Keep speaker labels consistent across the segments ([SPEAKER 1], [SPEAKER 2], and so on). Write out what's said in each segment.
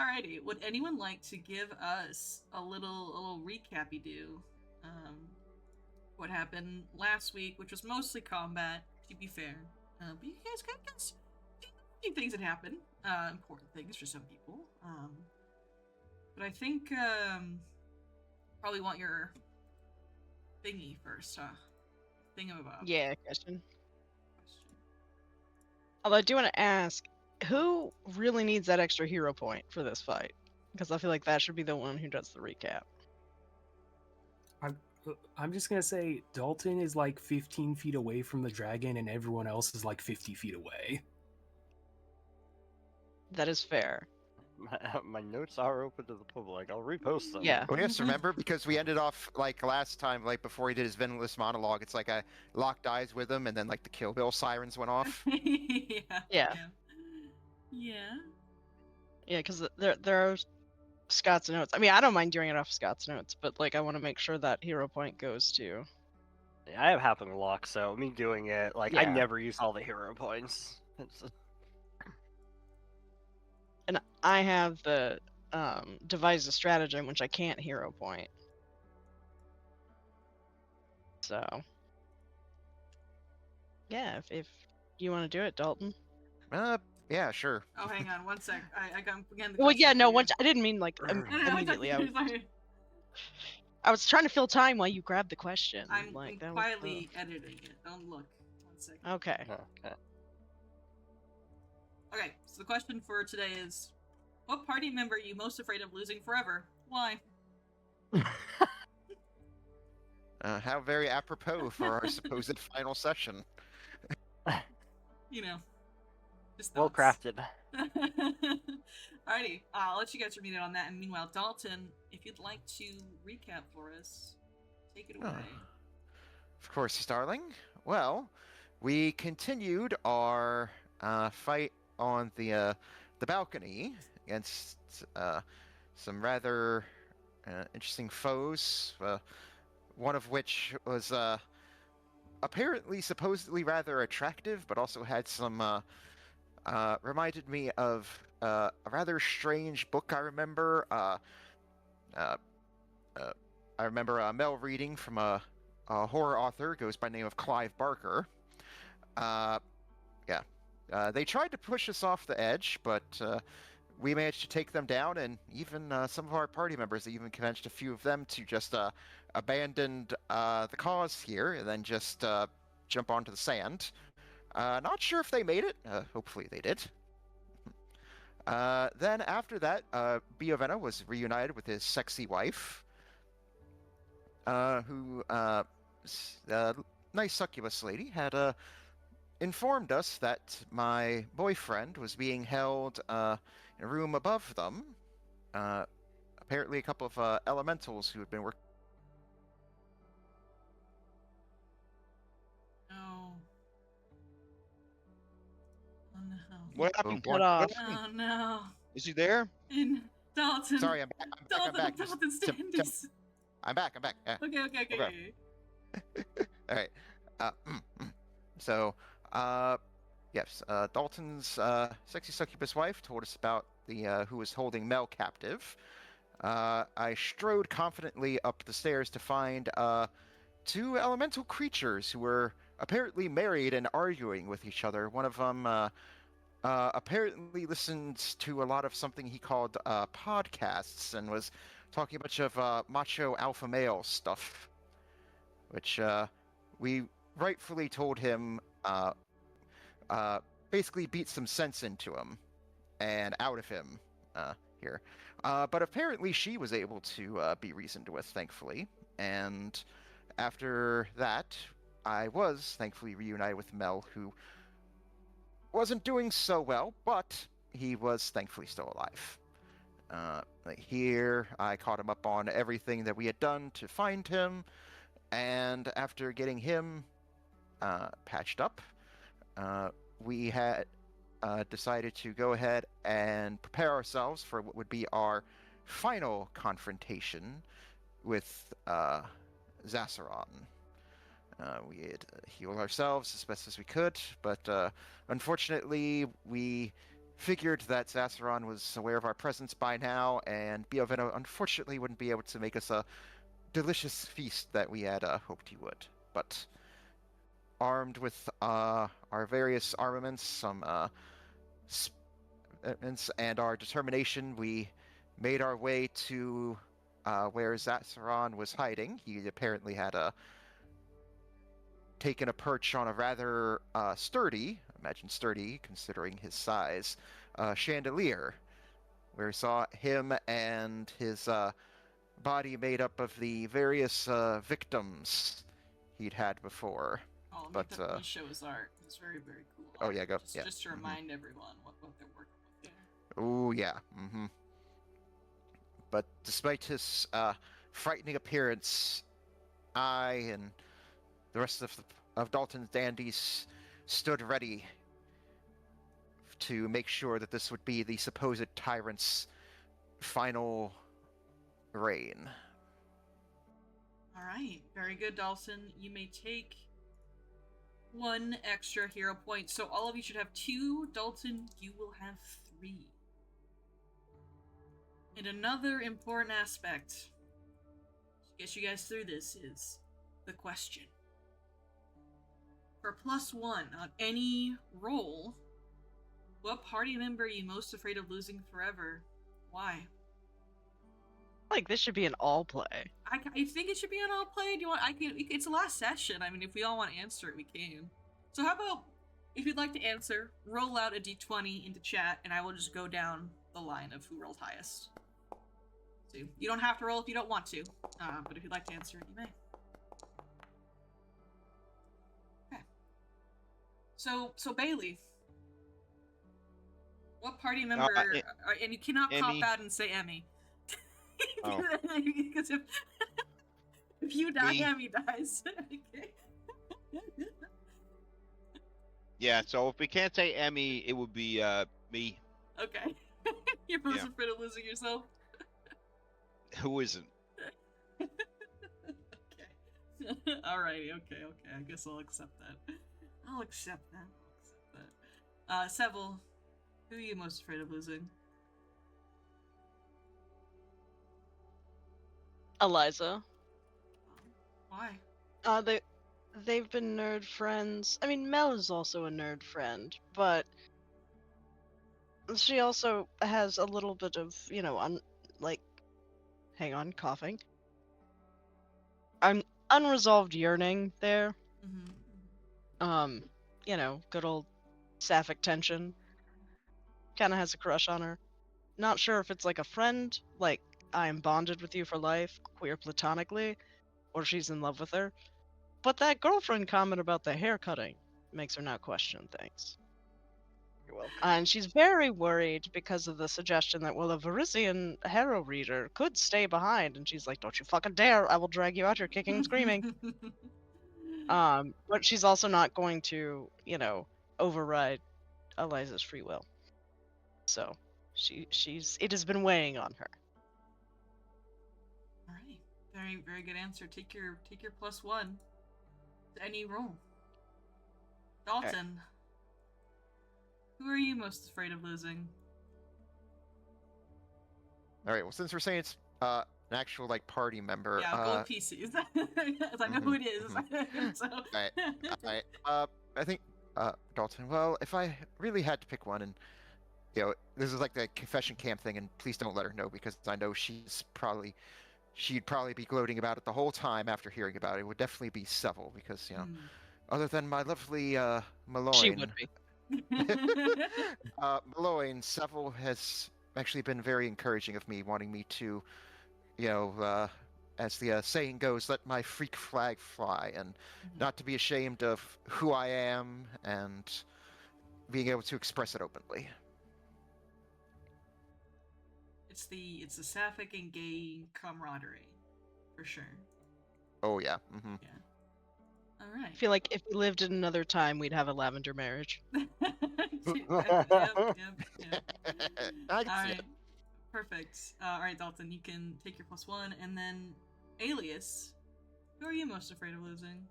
[SPEAKER 1] Alrighty, would anyone like to give us a little recapy do? What happened last week, which was mostly combat, to be fair. But you guys got a few things that happened. Important things for some people. But I think probably want your thingy first, huh? Thingamabob.
[SPEAKER 2] Yeah, question. Although I do want to ask, who really needs that extra hero point for this fight? Because I feel like that should be the one who does the recap.
[SPEAKER 3] I'm just gonna say Dalton is like 15 feet away from the dragon, and everyone else is like 50 feet away.
[SPEAKER 2] That is fair.
[SPEAKER 4] My notes are open to the public. I'll repost them.
[SPEAKER 2] Yeah.
[SPEAKER 5] We have to remember, because we ended off like last time, like before he did his Venomless monologue, it's like I locked eyes with him, and then like the Kill Bill sirens went off.
[SPEAKER 2] Yeah. Yeah, because there are Scott's notes. I mean, I don't mind doing it off Scott's notes, but like I want to make sure that hero point goes to.
[SPEAKER 4] Yeah, I have Happen Lock, so me doing it, like, I
[SPEAKER 2] Yeah.
[SPEAKER 4] never use all the hero points.
[SPEAKER 2] And I have the devise a stratagem, which I can't hero point. So, yeah, if you want to do it, Dalton.
[SPEAKER 5] Yeah, sure.
[SPEAKER 1] Oh, hang on one sec. I got again.
[SPEAKER 2] Well, yeah, no, once I didn't mean like immediately. I was trying to fill time while you grabbed the question.
[SPEAKER 1] I'm
[SPEAKER 2] like, that
[SPEAKER 1] quietly editing it. Don't look. 1 second.
[SPEAKER 2] Okay.
[SPEAKER 1] Okay, so the question for today is, what party member are you most afraid of losing forever? Why?
[SPEAKER 5] How very apropos for our supposed final session.
[SPEAKER 1] You know. Just
[SPEAKER 4] Well
[SPEAKER 1] thoughts.
[SPEAKER 4] crafted.
[SPEAKER 1] Alrighty, I'll let you guys read it on that. And meanwhile, Dalton, if you'd like to recap for us, take it away.
[SPEAKER 5] Of course, Starling. Well, we continued our fight on the balcony against some rather interesting foes. One of which was apparently supposedly rather attractive, but also had some reminded me of a rather strange book I remember. I remember Mel reading from a horror author, goes by the name of Clive Barker. They tried to push us off the edge, but we managed to take them down, and even some of our party members, even convinced a few of them to just abandon the cause here and then just jump onto the sand. Not sure if they made it. Hopefully they did. Then after that, Biovena was reunited with his sexy wife, who, nice succubus lady, had informed us that my boyfriend was being held in a room above them. Apparently a couple of elementals who had been working.
[SPEAKER 1] No. Oh no.
[SPEAKER 6] What happened?
[SPEAKER 2] Cut off.
[SPEAKER 1] Oh no.
[SPEAKER 6] Is he there?
[SPEAKER 1] And Dalton.
[SPEAKER 5] Sorry, I'm back.
[SPEAKER 1] Dalton,
[SPEAKER 5] I'm back.
[SPEAKER 1] Dalton, stand.
[SPEAKER 5] I'm back. Yeah.
[SPEAKER 1] Okay.
[SPEAKER 5] All right. So, yes, Dalton's sexy succubus wife told us about the who was holding Mel captive. I strode confidently up the stairs to find two elemental creatures who were apparently married and arguing with each other. One of them apparently listened to a lot of something he called podcasts and was talking a bunch of macho alpha male stuff, which we rightfully told him basically beat some sense into him and out of him here. But apparently she was able to be reasoned with, thankfully. And after that, I was thankfully reunited with Mel, who wasn't doing so well, but he was thankfully still alive. Here, I caught him up on everything that we had done to find him, and after getting him patched up, we had decided to go ahead and prepare ourselves for what would be our final confrontation with Zassaron. We had healed ourselves as best as we could, but unfortunately we figured that Zasaron was aware of our presence by now, and Bioveno unfortunately wouldn't be able to make us a delicious feast that we had hoped he would. But armed with our various armaments, some and our determination, we made our way to where Zasaron was hiding. He apparently had taken a perch on a rather sturdy, imagine sturdy considering his size, chandelier, where we saw him and his body made up of the various victims he'd had before.
[SPEAKER 1] Oh,
[SPEAKER 5] But,
[SPEAKER 1] make that show his art. It's very, very cool.
[SPEAKER 5] Oh, yeah, go.
[SPEAKER 1] Just,
[SPEAKER 5] Yeah.
[SPEAKER 1] just to remind everyone what they're working with here.
[SPEAKER 5] Oh, yeah. Mm-hmm. But despite his frightening appearance, I and the rest of Dalton's dandies stood ready to make sure that this would be the supposed tyrant's final reign.
[SPEAKER 1] All right, very good, Dalton. You may take 1 extra hero point. So all of you should have 2. Dalton, you will have 3. And another important aspect to get you guys through this is the question. For +1 on any roll, what party member are you most afraid of losing forever? Why?
[SPEAKER 2] Like, this should be an all play.
[SPEAKER 1] I think it should be an all play. Do you want? It's the last session. I mean, if we all want to answer it, we can. So how about if you'd like to answer, roll out a d20 into chat, and I will just go down the line of who rolled highest. So you don't have to roll if you don't want to, but if you'd like to answer it, you may. Okay. So Bailey, what party member? And you cannot
[SPEAKER 6] Emmy.
[SPEAKER 1] pop out and say Emmy.
[SPEAKER 6] Oh.
[SPEAKER 1] Because if you die,
[SPEAKER 6] Me.
[SPEAKER 1] Emmy dies. Okay.
[SPEAKER 6] Yeah, so if we can't say Emmy, it would be me.
[SPEAKER 1] Okay. You're most
[SPEAKER 6] Yeah.
[SPEAKER 1] afraid of losing yourself?
[SPEAKER 6] Who isn't?
[SPEAKER 1] Okay. Alrighty, okay. I guess I'll accept that. I'll accept that. Seville, who are you most afraid of losing?
[SPEAKER 2] Eliza.
[SPEAKER 1] Why?
[SPEAKER 2] They've been nerd friends. I mean, Mel is also a nerd friend, but she also has a little bit of, hang on, coughing. Unresolved yearning there.
[SPEAKER 1] Mm-hmm.
[SPEAKER 2] Good old sapphic tension. Kind of has a crush on her. Not sure if it's like a friend, like I am bonded with you for life, queer platonically, or she's in love with her. But that girlfriend comment about the hair cutting makes her now question things.
[SPEAKER 6] You're welcome.
[SPEAKER 2] And she's very worried because of the suggestion that, well, a Varisian harrow reader could stay behind. And she's like, don't you fucking dare, I will drag you out here kicking and screaming. But she's also not going to, override Eliza's free will. So it has been weighing on her.
[SPEAKER 1] All right. Very, very good answer. Take your +1 to any roll. Dalton, who are you most afraid of losing?
[SPEAKER 5] All right. Well, since we're saying it's an actual party member,
[SPEAKER 1] Yeah, gold PCs. As I know who it is. So.
[SPEAKER 5] All right. I think Dalton. Well, if I really had to pick one, and this is like the confession camp thing, and please don't let her know because I know she'd probably be gloating about it the whole time after hearing about it. It would definitely be Seville because other than my lovely Malloyne,
[SPEAKER 2] She would be.
[SPEAKER 5] Malloyne, Seville has actually been very encouraging of me, wanting me to, as the saying goes, let my freak flag fly, and not to be ashamed of who I am, and being able to express it openly.
[SPEAKER 1] It's the sapphic and gay camaraderie, for sure.
[SPEAKER 5] Oh yeah. Mm-hmm.
[SPEAKER 1] Yeah. All right.
[SPEAKER 2] I feel like if we lived in another time, we'd have a lavender marriage.
[SPEAKER 1] Yep.
[SPEAKER 5] I
[SPEAKER 1] All
[SPEAKER 5] can see
[SPEAKER 1] right.
[SPEAKER 5] it.
[SPEAKER 1] Perfect. All right, Dalton, you can take your +1, and then Alias, who are you most afraid of losing?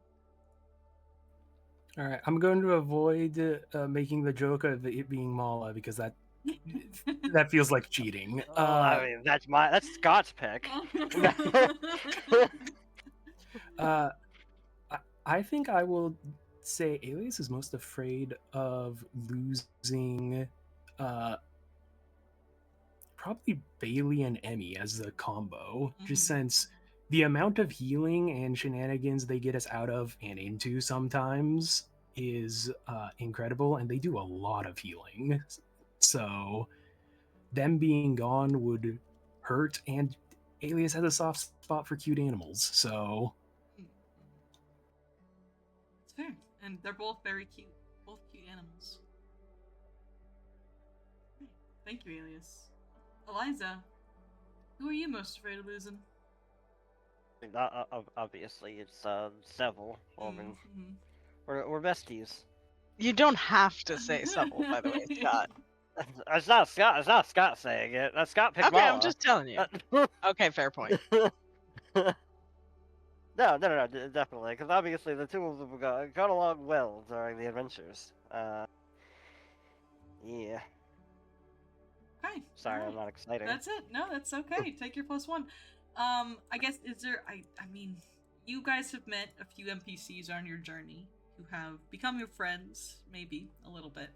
[SPEAKER 3] All right, I'm going to avoid making the joke of it being Mala because that That feels like cheating.
[SPEAKER 4] I mean, that's Scott's pick.
[SPEAKER 3] I think I will say Alias is most afraid of losing probably Bailey and Emmy as a combo, just since the amount of healing and shenanigans they get us out of and into sometimes is incredible, and they do a lot of healing. So them being gone would hurt, and Alias has a soft spot for cute animals, so...
[SPEAKER 1] It's fair. And they're both very cute. Both cute animals. Thank you, Alias. Eliza, who are you most afraid of losing?
[SPEAKER 4] Obviously, it's Seville. I mean,
[SPEAKER 1] Mm-hmm.
[SPEAKER 4] we're besties.
[SPEAKER 2] You don't have to say Seville, by the way, Scott.
[SPEAKER 4] It's not Scott. It's not Scott saying it. That's Scott picked
[SPEAKER 2] Okay, I'm just telling you. Okay, fair point.
[SPEAKER 4] No, definitely, because obviously the two of them got along well during the adventures. Yeah.
[SPEAKER 1] Okay.
[SPEAKER 4] Sorry,
[SPEAKER 1] alright.
[SPEAKER 4] I'm not excited.
[SPEAKER 1] That's it. No, that's okay. Take your +1. I guess, is there... I mean, you guys have met a few NPCs on your journey who have become your friends, maybe, a little bit.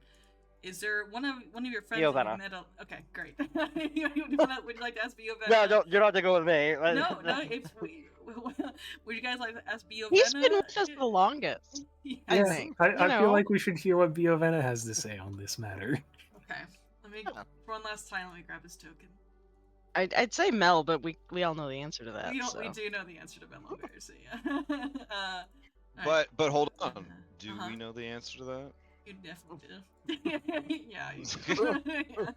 [SPEAKER 1] Is there one of your friends that you met? Okay, great. Would you like to ask Biovena?
[SPEAKER 4] No, don't. You don't have to go with me.
[SPEAKER 1] No. Would you guys like to ask Biovena?
[SPEAKER 2] He's been with us the longest. I think.
[SPEAKER 3] I feel like we should hear what Biovena has to say on this matter.
[SPEAKER 1] Okay, let me for one last time. Let me grab his token.
[SPEAKER 2] I'd say Mel, but we all know the answer to that.
[SPEAKER 1] We
[SPEAKER 2] so.
[SPEAKER 1] do know the answer to Mel over here, so yeah.
[SPEAKER 6] But hold on. Do we know the answer to that?
[SPEAKER 1] You definitely do. Yeah.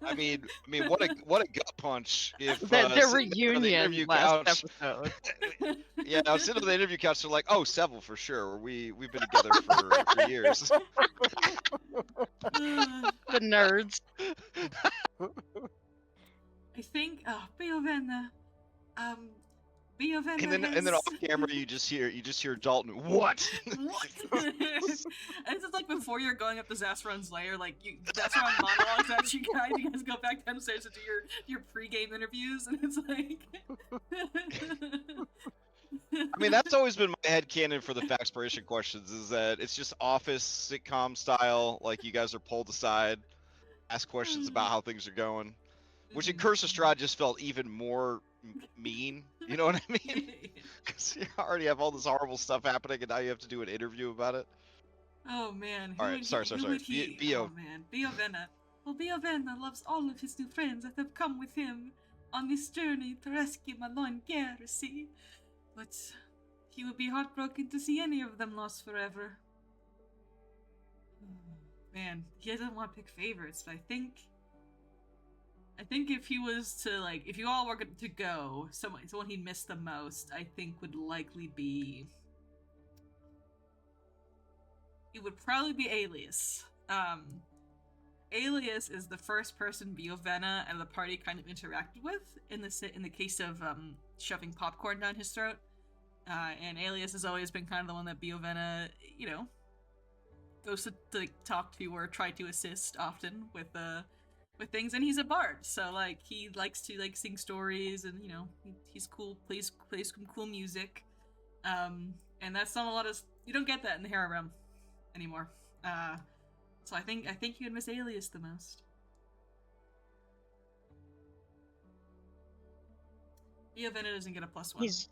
[SPEAKER 6] I mean, what a gut punch! If
[SPEAKER 2] their reunion last episode.
[SPEAKER 6] Yeah, I was sitting on the interview couch. They're like, "Oh, Seville for sure. We've been together for years."
[SPEAKER 2] The nerds.
[SPEAKER 1] I think. Biovena. Biovena.
[SPEAKER 6] And then off camera, you just hear Dalton. What?
[SPEAKER 1] What? And this is like before you're going up to Zasron's lair. Like Zasron monologues at you guys. You guys go back downstairs to do your pre-game interviews, and it's like.
[SPEAKER 6] I mean, that's always been my headcanon for the Faxpiration questions, is that it's just office sitcom style, like you guys are pulled aside, ask questions about how things are going, which in Curse of Strahd just felt even more mean, you know what I mean? Because you already have all this horrible stuff happening, and now you have to do an interview about it.
[SPEAKER 1] Oh man.
[SPEAKER 6] All right, sorry.
[SPEAKER 1] Oh man, Biovena. Well, Biovena loves all of his new friends that have come with him on this journey to rescue Malone Garrison. But he would be heartbroken to see any of them lost forever. Man, he doesn't want to pick favorites, but I think if he was to, like, if you all were to go, someone he'd miss the most, I think would likely be... It would probably be Alias. Alias is the first person Biovena and the party kind of interacted with in the case of shoving popcorn down his throat. And Alias has always been kind of the one that Biovena, goes to talk to or try to assist often with things, and he's a bard, so like he likes to sing stories, and he's cool, plays some cool music, and that's not a lot of, you don't get that in the Harrowed Realm anymore. So I think you would miss Alias the most. Biovena doesn't get a +1.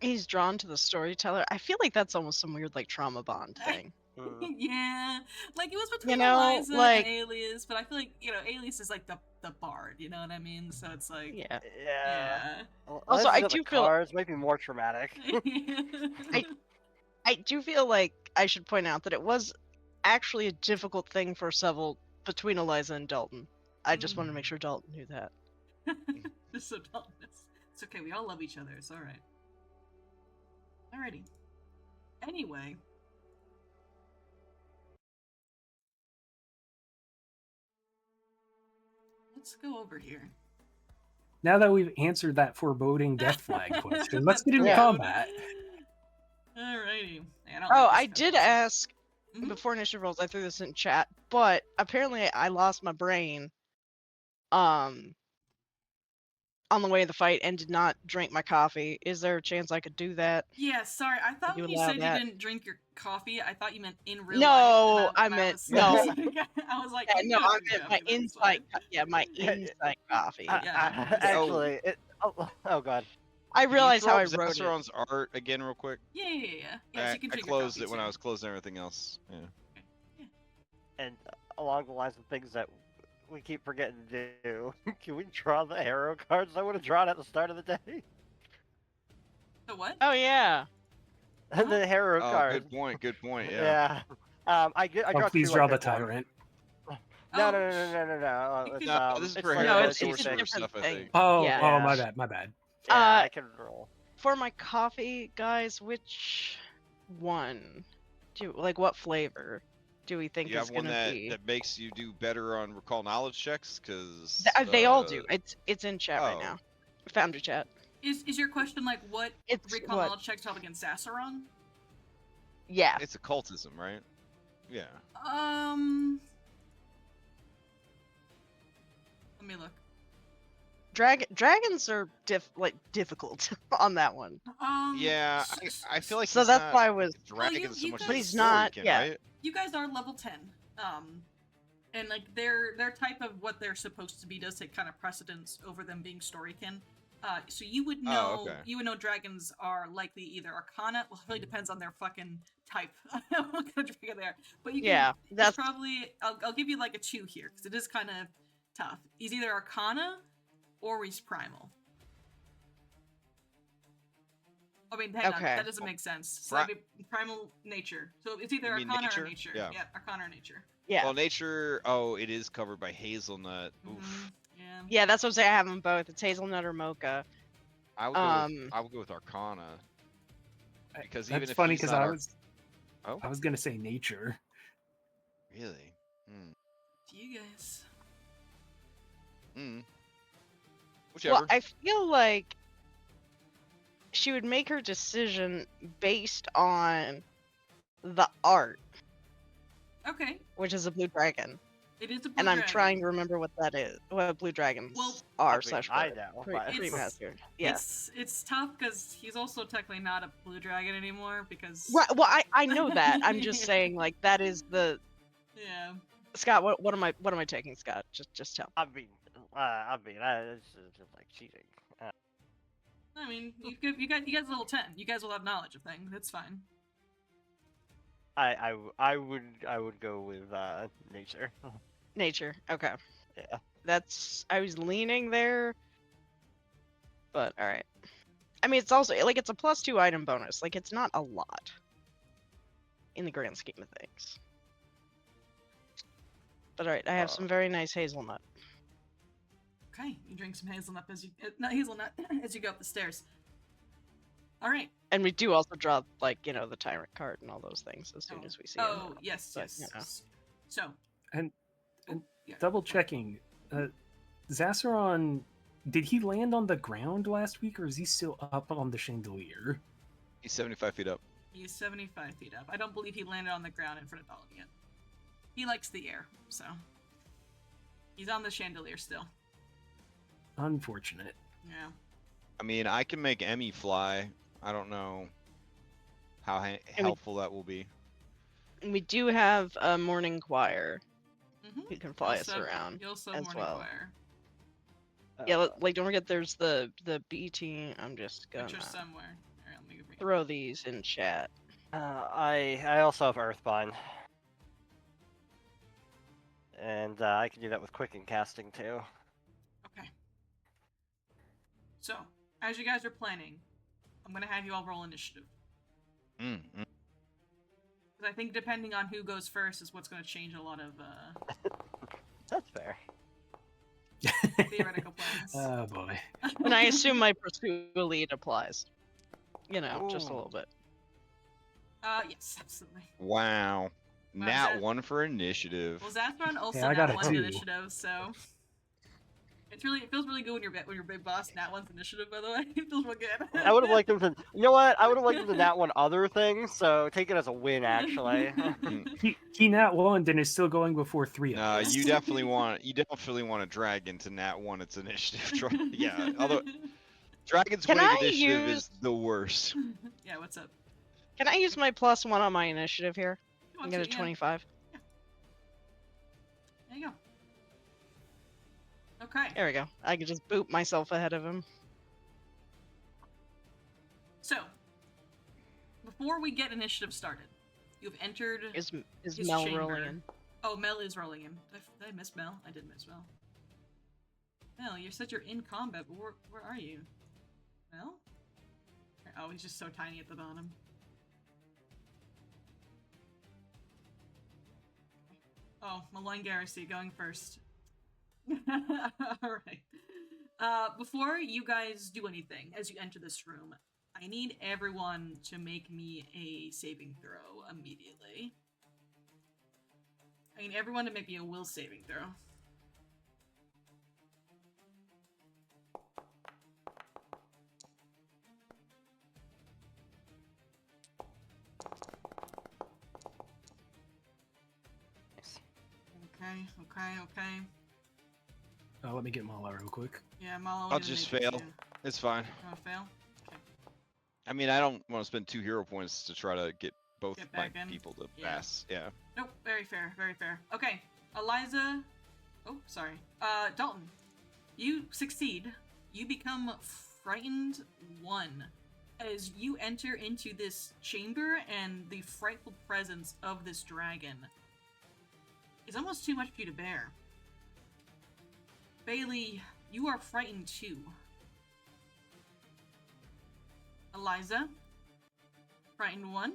[SPEAKER 2] He's drawn to the storyteller. I feel like that's almost some weird trauma bond thing.
[SPEAKER 1] Yeah, like it was between Eliza and Alias, but I feel like Alias is like the bard, you know what I mean? So it's like
[SPEAKER 4] yeah. Well,
[SPEAKER 2] also, I do feel
[SPEAKER 4] cards might be more traumatic.
[SPEAKER 2] I do feel like I should point out that it was actually a difficult thing for Seville between Eliza and Dalton. I just wanted to make sure Dalton knew that.
[SPEAKER 1] Just so Dalton knows. It's okay. We all love each other. It's all right. Alrighty. Anyway. Let's go over here.
[SPEAKER 3] Now that we've answered that foreboding death flag question, let's get into combat.
[SPEAKER 1] Alrighty.
[SPEAKER 2] I did ask before initiative rolls. I threw this in chat, but apparently I lost my brain on the way to the fight and did not drink my coffee. Is there a chance I could do that?
[SPEAKER 1] Yeah, sorry. I thought
[SPEAKER 2] you
[SPEAKER 1] when you
[SPEAKER 2] allow
[SPEAKER 1] said
[SPEAKER 2] that?
[SPEAKER 1] you didn't drink your coffee, I thought you meant in real
[SPEAKER 2] No,
[SPEAKER 1] life.
[SPEAKER 2] I
[SPEAKER 1] and
[SPEAKER 2] meant
[SPEAKER 1] was,
[SPEAKER 2] no.
[SPEAKER 1] I was like,
[SPEAKER 2] Yeah,
[SPEAKER 1] you
[SPEAKER 2] no,
[SPEAKER 1] can
[SPEAKER 2] I
[SPEAKER 1] drink
[SPEAKER 2] meant my
[SPEAKER 1] coffee, that's
[SPEAKER 2] inside.
[SPEAKER 1] fine.
[SPEAKER 2] Yeah, my
[SPEAKER 4] Yeah,
[SPEAKER 2] inside coffee.
[SPEAKER 1] Yeah.
[SPEAKER 4] Actually, oh god.
[SPEAKER 2] I
[SPEAKER 6] Can you
[SPEAKER 2] realized
[SPEAKER 6] throw
[SPEAKER 2] how I
[SPEAKER 6] up
[SPEAKER 2] wrote it.
[SPEAKER 6] Zassaron's art again real quick?
[SPEAKER 1] Yeah. Yeah, so
[SPEAKER 6] I
[SPEAKER 1] you can drink
[SPEAKER 6] closed
[SPEAKER 1] your
[SPEAKER 6] it
[SPEAKER 1] coffee
[SPEAKER 6] when I
[SPEAKER 1] too.
[SPEAKER 6] was closing everything else. Yeah.
[SPEAKER 4] And along the lines of things that we keep forgetting to do, can we draw the harrow cards I would have drawn at the start of the day?
[SPEAKER 1] The what?
[SPEAKER 2] Oh yeah.
[SPEAKER 4] The harrow
[SPEAKER 6] Oh,
[SPEAKER 4] cards.
[SPEAKER 6] good point. Good point. Yeah.
[SPEAKER 4] Yeah. I
[SPEAKER 3] Oh,
[SPEAKER 4] draw
[SPEAKER 3] please
[SPEAKER 4] two
[SPEAKER 3] draw
[SPEAKER 4] at
[SPEAKER 3] the
[SPEAKER 4] this one.
[SPEAKER 3] Tyrant.
[SPEAKER 4] No,
[SPEAKER 1] Oh,
[SPEAKER 4] no, no, no, no, no.
[SPEAKER 1] you
[SPEAKER 4] It's,
[SPEAKER 1] could-
[SPEAKER 6] No, this is
[SPEAKER 4] it's
[SPEAKER 6] for
[SPEAKER 4] like
[SPEAKER 2] No,
[SPEAKER 6] Harrowed
[SPEAKER 2] it's
[SPEAKER 6] Door
[SPEAKER 2] a
[SPEAKER 6] Saver
[SPEAKER 2] different
[SPEAKER 6] stuff, I
[SPEAKER 2] thing.
[SPEAKER 6] think.
[SPEAKER 3] Oh,
[SPEAKER 2] Yeah.
[SPEAKER 3] oh,
[SPEAKER 4] Yeah.
[SPEAKER 3] my bad, my bad.
[SPEAKER 4] Yeah,
[SPEAKER 2] Uh,
[SPEAKER 4] I can roll.
[SPEAKER 2] For my coffee, guys, which one what flavor do we think
[SPEAKER 6] You
[SPEAKER 2] is
[SPEAKER 6] have one
[SPEAKER 2] gonna be?
[SPEAKER 6] that makes you do better on recall knowledge checks, because
[SPEAKER 2] They all do. It's in chat right
[SPEAKER 6] oh.
[SPEAKER 2] now. Foundry chat.
[SPEAKER 1] Is your question like what
[SPEAKER 2] It's
[SPEAKER 1] recall
[SPEAKER 2] what?
[SPEAKER 1] knowledge checks up against Zassaron?
[SPEAKER 2] Yeah.
[SPEAKER 6] It's occultism, right? Yeah.
[SPEAKER 1] Let me look.
[SPEAKER 2] Dragons are difficult on that one.
[SPEAKER 6] Yeah, I feel like
[SPEAKER 2] So
[SPEAKER 6] he's
[SPEAKER 2] that's
[SPEAKER 6] not
[SPEAKER 2] why I was.
[SPEAKER 6] dragon so
[SPEAKER 1] you
[SPEAKER 6] much
[SPEAKER 1] guys-
[SPEAKER 2] But
[SPEAKER 6] as
[SPEAKER 2] he's
[SPEAKER 6] a
[SPEAKER 2] not,
[SPEAKER 6] storykin,
[SPEAKER 2] yeah.
[SPEAKER 6] right?
[SPEAKER 1] You guys are level 10. And like their type of what they're supposed to be does take kind of precedence over them being storykin. So you would know
[SPEAKER 6] okay.
[SPEAKER 1] you would know dragons are likely either arcana. Well, it really depends on their fucking type. What kind of dragon they are. But you can
[SPEAKER 2] Yeah,
[SPEAKER 1] it's
[SPEAKER 2] that's
[SPEAKER 1] probably I'll give you like a 2 here because it is kind of tough. He's either arcana or he's primal. I mean, hang on,
[SPEAKER 2] Okay.
[SPEAKER 1] that doesn't make sense. So that'd be primal nature. So it's either
[SPEAKER 6] You mean
[SPEAKER 1] arcana
[SPEAKER 6] nature?
[SPEAKER 1] or nature.
[SPEAKER 6] Yeah.
[SPEAKER 1] Arcana or nature.
[SPEAKER 2] yeah.
[SPEAKER 6] Well, nature. Oh, it is covered by hazelnut. Oof.
[SPEAKER 1] Mhm, Yeah.
[SPEAKER 2] Yeah, that's what I'm saying. I have them both. It's hazelnut or mocha.
[SPEAKER 6] I would go with Arcana. Because even
[SPEAKER 3] That's
[SPEAKER 6] if
[SPEAKER 3] funny
[SPEAKER 6] he's
[SPEAKER 3] because
[SPEAKER 6] not
[SPEAKER 3] I was gonna say nature.
[SPEAKER 6] really. Hmm.
[SPEAKER 1] To you guys.
[SPEAKER 6] Hmm. Whichever.
[SPEAKER 2] Well, I feel like she would make her decision based on the art,
[SPEAKER 1] Okay.
[SPEAKER 2] which is a blue dragon.
[SPEAKER 1] It is a blue
[SPEAKER 2] And I'm
[SPEAKER 1] dragon.
[SPEAKER 2] trying to remember what that is. What blue dragons
[SPEAKER 1] Well,
[SPEAKER 2] are
[SPEAKER 4] I mean,
[SPEAKER 2] slash
[SPEAKER 4] I
[SPEAKER 2] were.
[SPEAKER 4] know,
[SPEAKER 2] Pre-
[SPEAKER 4] but-
[SPEAKER 2] Pre-master. Yeah.
[SPEAKER 1] It's tough because he's also technically not a blue dragon anymore because.
[SPEAKER 2] Right. Well, I know that. I'm just saying, like, that is the
[SPEAKER 1] Yeah.
[SPEAKER 2] Scott. What am I taking, Scott? Just tell.
[SPEAKER 4] I mean, it's just like cheating.
[SPEAKER 1] I mean, you guys level 10. You guys will have knowledge of things. That's fine.
[SPEAKER 4] I would go with nature.
[SPEAKER 2] Nature. Okay.
[SPEAKER 4] Yeah.
[SPEAKER 2] I was leaning there, but all right. I mean, it's also like it's a +2 item bonus. Like it's not a lot in the grand scheme of things. But all right, I have some very nice hazelnut.
[SPEAKER 1] Okay, you drink some hazelnut as you not hazelnut as you go up the stairs. All right.
[SPEAKER 2] And we do also draw like the tyrant card and all those things as soon as we see him.
[SPEAKER 1] Oh yes,
[SPEAKER 2] But,
[SPEAKER 1] yes.
[SPEAKER 2] you know.
[SPEAKER 1] So.
[SPEAKER 3] And
[SPEAKER 1] yeah.
[SPEAKER 3] double checking, Zassaron, did he land on the ground last week, or is he still up on the chandelier?
[SPEAKER 6] He's 75 feet up.
[SPEAKER 1] He's 75 feet up. I don't believe he landed on the ground in front of Dalton yet. He likes the air, so he's on the chandelier still.
[SPEAKER 3] Unfortunate.
[SPEAKER 1] Yeah.
[SPEAKER 6] I mean, I can make Emmy fly. I don't know how helpful that will be.
[SPEAKER 2] And we do have a morning choir
[SPEAKER 1] Mm-hmm.
[SPEAKER 2] who can fly us around.
[SPEAKER 1] You also
[SPEAKER 2] as
[SPEAKER 1] morning
[SPEAKER 2] well.
[SPEAKER 1] choir,
[SPEAKER 2] Yeah, like don't forget there's the BT. I'm just gonna
[SPEAKER 1] which are somewhere. All right, let me bring it.
[SPEAKER 2] throw these in chat.
[SPEAKER 4] I also have Earthbind. And I can do that with quicken casting too.
[SPEAKER 1] Okay. So, as you guys are planning, I'm gonna have you all roll initiative.
[SPEAKER 6] Mm-hmm.
[SPEAKER 1] Because I think depending on who goes first is what's gonna change a lot of
[SPEAKER 4] That's fair.
[SPEAKER 1] theoretical plans.
[SPEAKER 3] Oh boy.
[SPEAKER 2] And I assume my pursue elite applies. Just a
[SPEAKER 4] Ooh.
[SPEAKER 2] little bit.
[SPEAKER 1] Yes, absolutely.
[SPEAKER 6] Wow.
[SPEAKER 1] Wow,
[SPEAKER 6] Nat
[SPEAKER 1] Zaz-
[SPEAKER 6] 1 for initiative.
[SPEAKER 1] Well, Zathron also
[SPEAKER 3] Yeah, I got
[SPEAKER 1] now
[SPEAKER 3] a
[SPEAKER 1] won
[SPEAKER 3] 2.
[SPEAKER 1] initiative, so It feels really good when your big boss nat one's initiative. By the way, it feels real good.
[SPEAKER 4] I would have liked them to. You know what? I would have liked them to nat one other thing. So take it as a win, actually.
[SPEAKER 3] He nat one and is still going before 3 of
[SPEAKER 6] No,
[SPEAKER 3] us.
[SPEAKER 6] you definitely want to drag into Nat 1 its initiative. Yeah, although Dragon's
[SPEAKER 2] Can
[SPEAKER 6] winning
[SPEAKER 2] I
[SPEAKER 6] initiative
[SPEAKER 2] use-
[SPEAKER 6] is the worst.
[SPEAKER 1] Yeah, what's up?
[SPEAKER 2] Can I use my +1 on my initiative here?
[SPEAKER 1] You
[SPEAKER 2] I
[SPEAKER 1] want
[SPEAKER 2] get a
[SPEAKER 1] to, yeah.
[SPEAKER 2] 25.
[SPEAKER 1] There you go. Okay.
[SPEAKER 2] There we go. I can just boot myself ahead of him.
[SPEAKER 1] So, before we get initiative started, you've entered.
[SPEAKER 2] Is
[SPEAKER 1] his
[SPEAKER 2] Mel
[SPEAKER 1] chamber.
[SPEAKER 2] rolling in?
[SPEAKER 1] Oh, Mel is rolling in. Did I miss Mel? I did miss Mel. Mel, you said you're in combat, but where are you? Mel? Oh, he's just so tiny at the bottom. Oh, Malloy Garrison going first. Alright. Before you guys do anything, as you enter this room, I need everyone to make me a saving throw immediately. I need everyone to make me a will saving throw. Okay.
[SPEAKER 3] Let me get Mala real quick.
[SPEAKER 1] Yeah, Malo.
[SPEAKER 6] I'll just fail. It's fine.
[SPEAKER 1] You wanna fail? Okay.
[SPEAKER 6] I mean, I don't want to spend 2 hero points to try to get both
[SPEAKER 1] Get
[SPEAKER 6] my
[SPEAKER 1] back in?
[SPEAKER 6] people to
[SPEAKER 1] Yeah.
[SPEAKER 6] pass. Yeah.
[SPEAKER 1] Nope, very fair, very fair. Okay, Eliza. Oh, sorry. Dalton. You succeed. You become frightened 1 as you enter into this chamber, and the frightful presence of this dragon is almost too much for you to bear. Bailey, you are frightened 2. Eliza, frightened 1.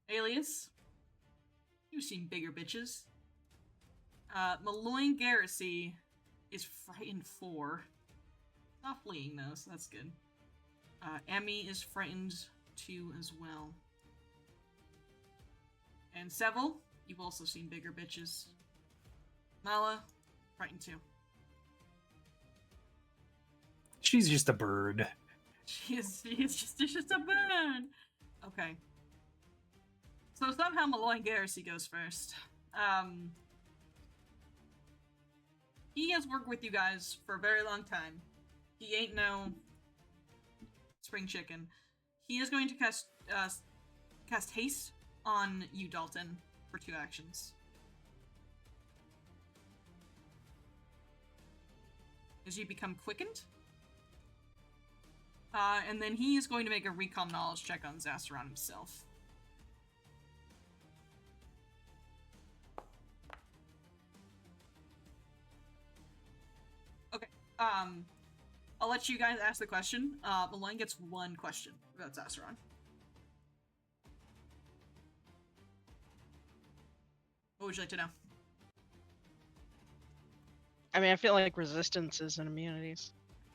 [SPEAKER 1] Alias, you've seen bigger bitches. Malloy Garrison is frightened 4. Not fleeing though, so that's good. Emmy is frightened 2 as well. And Seville, you've also seen bigger bitches. Mala, frightened 2.
[SPEAKER 3] She's just a bird.
[SPEAKER 1] She's just a bird. Okay. So somehow Malloy Garrison goes first. He has worked with you guys for a very long time. He ain't no spring chicken. He is going to cast haste on you, Dalton, for 2 actions. As you become quickened. And then he is going to make a recon knowledge check on Zasaron himself. Okay, I'll let you guys ask the question. Malone gets 1 question about Zasaron. What would you like to know?
[SPEAKER 2] I mean, I feel like resistances and immunities.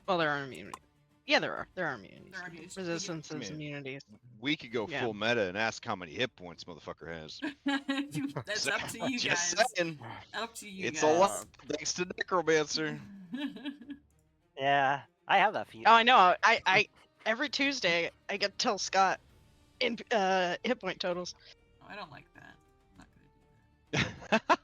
[SPEAKER 2] Well, there are immunities. Yeah, there are. There are immunities.
[SPEAKER 1] There are immunities.
[SPEAKER 2] Resistances,
[SPEAKER 6] I mean,
[SPEAKER 2] immunities.
[SPEAKER 6] We could go
[SPEAKER 2] Yeah.
[SPEAKER 6] full meta and ask how many hit points motherfucker has.
[SPEAKER 1] That's up to you
[SPEAKER 6] Just
[SPEAKER 1] guys.
[SPEAKER 6] saying.
[SPEAKER 1] Up to you
[SPEAKER 6] It's
[SPEAKER 1] guys.
[SPEAKER 6] a lot thanks to Necromancer.
[SPEAKER 4] Yeah, I have that feat.
[SPEAKER 2] Oh, I know. I every Tuesday I get to tell Scott in hit point totals.
[SPEAKER 1] Oh, I don't like that. I'm not gonna do that.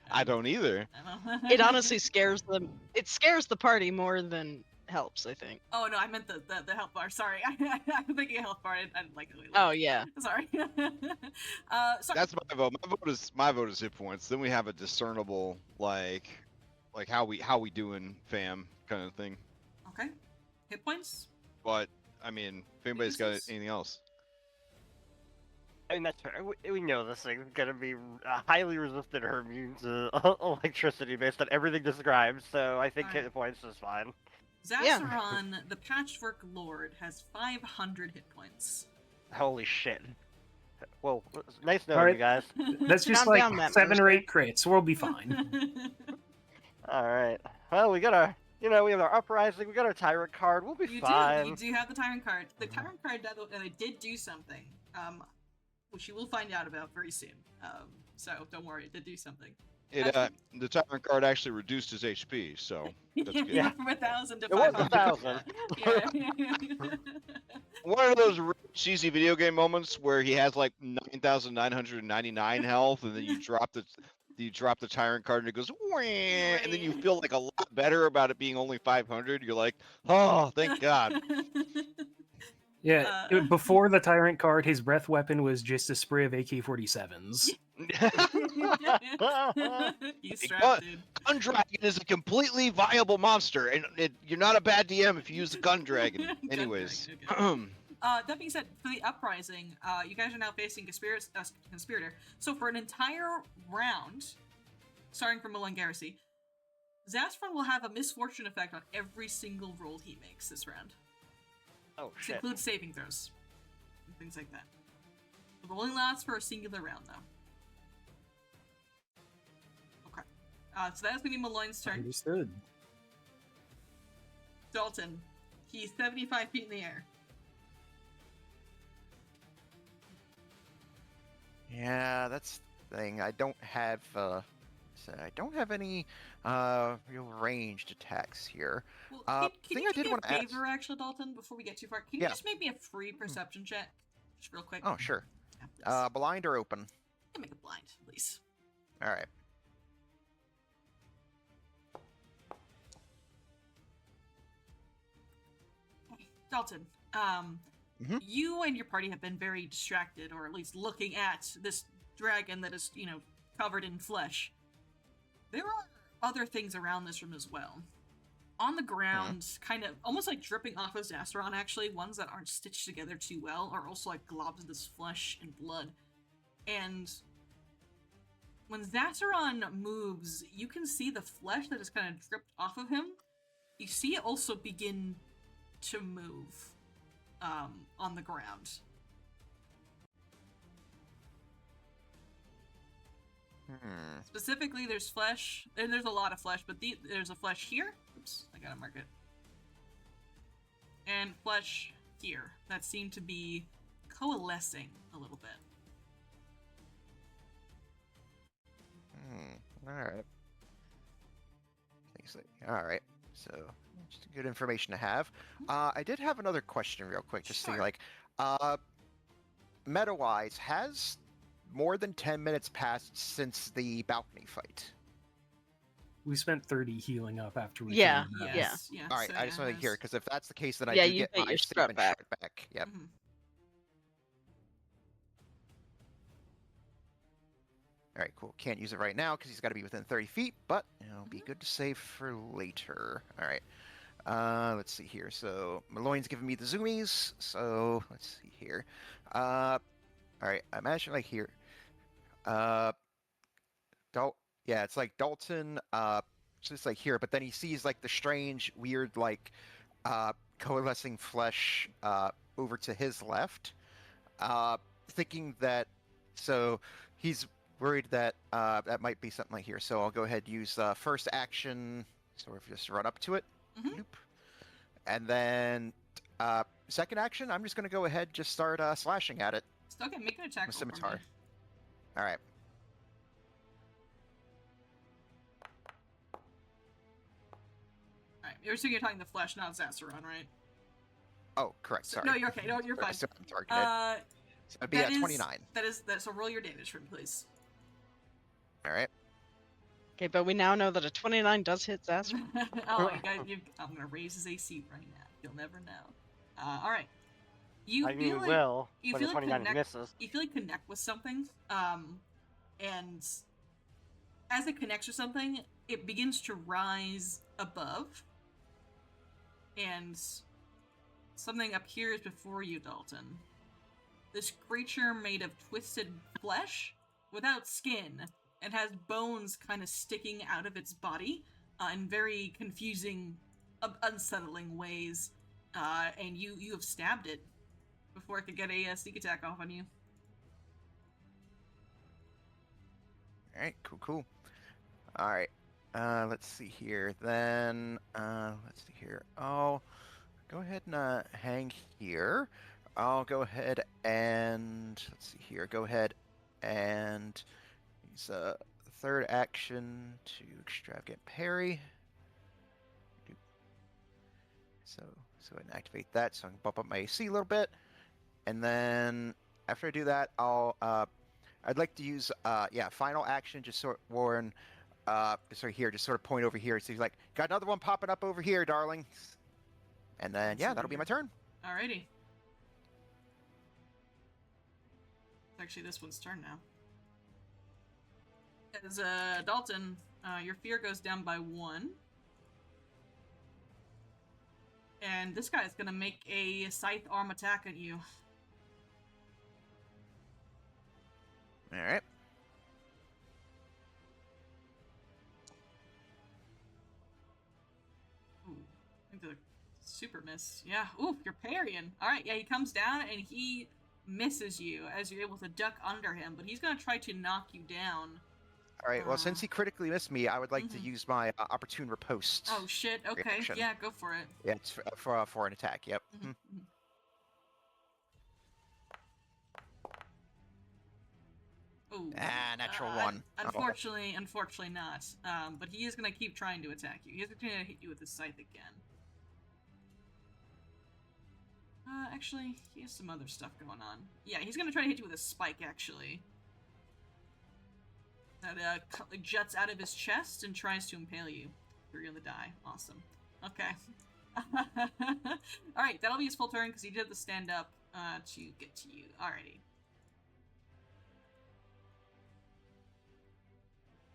[SPEAKER 6] I don't either.
[SPEAKER 1] I don't.
[SPEAKER 2] It honestly scares them. It scares the party more than helps, I think.
[SPEAKER 1] Oh no, I meant the health bar. Sorry, I'm thinking health bar. I didn't like it.
[SPEAKER 2] Oh yeah.
[SPEAKER 1] Sorry. Sorry.
[SPEAKER 6] That's my vote. My vote is hit points. Then we have a discernible like how we doing, fam, kind of thing.
[SPEAKER 1] Okay. Hit points.
[SPEAKER 6] But I mean, if anybody's got
[SPEAKER 1] Weaknesses?
[SPEAKER 6] anything else,
[SPEAKER 4] I mean, that's fair. We know this thing's gonna be highly resistant or immune to electricity based on everything described, so I think
[SPEAKER 1] Alright.
[SPEAKER 4] hit points is fine.
[SPEAKER 2] Yeah.
[SPEAKER 1] Zasaron, the Patchwork Lord, has 500 hit points.
[SPEAKER 4] Holy shit. Well, it's nice knowing
[SPEAKER 3] Alright.
[SPEAKER 4] you guys.
[SPEAKER 3] That's just
[SPEAKER 2] Calm
[SPEAKER 3] like
[SPEAKER 2] down, Matt
[SPEAKER 3] 7 or
[SPEAKER 2] Mercer.
[SPEAKER 3] 8 crits. We'll be fine.
[SPEAKER 4] Alright. Well, we got our, we have our Uprising, we got our Tyrant card, we'll be
[SPEAKER 1] You
[SPEAKER 4] fine.
[SPEAKER 1] do have the Tyrant card. The Tyrant card did do something, which you will find out about very soon. So don't worry, it did do something.
[SPEAKER 6] The Tyrant card actually reduced his HP, so that's good.
[SPEAKER 1] Yeah, from 1,000 to
[SPEAKER 4] It was
[SPEAKER 1] 500.
[SPEAKER 4] 1,000.
[SPEAKER 1] Yeah.
[SPEAKER 6] One of those cheesy video game moments where he has like 9,999 health, and then you drop the Tyrant card, and it goes, "Wah," and then you feel like a lot better about it being only 500. You're like, oh, thank God.
[SPEAKER 3] Yeah, before the Tyrant card, his breath weapon was just a spray of AK-47s.
[SPEAKER 1] He's strapped, dude.
[SPEAKER 6] Gun Dragon is a completely viable monster, and you're not a bad DM if you use the Gun Dragon. Anyways.
[SPEAKER 1] Okay. That being said, for the Uprising, you guys are now facing Conspirator. So for an entire round, starting from Milan Garrison, Zastron will have a misfortune effect on every single roll he makes this round.
[SPEAKER 4] Oh,
[SPEAKER 1] This
[SPEAKER 4] shit.
[SPEAKER 1] includes saving throws and things like that. It only lasts for a singular round, though. Okay. So that's gonna be Malloy's turn.
[SPEAKER 3] Understood.
[SPEAKER 1] Dalton. He's 75 feet in the air.
[SPEAKER 5] Yeah, that's the thing. I don't have any real ranged attacks here.
[SPEAKER 1] Well,
[SPEAKER 5] Can
[SPEAKER 1] can you do me a favor, actually, Dalton, before we get too far? Can you just make me a free perception check? Just real quick.
[SPEAKER 5] Oh, sure.
[SPEAKER 1] Yeah,
[SPEAKER 5] Blind or open?
[SPEAKER 1] can make it blind, please.
[SPEAKER 5] All right.
[SPEAKER 1] Okay, Dalton, you and your party have been very distracted, or at least looking at this dragon that is, covered in flesh. There are other things around this room as well. On the ground, kind of almost like dripping off of Zastaron, actually, ones that aren't stitched together too well, are also like globs of this flesh and blood. And when Zastaron moves, you can see the flesh that is kind of dripped off of him. You see it also begin to move on the ground. Specifically, there's flesh, and there's a lot of flesh, but there's a flesh here. Oops, I gotta mark it. And flesh here that seem to be coalescing a little bit.
[SPEAKER 5] Alright. Alright, so just good information to have. I did have another question real quick, just
[SPEAKER 1] Sure.
[SPEAKER 5] to like, meta-wise, has more than 10 minutes passed since the balcony fight?
[SPEAKER 3] We spent 30 healing up after we
[SPEAKER 2] Yeah,
[SPEAKER 3] came back.
[SPEAKER 1] Yes, yeah.
[SPEAKER 5] Alright,
[SPEAKER 1] so
[SPEAKER 5] I just want to hear,
[SPEAKER 1] has-
[SPEAKER 5] because if that's the case, then I
[SPEAKER 2] Yeah,
[SPEAKER 5] do
[SPEAKER 2] you
[SPEAKER 5] get
[SPEAKER 2] get
[SPEAKER 5] my
[SPEAKER 2] your strut
[SPEAKER 5] statement
[SPEAKER 2] back.
[SPEAKER 5] shot back. Yep.
[SPEAKER 1] Mhm.
[SPEAKER 5] Alright, cool. Can't use it right now because he's got to be within 30 feet, but it'll be good to save for later. Alright. Let's see here. So, Malloy's giving me the zoomies, so let's see here. Alright, I imagine like here. Yeah, it's like Dalton, just like here, but then he sees like the strange, weird, like, coalescing flesh, over to his left. Thinking that, so he's worried that that might be something like here. So I'll go ahead and use first action, sort of just run up to it.
[SPEAKER 1] Mhm.
[SPEAKER 5] And then second action, I'm just going to go ahead just start slashing at it
[SPEAKER 1] Okay, make an attack
[SPEAKER 5] with
[SPEAKER 1] roll for me.
[SPEAKER 5] scimitar. All right.
[SPEAKER 1] Alright, you're assuming you're talking the flesh, not Zastaron, right?
[SPEAKER 5] Oh, correct. Sorry.
[SPEAKER 1] No, you're okay. No, you're fine.
[SPEAKER 5] I'm targeted. So it'd be at 29.
[SPEAKER 1] So roll your damage for me, please.
[SPEAKER 5] All right.
[SPEAKER 2] Okay, but we now know that a 29 does hit Zaster.
[SPEAKER 1] Oh, I'm gonna raise his AC right now. You'll never know. All right. You
[SPEAKER 4] I
[SPEAKER 1] feel
[SPEAKER 4] mean, we
[SPEAKER 1] like
[SPEAKER 4] will,
[SPEAKER 1] you
[SPEAKER 4] but
[SPEAKER 1] feel
[SPEAKER 4] the
[SPEAKER 1] like
[SPEAKER 4] 29 misses.
[SPEAKER 1] you feel like connect with something, and as it connects with something, it begins to rise above, and something appears before you, Dalton. This creature made of twisted flesh, without skin, and has bones kind of sticking out of its body in very confusing, unsettling ways. And you have stabbed it before it could get a sneak attack off on you.
[SPEAKER 5] All right. Cool. All right. Let's see here. Then let's see here. I'll go ahead and hang here. I'll go ahead and let's see here. Go ahead and use third action to extravagant parry. So go ahead and activate that so I can bump up my AC a little bit. And then after I do that, I'd like to use final action, just sort of Warren, just sort of point over here. So he's like, got another one popping up over here, darling. And then that'll be my turn.
[SPEAKER 1] Alrighty. Actually, this one's turn now. As Dalton, your fear goes down by 1. And this guy is gonna make a scythe arm attack at you.
[SPEAKER 5] Alright.
[SPEAKER 1] Ooh, I think the super miss. Yeah, ooh, you're parrying. Alright, yeah, he comes down and he misses you as you're able to duck under him, but he's gonna try to knock you down.
[SPEAKER 5] Alright, well, since he critically missed me, I would like to use my opportune riposte.
[SPEAKER 1] Oh, shit, okay,
[SPEAKER 5] reaction.
[SPEAKER 1] Yeah, go for it.
[SPEAKER 5] Yeah, it's for an attack, yep.
[SPEAKER 1] Ooh.
[SPEAKER 5] Natural 1.
[SPEAKER 1] Unfortunately not. But he is going to keep trying to attack you. He is going to hit you with his scythe again. Actually, he has some other stuff going on. Yeah, he's going to try to hit you with a spike, actually. That juts out of his chest and tries to impale you. 3 on the die. Awesome. Okay. Alright, that'll be his full turn because he did the stand up to get to you. Alrighty.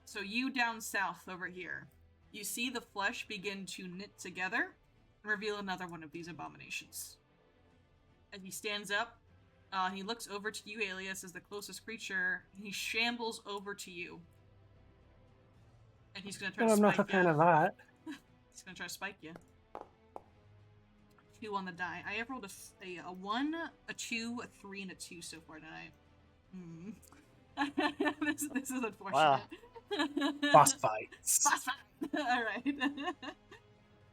[SPEAKER 1] So you down south over here. You see the flesh begin to knit together and reveal another one of these abominations. As he stands up, he looks over to you, Alias, as the closest creature, and he shambles over to you. And he's going to try to spike you.
[SPEAKER 3] I'm not a fan of that.
[SPEAKER 1] He's going to try to spike you. 2 on the die. I have rolled a 1, a 2, a 3, and a 2 so far tonight. This is unfortunate.
[SPEAKER 4] Wow.
[SPEAKER 3] Boss fights.
[SPEAKER 1] Boss fight! Alright.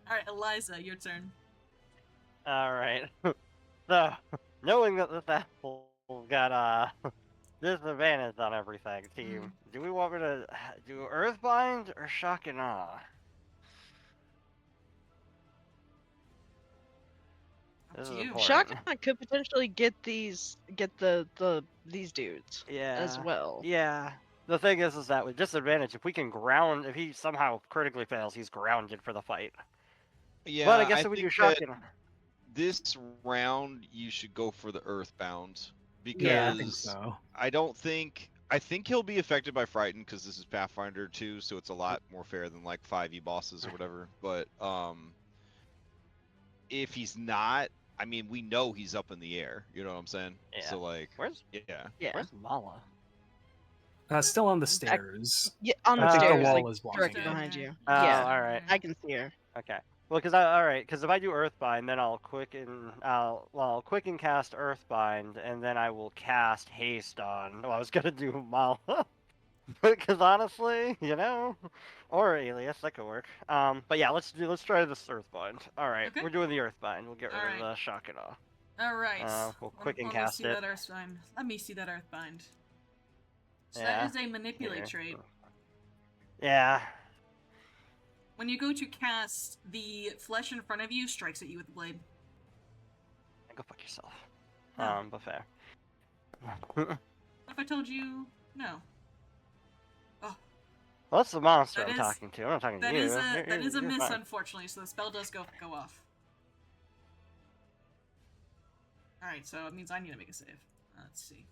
[SPEAKER 1] Alright, Eliza, your turn.
[SPEAKER 4] Alright. So, knowing that this asshole got disadvantage on everything, team, do we want me to do Earthbind or Shock and Awe?
[SPEAKER 1] Up to you.
[SPEAKER 2] Shock could potentially get these dudes as well.
[SPEAKER 4] Yeah. The thing is that with disadvantage, if we can ground, if he somehow critically fails, he's grounded for the fight.
[SPEAKER 6] Yeah,
[SPEAKER 4] But I guess if we do Shock and
[SPEAKER 6] this round you should go for the Earthbound because
[SPEAKER 3] Yeah, I think so.
[SPEAKER 6] I think he'll be affected by Frighten because this is Pathfinder 2, so it's a lot more fair than like 5e bosses or whatever. But if he's not, I mean, we know he's up in the air. You know what I'm saying?
[SPEAKER 4] Yeah.
[SPEAKER 6] So like,
[SPEAKER 4] where's Mala?
[SPEAKER 3] Still on the stairs.
[SPEAKER 2] Yeah, on the
[SPEAKER 3] I think
[SPEAKER 2] stairs,
[SPEAKER 3] the wall
[SPEAKER 2] like,
[SPEAKER 3] is blocking
[SPEAKER 2] directly
[SPEAKER 3] it.
[SPEAKER 2] behind you.
[SPEAKER 4] Oh,
[SPEAKER 2] Yeah,
[SPEAKER 4] all right.
[SPEAKER 2] I can see her.
[SPEAKER 4] Okay. Well, because if I do Earthbind, then I'll quicken cast Earthbind, and then I will cast Haste on. Well, I was gonna do Mala, because honestly, or Alias, that could work. But yeah, let's try this Earthbind. All right,
[SPEAKER 1] Okay.
[SPEAKER 4] We're doing the Earthbind. We'll get rid of the Shock and Awe.
[SPEAKER 1] Alright.
[SPEAKER 4] We'll quicken
[SPEAKER 1] Let
[SPEAKER 4] cast it.
[SPEAKER 1] Let me see that Earthbind. So
[SPEAKER 4] Yeah.
[SPEAKER 1] that is a manipulate trait.
[SPEAKER 4] Yeah.
[SPEAKER 1] When you go to cast, the flesh in front of you strikes at you with the blade.
[SPEAKER 4] Go fuck yourself.
[SPEAKER 1] No.
[SPEAKER 4] But fair.
[SPEAKER 1] What if I told you no? Oh,
[SPEAKER 4] Well, that's the monster
[SPEAKER 1] That
[SPEAKER 4] I'm
[SPEAKER 1] is-
[SPEAKER 4] talking to. I'm not talking
[SPEAKER 1] that
[SPEAKER 4] to you.
[SPEAKER 1] is a
[SPEAKER 4] You're
[SPEAKER 1] miss,
[SPEAKER 4] fine.
[SPEAKER 1] unfortunately. So the spell does go off. All right, so it means I need to make a save. Let's see.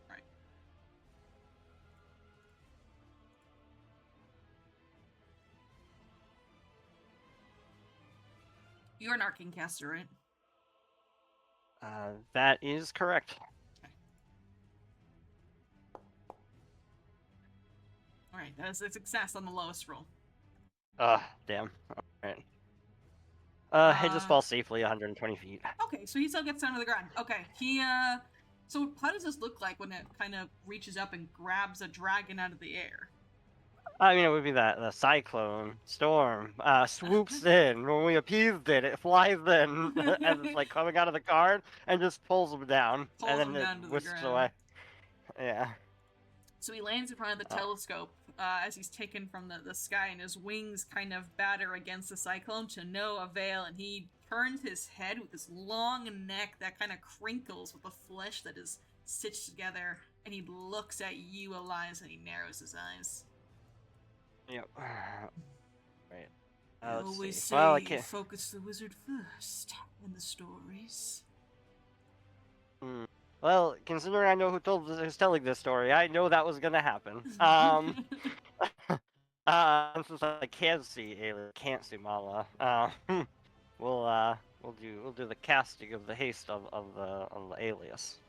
[SPEAKER 1] All right. You're an arcane caster, right?
[SPEAKER 4] That is correct.
[SPEAKER 1] All right, that is a success on the lowest roll.
[SPEAKER 4] Damn. Alright. It just
[SPEAKER 1] Uh,
[SPEAKER 4] falls safely 120 feet.
[SPEAKER 1] Okay, so he still gets down to the ground. Okay, so how does this look like when it kind of reaches up and grabs a dragon out of the air?
[SPEAKER 4] I mean, it would be that the cyclone storm swoops in. When we appeased it, it flies in as it's like coming out of the card and just pulls them down,
[SPEAKER 1] Pulls
[SPEAKER 4] and
[SPEAKER 1] them
[SPEAKER 4] then
[SPEAKER 1] down
[SPEAKER 4] it
[SPEAKER 1] to the
[SPEAKER 4] whisks
[SPEAKER 1] ground.
[SPEAKER 4] away. Yeah.
[SPEAKER 1] So he lands in front of the telescope as he's taken from the sky, and his wings kind of batter against the cyclone to no avail, and he turns his head with this long neck that kind of crinkles with the flesh that is stitched together, and he looks at you, Elias, and he narrows his eyes.
[SPEAKER 4] Yep. Right.
[SPEAKER 1] I
[SPEAKER 4] Let's
[SPEAKER 1] always
[SPEAKER 4] see.
[SPEAKER 1] say
[SPEAKER 4] Well, I
[SPEAKER 1] you
[SPEAKER 4] can't.
[SPEAKER 1] focus the wizard first in the stories.
[SPEAKER 4] Well, considering I know who's telling this story, I know that was gonna happen. Since I can't see Ayla, can't see Mala, we'll do the casting of the haste of the alias.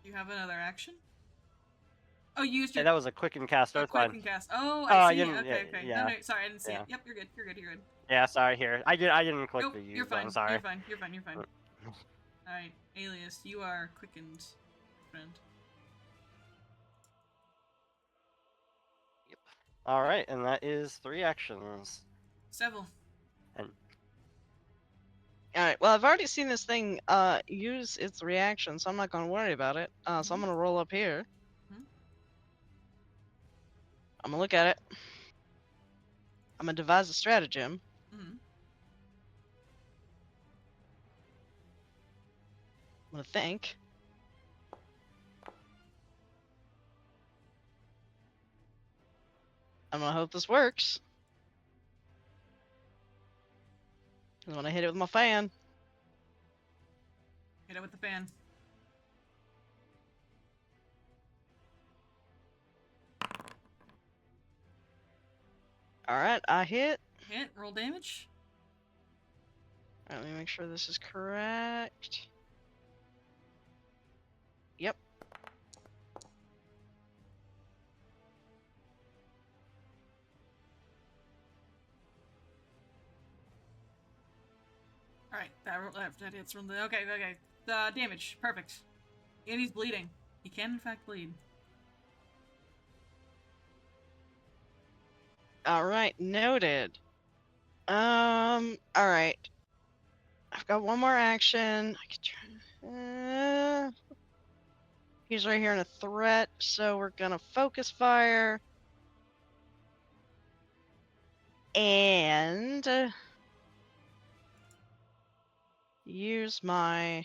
[SPEAKER 1] You have another action? Oh, you used
[SPEAKER 4] Yeah,
[SPEAKER 1] your
[SPEAKER 4] that was a quick and cast
[SPEAKER 1] quick
[SPEAKER 4] Earthbind.
[SPEAKER 1] and cast. Oh,
[SPEAKER 4] Oh,
[SPEAKER 1] I
[SPEAKER 4] I
[SPEAKER 1] see.
[SPEAKER 4] didn't-
[SPEAKER 1] Okay,
[SPEAKER 4] yeah,
[SPEAKER 1] okay.
[SPEAKER 4] yeah.
[SPEAKER 1] No, sorry, I didn't see
[SPEAKER 4] Yeah.
[SPEAKER 1] it. Yep, you're good. You're good. You're good.
[SPEAKER 4] Yeah, sorry. Here, I didn't click
[SPEAKER 1] Nope,
[SPEAKER 4] the use
[SPEAKER 1] you're fine.
[SPEAKER 4] button. Sorry.
[SPEAKER 1] You're fine. You're fine. You're fine. All right, Alias, you are quickened, friend.
[SPEAKER 4] All right, and that is 3 actions.
[SPEAKER 1] Seville.
[SPEAKER 2] Alright, well, I've already seen this thing use its reaction, so I'm not going to worry about it. So I'm going to roll up here.
[SPEAKER 1] Mhm.
[SPEAKER 2] I'm going to look at it. I'm going to devise a stratagem.
[SPEAKER 1] Mm-hmm.
[SPEAKER 2] I'm going to think. I'm going to hope this works. I'm going to hit it with my fan.
[SPEAKER 1] Hit it with the fan.
[SPEAKER 2] Alright, I hit.
[SPEAKER 1] Hit. Roll damage.
[SPEAKER 2] Alright, let me make sure this is correct. Yep.
[SPEAKER 1] All right, that hits from the. Okay. The damage. Perfect. And he's bleeding. He can in fact bleed.
[SPEAKER 2] Alright, noted. Alright. I've got one more action. I could try. He's right here in a threat, so we're gonna focus fire. And use my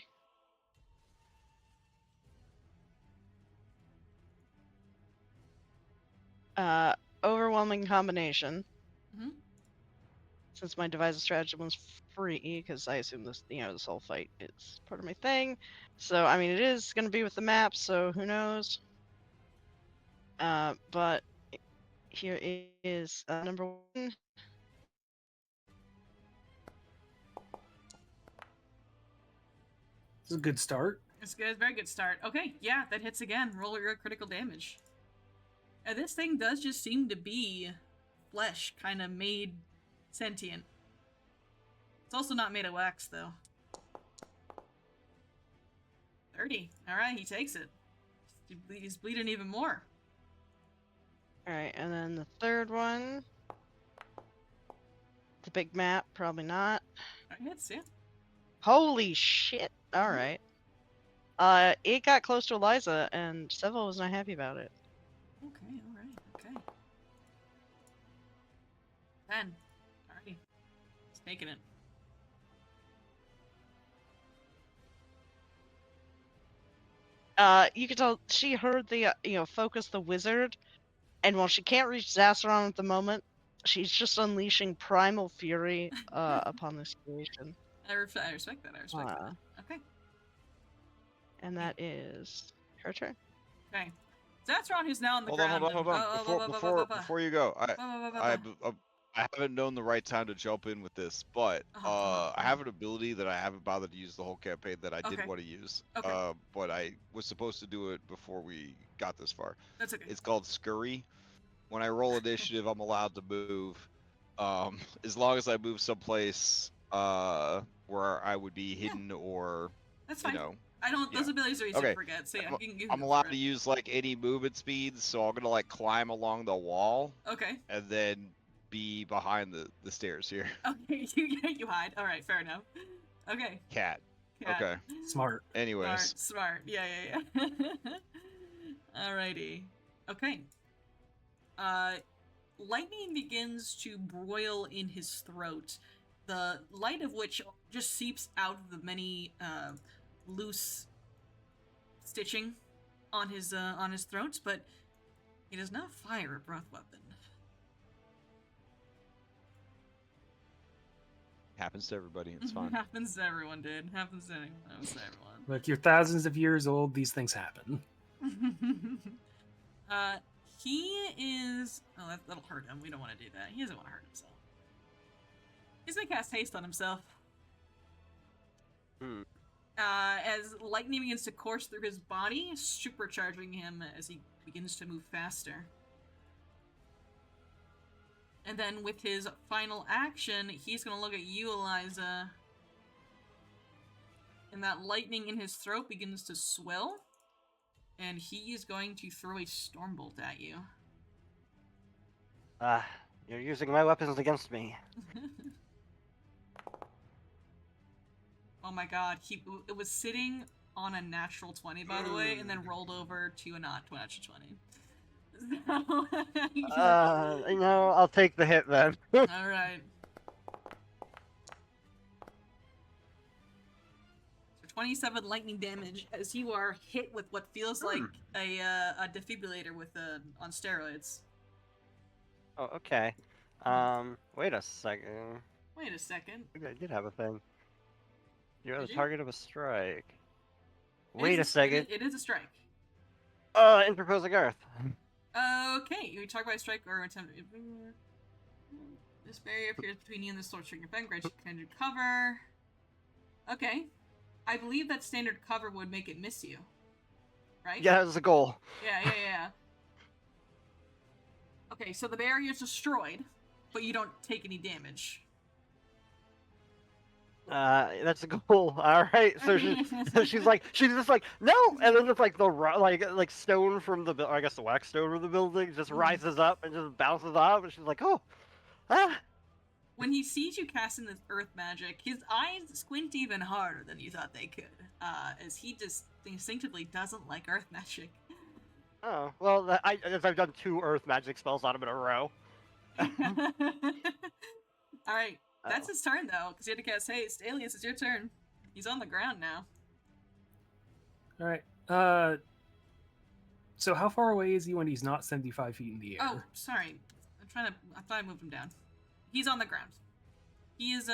[SPEAKER 2] overwhelming combination.
[SPEAKER 1] Mm-hmm.
[SPEAKER 2] Since my devise a stratagem was free, because I assume this, this whole fight is part of my thing. So I mean, it is gonna be with the map, so who knows? But here is number 1.
[SPEAKER 3] This is a good start.
[SPEAKER 1] It's good. Very good start. Okay, yeah, that hits again. Roll your critical damage. And this thing does just seem to be flesh, kind of made sentient. It's also not made of wax, though. 30. Alright, he takes it. He's bleeding even more.
[SPEAKER 2] Alright, and then the third one. The big map, probably not.
[SPEAKER 1] That hits, yeah.
[SPEAKER 2] Holy shit! Alright. It got close to Eliza, and Seville was not happy about it.
[SPEAKER 1] Okay, alright, okay. 10. Alrighty. He's taking it.
[SPEAKER 2] You could tell she heard the, focus the wizard, and while she can't reach Zassaron at the moment, she's just unleashing primal fury upon this creation.
[SPEAKER 1] I respect that, I respect that. Okay.
[SPEAKER 2] And that is her turn.
[SPEAKER 1] Okay. Zatron, who's now on the
[SPEAKER 6] Hold on,
[SPEAKER 1] ground.
[SPEAKER 6] hold on. Before you go, I haven't known the right time to jump in with this, but I have an ability that I haven't bothered to use the whole campaign that I did want to use.
[SPEAKER 1] Okay.
[SPEAKER 6] But I was supposed to do it before we got this far.
[SPEAKER 1] That's okay.
[SPEAKER 6] It's called Scurry. When I roll initiative, I'm allowed to move, as long as I move someplace where I would be hidden or
[SPEAKER 1] That's fine.
[SPEAKER 6] you know.
[SPEAKER 1] I don't. Those abilities are easy to forget. So yeah,
[SPEAKER 6] I'm allowed to use like any movement speeds, so I'm gonna like climb along the wall.
[SPEAKER 1] Okay.
[SPEAKER 6] And then be behind the stairs here.
[SPEAKER 1] Okay, you hide. All right, fair enough. Okay.
[SPEAKER 6] Cat.
[SPEAKER 1] Cat.
[SPEAKER 6] Okay.
[SPEAKER 3] Smart.
[SPEAKER 6] Anyways,
[SPEAKER 1] Smart. Yeah. Alrighty. Okay. Lightning begins to broil in his throat, the light of which just seeps out of the many loose stitching on his throat, but he does not fire a breath weapon.
[SPEAKER 6] happens to everybody. It's fine.
[SPEAKER 1] Happens to everyone, dude. Happens to everyone.
[SPEAKER 3] Look, you're thousands of years old. These things happen.
[SPEAKER 1] He is. Oh, that'll hurt him. We don't want to do that. He doesn't want to hurt himself. He's gonna cast haste on himself. As lightning begins to course through his body, supercharging him as he begins to move faster. And then with his final action, he's gonna look at you, Eliza. And that lightning in his throat begins to swell. And he is going to throw a stormbolt at you.
[SPEAKER 4] You're using my weapons against me.
[SPEAKER 1] Oh my god, it was sitting on a natural 20, by the way, and then rolled over to a natural 20. So,
[SPEAKER 4] I'll take the hit then.
[SPEAKER 1] Alright. So 27 lightning damage as you are hit with what feels like a defibrillator on steroids.
[SPEAKER 4] Oh, okay. Wait a second.
[SPEAKER 1] Wait a second.
[SPEAKER 4] I did have a thing. You're the
[SPEAKER 1] Did you?
[SPEAKER 4] target of a strike.
[SPEAKER 1] It
[SPEAKER 4] Wait
[SPEAKER 1] is
[SPEAKER 4] a second.
[SPEAKER 1] It is a strike.
[SPEAKER 4] Interposing Earth.
[SPEAKER 1] Okay, you talk about strike or attempt. This barrier appears between you and the sword striking event. Grants you kind of cover. Okay. I believe that standard cover would make it miss you. Right?
[SPEAKER 4] Yeah, that's the goal.
[SPEAKER 1] Yeah. Okay, so the barrier is destroyed, but you don't take any damage.
[SPEAKER 4] That's the goal. All right. So she's just like no, and then just like the like stone from the I guess the wax stone from the building just rises up and just bounces off, and she's like, oh, ah.
[SPEAKER 1] When he sees you casting this earth magic, his eyes squint even harder than you thought they could, as he just instinctively doesn't like earth magic.
[SPEAKER 4] Oh well, I've done 2 earth magic spells on him in a row.
[SPEAKER 1] All right. That's his turn, though, because he had to cast haste. Alias, it's your turn. He's on the ground now.
[SPEAKER 3] All right. So how far away is he when he's not 75 feet in the air?
[SPEAKER 1] Oh, sorry. I thought I moved him down. He's on the ground. He is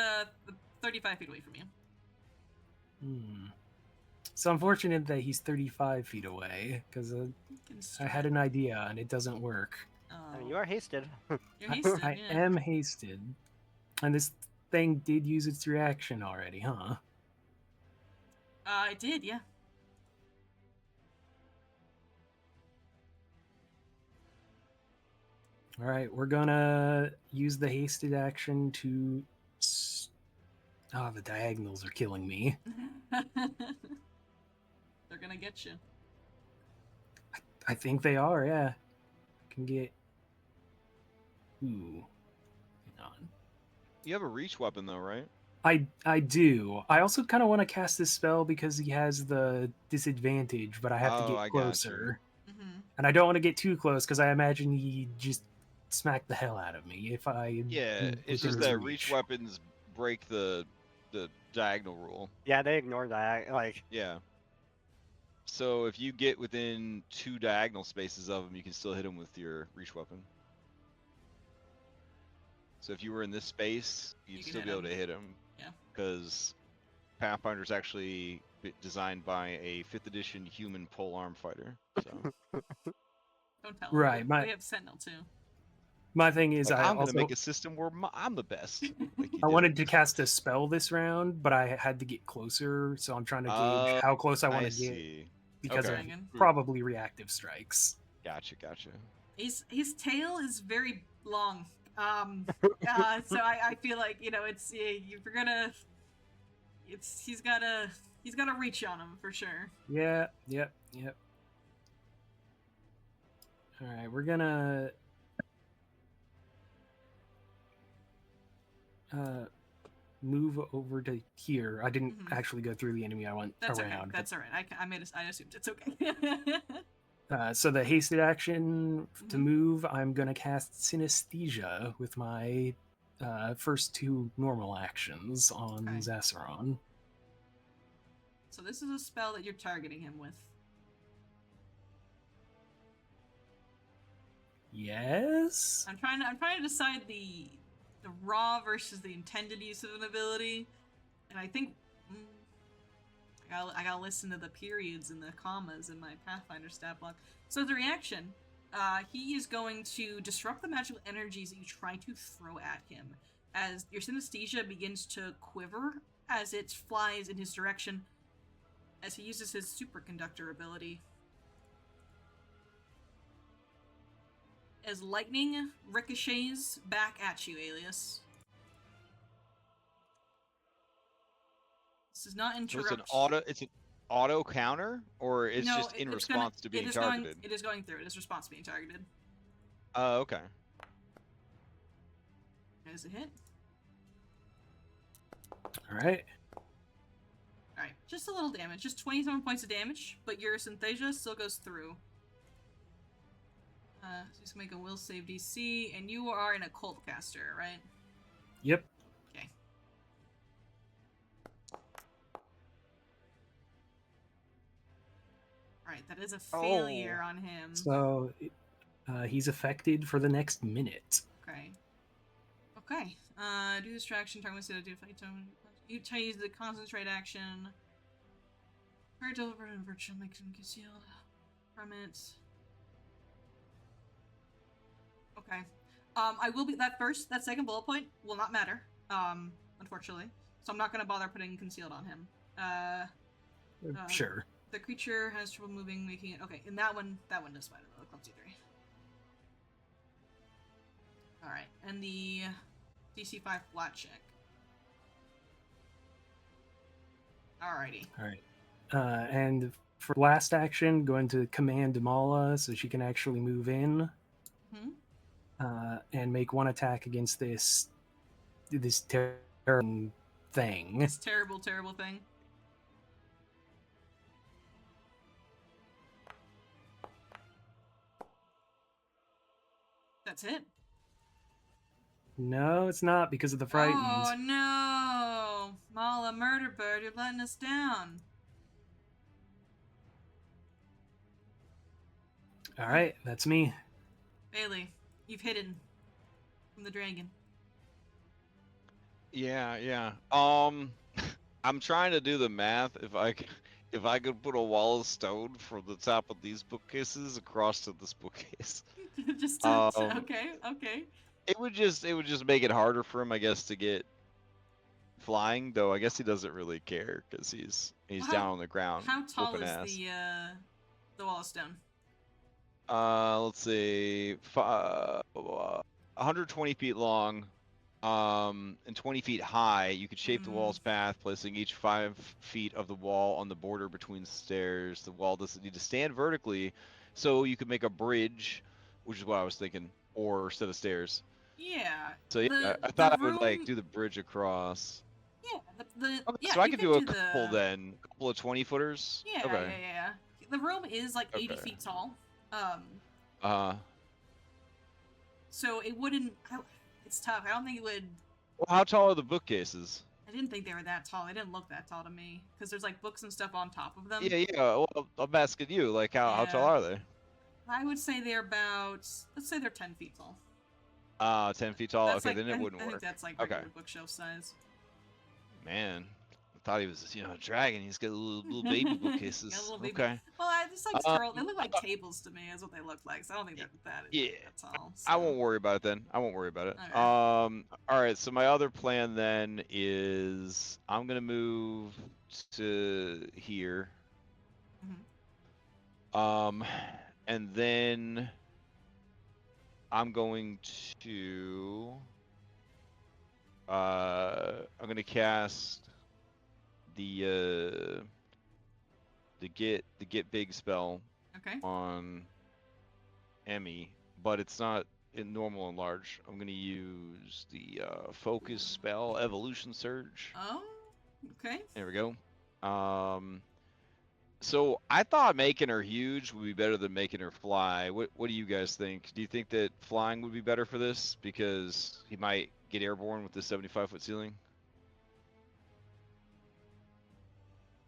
[SPEAKER 1] 35 feet away from you.
[SPEAKER 3] It's unfortunate that he's 35 feet away, because I had an idea and it doesn't work.
[SPEAKER 1] Oh.
[SPEAKER 4] I mean, you are hasted.
[SPEAKER 1] You're hasted,
[SPEAKER 3] I
[SPEAKER 1] yeah.
[SPEAKER 3] am hasted. And this thing did use its reaction already, huh?
[SPEAKER 1] It did, yeah.
[SPEAKER 3] Alright, we're gonna use the hasted action to... the diagonals are killing me.
[SPEAKER 1] They're gonna get you.
[SPEAKER 3] I think they are, yeah. I can get... Ooh. Hang on.
[SPEAKER 6] You have a reach weapon though, right?
[SPEAKER 3] I do. I also kind of want to cast this spell because he has the disadvantage, but I have to
[SPEAKER 6] I
[SPEAKER 3] get
[SPEAKER 6] got you.
[SPEAKER 3] closer.
[SPEAKER 1] Mm-hmm.
[SPEAKER 3] And I don't want to get too close because I imagine he just smack the hell out of me if I...
[SPEAKER 6] Yeah, it's just that reach weapons break the diagonal rule.
[SPEAKER 4] Yeah, they ignored that. Like,
[SPEAKER 6] Yeah. So if you get within 2 diagonal spaces of him, you can still hit him with your reach weapon. So if you were in this space,
[SPEAKER 1] You
[SPEAKER 6] you'd
[SPEAKER 1] can
[SPEAKER 6] still
[SPEAKER 1] hit
[SPEAKER 6] be able
[SPEAKER 1] him.
[SPEAKER 6] to hit him.
[SPEAKER 1] Yeah.
[SPEAKER 6] Because Pathfinder's actually designed by a 5th edition human polearm fighter. So
[SPEAKER 1] Don't tell
[SPEAKER 3] Right,
[SPEAKER 1] them. They have Sentinel, too.
[SPEAKER 3] my thing is
[SPEAKER 6] like,
[SPEAKER 3] I
[SPEAKER 6] I'm
[SPEAKER 3] also...
[SPEAKER 6] gonna make a system where I'm the best. Like you
[SPEAKER 3] I
[SPEAKER 6] did.
[SPEAKER 3] wanted to cast a spell this round, but I had to get closer, so I'm trying to gauge how close I want to get
[SPEAKER 6] see.
[SPEAKER 3] because
[SPEAKER 6] Okay.
[SPEAKER 3] of
[SPEAKER 1] Dragon.
[SPEAKER 3] probably reactive strikes.
[SPEAKER 6] Gotcha.
[SPEAKER 1] His tail is very long. So I feel like, it's if you're gonna, he's gotta reach on him for sure.
[SPEAKER 3] Yeah, yep. All right, we're gonna move over to here. I didn't
[SPEAKER 1] Mhm.
[SPEAKER 3] actually go through the enemy. I went
[SPEAKER 1] That's
[SPEAKER 3] around.
[SPEAKER 1] okay.
[SPEAKER 3] but-
[SPEAKER 1] That's all right. I assumed it's okay.
[SPEAKER 3] So the hasted action to
[SPEAKER 1] Mhm.
[SPEAKER 3] move, I'm gonna cast Synesthesia with my first 2 normal actions on
[SPEAKER 1] Okay.
[SPEAKER 3] Zassaron.
[SPEAKER 1] So this is a spell that you're targeting him with.
[SPEAKER 3] Yes.
[SPEAKER 1] I'm trying to decide the raw versus the intended use of an ability, and I think I gotta listen to the periods and the commas in my Pathfinder stat block. So the reaction, he is going to disrupt the magical energies that you try to throw at him, as your synesthesia begins to quiver as it flies in his direction, as he uses his superconductor ability. As lightning ricochets back at you, Alias. This is not
[SPEAKER 6] So
[SPEAKER 1] interrupt.
[SPEAKER 6] it's an auto counter, or it's
[SPEAKER 1] No,
[SPEAKER 6] just in
[SPEAKER 1] it's
[SPEAKER 6] response to being targeted.
[SPEAKER 1] It is going through. It is response to being targeted.
[SPEAKER 6] Okay.
[SPEAKER 1] There's a hit.
[SPEAKER 3] All right.
[SPEAKER 1] Alright, just a little damage. Just 27 points of damage, but your Synthesia still goes through. So he's gonna make a will save DC, and you are an occult caster, right?
[SPEAKER 3] Yep.
[SPEAKER 1] Okay. Alright, that is a failure on him.
[SPEAKER 3] So he's affected for the next minute.
[SPEAKER 1] Okay. Okay. Do distraction, target to do fight tone. You try to use the concentrate action. Very deliberate and virtual makes him concealed from it. Okay. I will be that second bullet point will not matter. Unfortunately. So I'm not gonna bother putting concealed on him.
[SPEAKER 3] Sure.
[SPEAKER 1] The creature has trouble moving, making it okay, and that one does fine though, clumsy 3. Alright, and the DC 5 flat check. Alrighty.
[SPEAKER 3] All right. And for last action, going to command Damala so she can actually move in. And make 1 attack against this terrible thing.
[SPEAKER 1] This terrible, terrible thing. That's it.
[SPEAKER 3] No, it's not because of the frightened.
[SPEAKER 1] Oh no! Mala Murder Bird, you're letting us down.
[SPEAKER 3] All right, that's me.
[SPEAKER 1] Bailey, you've hidden from the dragon.
[SPEAKER 6] Yeah. I'm trying to do the math. If I could put a wall of stone from the top of these bookcases across to this bookcase,
[SPEAKER 1] Just okay.
[SPEAKER 6] it would just make it harder for him, I guess, to get flying. Though I guess he doesn't really care because he's down on the ground.
[SPEAKER 1] How tall
[SPEAKER 6] whooping
[SPEAKER 1] is
[SPEAKER 6] ass.
[SPEAKER 1] the wall of stone?
[SPEAKER 6] Let's see, 120 feet long, and 20 feet high. You could shape the wall's path, placing each 5 feet of the wall on the border between stairs. The wall doesn't need to stand vertically, so you could make a bridge, which is what I was thinking, or a set of stairs.
[SPEAKER 1] Yeah.
[SPEAKER 6] So yeah, I thought I would like do the bridge across.
[SPEAKER 1] Yeah.
[SPEAKER 6] Okay, so I could do a couple then, a couple of 20-footers.
[SPEAKER 1] Yeah,
[SPEAKER 6] Okay.
[SPEAKER 1] yeah. The room is like 80 feet tall. So it wouldn't. It's tough. I don't think it would.
[SPEAKER 6] Well, how tall are the bookcases?
[SPEAKER 1] I didn't think they were that tall. They didn't look that tall to me because there's like books and stuff on top of them.
[SPEAKER 6] Yeah. Well, I'm asking you, like, how tall are they?
[SPEAKER 1] I would say they're about. Let's say they're 10 feet tall.
[SPEAKER 6] 10 feet tall.
[SPEAKER 1] That's
[SPEAKER 6] Okay,
[SPEAKER 1] like,
[SPEAKER 6] then it wouldn't
[SPEAKER 1] I
[SPEAKER 6] work.
[SPEAKER 1] think that's like regular bookshelf size.
[SPEAKER 6] Man, I thought he was, a dragon. He's got little baby bookcases.
[SPEAKER 1] Little baby.
[SPEAKER 6] Okay.
[SPEAKER 1] Well, I just like scroll. They look like tables to me. Is what they look like. So I don't think they're that.
[SPEAKER 6] Yeah.
[SPEAKER 1] That's all. So.
[SPEAKER 6] I won't worry about it then. I won't worry about it.
[SPEAKER 1] Okay.
[SPEAKER 6] All right. So my other plan then is I'm gonna move to here. And then I'm going to I'm gonna cast the get big spell
[SPEAKER 1] Okay.
[SPEAKER 6] on Emmy, but it's not in normal and large. I'm gonna use the focus spell, evolution surge.
[SPEAKER 1] Oh, okay.
[SPEAKER 6] There we go. So I thought making her huge would be better than making her fly. What do you guys think? Do you think that flying would be better for this because he might get airborne with the 75-foot ceiling?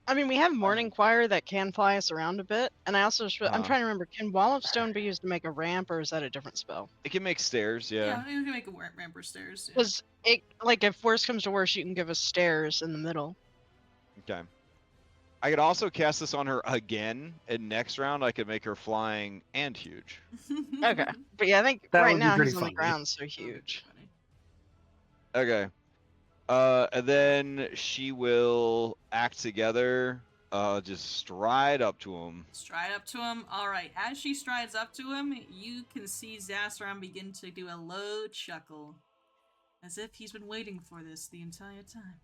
[SPEAKER 2] I mean, we have Morning Choir that can fly us around a bit, and I also I'm trying to remember, can Wall of Stone be used to make a ramp, or is that a different spell?
[SPEAKER 6] It can make stairs, yeah.
[SPEAKER 1] Yeah, you can make a ramp or stairs. Yeah.
[SPEAKER 2] Because it, like, if worse comes to worse, you can give us stairs in the middle.
[SPEAKER 6] Okay. I could also cast this on her again, and next round I could make her flying and huge.
[SPEAKER 2] Okay, but yeah, I think
[SPEAKER 3] That
[SPEAKER 2] right
[SPEAKER 3] would be
[SPEAKER 2] now
[SPEAKER 3] pretty
[SPEAKER 2] he's on the
[SPEAKER 3] funny.
[SPEAKER 2] ground, so huge.
[SPEAKER 6] Okay. And then she will act together, just stride up to him.
[SPEAKER 1] Stride up to him. All right. As she strides up to him, you can see Zastron begin to do a low chuckle, as if he's been waiting for this the entire time.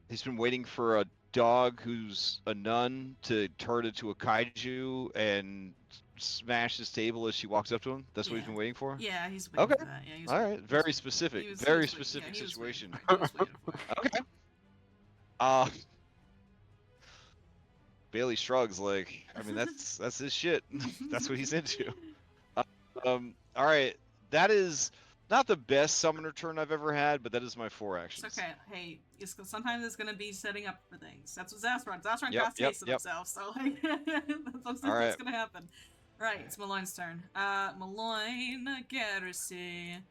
[SPEAKER 6] He's been waiting for a dog who's a nun to turn into a kaiju and smash his table as she walks up to him. That's what he's
[SPEAKER 1] Yeah.
[SPEAKER 6] been waiting for?
[SPEAKER 1] Yeah, he's waiting
[SPEAKER 6] Okay.
[SPEAKER 1] for that. Yeah, he was
[SPEAKER 6] All
[SPEAKER 1] waiting-
[SPEAKER 6] right. Very specific.
[SPEAKER 1] he was
[SPEAKER 6] Very
[SPEAKER 1] waiting-
[SPEAKER 6] specific
[SPEAKER 1] yeah, he was
[SPEAKER 6] situation.
[SPEAKER 1] waiting for it. He was waiting for it.
[SPEAKER 6] Okay. Bailey shrugs like, I mean, that's his shit. That's what he's into. All right. That is not the best summoner turn I've ever had, but that is my 4 actions.
[SPEAKER 1] It's okay. Hey, sometimes it's gonna be setting up for things. That's what Zastron
[SPEAKER 6] Yep,
[SPEAKER 1] casts
[SPEAKER 6] yep,
[SPEAKER 1] haste on
[SPEAKER 6] yep.
[SPEAKER 1] himself, so like that's what's
[SPEAKER 6] right.
[SPEAKER 1] gonna happen. Right, it's Malone's turn. Malone, Garrissy.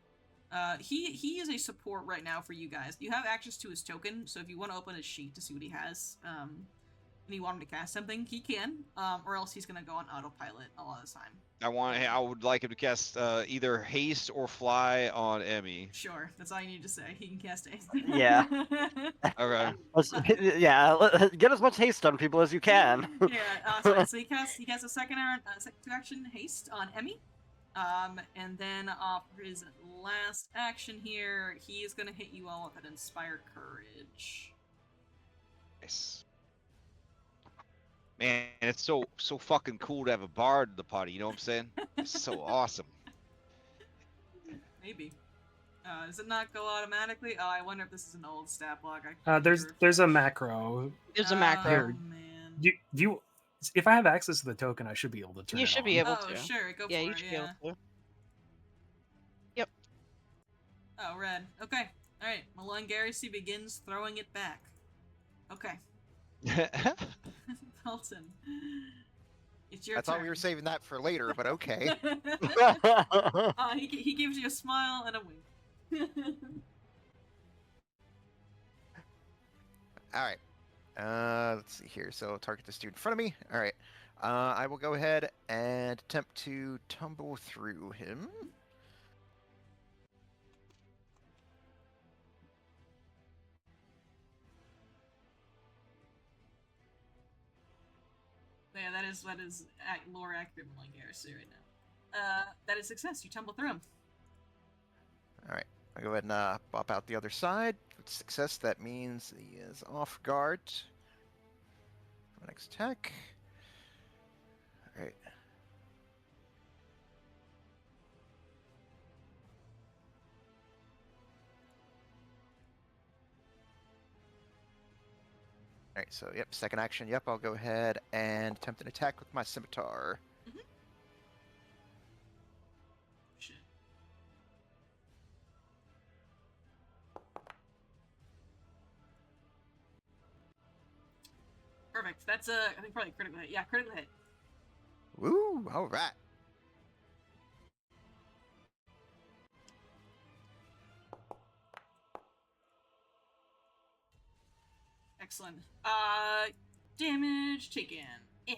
[SPEAKER 1] He is a support right now for you guys. You have access to his token, so if you want to open his sheet to see what he has, and you want him to cast something, he can, or else he's gonna go on autopilot a lot of the time.
[SPEAKER 6] I would like him to cast either haste or fly on Emmy.
[SPEAKER 1] Sure, that's all you need to say. He can cast haste.
[SPEAKER 4] Yeah.
[SPEAKER 6] Okay.
[SPEAKER 4] Yeah, get as much haste on people as you can.
[SPEAKER 1] Yeah, sorry, so he casts a second action haste on Emmy. And then for his last action here, he is gonna hit you all with an Inspire Courage.
[SPEAKER 6] Nice. Man, it's so fucking cool to have a bard in the party, you know what I'm saying? It's so awesome.
[SPEAKER 1] Maybe. Does it not go automatically? Oh, I wonder if this is an old stat block.
[SPEAKER 3] There's a macro.
[SPEAKER 2] There's a macro.
[SPEAKER 3] Here.
[SPEAKER 1] Oh, man.
[SPEAKER 3] Do you? If I have access to the token, I should be able to turn
[SPEAKER 2] You
[SPEAKER 3] it
[SPEAKER 2] should
[SPEAKER 3] on.
[SPEAKER 2] be able
[SPEAKER 1] Oh,
[SPEAKER 2] to.
[SPEAKER 1] sure, go
[SPEAKER 2] Yeah,
[SPEAKER 1] for
[SPEAKER 2] you
[SPEAKER 1] it,
[SPEAKER 2] should
[SPEAKER 1] yeah.
[SPEAKER 2] be able to. Yep.
[SPEAKER 1] Oh, red. Okay. Alright, Malone Garrissy begins throwing it back. Okay. Dalton. It's your
[SPEAKER 5] I
[SPEAKER 1] turn.
[SPEAKER 5] thought we were saving that for later, but okay.
[SPEAKER 1] He gives you a smile and a wink.
[SPEAKER 5] All right. Let's see here. So target this dude in front of me. All right. I will go ahead and attempt to tumble through him.
[SPEAKER 1] Yeah, that is lore accurate Malone Garrissy right now. That is success. You tumble through him.
[SPEAKER 5] All right. I'll go ahead and pop out the other side. With success, that means he is off guard. My next attack. All right. All right, so yep, second action. Yep, I'll go ahead and attempt an attack with my scimitar.
[SPEAKER 1] Shit. Perfect. That's I think probably a critical hit. Yeah, critical hit.
[SPEAKER 5] Woo! All right.
[SPEAKER 1] Excellent. Damage taken. Eh.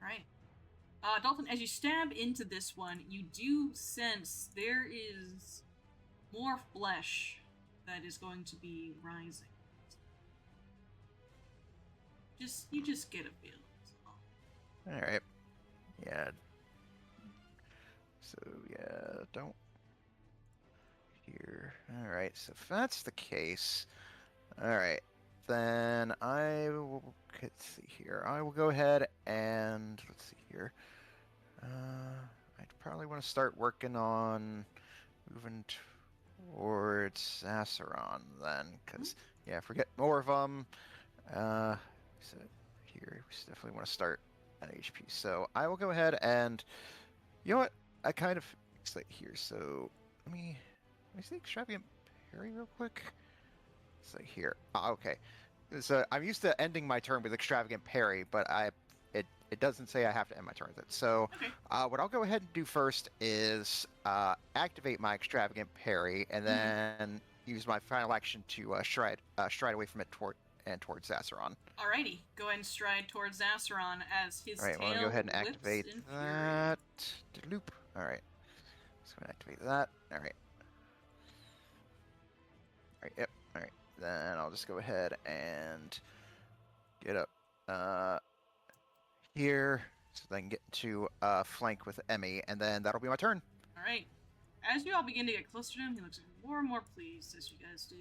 [SPEAKER 1] Alright. Dalton, as you stab into this one, you do sense there is more flesh that is going to be rising. You just get a feel.
[SPEAKER 5] All right. Yeah. So yeah, don't. Here. All right. So if that's the case, all right, then I will. Let's see here. I will go ahead and let's see here. I'd probably want to start working on moving towards Acheron then, because yeah, if we get more of them, so here we definitely want to start at HP. So I will go ahead and, you know what? I kind of it's like here. So let me see extravagant parry real quick. It's like here. Okay. So I'm used to ending my turn with extravagant parry, but it doesn't say I have to end my turn with it. So
[SPEAKER 1] Okay.
[SPEAKER 5] what I'll go ahead and do first is activate my extravagant parry, and then use my final action to stride away from it towards Acheron.
[SPEAKER 1] Alrighty, go ahead and stride towards Acheron as his
[SPEAKER 5] All right,
[SPEAKER 1] tail
[SPEAKER 5] I'm gonna go ahead and
[SPEAKER 1] whips
[SPEAKER 5] activate
[SPEAKER 1] in fury.
[SPEAKER 5] that. Loop. All right. Just gonna activate that. All right. All right. Yep. All right. Then I'll just go ahead and get up here so that I can get to flank with Emmy, and then that'll be my turn.
[SPEAKER 1] Alright. As you all begin to get closer to him, he looks more and more pleased as you guys do.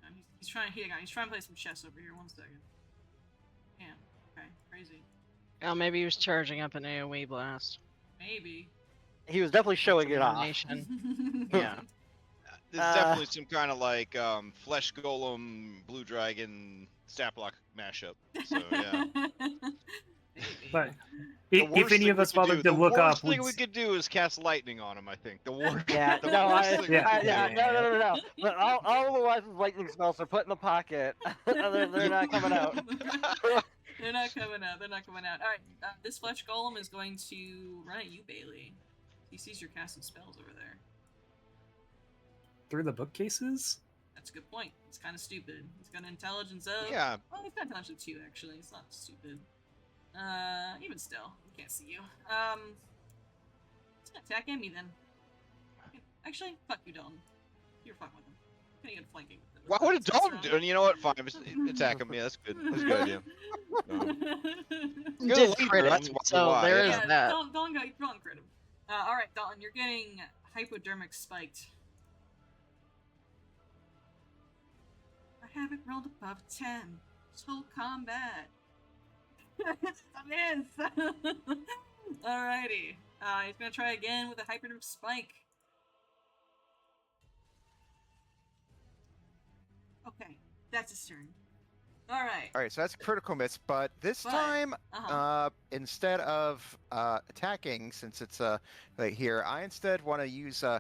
[SPEAKER 1] And he's trying to play some chess over here. 1 second. Damn. Okay. Crazy.
[SPEAKER 2] Oh, maybe he was charging up an AoE blast.
[SPEAKER 1] Maybe.
[SPEAKER 4] He was definitely showing it off.
[SPEAKER 2] Combination. Yeah.
[SPEAKER 6] There's definitely some kind of like flesh golem, blue dragon, stat block mashup. So yeah.
[SPEAKER 1] Maybe.
[SPEAKER 3] But
[SPEAKER 6] The
[SPEAKER 3] if
[SPEAKER 6] worst
[SPEAKER 3] any
[SPEAKER 6] thing
[SPEAKER 3] of
[SPEAKER 6] we
[SPEAKER 3] us
[SPEAKER 6] could do-
[SPEAKER 3] bothered to look
[SPEAKER 6] the
[SPEAKER 3] up,
[SPEAKER 6] worst thing
[SPEAKER 3] would
[SPEAKER 6] we could do is cast lightning on him. I think the worst.
[SPEAKER 4] Yeah,
[SPEAKER 6] the
[SPEAKER 4] no,
[SPEAKER 6] worst thing we
[SPEAKER 3] yeah.
[SPEAKER 6] could do.
[SPEAKER 4] No. But all the Wise's lightning spells are put in the pocket. They're not coming out.
[SPEAKER 1] They're not coming out. Alright, this flesh golem is going to run at you, Bailey. He sees you're casting spells over there.
[SPEAKER 3] through the bookcases?
[SPEAKER 1] That's a good point. It's kind of stupid. He's got an intelligence of...
[SPEAKER 6] Yeah.
[SPEAKER 1] Well, he's got intelligence 2, actually. It's not stupid. Even still. He can't see you. He's gonna attack Emmy, then. Actually, fuck you, Dalton. You're fucking with him. Gonna get flanking with him.
[SPEAKER 6] Why would a Dalton do? And you know what? Fine, just attack him. Yeah, that's good. That's a good idea.
[SPEAKER 2] He
[SPEAKER 6] Good
[SPEAKER 2] did
[SPEAKER 6] leader,
[SPEAKER 2] crit
[SPEAKER 6] that's
[SPEAKER 2] him,
[SPEAKER 6] why-
[SPEAKER 2] so
[SPEAKER 6] why,
[SPEAKER 2] there
[SPEAKER 6] yeah.
[SPEAKER 2] is that.
[SPEAKER 1] Dalton got crit him. Alright, Dalton, you're getting hypodermic spiked. I haven't rolled above 10. Total combat. I miss! Alrighty. He's gonna try again with a hypodermic spike. Okay, that's his turn. Alright.
[SPEAKER 5] All right, so that's a critical miss, but this
[SPEAKER 1] But,
[SPEAKER 5] time,
[SPEAKER 1] uh-huh.
[SPEAKER 5] instead of attacking, since it's right here, I instead want to use I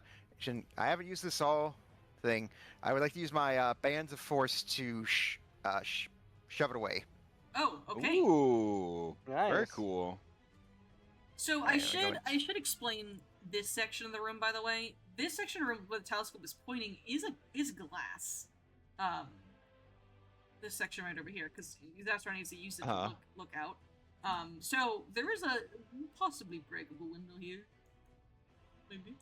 [SPEAKER 5] haven't used this all thing. I would like to use my bands of force to shove it away.
[SPEAKER 1] Oh, okay.
[SPEAKER 6] Ooh, very
[SPEAKER 4] Nice.
[SPEAKER 6] cool.
[SPEAKER 1] So
[SPEAKER 5] Alright, let me
[SPEAKER 1] I should explain this section of the room, by the way. This section of the room where the telescope is pointing is glass. This section right over here, because that's where I need to use it to look out. So there is a possibly breakable window here. Maybe.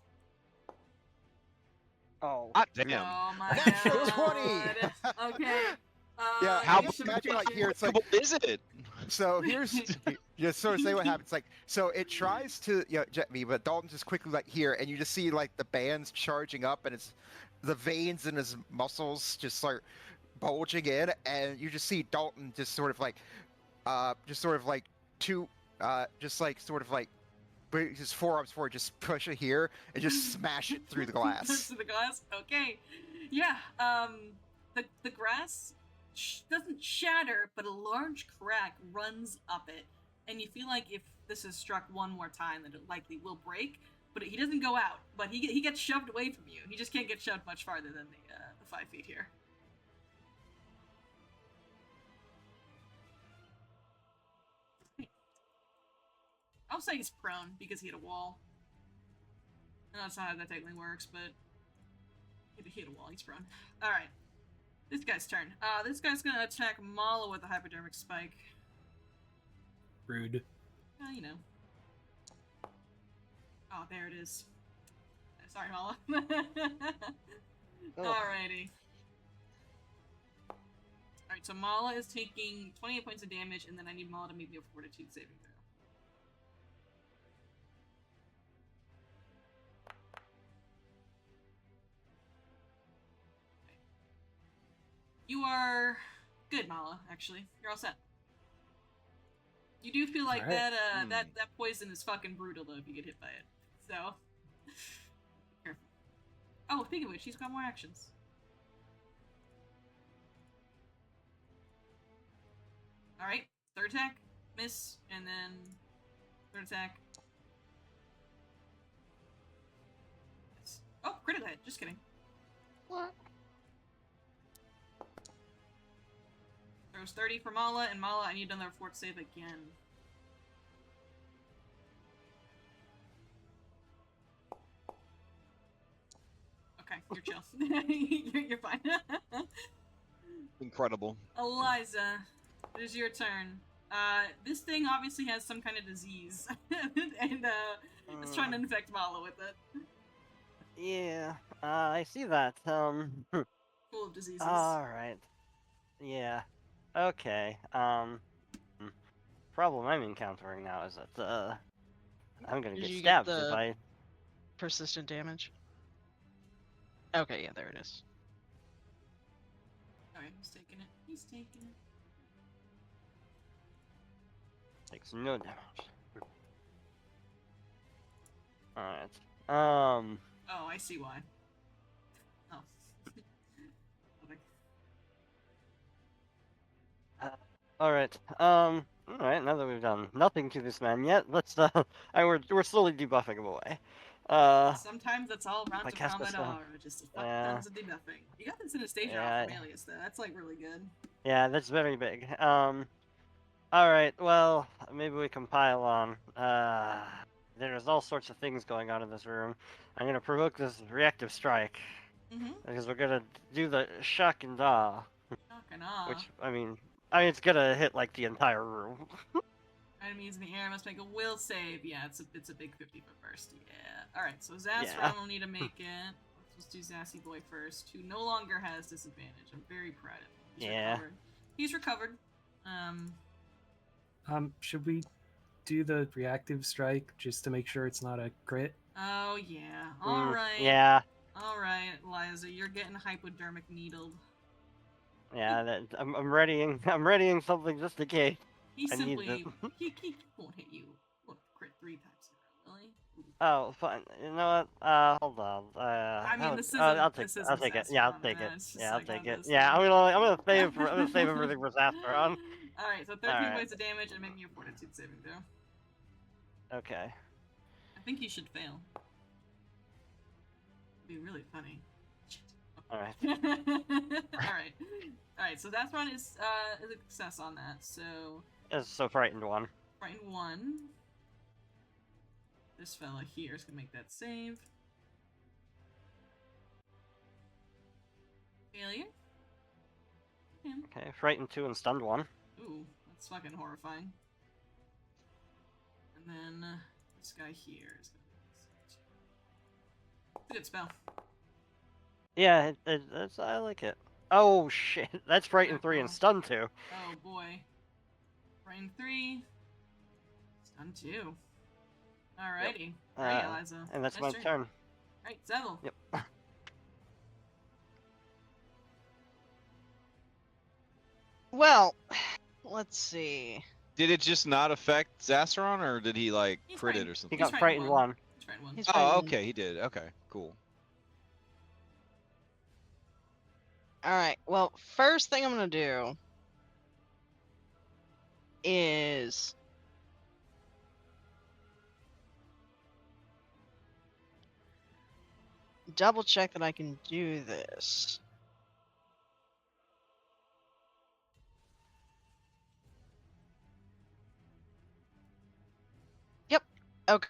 [SPEAKER 4] Oh.
[SPEAKER 6] Hot damn.
[SPEAKER 1] Oh my
[SPEAKER 5] Natural
[SPEAKER 1] god.
[SPEAKER 5] 20!
[SPEAKER 1] Okay.
[SPEAKER 5] Yeah,
[SPEAKER 6] how
[SPEAKER 5] just imagine like here, it's like,
[SPEAKER 6] What is it?
[SPEAKER 5] so here's, just sort of say what happens. Like, so it tries to jet me, but Dalton just quickly like here, and you just see like the bands charging up, and it's the veins in his muscles just start bulging in, and you just see Dalton just sort of like bring his forearms forward, just push it here, and just smash it through the glass.
[SPEAKER 1] Through the glass? Okay. Yeah, the glass doesn't shatter, but a large crack runs up it. And you feel like if this is struck one more time, that it likely will break. But he doesn't go out, but he gets shoved away from you. He just can't get shoved much farther than the 5 feet here. I'll say he's prone because he hit a wall. I know that's not how that technically works, but he hit a wall, he's prone. Alright. This guy's turn. This guy's gonna attack Mala with a hypodermic spike.
[SPEAKER 3] Rude.
[SPEAKER 1] You know. Oh, there it is. Sorry, Mala. Alrighty. Alright, so Mala is taking 28 points of damage, and then I need Mala to make me a fortitude saving throw. You are good, Mala, actually. You're all set. You do feel like
[SPEAKER 3] Alright.
[SPEAKER 1] that poison is fucking brutal though if you get hit by it. So careful. Oh, think of it, she's got more actions. Alright, third attack, miss, and then third attack. Miss. Oh, critical hit, just kidding.
[SPEAKER 4] What?
[SPEAKER 1] Throws 30 for Mala, and Mala, I need another fort save again. Okay, you're chill. you're fine.
[SPEAKER 6] Incredible.
[SPEAKER 1] Eliza, it is your turn. This thing obviously has some kind of disease, and it's trying to infect Mala with it.
[SPEAKER 4] Yeah, I see that.
[SPEAKER 1] Full of diseases.
[SPEAKER 4] Alright. Yeah. Okay. Problem I'm encountering now is that, I'm gonna
[SPEAKER 2] Did
[SPEAKER 4] get
[SPEAKER 2] you
[SPEAKER 4] stabbed
[SPEAKER 2] get
[SPEAKER 4] if
[SPEAKER 2] the
[SPEAKER 4] I...
[SPEAKER 2] persistent damage? Okay, yeah, there it is.
[SPEAKER 1] Alright, he's taking it. He's taking it.
[SPEAKER 4] Takes no damage. Alright.
[SPEAKER 1] Oh, I see why. Oh. Okay.
[SPEAKER 4] Alright. Alright, now that we've done nothing to this man yet, let's, we're slowly debuffing him away.
[SPEAKER 1] Sometimes that's all rounds
[SPEAKER 4] I
[SPEAKER 1] of
[SPEAKER 4] cast
[SPEAKER 1] combat
[SPEAKER 4] this,
[SPEAKER 1] are, just a fuck
[SPEAKER 4] yeah.
[SPEAKER 1] tons of debuffing. You got this in a stage
[SPEAKER 4] Yeah,
[SPEAKER 1] off from Alias though, that's like really good.
[SPEAKER 4] Yeah, that's very big. Alright, well, maybe we can pile on. There's all sorts of things going on in this room. I'm gonna provoke this reactive strike.
[SPEAKER 1] Mm-hmm.
[SPEAKER 4] Because we're gonna do the shock and awe.
[SPEAKER 1] Shock and awe.
[SPEAKER 4] Which, I mean, it's gonna hit, like, the entire room.
[SPEAKER 1] Enemies in the air must make a will save. Yeah, it's a big 50-foot burst. Yeah. Alright, so Zastron
[SPEAKER 4] Yeah.
[SPEAKER 1] will need to make it. Let's just do Zassy Boy first, who no longer has disadvantage. I'm very proud of him. He's
[SPEAKER 4] Yeah.
[SPEAKER 1] recovered. He's recovered.
[SPEAKER 3] Should we do the reactive strike just to make sure it's not a crit?
[SPEAKER 1] Oh yeah. Alright.
[SPEAKER 4] Yeah.
[SPEAKER 1] Alright, Liza, you're getting hypodermic needled.
[SPEAKER 4] Yeah, I'm readying something just in case.
[SPEAKER 1] He
[SPEAKER 4] I need
[SPEAKER 1] simply
[SPEAKER 4] this.
[SPEAKER 1] he won't hit you. What, crit 3 times in a row, really? Ooh.
[SPEAKER 4] Oh, fine. You know what? Hold on.
[SPEAKER 1] I mean, this isn't.
[SPEAKER 4] I'll take
[SPEAKER 1] this
[SPEAKER 4] it.
[SPEAKER 1] isn't
[SPEAKER 4] I'll take it. Yeah, I'll
[SPEAKER 1] Zastron,
[SPEAKER 4] take it.
[SPEAKER 1] man. It's just
[SPEAKER 4] Yeah, I'll
[SPEAKER 1] like
[SPEAKER 4] take
[SPEAKER 1] on
[SPEAKER 4] it.
[SPEAKER 1] this
[SPEAKER 4] Yeah,
[SPEAKER 1] thing.
[SPEAKER 4] I'm gonna save everything for Zastron.
[SPEAKER 1] Alright, so 13
[SPEAKER 4] Alright.
[SPEAKER 1] points of damage and make me a fortitude saving throw.
[SPEAKER 4] Okay.
[SPEAKER 1] I think you should fail. It'd be really funny.
[SPEAKER 4] All right.
[SPEAKER 1] Alright. Alright, so that one is a success on that. So
[SPEAKER 4] So frightened one.
[SPEAKER 1] frightened 1. This fella here is gonna make that save. Failure. Him.
[SPEAKER 4] Okay, frightened 2 and stunned 1.
[SPEAKER 1] Ooh, that's fucking horrifying. And then this guy here is gonna be it's a good spell.
[SPEAKER 4] Yeah, I like it. Oh shit, that's frightened 3 and
[SPEAKER 1] Uh-oh.
[SPEAKER 4] stunned 2.
[SPEAKER 1] Oh boy. Frightened 3. Stun 2. Alrighty. Alright, Eliza.
[SPEAKER 4] And that's
[SPEAKER 1] Nice
[SPEAKER 4] my turn.
[SPEAKER 1] Alright, Zevel.
[SPEAKER 4] Yep.
[SPEAKER 2] Well, let's see.
[SPEAKER 6] Did it just not affect Zasaron, or did he like
[SPEAKER 1] He's
[SPEAKER 6] crit it
[SPEAKER 1] frightened.
[SPEAKER 6] or
[SPEAKER 4] He
[SPEAKER 6] something?
[SPEAKER 1] He's
[SPEAKER 4] got
[SPEAKER 1] frightened
[SPEAKER 4] frightened
[SPEAKER 1] 1.
[SPEAKER 4] 1.
[SPEAKER 1] He's frightened 1.
[SPEAKER 2] He's
[SPEAKER 6] Oh,
[SPEAKER 2] frightened.
[SPEAKER 6] okay, he did. Okay, cool.
[SPEAKER 2] Alright, well, first thing I'm gonna do is double check that I can do this. Yep, okay.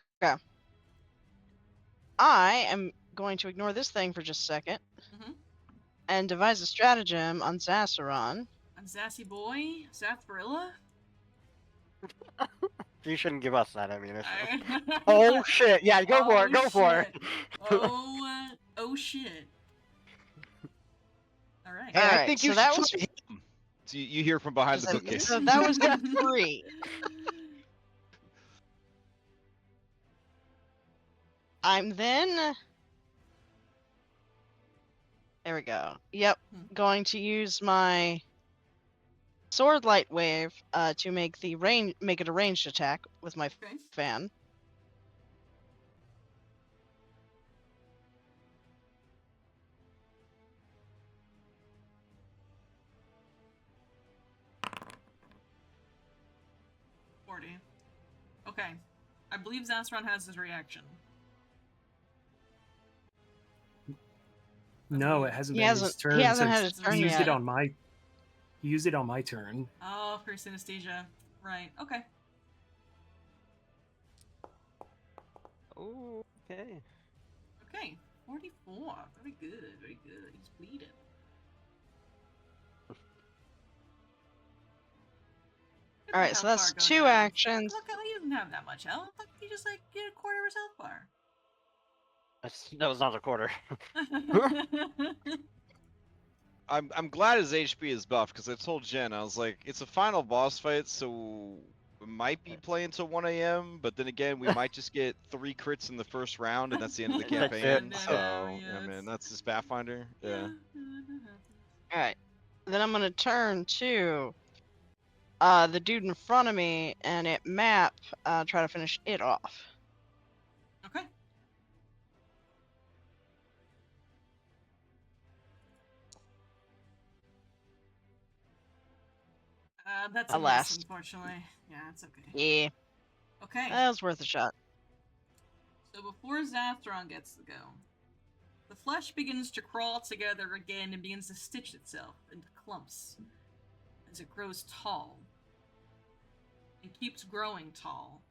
[SPEAKER 2] I am going to ignore this thing for just a second
[SPEAKER 1] Mhm.
[SPEAKER 2] and devise a stratagem on Zasaron.
[SPEAKER 1] On Sassy Boy? Sarsaparilla?
[SPEAKER 4] You shouldn't give us that ammunition.
[SPEAKER 1] Alright.
[SPEAKER 4] Oh shit! Yeah, go for it.
[SPEAKER 1] Oh,
[SPEAKER 4] Go for it.
[SPEAKER 1] shit. Oh shit. Alright.
[SPEAKER 6] Hey, I
[SPEAKER 2] Alright,
[SPEAKER 6] think
[SPEAKER 2] so
[SPEAKER 6] you
[SPEAKER 2] that
[SPEAKER 6] should
[SPEAKER 2] was-
[SPEAKER 6] try him. So you hear from behind the
[SPEAKER 2] So-
[SPEAKER 6] bookcase.
[SPEAKER 2] So that was 3. I'm then. There we go. Yep.
[SPEAKER 1] Hmm.
[SPEAKER 2] Going to use my sword light wave to make it a ranged attack with my
[SPEAKER 1] Okay.
[SPEAKER 2] fan.
[SPEAKER 1] Okay. I believe Zastron has his reaction.
[SPEAKER 3] No, it hasn't
[SPEAKER 2] He
[SPEAKER 3] been his
[SPEAKER 2] hasn't.
[SPEAKER 3] turn
[SPEAKER 2] He hasn't had
[SPEAKER 3] since
[SPEAKER 2] his turn
[SPEAKER 3] he used it
[SPEAKER 2] yet.
[SPEAKER 3] on my. He used it on my turn.
[SPEAKER 1] Oh, for synesthesia. Right. Okay.
[SPEAKER 4] Oh, okay.
[SPEAKER 1] Okay. 44. Very good. Very good. He's bleeding.
[SPEAKER 2] All right, so that's 2 actions.
[SPEAKER 1] Look, he doesn't have that much health. Look, he just like get a quarter of his health bar.
[SPEAKER 4] That was not a quarter.
[SPEAKER 6] I'm glad his HP is buffed because I told Jen, I was like, it's a final boss fight, so we might be playing till 1 a.m. But then again, we might just get 3 crits in the first round, and that's the end of the
[SPEAKER 4] That's
[SPEAKER 6] campaign.
[SPEAKER 4] it.
[SPEAKER 6] So I mean, that's just Pathfinder. Yeah.
[SPEAKER 2] All right, then I'm gonna turn to the dude in front of me, and at map, try to finish it off.
[SPEAKER 1] Okay. That's a
[SPEAKER 2] Alas.
[SPEAKER 1] miss, unfortunately. Yeah, it's okay.
[SPEAKER 2] Yeah,
[SPEAKER 1] Okay.
[SPEAKER 2] that was worth a shot.
[SPEAKER 1] So before Zathron gets to go, the flesh begins to crawl together again and begins to stitch itself into clumps as it grows tall. It keeps growing tall.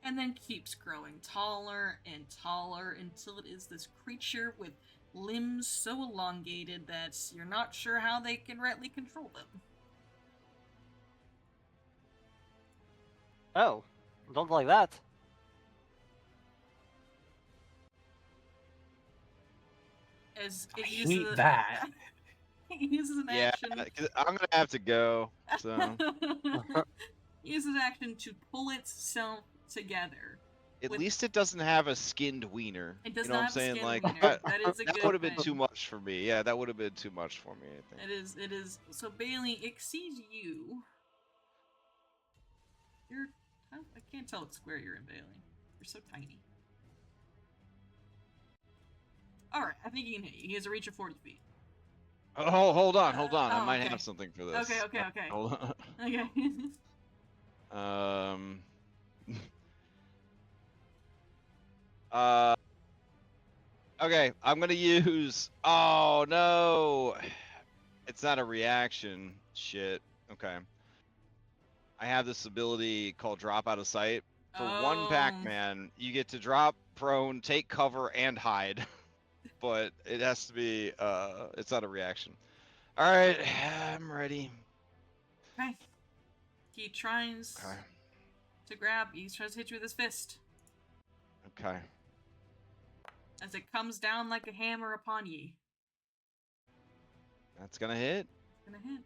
[SPEAKER 1] And then keeps growing taller and taller until it is this creature with limbs so elongated that you're not sure how they can rightly control them.
[SPEAKER 4] Oh, don't like that.
[SPEAKER 1] As
[SPEAKER 3] I
[SPEAKER 1] it
[SPEAKER 3] hate
[SPEAKER 1] uses
[SPEAKER 3] that.
[SPEAKER 1] he uses an
[SPEAKER 6] Yeah,
[SPEAKER 1] action.
[SPEAKER 6] 'cause I'm gonna have to go. So
[SPEAKER 1] He uses an action to pull itself together.
[SPEAKER 6] at
[SPEAKER 1] With-
[SPEAKER 6] least it doesn't have a skinned wiener.
[SPEAKER 1] It does
[SPEAKER 6] You know
[SPEAKER 1] not
[SPEAKER 6] what I'm
[SPEAKER 1] have a
[SPEAKER 6] saying?
[SPEAKER 1] skin
[SPEAKER 6] Like
[SPEAKER 1] wiener. That is a
[SPEAKER 6] that
[SPEAKER 1] good
[SPEAKER 6] would have been
[SPEAKER 1] thing.
[SPEAKER 6] too much for me. Yeah, that would have been too much for me. I think.
[SPEAKER 1] It is. So Bailey, it sees you. I can't tell what square you're in, Bailey. You're so tiny. Alright, I think he can hit you. He has a reach of 40 feet.
[SPEAKER 6] Oh, hold on. I
[SPEAKER 1] oh,
[SPEAKER 6] might
[SPEAKER 1] okay.
[SPEAKER 6] have something for this.
[SPEAKER 1] Okay.
[SPEAKER 6] Hold on.
[SPEAKER 1] Okay.
[SPEAKER 6] Uh. Okay, I'm gonna use. Oh no, it's not a reaction. Shit. Okay. I have this ability called Drop Out of Sight. For one Pac-Man, you get to drop, prone, take cover, and hide. But it has to be. It's not a reaction. All right, I'm ready.
[SPEAKER 1] Okay. He tries to grab you. He tries to hit you with his fist.
[SPEAKER 6] Okay.
[SPEAKER 1] As it comes down like a hammer upon ye.
[SPEAKER 6] That's gonna hit.
[SPEAKER 1] It's gonna hit.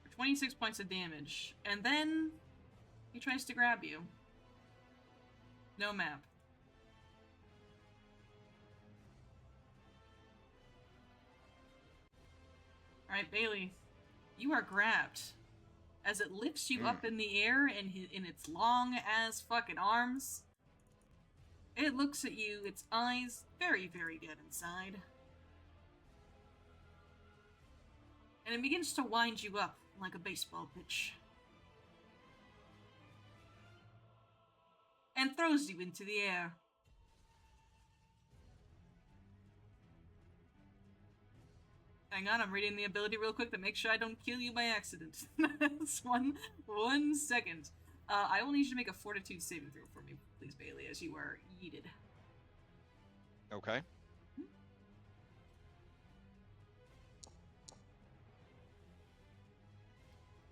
[SPEAKER 1] For 26 points of damage. And then he tries to grab you. No map. Alright, Bailey. You are grabbed. As it lifts you up in the air in its long as fucking arms. It looks at you, its eyes very, very dead inside. And it begins to wind you up like a baseball pitch. And throws you into the air. Hang on, I'm reading the ability real quick to make sure I don't kill you by accident. That's one second. I will need you to make a fortitude saving throw for me, please, Bailey, as you are yeeted.
[SPEAKER 6] Okay.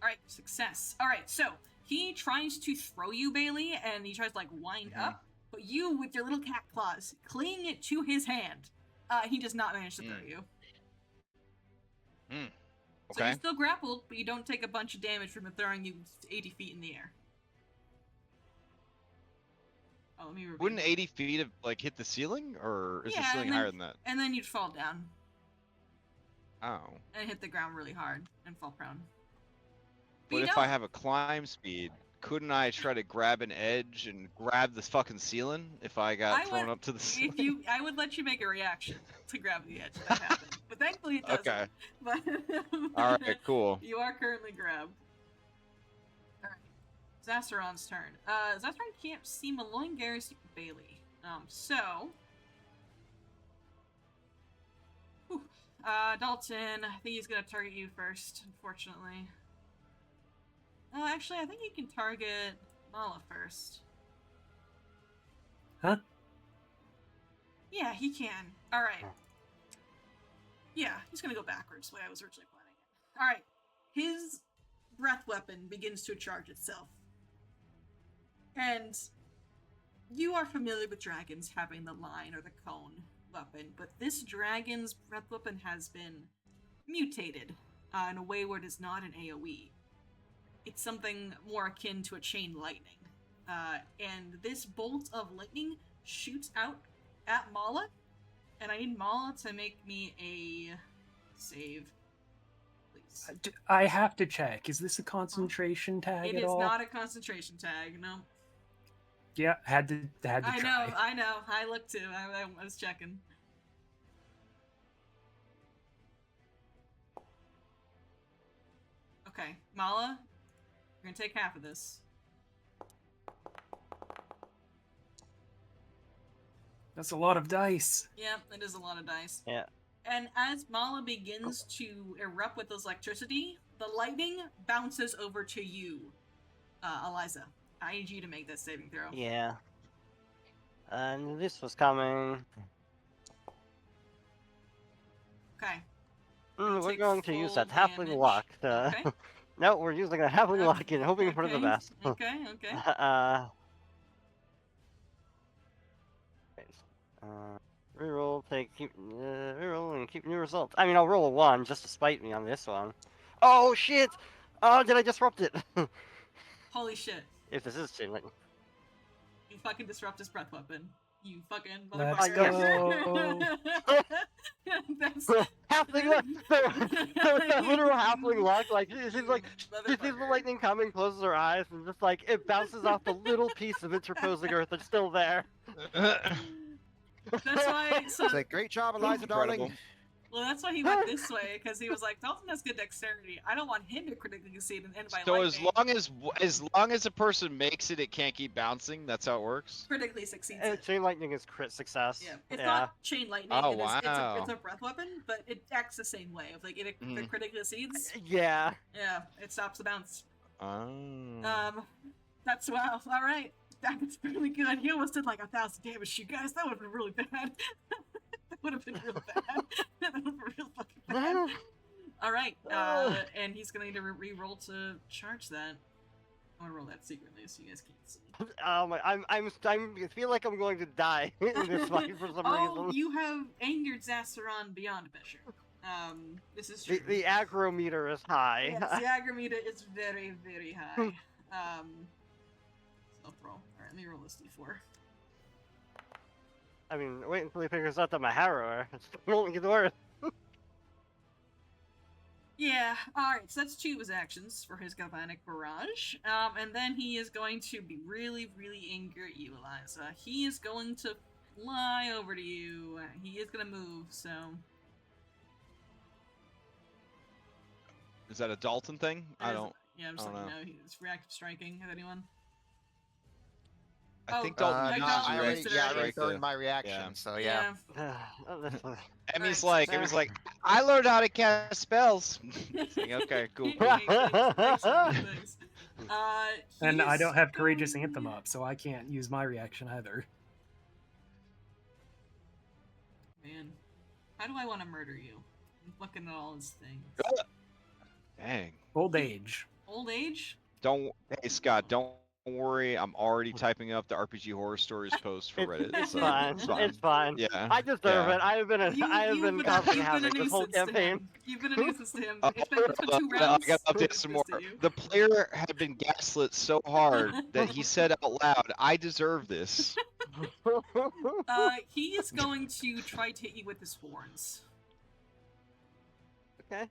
[SPEAKER 1] Alright, success. Alright, so he tries to throw you, Bailey, and he tries to, like, wind up, but you, with your little cat claws, cling it to his hand. He does not manage to throw you.
[SPEAKER 6] Okay.
[SPEAKER 1] So you're still grappled, but you don't take a bunch of damage from it throwing you 80 feet in the air. Oh, let me repeat.
[SPEAKER 6] Wouldn't 80 feet have like hit the ceiling, or is the ceiling higher than that?
[SPEAKER 1] And then you'd fall down.
[SPEAKER 6] Oh.
[SPEAKER 1] and hit the ground really hard and fall prone.
[SPEAKER 6] But
[SPEAKER 1] you
[SPEAKER 6] if I
[SPEAKER 1] don't-
[SPEAKER 6] have a climb speed, couldn't I try to grab an edge and grab the fucking ceiling if I got
[SPEAKER 1] I
[SPEAKER 6] thrown
[SPEAKER 1] would-
[SPEAKER 6] up to the ceiling?
[SPEAKER 1] I would let you make a reaction to grab the edge if that happened, but thankfully it doesn't.
[SPEAKER 6] Okay.
[SPEAKER 1] But
[SPEAKER 6] All right, cool.
[SPEAKER 1] you are currently grabbed. All right, Zassaron's turn. Zassaron can't see Malloy, Garrus, Bailey. So. Whew. Dalton, I think he's gonna target you first, unfortunately. Actually, I think he can target Mala first.
[SPEAKER 3] Huh?
[SPEAKER 1] Yeah, he can. Alright. Yeah, he's gonna go backwards, the way I was originally planning it. Alright. His breath weapon begins to charge itself. And you are familiar with dragons having the line or the cone weapon, but this dragon's breath weapon has been mutated in a way where it is not an AoE. It's something more akin to a chain lightning. And this bolt of lightning shoots out at Mala, and I need Mala to make me a save, please.
[SPEAKER 3] I have to check. Is this a concentration tag
[SPEAKER 1] It
[SPEAKER 3] at
[SPEAKER 1] is
[SPEAKER 3] all?
[SPEAKER 1] not a concentration tag, no.
[SPEAKER 3] Yeah, had to
[SPEAKER 1] I
[SPEAKER 3] try.
[SPEAKER 1] know. I looked too. I was checking. Okay, Mala, you're gonna take half of this.
[SPEAKER 3] That's a lot of dice.
[SPEAKER 1] Yep, it is a lot of dice.
[SPEAKER 4] Yeah.
[SPEAKER 1] And as Mala begins to erupt with those electricity, the lightning bounces over to you, Eliza. I need you to make that saving throw.
[SPEAKER 4] Yeah. And this was coming.
[SPEAKER 1] Okay.
[SPEAKER 4] We're
[SPEAKER 1] Take
[SPEAKER 4] going to use
[SPEAKER 1] full
[SPEAKER 4] that halfling
[SPEAKER 1] damage.
[SPEAKER 4] luck.
[SPEAKER 1] Okay.
[SPEAKER 4] No, we're using a halfling luck and hoping for the
[SPEAKER 1] Okay,
[SPEAKER 4] best.
[SPEAKER 1] Okay, okay.
[SPEAKER 4] Reroll, reroll and keep new results. I mean, I'll roll a 1 just to spite me on this one. Oh shit! Oh, did I disrupt it?
[SPEAKER 1] Holy shit.
[SPEAKER 4] If this is chain lightning.
[SPEAKER 1] You fucking disrupt his breath weapon. You fucking
[SPEAKER 3] Let's
[SPEAKER 1] motherfucker. That's
[SPEAKER 4] Halfling luck! So it's a literal halfling luck. Like, it seems like she sees the
[SPEAKER 1] Motherfucker.
[SPEAKER 4] lightning coming, closes her eyes, and just like, it bounces off the little piece of interposing earth that's still there.
[SPEAKER 1] That's why. So,
[SPEAKER 5] Say, great job, Eliza, darling.
[SPEAKER 6] Incredible.
[SPEAKER 1] well, that's why he went this way because he was like, Dalton has good dexterity. I don't want him to critically succeed and end by
[SPEAKER 6] So
[SPEAKER 1] lightning.
[SPEAKER 6] as long as a person makes it, it can't keep bouncing. That's how it works.
[SPEAKER 1] Critically succeeds
[SPEAKER 4] And
[SPEAKER 1] it.
[SPEAKER 4] chain lightning is crit success.
[SPEAKER 1] Yeah, it's not chain lightning.
[SPEAKER 6] Oh,
[SPEAKER 1] it is,
[SPEAKER 6] wow.
[SPEAKER 1] it's a breath weapon, but it acts the same way. If like it
[SPEAKER 6] Mhm.
[SPEAKER 1] critically succeeds,
[SPEAKER 4] Yeah.
[SPEAKER 1] yeah, it stops the bounce.
[SPEAKER 6] Oh.
[SPEAKER 1] That's wow. All right, that's really good. He almost did like 1,000 damage to you guys. That would have been really bad. That would have been real bad. That would have been real fucking bad. All right, and he's gonna need to re-roll to charge that. I want to roll that secretly so you guys can't see.
[SPEAKER 4] I feel like I'm going to die in this fight for some
[SPEAKER 1] Oh,
[SPEAKER 4] reason.
[SPEAKER 1] you have angered Zassaron beyond measure. This is true.
[SPEAKER 4] The aggro meter is high.
[SPEAKER 1] Yes, the aggro is very, very high. Self-roll. Alright, let me roll this d4.
[SPEAKER 4] I mean, wait until he figures out that my harrower. It won't get worse.
[SPEAKER 1] Yeah, alright, so that's 2 of his actions for his galvanic barrage. And then he is going to be really, really angry at you, Eliza. He is going to fly over to you. He is going to move, so...
[SPEAKER 6] Is that a Dalton thing? I
[SPEAKER 1] That is-
[SPEAKER 6] don't.
[SPEAKER 1] Yeah, I'm just
[SPEAKER 6] I don't
[SPEAKER 1] letting you know. He's reactive striking at anyone.
[SPEAKER 6] I
[SPEAKER 1] Oh,
[SPEAKER 6] think
[SPEAKER 1] uh,
[SPEAKER 6] Dalton.
[SPEAKER 1] no,
[SPEAKER 5] I already,
[SPEAKER 1] used it
[SPEAKER 5] yeah, I
[SPEAKER 1] already.
[SPEAKER 5] already thrown my reaction, so yeah.
[SPEAKER 6] Emmy's
[SPEAKER 1] Alright,
[SPEAKER 6] like, I learned how to cast spells. It's like, okay, cool.
[SPEAKER 1] Thanks.
[SPEAKER 3] And I
[SPEAKER 1] he's
[SPEAKER 3] don't have Courageous
[SPEAKER 1] going-
[SPEAKER 3] Anthem up, so I can't use my reaction either.
[SPEAKER 1] Man, how do I want to murder you? I'm looking at all his things.
[SPEAKER 6] Dang.
[SPEAKER 3] Old age.
[SPEAKER 1] Old age?
[SPEAKER 6] Hey Scott, don't worry. I'm already typing up the RPG Horror Stories post for Reddit.
[SPEAKER 1] It's
[SPEAKER 6] so
[SPEAKER 4] fine. It's fine.
[SPEAKER 6] Yeah.
[SPEAKER 4] I deserve
[SPEAKER 6] yeah.
[SPEAKER 4] it. I have been causing
[SPEAKER 1] you've been a
[SPEAKER 4] havoc this whole
[SPEAKER 1] nuisance to
[SPEAKER 4] campaign.
[SPEAKER 1] him. You've been a nuisance to him.
[SPEAKER 6] Oh,
[SPEAKER 1] It's been 2
[SPEAKER 6] I
[SPEAKER 1] rounds.
[SPEAKER 6] gotta update
[SPEAKER 1] He's
[SPEAKER 6] some more.
[SPEAKER 1] pissed at you.
[SPEAKER 6] The player had been gaslit so hard that he said out loud, "I deserve this."
[SPEAKER 1] He is going to try to hit you with his horns.
[SPEAKER 4] Okay.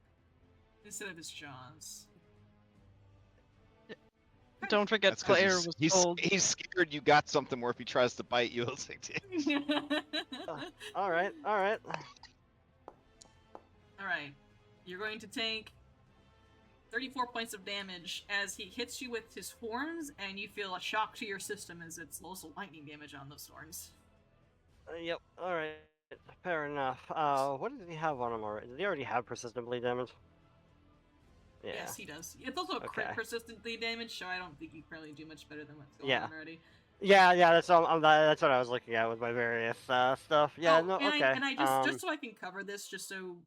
[SPEAKER 1] Instead of his jaws.
[SPEAKER 2] Don't forget,
[SPEAKER 6] That's 'cause
[SPEAKER 2] Claire was told.
[SPEAKER 6] he's scared you got something where if he tries to bite you, he'll take damage.
[SPEAKER 4] All right. All right.
[SPEAKER 1] Alright. You're going to take 34 points of damage as he hits you with his horns, and you feel a shock to your system as it's also lightning damage on those horns.
[SPEAKER 4] Yep. All right. Fair enough. What did he have on him already? Did he already have persistent bleed damage? Yeah.
[SPEAKER 1] Yes, he does. It's also a crit
[SPEAKER 4] Okay.
[SPEAKER 1] persistently damage, so I don't think you can probably do much better than what's going
[SPEAKER 4] Yeah.
[SPEAKER 1] on already.
[SPEAKER 4] Yeah. That's all. That's what I was looking at with my various stuff. Yeah.
[SPEAKER 1] Oh,
[SPEAKER 4] No.
[SPEAKER 1] and
[SPEAKER 4] Okay.
[SPEAKER 1] I just so I can cover this, just so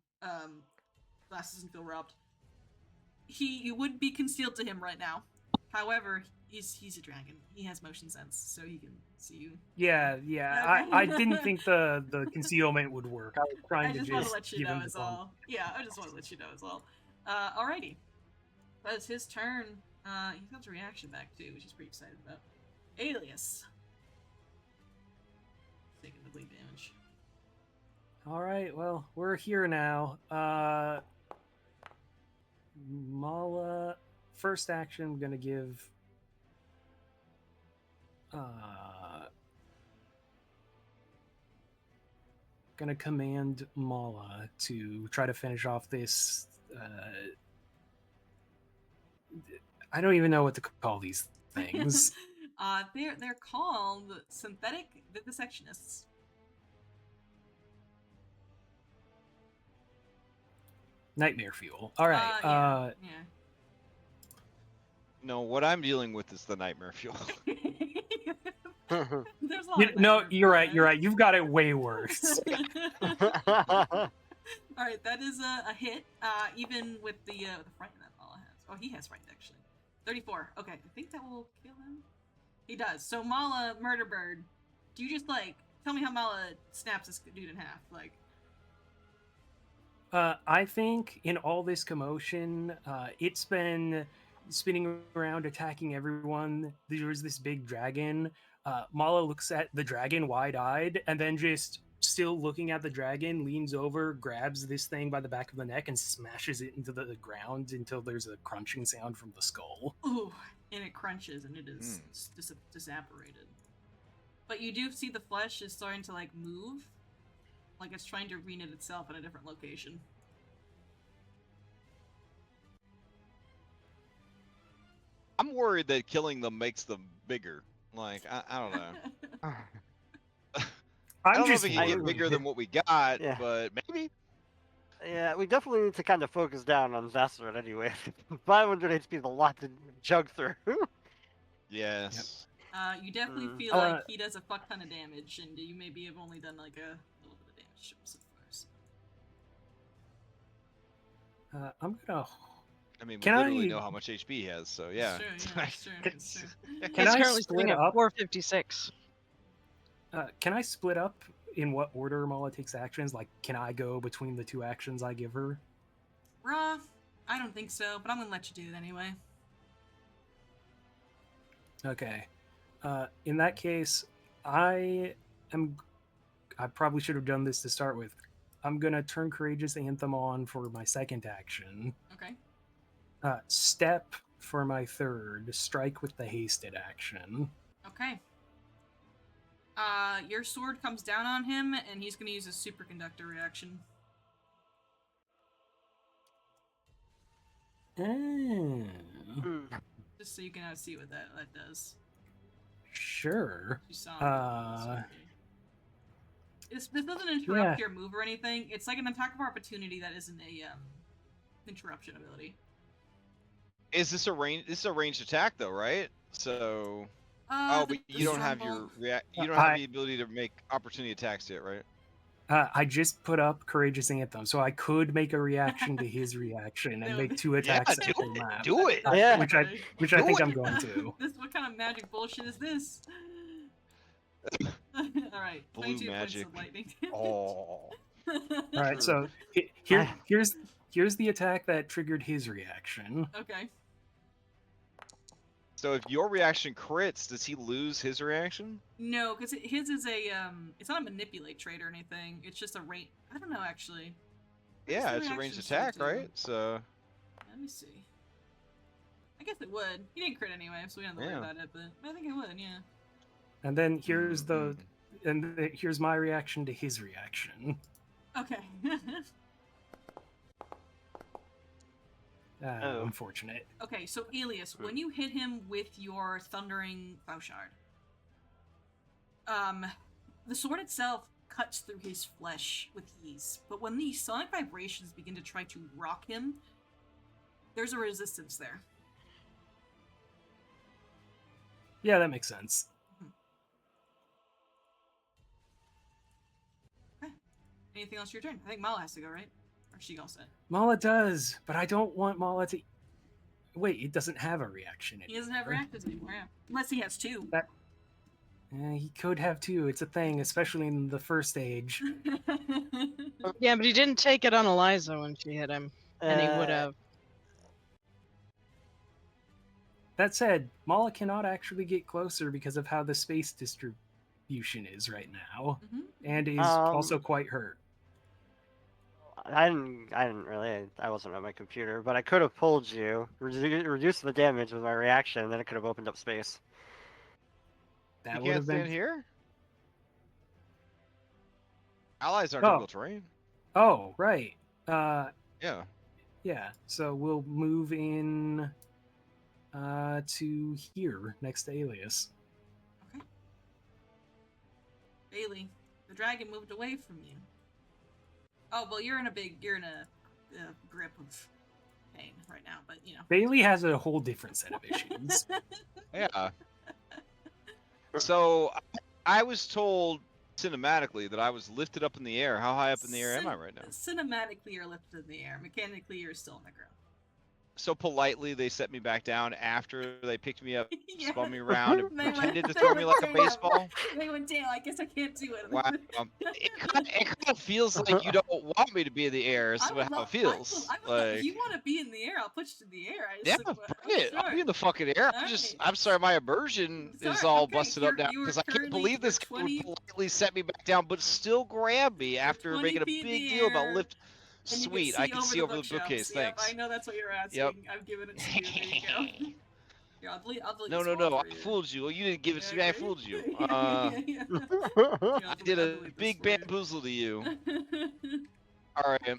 [SPEAKER 1] Glass doesn't feel robbed. You would be concealed to him right now. However, he's a dragon. He has motion sense, so he can see you.
[SPEAKER 3] Yeah. I didn't think the concealment would work. I was trying
[SPEAKER 1] I
[SPEAKER 3] to
[SPEAKER 1] just want to
[SPEAKER 3] just
[SPEAKER 1] let you
[SPEAKER 3] give
[SPEAKER 1] know
[SPEAKER 3] him the
[SPEAKER 1] as
[SPEAKER 3] bump.
[SPEAKER 1] all. Yeah, I just want to let you know as all. Alrighty. That's his turn. He got a reaction back too, which he's pretty excited about. Alias. Taking the bleed damage.
[SPEAKER 3] All right, well, we're here now. Mala, first action, I'm gonna give. Gonna command Mala to try to finish off this. I don't even know what to call these things.
[SPEAKER 1] They're called synthetic vivisectionists.
[SPEAKER 3] Nightmare fuel. All right.
[SPEAKER 1] Yeah.
[SPEAKER 6] No, what I'm dealing with is the nightmare fuel.
[SPEAKER 1] There's a lot of
[SPEAKER 3] No,
[SPEAKER 1] nightmare
[SPEAKER 3] you're right.
[SPEAKER 1] fuel,
[SPEAKER 3] You're right. You've got it way worse.
[SPEAKER 1] All right, that is a hit. Even with the fright that Mala has. Oh, he has fright actually. 34. Okay, I think that will kill him. He does. So Mala, murder bird. Do you just tell me how Mala snaps this dude in half?
[SPEAKER 3] I think in all this commotion, it's been spinning around, attacking everyone. There's this big dragon. Mala looks at the dragon wide-eyed, and then just still looking at the dragon, leans over, grabs this thing by the back of the neck, and smashes it into the ground until there's a crunching sound from the skull.
[SPEAKER 1] Ooh, and it crunches, and it is disapparated. But you do see the flesh is starting to move. Like it's trying to reknit itself in a different location.
[SPEAKER 6] I'm worried that killing them makes them bigger. I don't know. I don't know if it can get bigger than what we got,
[SPEAKER 4] Yeah.
[SPEAKER 6] but maybe.
[SPEAKER 4] Yeah, we definitely need to kind of focus down on Zestrid anyway. 500 HP is a lot to jug through.
[SPEAKER 6] Yes.
[SPEAKER 1] You definitely feel like he does a fuck ton of damage, and you maybe have only done a little bit of damage to him so far. So.
[SPEAKER 3] I'm gonna.
[SPEAKER 6] I mean, we
[SPEAKER 3] Can
[SPEAKER 6] literally
[SPEAKER 3] I-
[SPEAKER 6] know how much HP he has, so yeah.
[SPEAKER 1] It's true, it's true.
[SPEAKER 3] Can
[SPEAKER 2] He's
[SPEAKER 3] I
[SPEAKER 2] currently
[SPEAKER 3] split
[SPEAKER 2] sitting at
[SPEAKER 3] up?
[SPEAKER 2] 456.
[SPEAKER 3] Can I split up in what order Mala takes actions? Can I go between the two actions I give her?
[SPEAKER 1] Raw, I don't think so, but I'm gonna let you do it anyway.
[SPEAKER 3] Okay. In that case, I probably should have done this to start with. I'm gonna turn Courageous Anthem on for my second action.
[SPEAKER 1] Okay.
[SPEAKER 3] Step for my third. Strike with the hasted action.
[SPEAKER 1] Okay. Your sword comes down on him, and he's gonna use a superconductor reaction. Just so you can see what that does.
[SPEAKER 3] Sure.
[SPEAKER 1] You saw this doesn't interrupt your move or anything. It's like an attack of opportunity that isn't a interruption ability.
[SPEAKER 6] Is this a ranged attack though, right? So.
[SPEAKER 1] But
[SPEAKER 6] you don't have your you don't have the ability to make opportunity attacks yet, right?
[SPEAKER 3] I just put up Courageous Anthem, so I could make a reaction to his reaction and make two attacks at the same lap.
[SPEAKER 6] Do it.
[SPEAKER 4] Yeah.
[SPEAKER 3] Which I think I'm going to.
[SPEAKER 1] What kind of magic bullshit is this? Alright,
[SPEAKER 6] Blue
[SPEAKER 1] 22
[SPEAKER 6] magic.
[SPEAKER 1] points of lightning damage.
[SPEAKER 6] Oh.
[SPEAKER 3] Alright, so here's the attack that triggered his reaction.
[SPEAKER 1] Okay.
[SPEAKER 6] So if your reaction crits, does he lose his reaction?
[SPEAKER 1] No, because his is a it's not a manipulate trait or anything. It's just a rate. I don't know actually.
[SPEAKER 6] Yeah,
[SPEAKER 1] the
[SPEAKER 6] it's a
[SPEAKER 1] reaction
[SPEAKER 6] ranged
[SPEAKER 1] should
[SPEAKER 6] attack,
[SPEAKER 1] do?
[SPEAKER 6] right? So
[SPEAKER 1] Let me see. I guess it would. He didn't crit anyway, so we don't have to worry
[SPEAKER 6] Yeah.
[SPEAKER 1] about it. But I think it would. Yeah.
[SPEAKER 3] And then here's
[SPEAKER 6] Mhm.
[SPEAKER 3] here's my reaction to his reaction.
[SPEAKER 1] Okay.
[SPEAKER 4] Oh.
[SPEAKER 3] Unfortunate.
[SPEAKER 1] Okay, so Alias, when you hit him with your thundering bowshard, the sword itself cuts through his flesh with ease, but when the sonic vibrations begin to try to rock him, there's a resistance there.
[SPEAKER 3] Yeah, that makes sense.
[SPEAKER 1] Okay. Anything else your turn? I think Mala has to go, right? Or she all set?
[SPEAKER 3] Mala does, but I don't want Mala to. Wait, it doesn't have a reaction anymore.
[SPEAKER 1] He doesn't have reactions anymore, yeah. Unless he has two.
[SPEAKER 3] He could have two. It's a thing, especially in the first stage.
[SPEAKER 2] Yeah, but he didn't take it on Eliza when she hit him, and he would have.
[SPEAKER 3] That said, Mala cannot actually get closer because of how the space distribution is right now, and is also quite hurt.
[SPEAKER 4] I didn't really. I wasn't at my computer, but I could have pulled you, reduced the damage with my reaction, and then it could have opened up space.
[SPEAKER 3] That
[SPEAKER 6] You
[SPEAKER 3] would
[SPEAKER 6] can't
[SPEAKER 3] have been
[SPEAKER 6] stand here. Allies aren't
[SPEAKER 3] Oh.
[SPEAKER 6] difficult terrain.
[SPEAKER 3] Oh, right.
[SPEAKER 6] Yeah.
[SPEAKER 3] Yeah. So we'll move in to here next to Alias.
[SPEAKER 1] Okay. Bailey, the dragon moved away from you. Oh, well, you're in a grip of pain right now, but you know.
[SPEAKER 3] Bailey has a whole different set of issues.
[SPEAKER 6] Yeah. So I was told cinematically that I was lifted up in the air. How high up in the air am I right now?
[SPEAKER 1] Cinematically, you're lifted in the air. Mechanically, you're still on the ground.
[SPEAKER 6] So politely, they set me back down after they picked me up,
[SPEAKER 1] Yeah.
[SPEAKER 6] spun me around, and
[SPEAKER 1] They
[SPEAKER 6] pretended
[SPEAKER 1] went-
[SPEAKER 6] to throw
[SPEAKER 1] they
[SPEAKER 6] me
[SPEAKER 1] went
[SPEAKER 6] like a
[SPEAKER 1] damn.
[SPEAKER 6] baseball.
[SPEAKER 1] They went, damn, I guess I can't do it.
[SPEAKER 6] Wow. It kind of feels like you don't want me to be in the air. Is
[SPEAKER 1] I would
[SPEAKER 6] how
[SPEAKER 1] love-
[SPEAKER 6] it feels.
[SPEAKER 1] I would love- if you want to be in the air, I'll put you in the air. I
[SPEAKER 6] Yeah,
[SPEAKER 1] just,
[SPEAKER 6] bring it. I'll be in the fucking air. I'm sorry, my immersion is
[SPEAKER 1] Sorry,
[SPEAKER 6] all
[SPEAKER 1] okay,
[SPEAKER 6] busted up now
[SPEAKER 1] you were
[SPEAKER 6] because I can't
[SPEAKER 1] currently-
[SPEAKER 6] believe this
[SPEAKER 1] you're
[SPEAKER 6] guy
[SPEAKER 1] 20
[SPEAKER 6] would politely set me back down, but still grab me after
[SPEAKER 1] 20
[SPEAKER 6] making a
[SPEAKER 1] feet in
[SPEAKER 6] big
[SPEAKER 1] the
[SPEAKER 6] deal about
[SPEAKER 1] air,
[SPEAKER 6] lift.
[SPEAKER 1] and you
[SPEAKER 6] Sweet, I can see over the bookcase.
[SPEAKER 1] Yep,
[SPEAKER 6] Thanks.
[SPEAKER 1] I know that's what you're asking.
[SPEAKER 6] Yep.
[SPEAKER 1] I've given it to you. There you go. Here, I'll delete
[SPEAKER 6] No,
[SPEAKER 1] this wall
[SPEAKER 6] I
[SPEAKER 1] for you.
[SPEAKER 6] fooled you. Well, you didn't give it to me. I fooled you.
[SPEAKER 1] Yeah.
[SPEAKER 6] I
[SPEAKER 1] I'll
[SPEAKER 6] did a
[SPEAKER 1] delete this
[SPEAKER 6] big
[SPEAKER 1] for you.
[SPEAKER 6] bamboozle to you. All right.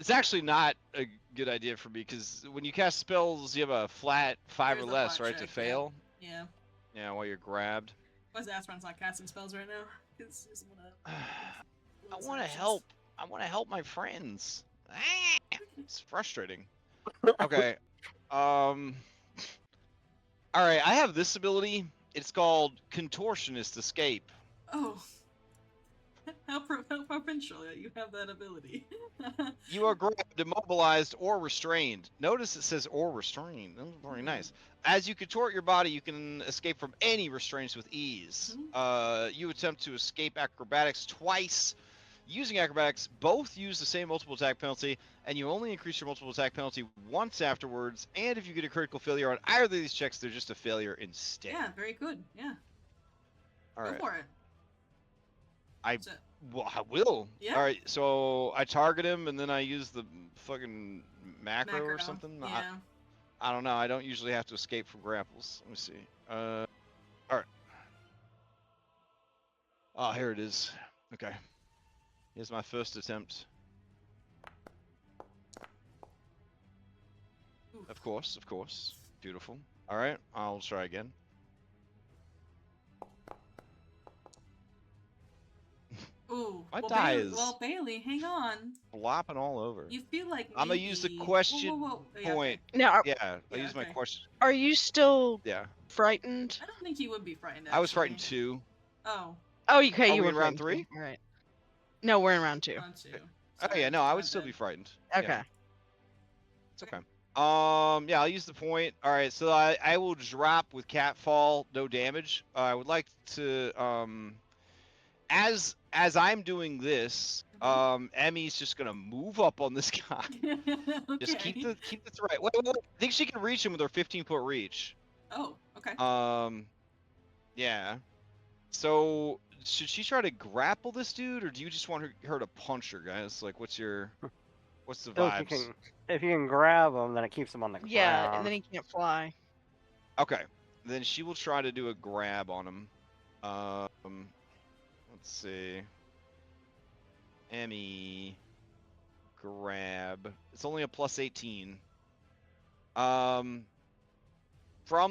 [SPEAKER 6] It's actually not a good idea for me because when you cast spells, you have a flat 5
[SPEAKER 1] There's
[SPEAKER 6] or
[SPEAKER 1] a
[SPEAKER 6] less,
[SPEAKER 1] flat
[SPEAKER 6] right, to
[SPEAKER 1] check, yeah.
[SPEAKER 6] fail.
[SPEAKER 1] Yeah.
[SPEAKER 6] Yeah, while you're grabbed.
[SPEAKER 1] Why is Aspron's not casting spells right now? Because he's
[SPEAKER 6] I want to help. I want to help my friends. It's frustrating. Okay. All right. I have this ability. It's called Contortionist Escape.
[SPEAKER 1] Oh. How provincial that you have that ability.
[SPEAKER 6] You are grabbed, immobilized, or restrained. Notice it says or restrained. That's very nice. As you contort your body, you can escape from any restraints with ease. You attempt to escape acrobatics twice. Using acrobatics, both use the same multiple attack penalty, and you only increase your multiple attack penalty once afterwards. And if you get a critical failure on either of these checks, they're just a failure instead.
[SPEAKER 1] Yeah, very good. Yeah.
[SPEAKER 6] All
[SPEAKER 1] Go
[SPEAKER 6] right.
[SPEAKER 1] for it.
[SPEAKER 6] Well, I will.
[SPEAKER 1] Yeah.
[SPEAKER 6] All right. So I target him, and then I use the fucking macro or something.
[SPEAKER 1] Yeah.
[SPEAKER 6] I don't know. I don't usually have to escape from grapples. Let me see. All right. Oh, here it is. Okay. Here's my first attempt.
[SPEAKER 1] Oof.
[SPEAKER 6] Of course. Beautiful. All right. I'll try again.
[SPEAKER 1] Ooh.
[SPEAKER 6] My
[SPEAKER 1] well,
[SPEAKER 6] die
[SPEAKER 1] Bailey,
[SPEAKER 6] is-
[SPEAKER 1] Well, Bailey, hang on.
[SPEAKER 6] Flopping all over.
[SPEAKER 1] You feel like
[SPEAKER 6] I'm gonna use the
[SPEAKER 1] maybe-
[SPEAKER 6] question
[SPEAKER 1] Whoa. Yeah,
[SPEAKER 6] point.
[SPEAKER 2] Now,
[SPEAKER 6] Yeah, I
[SPEAKER 1] Yeah,
[SPEAKER 6] use my
[SPEAKER 1] okay.
[SPEAKER 6] question.
[SPEAKER 2] are you still
[SPEAKER 6] Yeah.
[SPEAKER 2] frightened?
[SPEAKER 1] I don't think you would be frightened.
[SPEAKER 6] I was
[SPEAKER 1] actually.
[SPEAKER 6] frightened too.
[SPEAKER 1] Oh,
[SPEAKER 2] Oh, okay,
[SPEAKER 6] Are
[SPEAKER 2] you
[SPEAKER 6] we
[SPEAKER 2] were
[SPEAKER 6] in round
[SPEAKER 2] frightened
[SPEAKER 6] 3?
[SPEAKER 2] too. All right. No, we're in round 2.
[SPEAKER 1] on two.
[SPEAKER 6] Oh
[SPEAKER 1] Sorry,
[SPEAKER 6] yeah, no, I
[SPEAKER 1] my
[SPEAKER 6] would still
[SPEAKER 1] bad.
[SPEAKER 6] be frightened.
[SPEAKER 2] Okay.
[SPEAKER 6] Yeah, it's okay. Yeah, I'll use the point. All right, so I will drop with catfall, no damage. I would like to as I'm doing this, Emmy's just gonna move up on this guy. Just keep the threat. Wait. I think she can reach him with her 15-foot reach.
[SPEAKER 1] Oh, okay.
[SPEAKER 6] Yeah. So should she try to grapple this dude, or do you just want her to punch her, guys? Like, what's the
[SPEAKER 4] So
[SPEAKER 6] vibes?
[SPEAKER 4] if you can grab him, then it keeps him on the ground.
[SPEAKER 2] Yeah, and then he can't fly.
[SPEAKER 6] Okay, then she will try to do a grab on him. Let's see. Emmy, grab. It's only a plus 18. From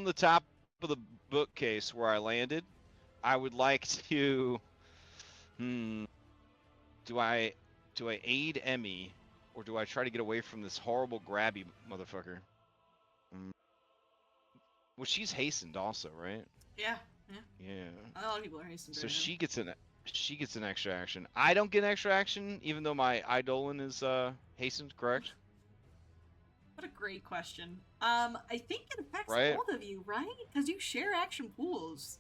[SPEAKER 6] the top of the bookcase where I landed, I would like to. Do I aid Emmy, or do I try to get away from this horrible grabby motherfucker? Well, she's hastened also, right?
[SPEAKER 1] Yeah.
[SPEAKER 6] Yeah.
[SPEAKER 1] A lot of people are hastened.
[SPEAKER 6] So she gets an extra action. I don't get an extra action, even though my Eidolon is hastened, correct?
[SPEAKER 1] What a great question. I think it affects
[SPEAKER 6] Right?
[SPEAKER 1] both of you, right? Because you share action pools.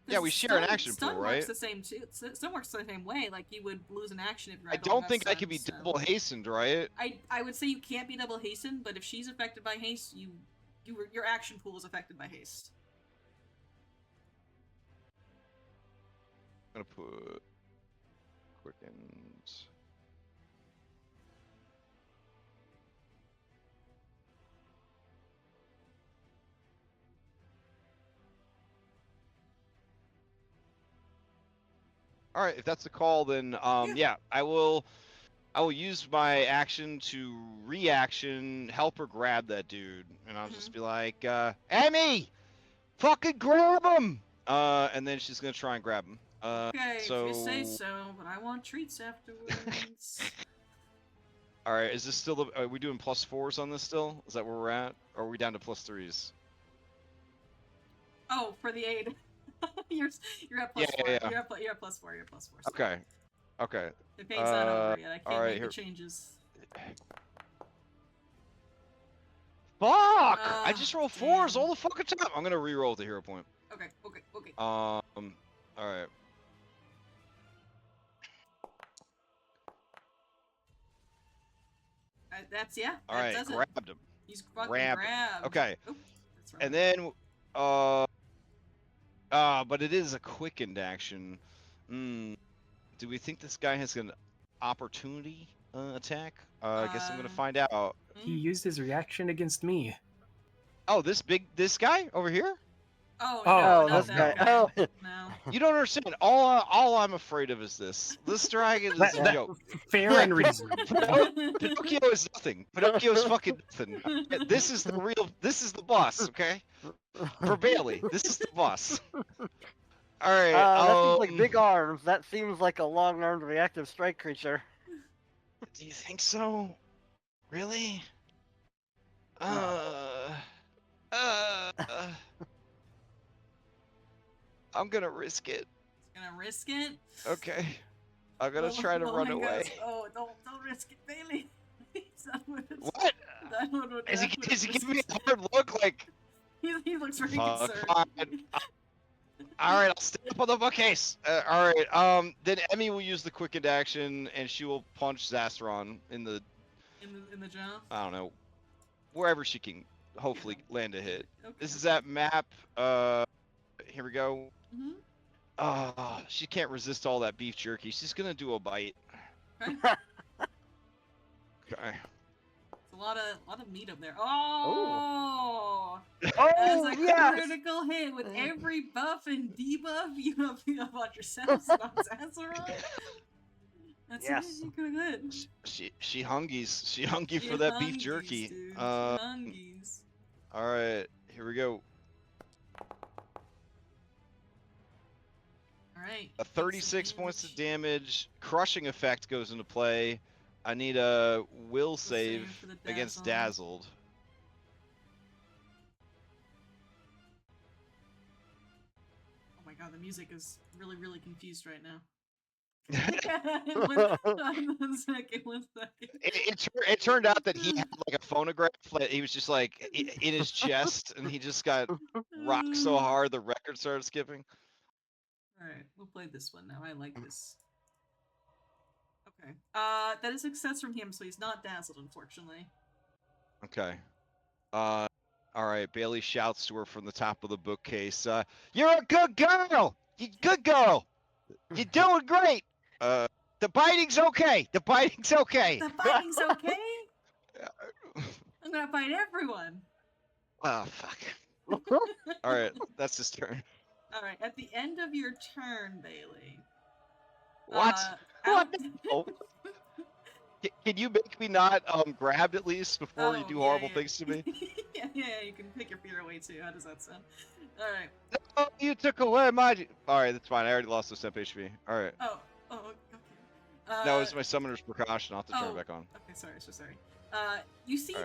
[SPEAKER 6] Yeah, we share an action
[SPEAKER 1] stun
[SPEAKER 6] pool,
[SPEAKER 1] works
[SPEAKER 6] right?
[SPEAKER 1] the same too. Stun works the same way. Like you would lose an action if your
[SPEAKER 6] I
[SPEAKER 1] idol
[SPEAKER 6] don't
[SPEAKER 1] got
[SPEAKER 6] think I
[SPEAKER 1] stunned,
[SPEAKER 6] could be
[SPEAKER 1] so-
[SPEAKER 6] double hastened, right?
[SPEAKER 1] I would say you can't be double hastened, but if she's affected by haste, your action pool is affected by haste.
[SPEAKER 6] I'm gonna put quickens. All right, if that's the call, then yeah, I will use my action to reaction help her grab that dude, and I'll just be like, Emmy, fucking grab him! And then she's gonna try and grab him.
[SPEAKER 1] Okay,
[SPEAKER 6] so...
[SPEAKER 1] if you say so, but I want treats afterwards.
[SPEAKER 6] All right, is this still the? Are we doing +4s on this still? Is that where we're at? Or are we down to +3s?
[SPEAKER 1] Oh, for the aid. you're at plus
[SPEAKER 6] Yeah,
[SPEAKER 1] 4.
[SPEAKER 6] yeah.
[SPEAKER 1] You're at plus 4. You're at plus 4. So
[SPEAKER 6] Okay. Okay.
[SPEAKER 1] the pain's not over yet. I can't
[SPEAKER 6] all right,
[SPEAKER 1] make
[SPEAKER 6] here-
[SPEAKER 1] the changes.
[SPEAKER 6] Fuck! I just rolled 4s
[SPEAKER 1] damn.
[SPEAKER 6] all the fucking time. I'm gonna re-roll the hero point.
[SPEAKER 1] Okay.
[SPEAKER 6] All right.
[SPEAKER 1] That's yeah.
[SPEAKER 6] All
[SPEAKER 1] that
[SPEAKER 6] right.
[SPEAKER 1] does it.
[SPEAKER 6] Grabbed him.
[SPEAKER 1] He's fucking
[SPEAKER 6] Grabbed him.
[SPEAKER 1] grabbed.
[SPEAKER 6] Okay.
[SPEAKER 1] Oop, that's wrong.
[SPEAKER 6] And then, but it is a quickened action. Do we think this guy has an opportunity attack? I guess I'm gonna find out.
[SPEAKER 3] He used his reaction against me.
[SPEAKER 6] Oh, this guy over here?
[SPEAKER 1] Oh,
[SPEAKER 3] Oh,
[SPEAKER 1] no,
[SPEAKER 3] this
[SPEAKER 1] not
[SPEAKER 4] guy.
[SPEAKER 1] that guy.
[SPEAKER 4] Oh.
[SPEAKER 1] No.
[SPEAKER 6] You don't understand. All I'm afraid of is this. This dragon is a joke.
[SPEAKER 3] Fair and reasonable.
[SPEAKER 6] Pinocchio is nothing. Pinocchio is fucking nothing. This is the boss, okay? For Bailey, this is the boss. All right.
[SPEAKER 4] That seems like big arms. That seems like a long-armed reactive strike creature.
[SPEAKER 6] Do you think so? Really? I'm gonna risk it.
[SPEAKER 1] Gonna risk it.
[SPEAKER 6] Okay. I'm gonna try to run
[SPEAKER 1] my
[SPEAKER 6] away.
[SPEAKER 1] gosh. Oh, don't risk it, Bailey.
[SPEAKER 6] What? Is he giving me a hard look like?
[SPEAKER 1] He looks very
[SPEAKER 6] Fuck,
[SPEAKER 1] concerned.
[SPEAKER 6] fine. All right, I'll stay up on the bookcase. All right. Then Emmy will use the quickened action, and she will punch Zastron in the
[SPEAKER 1] in the jaw.
[SPEAKER 6] I don't know, wherever she can hopefully land a hit.
[SPEAKER 1] Okay.
[SPEAKER 6] This is that map. Here we go.
[SPEAKER 1] Mhm.
[SPEAKER 6] She can't resist all that beef jerky. She's gonna do a bite.
[SPEAKER 1] Okay.
[SPEAKER 6] Okay.
[SPEAKER 1] It's a lot of meat up there. Oh. That's
[SPEAKER 4] Oh,
[SPEAKER 1] a
[SPEAKER 4] yes!
[SPEAKER 1] critical hit with every buff and debuff you have on yourselves and on Zazaron. That's
[SPEAKER 4] Yes.
[SPEAKER 1] really good.
[SPEAKER 6] She hungies. She hungry for that beef jerky.
[SPEAKER 1] Dude. Hungies.
[SPEAKER 6] All right, here we go.
[SPEAKER 1] All right.
[SPEAKER 6] A 36 points of damage. Crushing effect goes into play. I need a will save
[SPEAKER 1] save for the
[SPEAKER 6] against
[SPEAKER 1] dazzled.
[SPEAKER 6] dazzled.
[SPEAKER 1] Oh my god, the music is really confused right now. One second.
[SPEAKER 6] It turned out that he had like a phonograph that he was just like in his chest, and he just got rocked so hard the record started skipping.
[SPEAKER 1] Alright, we'll play this one now. I like this. Okay. That is a success from him, so he's not dazzled, unfortunately.
[SPEAKER 6] Okay. All right. Bailey shouts to her from the top of the bookcase. You're a good girl. You good girl. You're doing great. The biting's okay. The biting's okay.
[SPEAKER 1] The biting's okay? I'm gonna bite everyone.
[SPEAKER 6] Oh fuck. All right, that's his turn.
[SPEAKER 1] All right, at the end of your turn, Bailey.
[SPEAKER 6] What?
[SPEAKER 1] Out...
[SPEAKER 6] Oh. Can you make me not grabbed at least before you do horrible things to me?
[SPEAKER 1] yeah, you can pick your fear away too. How does that sound? All right.
[SPEAKER 6] No, you took away my. All right, that's fine. I already lost the temp HP. All right.
[SPEAKER 1] Oh, okay.
[SPEAKER 6] No, it's my summoner's precaution. I'll have to turn it back on.
[SPEAKER 1] Okay, sorry. You see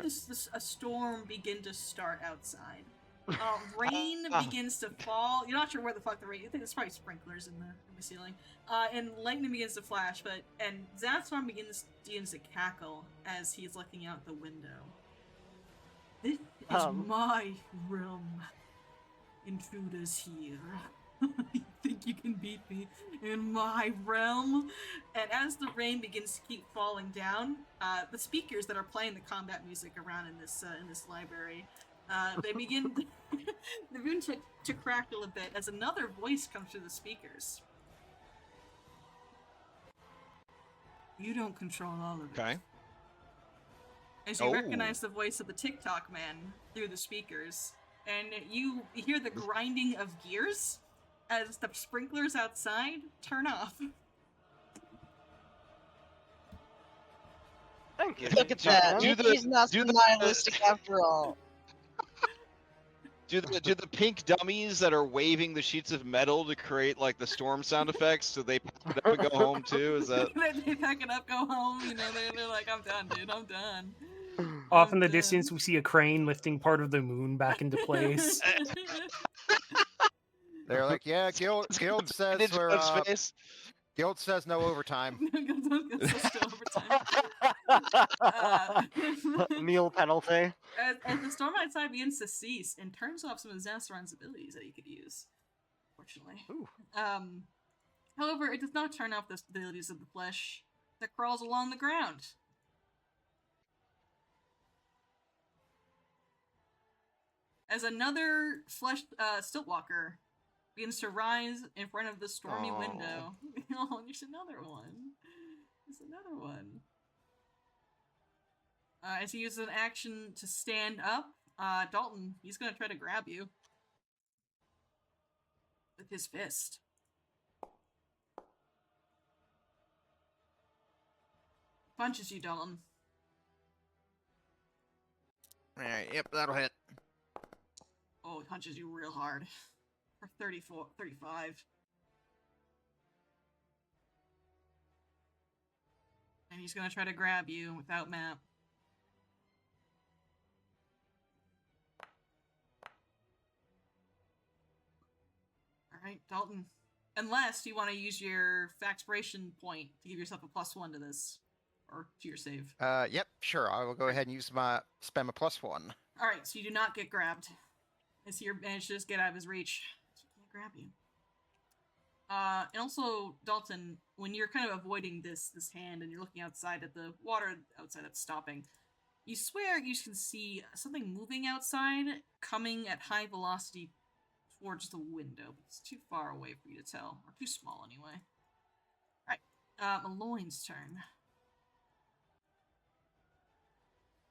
[SPEAKER 1] a storm begin to start outside. Rain begins to fall. You're not sure where the fuck the rain. I think there's probably sprinklers in the ceiling. And lightning begins to flash. And Zathron begins to cackle as he's looking out the window. This is my realm. Intruders here. You think you can beat me in my realm? And as the rain begins to keep falling down, the speakers that are playing the combat music around in this library, they begin to crackle a bit as another voice comes through the speakers. You don't control all of it.
[SPEAKER 6] Okay.
[SPEAKER 1] As you recognize the voice of the TikTok man through the speakers, and you hear the grinding of gears as the sprinklers outside turn off.
[SPEAKER 4] Thank you.
[SPEAKER 2] Look at that. He's not so nihilistic after all.
[SPEAKER 6] Do the pink dummies that are waving the sheets of metal to create like the storm sound effects so they pack it up and go home too? Is that
[SPEAKER 1] They pack it up, go home, you know, they're like, I'm done, dude, I'm done.
[SPEAKER 3] Off in the distance, we see a crane lifting part of the moon back into place.
[SPEAKER 5] They're like, yeah, Guild says we're Guild says no overtime.
[SPEAKER 4] Meal penalty.
[SPEAKER 1] As the storm outside begins to cease and turns off some of Zathron's abilities that he could use, fortunately.
[SPEAKER 4] Ooh.
[SPEAKER 1] However, it does not turn off the abilities of the flesh that crawls along the ground. As another flesh Stiltwalker begins to rise in front of the stormy window. Oh, there's another one. As he uses an action to stand up, Dalton, he's going to try to grab you with his fist. Punches you, Dalton.
[SPEAKER 5] Alright, yep, that'll hit.
[SPEAKER 1] Oh, he punches you real hard. For 35. And he's going to try to grab you without map. Alright, Dalton. Unless you want to use your Factspiration point to give yourself a +1 to this. Or to your save.
[SPEAKER 5] Yep, sure. I will go ahead and spend my +1.
[SPEAKER 1] Alright, so you do not get grabbed. As he managed to just get out of his reach. So he can't grab you. And also, Dalton, when you're kind of avoiding this hand and you're looking outside at the water outside that's stopping, you swear you can see something moving outside, coming at high velocity towards the window, but it's too far away for you to tell. Or too small, anyway. Alright, Malloy's turn.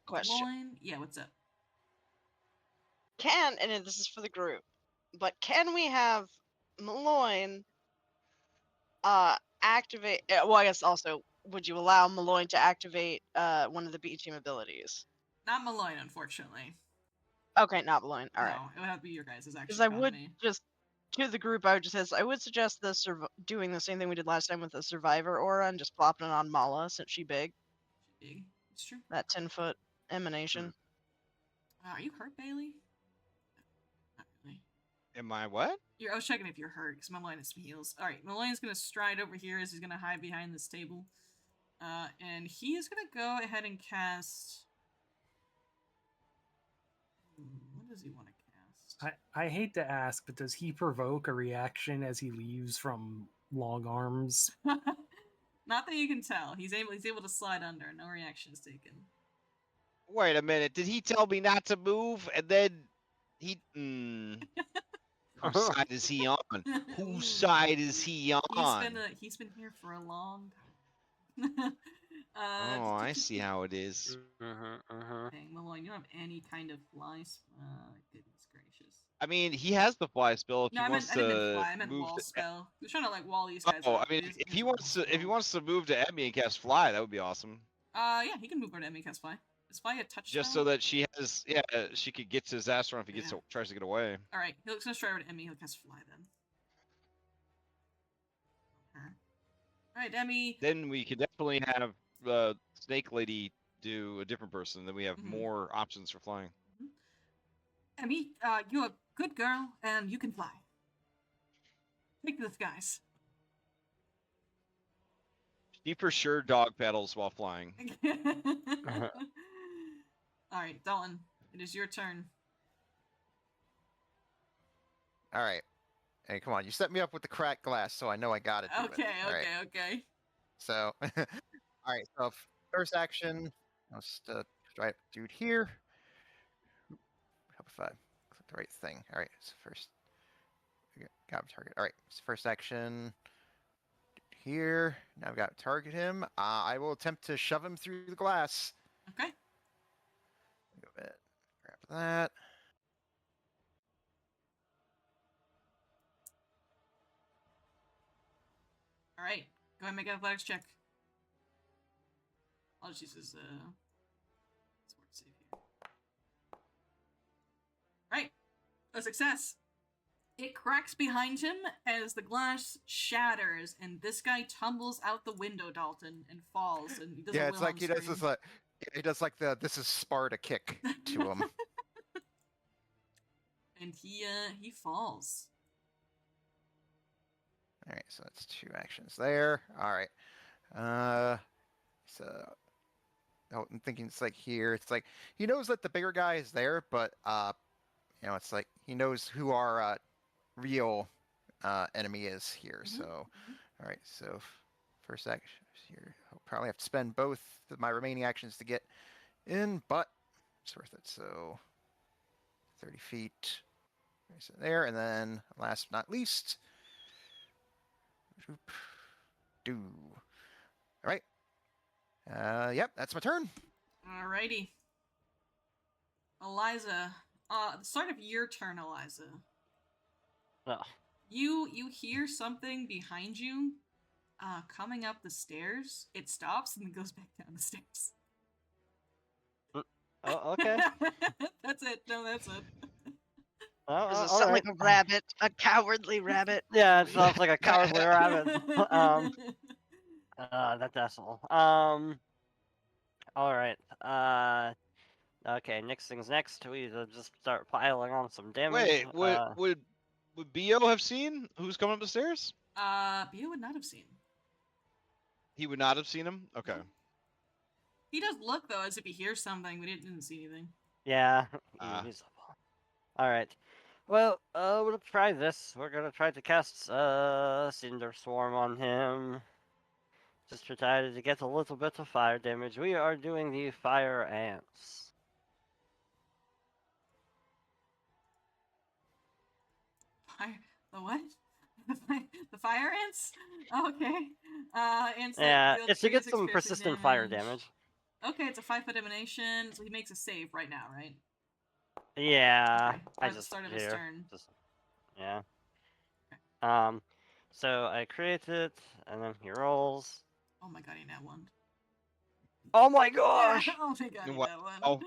[SPEAKER 2] Question.
[SPEAKER 1] Malloy, yeah, what's up?
[SPEAKER 2] And this is for the group, but can we have Malloy activate, well, I guess also, would you allow Malloy to activate one of the B team abilities?
[SPEAKER 1] Not Malloy, unfortunately.
[SPEAKER 2] Okay, not Malloy. Alright.
[SPEAKER 1] No, it would have to be your guys' action.
[SPEAKER 2] Because I would just, to the group, I would suggest doing the same thing we did last time with the Survivor aura and just plopping it on Mala, since she's big.
[SPEAKER 1] She's big. It's true.
[SPEAKER 2] That 10-foot emanation.
[SPEAKER 1] Are you hurt, Bailey? Not really.
[SPEAKER 6] Am I what?
[SPEAKER 1] I was checking if you're hurt, because Malloy has some heals. Alright, Malloy's going to stride over here as he's going to hide behind this table. And he is going to go ahead and cast... What does he want to cast?
[SPEAKER 3] I hate to ask, but does he provoke a reaction as he leaves from long arms?
[SPEAKER 1] Not that you can tell. He's able to slide under. No reaction is taken.
[SPEAKER 6] Wait a minute. Did he tell me not to move? And then he... Whose side is he on? Whose side is he on?
[SPEAKER 1] He's been here for a long time.
[SPEAKER 6] Oh, I see how it is.
[SPEAKER 1] Dang, Malloy, you don't have any kind of flies. Goodness gracious.
[SPEAKER 6] I mean, he has the fly spell if
[SPEAKER 1] No,
[SPEAKER 6] he
[SPEAKER 1] I
[SPEAKER 6] wants
[SPEAKER 1] didn't mean
[SPEAKER 6] to
[SPEAKER 1] fly. I meant
[SPEAKER 6] move.
[SPEAKER 1] wall spell. He was trying to like wall these guys
[SPEAKER 6] Oh,
[SPEAKER 1] up.
[SPEAKER 6] I mean, if he wants to move to Emmy and cast fly, that would be awesome.
[SPEAKER 1] Yeah, he can move over to Emmy cast fly. Is fly a touch
[SPEAKER 6] Just
[SPEAKER 1] spell?
[SPEAKER 6] so that she has, she could get to his ass if he tries to get away.
[SPEAKER 1] All right, he'll gonna try over to Emmy. He'll cast fly then. All right, Emmy.
[SPEAKER 6] Then we could definitely have Snake Lady do a different person. Then we have more options for flying.
[SPEAKER 1] Emmy, you're a good girl, and you can fly. Take this, guys.
[SPEAKER 6] She for sure dog paddles while flying.
[SPEAKER 1] All right, Dalton, it is your turn.
[SPEAKER 5] All right. Hey, come on. You set me up with the cracked glass, so I know I got it.
[SPEAKER 1] Okay.
[SPEAKER 5] So, all right. So first action, I'll just right dude here. How if I click the right thing? All right. So first, got a target. All right. So first action here. Now I've got to target him. I will attempt to shove him through the glass.
[SPEAKER 1] Okay.
[SPEAKER 5] Go ahead. Grab that.
[SPEAKER 1] All right. Go ahead and make an athletics check. I'll just use his sword save here. Right. A success. It cracks behind him as the glass shatters, and this guy tumbles out the window, Dalton, and falls. And he does
[SPEAKER 5] Yeah, it's like he does this. He does like the "this is Sparta" kick to him.
[SPEAKER 1] And he falls.
[SPEAKER 5] All right, so that's 2 actions there. All right. So I'm thinking it's like here. It's like he knows that the bigger guy is there, but it's like he knows who our real enemy is here. So, all right. So first action here, I'll probably have to spend both of my remaining actions to get in, but it's worth it. So 30 feet. So there, and then last but not least. Do. All right. Yep, that's my turn.
[SPEAKER 1] Alrighty. Eliza. The start of your turn, Eliza.
[SPEAKER 4] Oh.
[SPEAKER 1] You hear something behind you coming up the stairs. It stops and then goes back down the stairs.
[SPEAKER 4] Oh, okay.
[SPEAKER 1] That's it. No, that's it.
[SPEAKER 2] Does it sound like a rabbit? A cowardly rabbit?
[SPEAKER 4] Yeah, it sounds like a cowardly rabbit. That's asshole. Alright. Okay, next thing's next. We just start piling on some damage.
[SPEAKER 6] Wait, would Bo have seen who's coming up the stairs?
[SPEAKER 1] Bio would not have seen.
[SPEAKER 6] He would not have seen him? Okay.
[SPEAKER 1] He does look, though, as if he hears something, but he didn't see anything.
[SPEAKER 4] Yeah. Alright. Well, we'll try this. We're gonna try to cast Cinder Swarm on him. Just to try to get a little bit of fire damage. We are doing the Fire Ants.
[SPEAKER 1] The what? The fire ants? Okay. Ants
[SPEAKER 4] Yeah,
[SPEAKER 1] deal
[SPEAKER 4] it's to get
[SPEAKER 1] 2d6
[SPEAKER 4] some
[SPEAKER 1] piercing
[SPEAKER 4] persistent fire damage.
[SPEAKER 1] Okay, it's a 5-foot emanation, so he makes a save right now, right?
[SPEAKER 4] Yeah,
[SPEAKER 1] Okay.
[SPEAKER 4] I
[SPEAKER 1] At the
[SPEAKER 4] just
[SPEAKER 1] start of his turn.
[SPEAKER 4] Yeah.
[SPEAKER 1] Okay.
[SPEAKER 4] So I create it, and then he rolls.
[SPEAKER 1] Oh my god, he nat one.
[SPEAKER 4] Oh my gosh!
[SPEAKER 1] Oh my god, he
[SPEAKER 6] What?
[SPEAKER 1] nat one.
[SPEAKER 6] Oh.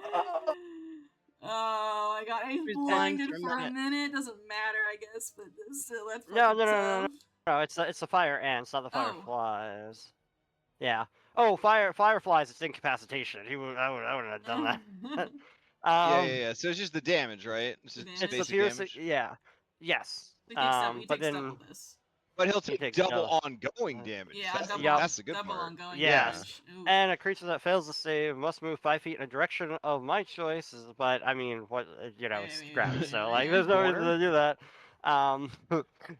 [SPEAKER 1] Oh my god, he's
[SPEAKER 2] He's
[SPEAKER 1] blinded
[SPEAKER 2] blind
[SPEAKER 1] for a minute. Doesn't matter, I guess, but still, that's
[SPEAKER 4] No,
[SPEAKER 1] fucking
[SPEAKER 4] no,
[SPEAKER 1] tough.
[SPEAKER 4] No, it's the fire ants, not the
[SPEAKER 1] Oh.
[SPEAKER 4] fireflies. Yeah. Oh, fireflies. It's incapacitation. I wouldn't have done that.
[SPEAKER 6] Yeah. So it's just the damage, right? It's just
[SPEAKER 1] The
[SPEAKER 4] It's the
[SPEAKER 6] basic
[SPEAKER 4] piercing.
[SPEAKER 6] damage.
[SPEAKER 4] Yeah. Yes.
[SPEAKER 1] He
[SPEAKER 4] But
[SPEAKER 1] takes
[SPEAKER 4] then
[SPEAKER 1] double this.
[SPEAKER 6] But he'll
[SPEAKER 4] He
[SPEAKER 6] take
[SPEAKER 4] takes
[SPEAKER 6] double
[SPEAKER 4] double.
[SPEAKER 6] ongoing damage.
[SPEAKER 1] Yeah,
[SPEAKER 6] that's,
[SPEAKER 1] double,
[SPEAKER 6] that's the good
[SPEAKER 1] double
[SPEAKER 6] part.
[SPEAKER 1] ongoing
[SPEAKER 4] Yes.
[SPEAKER 1] damage. Ooh.
[SPEAKER 4] And a creature that fails to save must move 5 feet in a direction of my choice. But I mean, what it's scrap. So like, there's no reason to do that.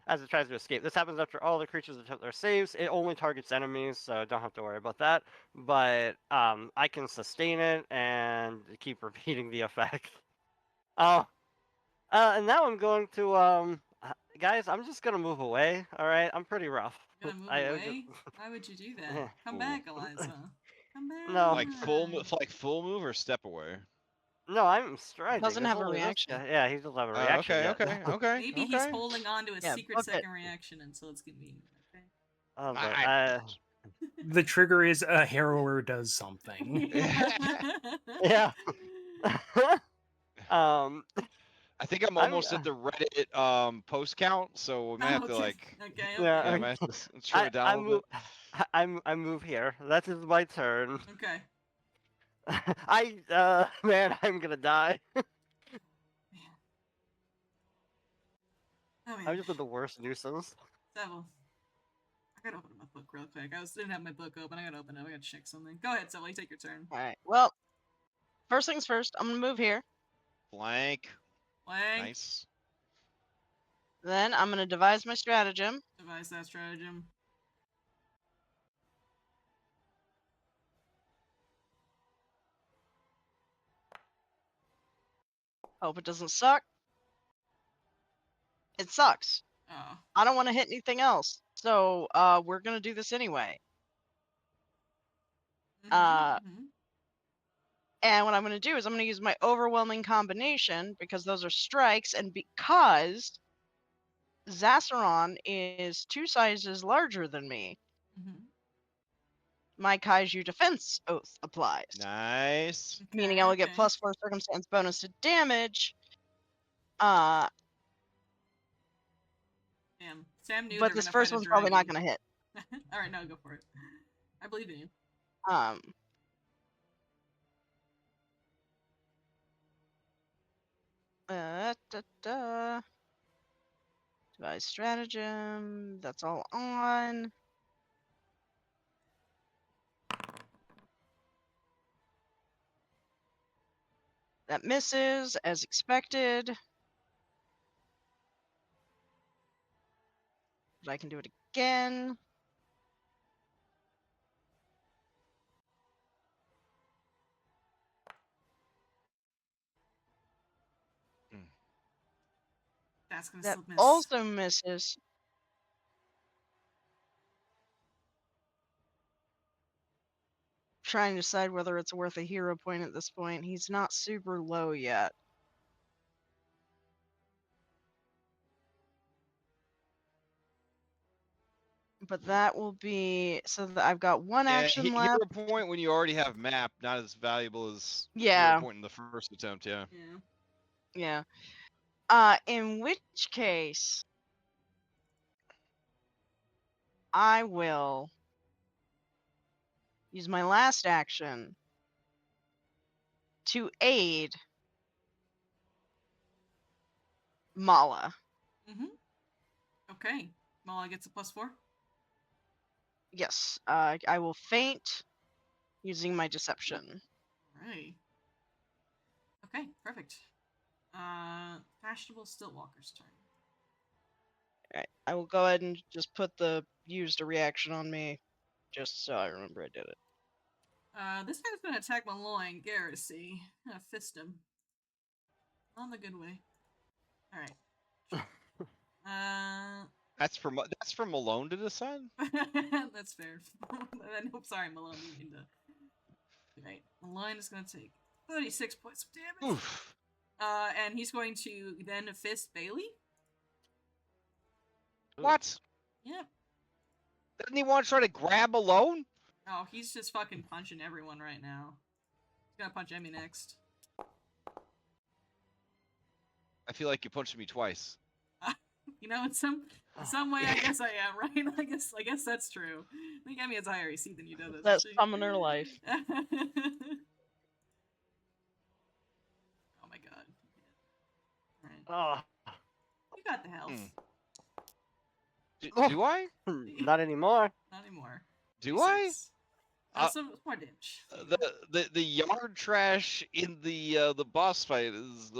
[SPEAKER 4] As it tries to escape. This happens after all the creatures attempt their saves. It only targets enemies, so don't have to worry about that. But I can sustain it and keep repeating the effect. And now I'm going to Guys, I'm just gonna move away. All right, I'm pretty rough.
[SPEAKER 1] You're gonna move
[SPEAKER 4] I
[SPEAKER 1] away? Why would you do that? Come
[SPEAKER 6] Ooh.
[SPEAKER 1] back, Eliza. Come back.
[SPEAKER 4] No.
[SPEAKER 6] Like full move or step away?
[SPEAKER 4] No, I'm striding.
[SPEAKER 2] Doesn't
[SPEAKER 4] There's
[SPEAKER 2] have a
[SPEAKER 4] only this
[SPEAKER 2] reaction.
[SPEAKER 4] guy. Yeah, he doesn't have a reaction
[SPEAKER 6] Okay,
[SPEAKER 4] yet.
[SPEAKER 6] okay.
[SPEAKER 1] Maybe he's holding on to a
[SPEAKER 2] Yeah,
[SPEAKER 1] secret
[SPEAKER 2] book it.
[SPEAKER 1] second reaction until it's convenient. Okay.
[SPEAKER 4] Oh, but,
[SPEAKER 3] The trigger is a harrower does something.
[SPEAKER 4] yeah. um.
[SPEAKER 6] I think I'm almost at the Reddit post count, so we might have to like.
[SPEAKER 1] Okay.
[SPEAKER 4] Yeah,
[SPEAKER 6] Yeah, I might have to trim it down a little bit.
[SPEAKER 4] I move here. That is my turn.
[SPEAKER 1] Okay.
[SPEAKER 4] Man, I'm gonna die.
[SPEAKER 1] Oh, man.
[SPEAKER 4] I'm just the worst nuisance.
[SPEAKER 1] Seville. I gotta open my book real quick. Didn't have my book open. I gotta open it. I gotta check something. Go ahead, Seville. You take your turn.
[SPEAKER 2] Alright, well, first things first, I'm gonna move here.
[SPEAKER 6] Blank.
[SPEAKER 1] Blank.
[SPEAKER 6] Nice.
[SPEAKER 2] Then I'm gonna devise my stratagem.
[SPEAKER 1] Devise that stratagem.
[SPEAKER 2] Hope it doesn't suck. It sucks.
[SPEAKER 1] Oh.
[SPEAKER 2] I don't want to hit anything else. So, we're gonna do this anyway.
[SPEAKER 1] Mhm.
[SPEAKER 2] And what I'm gonna do is I'm gonna use my overwhelming combination because those are strikes, and because Zassaron is 2 sizes larger than me,
[SPEAKER 1] Mhm.
[SPEAKER 2] my Kaiju defense oath applies.
[SPEAKER 6] Nice.
[SPEAKER 2] Meaning I will get +4 circumstance bonus to damage.
[SPEAKER 1] Damn. Sam knew.
[SPEAKER 2] But this first one's probably not gonna hit.
[SPEAKER 1] All right, no, go for it. I believe in you.
[SPEAKER 2] Devise stratagem. That's all on. That misses as expected. But I can do it again.
[SPEAKER 1] That's gonna
[SPEAKER 2] That
[SPEAKER 1] still miss.
[SPEAKER 2] also misses. Trying to decide whether it's worth a hero point at this point. He's not super low yet. But that will be so that I've got one action left.
[SPEAKER 6] Hero point when you already have map, not as valuable as
[SPEAKER 2] Yeah.
[SPEAKER 6] hero point in the first attempt. Yeah.
[SPEAKER 2] Yeah. In which case, I will use my last action to aid Mala.
[SPEAKER 1] Okay. Mala gets a +4.
[SPEAKER 2] Yes, I will feint using my deception.
[SPEAKER 1] Right. Okay, perfect. Fashionable Stiltwalker's turn.
[SPEAKER 2] Alright, I will go ahead and just put the used a reaction on me, just so I remember I did it.
[SPEAKER 1] This guy's gonna attack Malloy Garrissy. Gonna fist him. Not in the good way. Alright.
[SPEAKER 6] That's for Malone to decide.
[SPEAKER 1] That's fair. Nope, sorry, Malone. You mean to. Right. Malone is gonna take 36 points of damage.
[SPEAKER 6] Oof.
[SPEAKER 1] And he's going to then fist Bailey.
[SPEAKER 6] What?
[SPEAKER 1] Yeah.
[SPEAKER 6] Doesn't he want to try to grab Malone?
[SPEAKER 1] Oh, he's just fucking punching everyone right now. He's gonna punch Emmy next.
[SPEAKER 6] I feel like you punched me twice.
[SPEAKER 1] You know, in some way, I guess I am, right? I guess that's true. I think Emmy has a higher AC than you, does.
[SPEAKER 2] That's summoner life.
[SPEAKER 1] Oh my god. Alright.
[SPEAKER 4] Oh.
[SPEAKER 1] You got the health.
[SPEAKER 6] Do I?
[SPEAKER 4] Not anymore.
[SPEAKER 1] Not anymore.
[SPEAKER 6] Do I?
[SPEAKER 1] Some more damage.
[SPEAKER 6] The yard trash in the boss fight is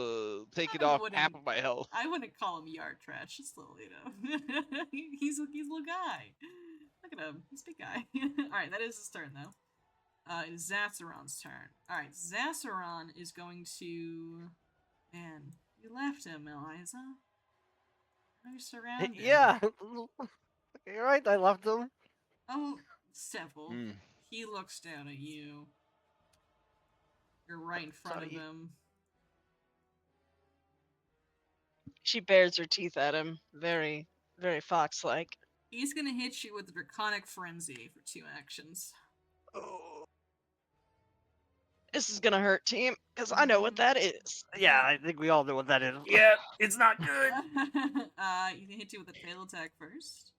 [SPEAKER 6] taking off half of my health.
[SPEAKER 1] I wouldn't call him yard trash. Just a little, he's a little guy. Look at him. He's a big guy. All right, that is his turn though. It is Zassaron's turn. All right, Zassaron is going to. Man, you left him, Eliza. You're surrounded.
[SPEAKER 4] Yeah. You're right. I left him.
[SPEAKER 1] Oh, Seville.
[SPEAKER 6] Mm.
[SPEAKER 1] He looks down at you. You're right in front of him.
[SPEAKER 2] She bares her teeth at him, very, very fox-like.
[SPEAKER 1] He's gonna hit you with the Draconic Frenzy for 2 actions.
[SPEAKER 2] This is gonna hurt, team, because I know what that is.
[SPEAKER 4] Yeah, I think we all know what that is.
[SPEAKER 3] Yeah, it's not good.
[SPEAKER 1] He can hit you with a tail attack first.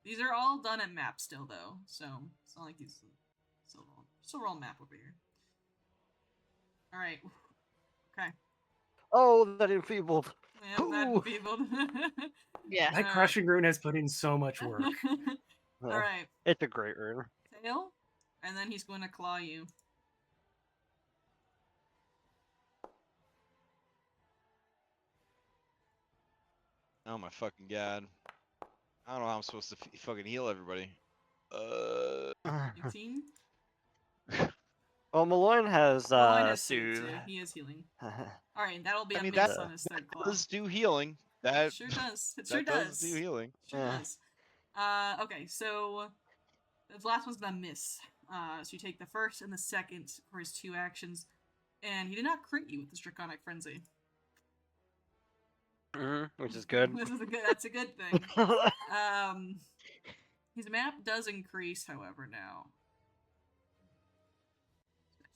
[SPEAKER 1] These are all done at map still, though, so it's not like he's still roll map over here. All right. Okay.
[SPEAKER 4] Oh, that enfeebled.
[SPEAKER 1] Yeah, that
[SPEAKER 4] Ooh.
[SPEAKER 1] enfeebled.
[SPEAKER 2] Yeah.
[SPEAKER 3] That crushing rune has put in so much work.
[SPEAKER 1] All right.
[SPEAKER 4] It's a great rune.
[SPEAKER 1] Tail, and then he's going to claw you.
[SPEAKER 6] Oh my fucking god. I don't know how I'm supposed to fucking heal everybody.
[SPEAKER 1] 18.
[SPEAKER 4] Well, Malloyne has
[SPEAKER 1] Malloyne has
[SPEAKER 4] soothe.
[SPEAKER 1] too. He is healing. All right, that'll be
[SPEAKER 6] I
[SPEAKER 1] a
[SPEAKER 6] mean,
[SPEAKER 1] miss
[SPEAKER 6] that-
[SPEAKER 1] on his third claw.
[SPEAKER 6] Does do healing. That
[SPEAKER 1] Sure does. It
[SPEAKER 6] that
[SPEAKER 1] sure
[SPEAKER 6] does
[SPEAKER 1] does.
[SPEAKER 6] do healing.
[SPEAKER 1] Sure
[SPEAKER 4] Yeah.
[SPEAKER 1] does. Okay, so the last one's gonna miss. So you take the first and the second for his 2 actions, and he did not crit you with this Draconic Frenzy.
[SPEAKER 4] Which is good.
[SPEAKER 1] That's a good thing. His map does increase, however, now.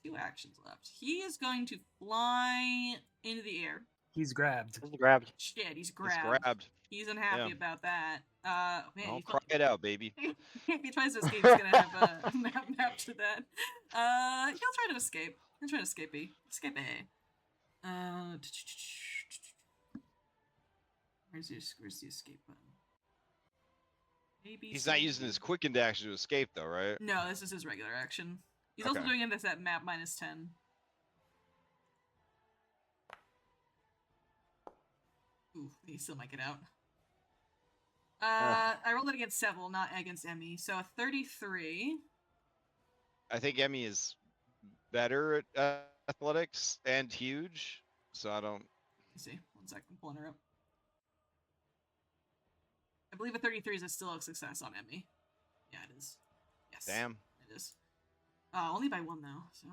[SPEAKER 1] 2 actions left. He is going to fly into the air.
[SPEAKER 3] He's grabbed.
[SPEAKER 4] Just grabbed.
[SPEAKER 1] Shit, he's
[SPEAKER 6] It's
[SPEAKER 1] grabbed.
[SPEAKER 6] grabbed.
[SPEAKER 1] He's unhappy
[SPEAKER 6] Yeah.
[SPEAKER 1] about that. Man,
[SPEAKER 6] Don't cry it out, baby.
[SPEAKER 1] if he tries to escape, he's gonna have a map to that. He'll try to escape. He'll try to escape. Escape. Where's the escape button? Maybe
[SPEAKER 6] He's not using his quickened action to escape, though, right?
[SPEAKER 1] No, this is his regular action. He's also
[SPEAKER 6] Okay.
[SPEAKER 1] doing this at map -10. Ooh, he still might get out. I rolled it against Seville, not against Emmy. So a 33.
[SPEAKER 6] I think Emmy is better at athletics and huge, so I don't.
[SPEAKER 1] Let me see. 1 second, I'm pulling her up. I believe a 33 is still a success on Emmy. Yeah, it is. Yes.
[SPEAKER 6] Damn.
[SPEAKER 1] It is. Only by 1 though, so.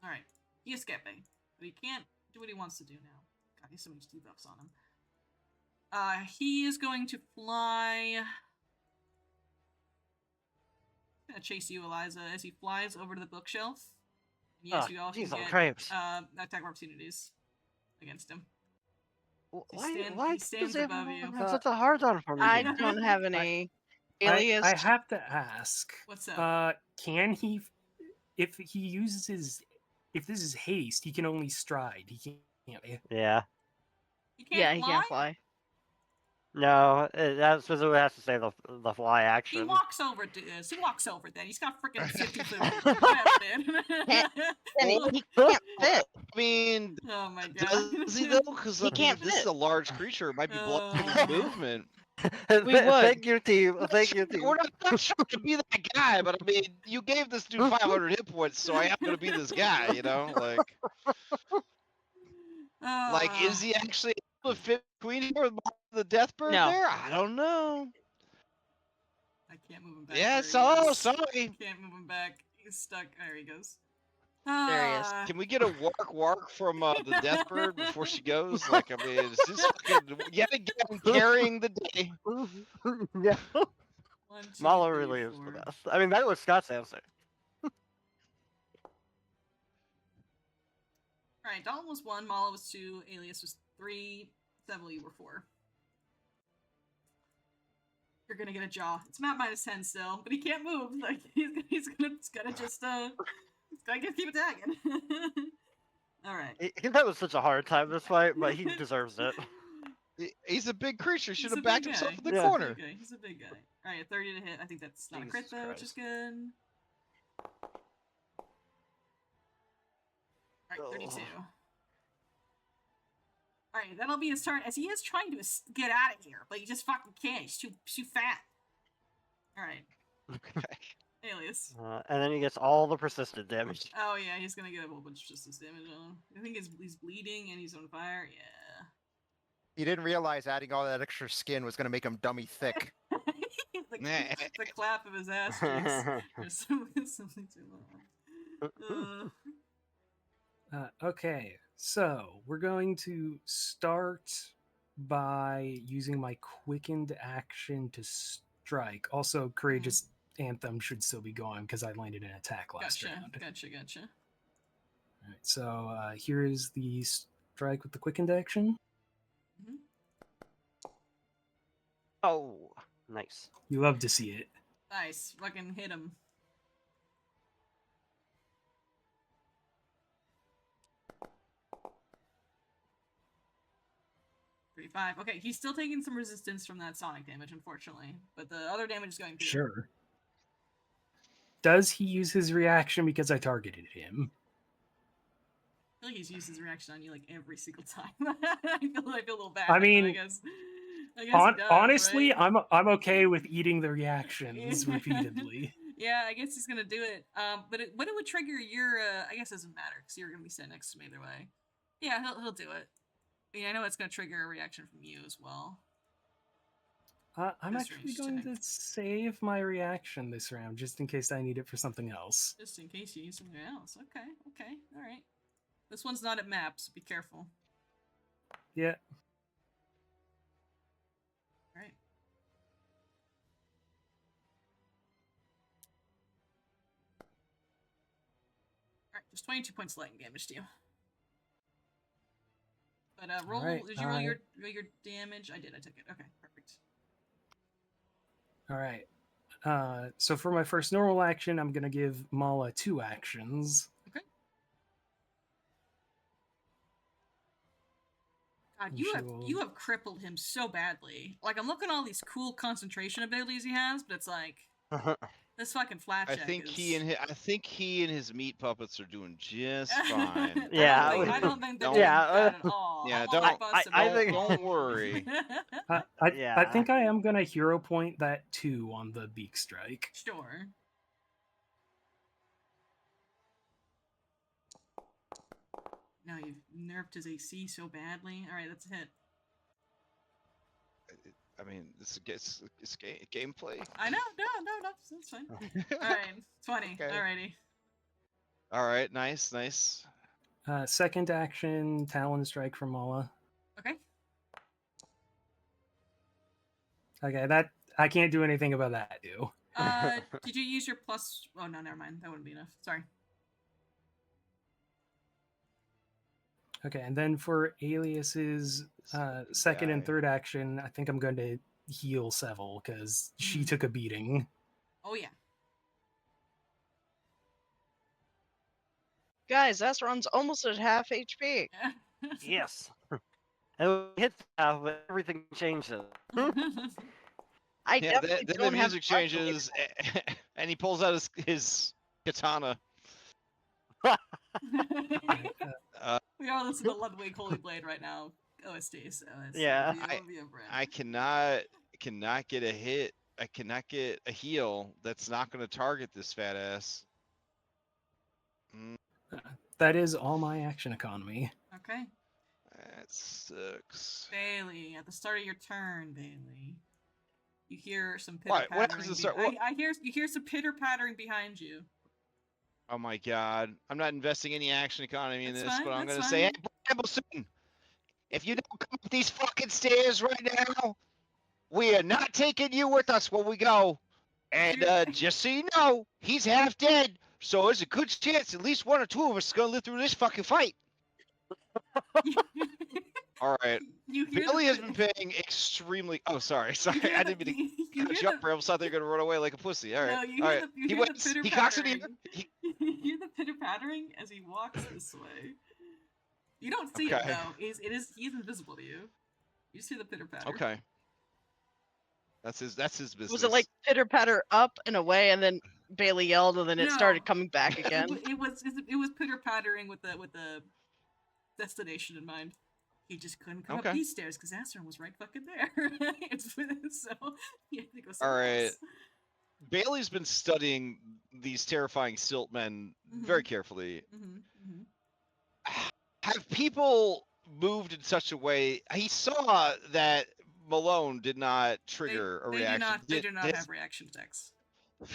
[SPEAKER 1] Alright. He escaping. But he can't do what he wants to do now. God, he's so many debuffs on him. He is going to fly. I'm gonna chase you, Eliza, as he flies over to the bookshelf. And yes, you all can
[SPEAKER 4] Jeez, on
[SPEAKER 1] get
[SPEAKER 4] crabs.
[SPEAKER 1] attack opportunities against him.
[SPEAKER 4] Why
[SPEAKER 1] he stands
[SPEAKER 4] does
[SPEAKER 1] above
[SPEAKER 4] everyone
[SPEAKER 1] you.
[SPEAKER 4] have such a hard on for me?
[SPEAKER 2] I don't have any alias.
[SPEAKER 3] I have to ask.
[SPEAKER 1] What's up?
[SPEAKER 3] Can he, if he uses his, if this is haste, he can only stride. He can't.
[SPEAKER 4] Yeah.
[SPEAKER 1] He can't
[SPEAKER 2] Yeah, he
[SPEAKER 1] fly?
[SPEAKER 2] can't fly.
[SPEAKER 4] No, that specifically has to say the fly
[SPEAKER 1] He
[SPEAKER 4] action.
[SPEAKER 1] walks over to this. He walks over then. He's got freaking 50 food. Whatever, man.
[SPEAKER 2] And he can't fit.
[SPEAKER 6] I mean,
[SPEAKER 1] Oh my god.
[SPEAKER 6] does he though? Because
[SPEAKER 2] He can't
[SPEAKER 6] this is
[SPEAKER 2] fit.
[SPEAKER 6] a large creature. It might be blocking his
[SPEAKER 1] Oh.
[SPEAKER 6] movement.
[SPEAKER 2] We would.
[SPEAKER 4] Thank you, team. Thank you, team.
[SPEAKER 6] We're not trying to be that guy, but I mean, you gave this dude 500 hit points, so I happen to be this guy. You know, like is he actually able to fit Queen here with the Deathbird
[SPEAKER 2] No.
[SPEAKER 6] there? I don't know.
[SPEAKER 1] I can't move him back.
[SPEAKER 6] Yeah,
[SPEAKER 1] There he
[SPEAKER 6] so
[SPEAKER 1] goes.
[SPEAKER 6] sorry.
[SPEAKER 1] Can't move him back. He's stuck. There he goes.
[SPEAKER 2] There he is.
[SPEAKER 6] Can we get a wark from the Deathbird before she goes? Like, I mean, is this fucking yet again carrying the day?
[SPEAKER 4] Yeah.
[SPEAKER 1] 1, 2,
[SPEAKER 4] Mala
[SPEAKER 1] 3,
[SPEAKER 4] really is
[SPEAKER 1] 4.
[SPEAKER 4] the best. I mean, that was Scott's answer.
[SPEAKER 1] Alright, Dalton was 1, Mala was 2, Alias was 3, Seville, you were 4. You're gonna get a jaw. It's map -10 still, but he can't move. Like he's gonna just keep attacking. Alright.
[SPEAKER 4] He's having such a hard time this fight, but he deserves it.
[SPEAKER 6] He's a big creature. Should
[SPEAKER 1] He's a
[SPEAKER 6] have backed
[SPEAKER 1] big
[SPEAKER 6] himself
[SPEAKER 1] guy.
[SPEAKER 6] in the
[SPEAKER 4] Yeah.
[SPEAKER 6] corner.
[SPEAKER 1] Okay, he's a big guy. Alright, 30 to hit. I think that's not a crit
[SPEAKER 4] Jesus
[SPEAKER 1] though, which is
[SPEAKER 4] Christ.
[SPEAKER 1] good. Alright, 32. Alright, that'll be his turn, as he is trying to get out of here, but he just fucking can't. He's too fat. Alright, Alias.
[SPEAKER 4] And then he gets all the persistent damage.
[SPEAKER 1] Oh yeah, he's gonna get a whole bunch of just this damage on him. I think he's bleeding and he's on fire. Yeah.
[SPEAKER 5] He didn't realize adding all that extra skin was going to make him dummy thick.
[SPEAKER 1] the clap of his ass cheeks. Or something too long.
[SPEAKER 3] Okay, so we're going to start by using my quickened action to strike. Also, Courageous Anthem should still be going because I landed an attack last round.
[SPEAKER 1] Gotcha.
[SPEAKER 3] All right, so here is the strike with the quickened action.
[SPEAKER 1] Mm-hmm.
[SPEAKER 4] Oh, nice.
[SPEAKER 3] You love to see it.
[SPEAKER 1] Nice. Fucking hit him. $35. Okay, he's still taking some resistance from that sonic damage, unfortunately. But the other damage is going through.
[SPEAKER 3] Sure. Does he use his reaction because I targeted him?
[SPEAKER 1] I feel like he's used his reaction on you like every single time. I feel a little bad.
[SPEAKER 3] I mean,
[SPEAKER 1] I guess he does,
[SPEAKER 3] honestly,
[SPEAKER 1] right?
[SPEAKER 3] I'm okay with eating the reactions repeatedly.
[SPEAKER 1] Yeah, I guess he's gonna do it. But when it would trigger your, I guess it doesn't matter because you're gonna be sitting next to me either way. Yeah, he'll do it. I mean, I know it's gonna trigger a reaction from you as well.
[SPEAKER 3] I'm
[SPEAKER 1] This
[SPEAKER 3] actually
[SPEAKER 1] range
[SPEAKER 3] going
[SPEAKER 1] check.
[SPEAKER 3] to save my reaction this round, just in case I need it for something else.
[SPEAKER 1] Just in case you use something else. Okay, all right. This one's not at map, so be careful.
[SPEAKER 3] Yeah.
[SPEAKER 1] All right. All right, just 22 points of lightning damage to you. But roll.
[SPEAKER 3] Right,
[SPEAKER 1] Did you roll your damage? I did. I took it. Okay, perfect.
[SPEAKER 3] All right. So for my first normal action, I'm gonna give Mala 2 actions.
[SPEAKER 1] Okay. God, you have crippled him so badly. Like, I'm looking at all these cool concentration abilities he has, but it's like this fucking flat
[SPEAKER 6] I
[SPEAKER 1] check
[SPEAKER 6] think
[SPEAKER 1] is...
[SPEAKER 6] he and his meat puppets are doing just fine.
[SPEAKER 4] Yeah,
[SPEAKER 1] I don't think they're
[SPEAKER 4] yeah,
[SPEAKER 1] doing bad at all.
[SPEAKER 6] Yeah,
[SPEAKER 4] don't
[SPEAKER 6] worry.
[SPEAKER 3] I think I am gonna hero point that 2 on the beak strike.
[SPEAKER 1] Sure. No, you've nerfed his AC so badly. All right, that's a hit.
[SPEAKER 6] I mean, it's gameplay.
[SPEAKER 1] I know, no, that's fine. All right, 20.
[SPEAKER 6] Okay.
[SPEAKER 1] Alrighty.
[SPEAKER 6] All right, nice.
[SPEAKER 3] Second action, Talon strike from Mala.
[SPEAKER 1] Okay.
[SPEAKER 3] Okay, that I can't do anything about that, do.
[SPEAKER 1] Did you use your plus? Oh no, never mind. That wouldn't be enough. Sorry.
[SPEAKER 3] Okay, and then for Alias's second and third action, I think I'm going to heal Seville because she took a beating.
[SPEAKER 1] Oh yeah.
[SPEAKER 2] Guys, Asteron's almost at half HP.
[SPEAKER 4] Yes. And we hit half, but everything changes.
[SPEAKER 2] I
[SPEAKER 6] Yeah,
[SPEAKER 2] definitely
[SPEAKER 6] then
[SPEAKER 2] don't
[SPEAKER 6] the
[SPEAKER 2] have
[SPEAKER 6] music
[SPEAKER 2] fun with
[SPEAKER 6] changes, and he pulls out his katana.
[SPEAKER 1] We are listening to Ludwig Holy Blade right now. OST, so it's
[SPEAKER 4] Yeah.
[SPEAKER 6] I cannot get a hit. I cannot get a heal that's not going to target this fat ass.
[SPEAKER 3] That is all my action economy.
[SPEAKER 1] Okay.
[SPEAKER 6] That sucks.
[SPEAKER 1] Bailey, at the start of your turn, Bailey, you hear some pitter
[SPEAKER 6] What? What
[SPEAKER 1] pattering.
[SPEAKER 6] happens to start?
[SPEAKER 1] You hear some pitter pattering behind you.
[SPEAKER 6] Oh my god! I'm not investing any action economy in
[SPEAKER 1] That's
[SPEAKER 6] this,
[SPEAKER 1] fine,
[SPEAKER 6] but I'm
[SPEAKER 1] that's
[SPEAKER 6] going to say, hey,
[SPEAKER 1] fine.
[SPEAKER 6] Brambleson, if you don't come up these fucking stairs right now, we are not taking you with us when we go. And just so you know, he's half dead, so there's a good chance at least one or two of us is going to live through this fucking fight. All right. Billy has been paying extremely. Oh, sorry. I didn't mean to cut you up, Bramble. I thought they were going to run away like a pussy. All right.
[SPEAKER 1] No,
[SPEAKER 6] All right. He waits. He cocks it in.
[SPEAKER 1] You hear the pitter pattering as he walks this way. You don't see it though. He's invisible to you. You see the pitter patter.
[SPEAKER 6] Okay. That's his business.
[SPEAKER 2] Was it like pitter patter up and away, and then Bailey yelled, and then it started coming back again?
[SPEAKER 1] It was pitter pattering with the destination in mind. He just couldn't come up these stairs because Asteron was right fucking there. So he had to go somewhere else.
[SPEAKER 6] Bailey's been studying these terrifying silt men very carefully. Have people moved in such a way. He saw that Malone did not trigger a
[SPEAKER 1] They
[SPEAKER 6] reaction.
[SPEAKER 1] do not have reaction decks. They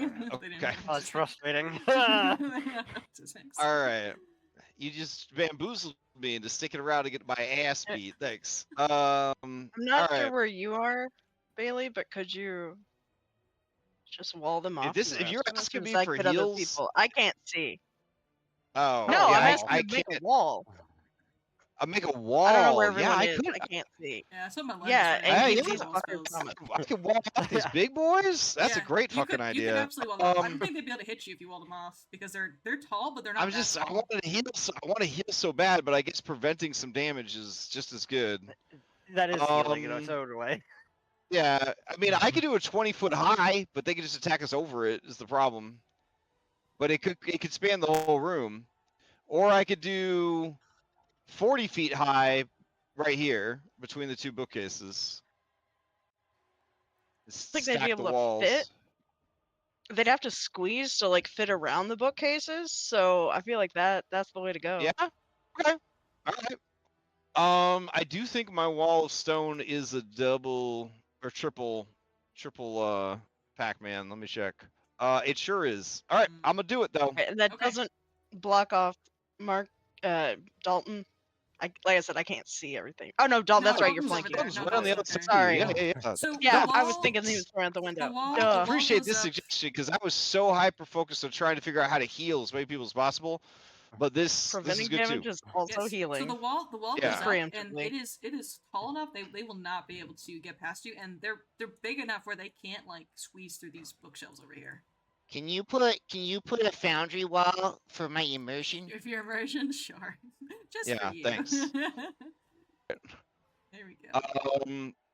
[SPEAKER 1] didn't
[SPEAKER 6] Okay.
[SPEAKER 1] have
[SPEAKER 4] Oh, it's
[SPEAKER 1] to-
[SPEAKER 4] frustrating.
[SPEAKER 1] They don't have to text.
[SPEAKER 6] All right. You just bamboozled me into sticking around to get my ass beat. Thanks.
[SPEAKER 2] I'm not
[SPEAKER 6] all
[SPEAKER 2] sure
[SPEAKER 6] right.
[SPEAKER 2] where you are, Bailey, but could you just wall them off?
[SPEAKER 6] If you're
[SPEAKER 2] the rest of us?
[SPEAKER 6] asking
[SPEAKER 2] 'Cause
[SPEAKER 6] me
[SPEAKER 2] I
[SPEAKER 6] for
[SPEAKER 2] could other
[SPEAKER 6] heals,
[SPEAKER 2] people. I can't see.
[SPEAKER 6] oh
[SPEAKER 2] No,
[SPEAKER 6] yeah,
[SPEAKER 2] I'm asking
[SPEAKER 6] I
[SPEAKER 2] you to make a
[SPEAKER 6] can't.
[SPEAKER 2] wall.
[SPEAKER 6] I make a
[SPEAKER 2] I
[SPEAKER 6] wall.
[SPEAKER 2] don't know where
[SPEAKER 6] Yeah,
[SPEAKER 2] everyone
[SPEAKER 6] I
[SPEAKER 2] is.
[SPEAKER 6] could.
[SPEAKER 2] I can't see.
[SPEAKER 1] Yeah, that's what my leg
[SPEAKER 2] Yeah,
[SPEAKER 1] is.
[SPEAKER 2] and
[SPEAKER 6] Hey,
[SPEAKER 2] he
[SPEAKER 6] yeah,
[SPEAKER 2] sees
[SPEAKER 1] wall
[SPEAKER 2] fucking
[SPEAKER 1] spells.
[SPEAKER 2] Thomas.
[SPEAKER 6] I can wall off these big boys. That's a
[SPEAKER 1] Yeah,
[SPEAKER 6] great
[SPEAKER 1] you
[SPEAKER 6] fucking
[SPEAKER 1] could,
[SPEAKER 6] idea.
[SPEAKER 1] You could absolutely wall them off. I don't think they'd be able to hit you if you walled them off because they're tall, but they're not
[SPEAKER 6] I'm
[SPEAKER 1] that
[SPEAKER 6] just. I
[SPEAKER 1] tall.
[SPEAKER 6] wanted to heal. I want to heal so bad, but I guess preventing some damage is just as good.
[SPEAKER 4] That is healing in its
[SPEAKER 6] Um,
[SPEAKER 4] own way.
[SPEAKER 6] Yeah, I mean, I could do a 20-foot high, but they could just attack us over it. Is the problem? But it could span the whole room, or I could do 40 feet high, right here between the two bookcases.
[SPEAKER 2] Think they'd be
[SPEAKER 6] Stack the
[SPEAKER 2] able to
[SPEAKER 6] walls.
[SPEAKER 2] fit? They'd have to squeeze to like fit around the bookcases, so I feel like that's the way to go.
[SPEAKER 6] Yeah. Okay. All right. I do think my wall of stone is a double or triple Pac-Man. Let me check. It sure is. All right, I'm gonna do it though.
[SPEAKER 2] And that
[SPEAKER 1] Okay.
[SPEAKER 2] doesn't block off Mark Dalton. Like I said, I can't see everything. Oh no, Dalton,
[SPEAKER 1] No,
[SPEAKER 2] that's right. You're
[SPEAKER 1] Dalton's over
[SPEAKER 2] flanking.
[SPEAKER 1] there.
[SPEAKER 6] Dalton's
[SPEAKER 1] No,
[SPEAKER 6] right on the other
[SPEAKER 1] Dalton's
[SPEAKER 6] side.
[SPEAKER 1] over
[SPEAKER 2] there.
[SPEAKER 6] Too. Yeah.
[SPEAKER 1] So
[SPEAKER 2] Yeah,
[SPEAKER 1] the
[SPEAKER 2] I was
[SPEAKER 1] wall-
[SPEAKER 2] thinking he was throwing out the window.
[SPEAKER 1] The wall,
[SPEAKER 2] Duh.
[SPEAKER 1] the wall
[SPEAKER 6] Appreciate
[SPEAKER 1] goes
[SPEAKER 6] this
[SPEAKER 1] up-
[SPEAKER 6] suggestion because I was so hyper focused on trying to figure out how to heal as many people as possible. But this
[SPEAKER 2] Preventing
[SPEAKER 6] is good
[SPEAKER 2] damage
[SPEAKER 6] too.
[SPEAKER 2] is also
[SPEAKER 1] Yes,
[SPEAKER 2] healing.
[SPEAKER 1] So the wall
[SPEAKER 6] Yeah.
[SPEAKER 1] goes up, and
[SPEAKER 2] Preemptively.
[SPEAKER 1] it is tall enough they will not be able to get past you, and they're big enough where they can't like squeeze through these bookshelves over here.
[SPEAKER 7] Can you put a foundry wall for my immersion?
[SPEAKER 1] If your immersion, sure, just
[SPEAKER 6] Yeah,
[SPEAKER 1] for you.
[SPEAKER 6] thanks.
[SPEAKER 1] There we go.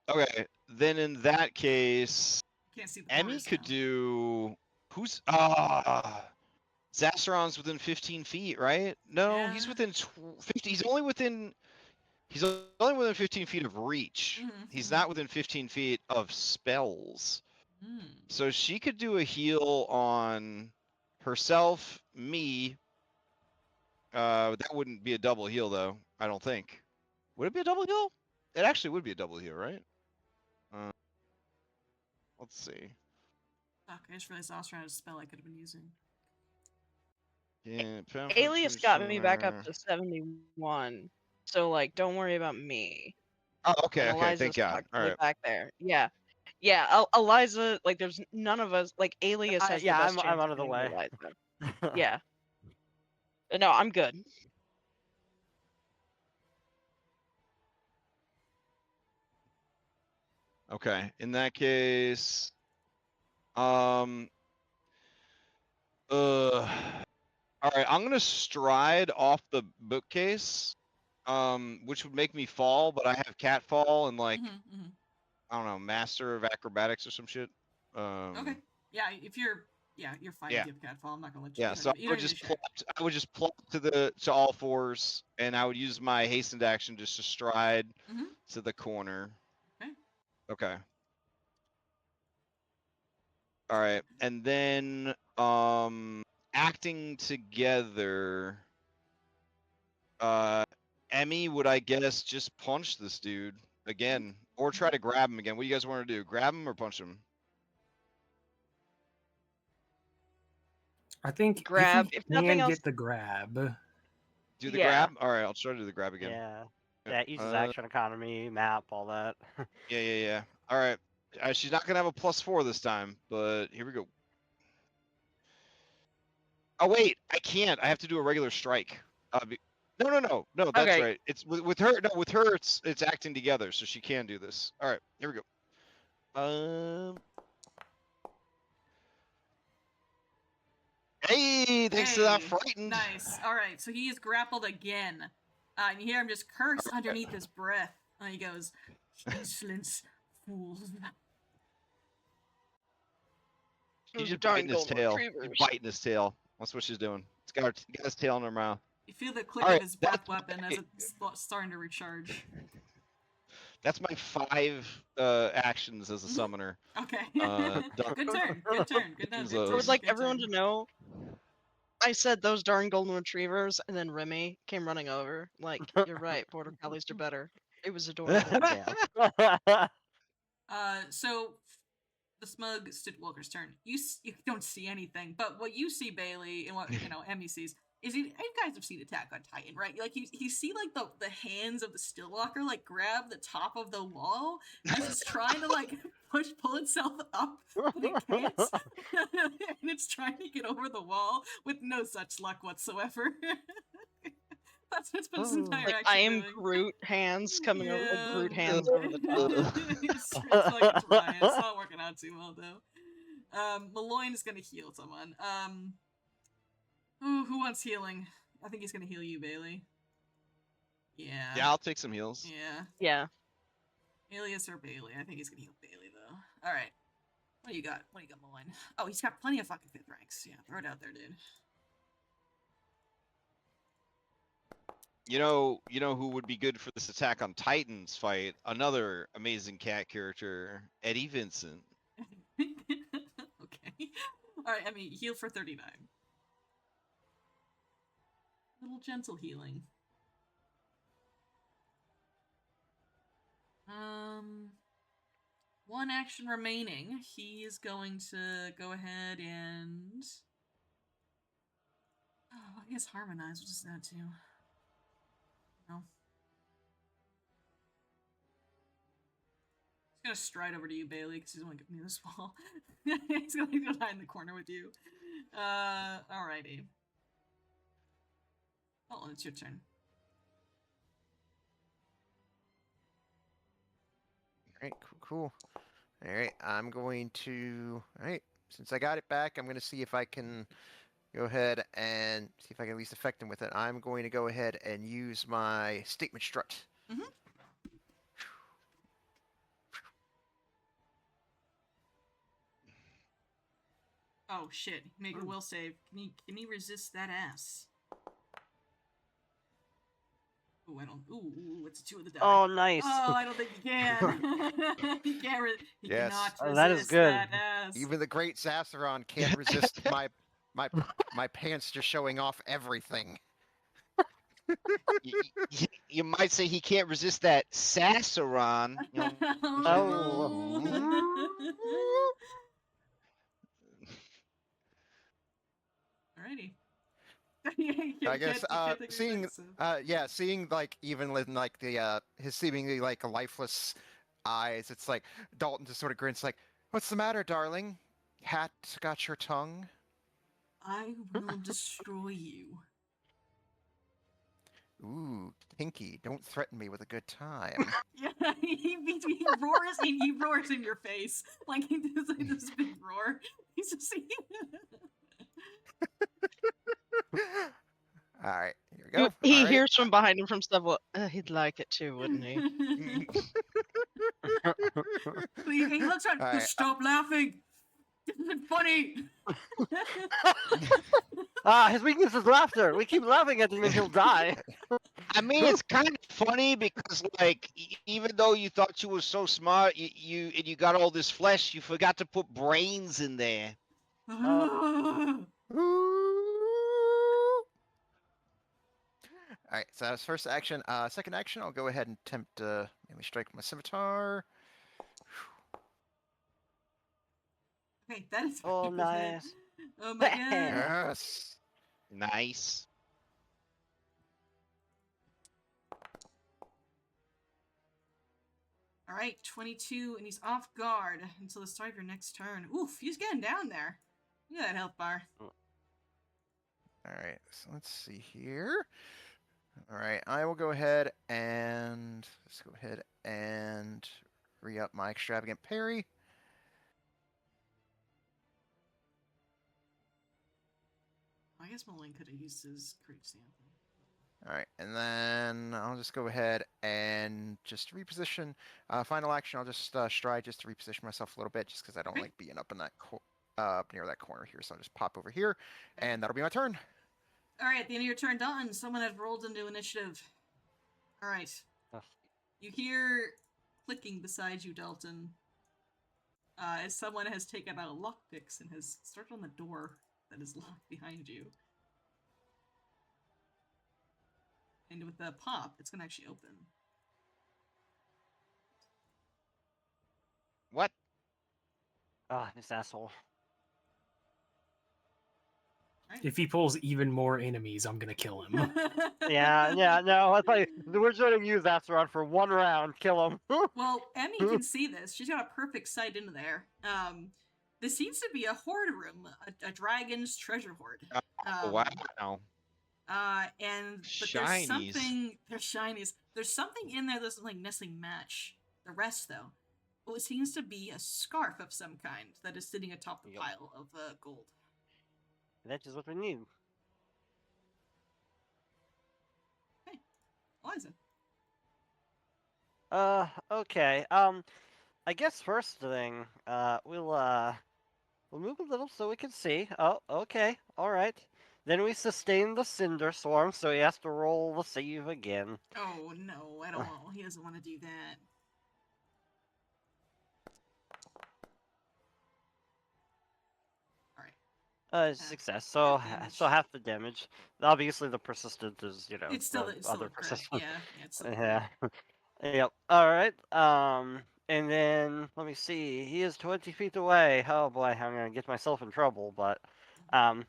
[SPEAKER 6] Okay. Then in that case,
[SPEAKER 1] Can't see the
[SPEAKER 6] Emmy
[SPEAKER 1] borders
[SPEAKER 6] could
[SPEAKER 1] now.
[SPEAKER 6] do. Who's Zastaron's within 15 feet, right? No, he's
[SPEAKER 1] Yeah.
[SPEAKER 6] within 50. He's only within 15 feet of reach. He's not within 15 feet of spells. So she could do a heal on herself, me. That wouldn't be a double heal though, I don't think. Would it be a double heal? It actually would be a double heal, right? Let's see.
[SPEAKER 1] Fuck, I just realized Ostron had a spell I could have been using.
[SPEAKER 6] Yeah,
[SPEAKER 2] Alias got me back up to 71. So like, don't worry about me.
[SPEAKER 6] Oh, okay,
[SPEAKER 2] And
[SPEAKER 6] okay,
[SPEAKER 2] Eliza's
[SPEAKER 6] thank God.
[SPEAKER 2] tucked
[SPEAKER 6] All
[SPEAKER 2] way
[SPEAKER 6] right.
[SPEAKER 2] back there. Yeah. Yeah, Eliza, like there's none of us, like Alias has
[SPEAKER 4] yeah,
[SPEAKER 2] the best
[SPEAKER 4] I'm
[SPEAKER 2] chance
[SPEAKER 4] out of the
[SPEAKER 2] getting
[SPEAKER 4] way.
[SPEAKER 2] Eliza. Yeah. No, I'm good.
[SPEAKER 6] Okay, in that case, all right, I'm gonna stride off the bookcase, which would make me fall, but I have cat fall and like I don't know, master of acrobatics or some shit.
[SPEAKER 1] Okay. Yeah, if you're you're fine
[SPEAKER 6] Yeah.
[SPEAKER 1] with the catfall. I'm not gonna let you.
[SPEAKER 6] Yeah, so I would just plop to all fours, and I would use my hastened action just to stride to the corner.
[SPEAKER 1] Okay.
[SPEAKER 6] Okay. All right, and then acting together. Emmy would, I guess, just punch this dude again, or try to grab him again. What do you guys want to do? Grab him or punch him?
[SPEAKER 3] I think
[SPEAKER 2] Grab, if
[SPEAKER 3] if you
[SPEAKER 2] nothing
[SPEAKER 3] can
[SPEAKER 2] else-
[SPEAKER 3] get the grab.
[SPEAKER 6] Do the
[SPEAKER 2] Yeah.
[SPEAKER 6] grab? All right, I'll try to do the grab again.
[SPEAKER 4] Yeah. Yeah, it uses action economy, map, all that.
[SPEAKER 6] Yeah. All right. She's not gonna have a +4 this time, but here we go. Oh wait, I can't. I have to do a regular strike. No. That's
[SPEAKER 2] Okay.
[SPEAKER 6] right. It's with her. No, with her, it's acting together, so she can do this. All right, here we go. Hey, thanks to that frightened.
[SPEAKER 1] Nice. All right, so he is grappled again, and you hear him just curse underneath his breath. And he goes, "Insolence, fools."
[SPEAKER 6] She's just
[SPEAKER 2] Darn
[SPEAKER 6] biting his
[SPEAKER 2] golden
[SPEAKER 6] tail.
[SPEAKER 2] retrievers.
[SPEAKER 6] She's biting his tail. That's what she's doing. It's got his tail in her mouth.
[SPEAKER 1] You feel the click
[SPEAKER 6] All right,
[SPEAKER 1] of his breath weapon as it's starting to recharge.
[SPEAKER 6] That's my 5 actions as a summoner.
[SPEAKER 1] Okay.
[SPEAKER 6] Done.
[SPEAKER 1] Good turn. Good turn. Good turn.
[SPEAKER 6] So
[SPEAKER 2] I would like everyone to know I said those darn golden retrievers, and then Remy came running over. Like, you're right, border collies are better. It was adorable.
[SPEAKER 1] So the smug Stitwalker's turn. You don't see anything, but what you see, Bailey, and what Emmy sees is you guys have seen Attack on Titan, right? Like you see like the hands of the Stillwalker like grab the top of the wall as it's trying to like pull itself up, but it can't, and it's trying to get over the wall with no such luck whatsoever. That's its entire
[SPEAKER 2] Like,
[SPEAKER 1] action
[SPEAKER 2] I am
[SPEAKER 1] doing.
[SPEAKER 2] Groot hands coming over, like Groot hands over the top.
[SPEAKER 1] it's like trying. It's not working out too well though. Malloyne is gonna heal someone. Who wants healing? I think he's gonna heal you, Bailey. Yeah.
[SPEAKER 6] Yeah, I'll take some heals.
[SPEAKER 1] Yeah.
[SPEAKER 2] Yeah.
[SPEAKER 1] Alias or Bailey. I think he's gonna heal Bailey though. Alright. What do you got? Malloyne? Oh, he's got plenty of fucking 5th ranks. Yeah, throw it out there, dude.
[SPEAKER 6] You know who would be good for this Attack on Titans fight? Another amazing cat character, Eddie Vincent.
[SPEAKER 1] Okay. Alright, Emmy, heal for 39. Little gentle healing. One action remaining. He is going to go ahead and... Oh, I guess Harmonize, which is that too. No. He's gonna stride over to you, Bailey, because he's only giving me this wall. He's gonna go hide in the corner with you. Alrighty. Oh, it's your turn.
[SPEAKER 5] Alright, cool. Alright, I'm going to... Alright, since I got it back, I'm going to see if I can go ahead and see if I can at least affect him with it. I'm going to go ahead and use my statement strut.
[SPEAKER 1] Mm-hmm. Oh shit! Make a will save. Can he resist that ass? Ooh, I don't. Ooh, it's a 2 of the die.
[SPEAKER 4] Oh, nice.
[SPEAKER 1] Oh, I don't think he can. He can't. He
[SPEAKER 5] Yes.
[SPEAKER 1] cannot
[SPEAKER 4] Oh,
[SPEAKER 1] resist
[SPEAKER 4] that is good.
[SPEAKER 1] that ass.
[SPEAKER 5] Even the great Zassaron can't resist my pants just showing off everything.
[SPEAKER 7] You might say he can't resist that Sassaron.
[SPEAKER 1] Alrighty.
[SPEAKER 5] I guess seeing like even in like the his seemingly like lifeless eyes, it's like Dalton just sort of grins like, "What's the matter, darling? Hat got your tongue?"
[SPEAKER 1] I will destroy you.
[SPEAKER 5] Ooh, Pinky, don't threaten me with a good time.
[SPEAKER 1] Yeah, he roars in your face. Like he does like this big roar. He's just
[SPEAKER 5] Alright, here we go.
[SPEAKER 2] He
[SPEAKER 5] Alright.
[SPEAKER 2] hears from behind him from several. He'd like it too, wouldn't he?
[SPEAKER 1] He looks at
[SPEAKER 5] Alright.
[SPEAKER 1] Stop laughing. This isn't funny.
[SPEAKER 4] His weakness is laughter. We keep laughing at him and he'll die.
[SPEAKER 7] I mean, it's kind of funny because, like, even though you thought you were so smart, you got all this flesh, you forgot to put brains in there.
[SPEAKER 5] Alright, so that was first action. Second action, I'll go ahead and attempt to maybe strike my scimitar.
[SPEAKER 1] Okay, that is
[SPEAKER 4] Oh,
[SPEAKER 1] 50%.
[SPEAKER 4] nice.
[SPEAKER 1] Oh my god.
[SPEAKER 5] Yes.
[SPEAKER 7] Nice.
[SPEAKER 1] Alright, 22, and he's off guard until the start of your next turn. Oof, he's getting down there. Look at that health bar.
[SPEAKER 5] Alright, so let's see here. Alright, I will go ahead and re-up my extravagant parry.
[SPEAKER 1] I guess Malin could have used his creep sample.
[SPEAKER 5] Alright, and then I'll just go ahead and just reposition. Final action, I'll just stride just to reposition myself a little bit, just because I don't like being up in that near that corner here. So I'll just pop over here, and that'll be my turn.
[SPEAKER 1] Alright, at the end of your turn, Dalton, someone has rolled into initiative. Alright. You hear clicking beside you, Dalton. As someone has taken out lockpicks and has started on the door that is locked behind you. And with the pop, it's gonna actually open.
[SPEAKER 6] What?
[SPEAKER 4] Ah, this asshole.
[SPEAKER 1] Right.
[SPEAKER 3] If he pulls even more enemies, I'm gonna kill him.
[SPEAKER 4] Yeah, no, I thought we're trying to use Asteron for 1 round, kill him.
[SPEAKER 1] Well, Emmy can see this. She's got a perfect sight into there. This seems to be a hoard room, a dragon's treasure hoard.
[SPEAKER 6] Oh, wow.
[SPEAKER 1] And but
[SPEAKER 6] Shinies.
[SPEAKER 1] there's shinies. There's something in there that doesn't like necessarily match the rest though. Well, it seems to be a scarf of some kind that is sitting atop the
[SPEAKER 4] Yep.
[SPEAKER 1] pile of gold.
[SPEAKER 4] That's just what we need.
[SPEAKER 1] Okay, Eliza.
[SPEAKER 4] Okay. I guess first thing, we'll move a little so we can see. Oh, okay, all right. Then we sustain the Cinder Swarm, so he has to roll the save again.
[SPEAKER 1] Oh no, I don't want. He doesn't want to do that. All right.
[SPEAKER 4] Success. So
[SPEAKER 1] damage.
[SPEAKER 4] half the damage. Obviously, the persistent is
[SPEAKER 1] It's still
[SPEAKER 4] the
[SPEAKER 1] it's still
[SPEAKER 4] other
[SPEAKER 1] a crit.
[SPEAKER 4] persistent.
[SPEAKER 1] Yeah, it's still a
[SPEAKER 4] Yeah.
[SPEAKER 1] crit.
[SPEAKER 4] Yep. All right. And then let me see. He is 20 feet away. Oh boy, I'm gonna get myself in trouble. But
[SPEAKER 1] You can't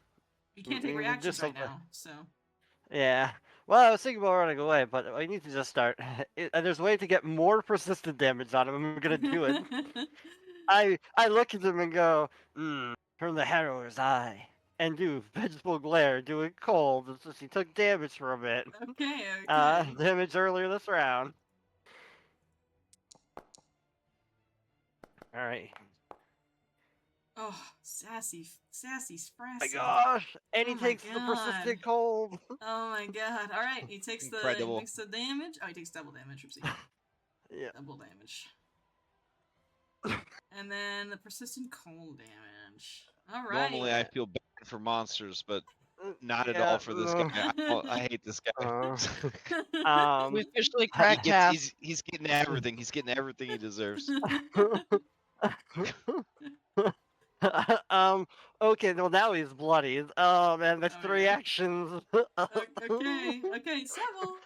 [SPEAKER 4] we
[SPEAKER 1] take
[SPEAKER 4] need to do
[SPEAKER 1] reactions right
[SPEAKER 4] something.
[SPEAKER 1] now, so.
[SPEAKER 4] Yeah. Well, I was thinking about running away, but I need to just start. And there's a way to get more persistent damage on him. I'm gonna do it. I look at him and go, from the harrower's eye, and do vengeful glare, do it cold. It's just he took damage from it.
[SPEAKER 1] Okay.
[SPEAKER 4] Damage earlier this round. All right.
[SPEAKER 1] Oh, sassy Sprassi.
[SPEAKER 4] My gosh! And he
[SPEAKER 1] Oh my
[SPEAKER 4] takes the persistent cold.
[SPEAKER 1] Oh my god. Alright, he takes
[SPEAKER 6] Incredible.
[SPEAKER 1] the damage. Oh, he takes double damage. Oopsie.
[SPEAKER 4] Yeah.
[SPEAKER 1] Double damage. And then the persistent cold damage. Alright.
[SPEAKER 6] Normally, I feel bad for monsters, but not at
[SPEAKER 4] Yeah,
[SPEAKER 6] all for this guy. I hate this guy.
[SPEAKER 2] We officially cracked half.
[SPEAKER 6] He's getting everything. He's getting everything he deserves.
[SPEAKER 4] Okay, well now he's bloody. And that's
[SPEAKER 1] Oh,
[SPEAKER 4] 3
[SPEAKER 1] yeah.
[SPEAKER 4] actions.
[SPEAKER 1] Okay, Seville.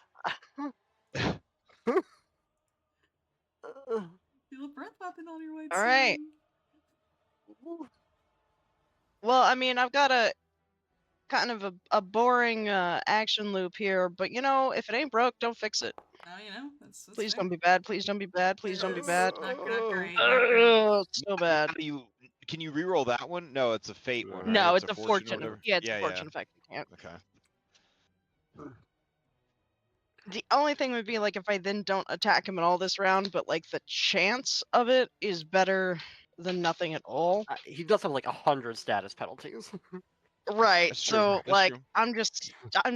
[SPEAKER 1] Feel a breath weapon on your way.
[SPEAKER 2] All right. Well, I mean, I've got a kind of a boring action loop here, but you know, if it ain't broke, don't fix it.
[SPEAKER 1] Oh, you know, that's
[SPEAKER 2] Please
[SPEAKER 1] fair.
[SPEAKER 2] don't be bad. Please don't be bad. Please don't be bad.
[SPEAKER 1] Not great. Not great.
[SPEAKER 2] It's so bad.
[SPEAKER 6] Can you reroll that one? No, it's a fate one. Right?
[SPEAKER 2] No,
[SPEAKER 6] it's
[SPEAKER 2] it's a
[SPEAKER 6] or
[SPEAKER 2] fortune.
[SPEAKER 6] whatever?
[SPEAKER 2] Yeah, it's a fortune effect. Yeah.
[SPEAKER 6] Okay.
[SPEAKER 2] The only thing would be like if I then don't attack him at all this round, but like the chance of it is better than nothing at all.
[SPEAKER 4] He does have like 100 status penalties.
[SPEAKER 2] Right.
[SPEAKER 6] That's true.
[SPEAKER 2] So
[SPEAKER 6] That's
[SPEAKER 2] like
[SPEAKER 6] true.
[SPEAKER 2] I'm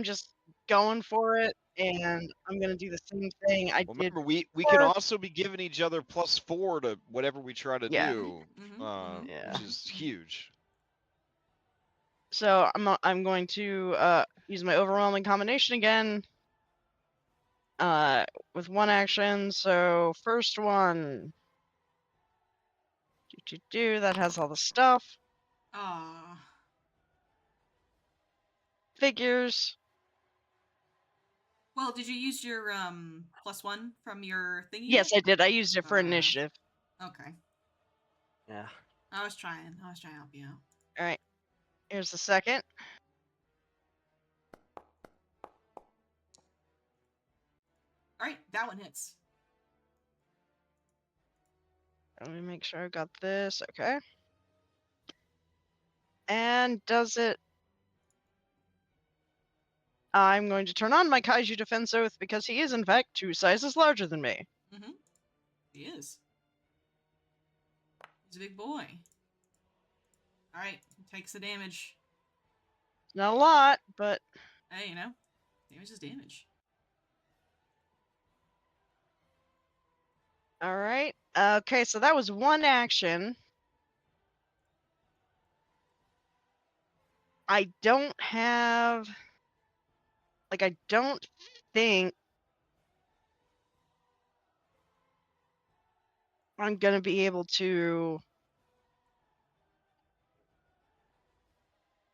[SPEAKER 2] just going for it, and I'm gonna do the same thing I
[SPEAKER 6] Well,
[SPEAKER 2] did.
[SPEAKER 6] remember, we
[SPEAKER 2] before.
[SPEAKER 6] can also be giving each other +4 to whatever we try to
[SPEAKER 2] Yeah.
[SPEAKER 6] do,
[SPEAKER 2] Yeah.
[SPEAKER 6] which is huge.
[SPEAKER 2] So I'm going to use my overwhelming combination again. With one action. So first one. That has all the stuff.
[SPEAKER 1] Aw.
[SPEAKER 2] Figures.
[SPEAKER 1] Well, did you use your +1 from your thingy?
[SPEAKER 2] Yes,
[SPEAKER 1] yet?
[SPEAKER 2] I did. I used it for initiative.
[SPEAKER 1] Okay.
[SPEAKER 4] Yeah.
[SPEAKER 1] I was trying to help you out.
[SPEAKER 2] All right. Here's the second.
[SPEAKER 1] All right, that one hits.
[SPEAKER 2] Let me make sure I got this. Okay. And does it? I'm going to turn on my Kaiju Defense Oath because he is, in fact, 2 sizes larger than me.
[SPEAKER 1] Mm-hmm. He is. He's a big boy. All right, takes the damage.
[SPEAKER 2] Not a lot, but
[SPEAKER 1] Hey, you know, damage is damage.
[SPEAKER 2] all right. Okay, so that was one action. I don't have. Like, I don't think I'm gonna be able to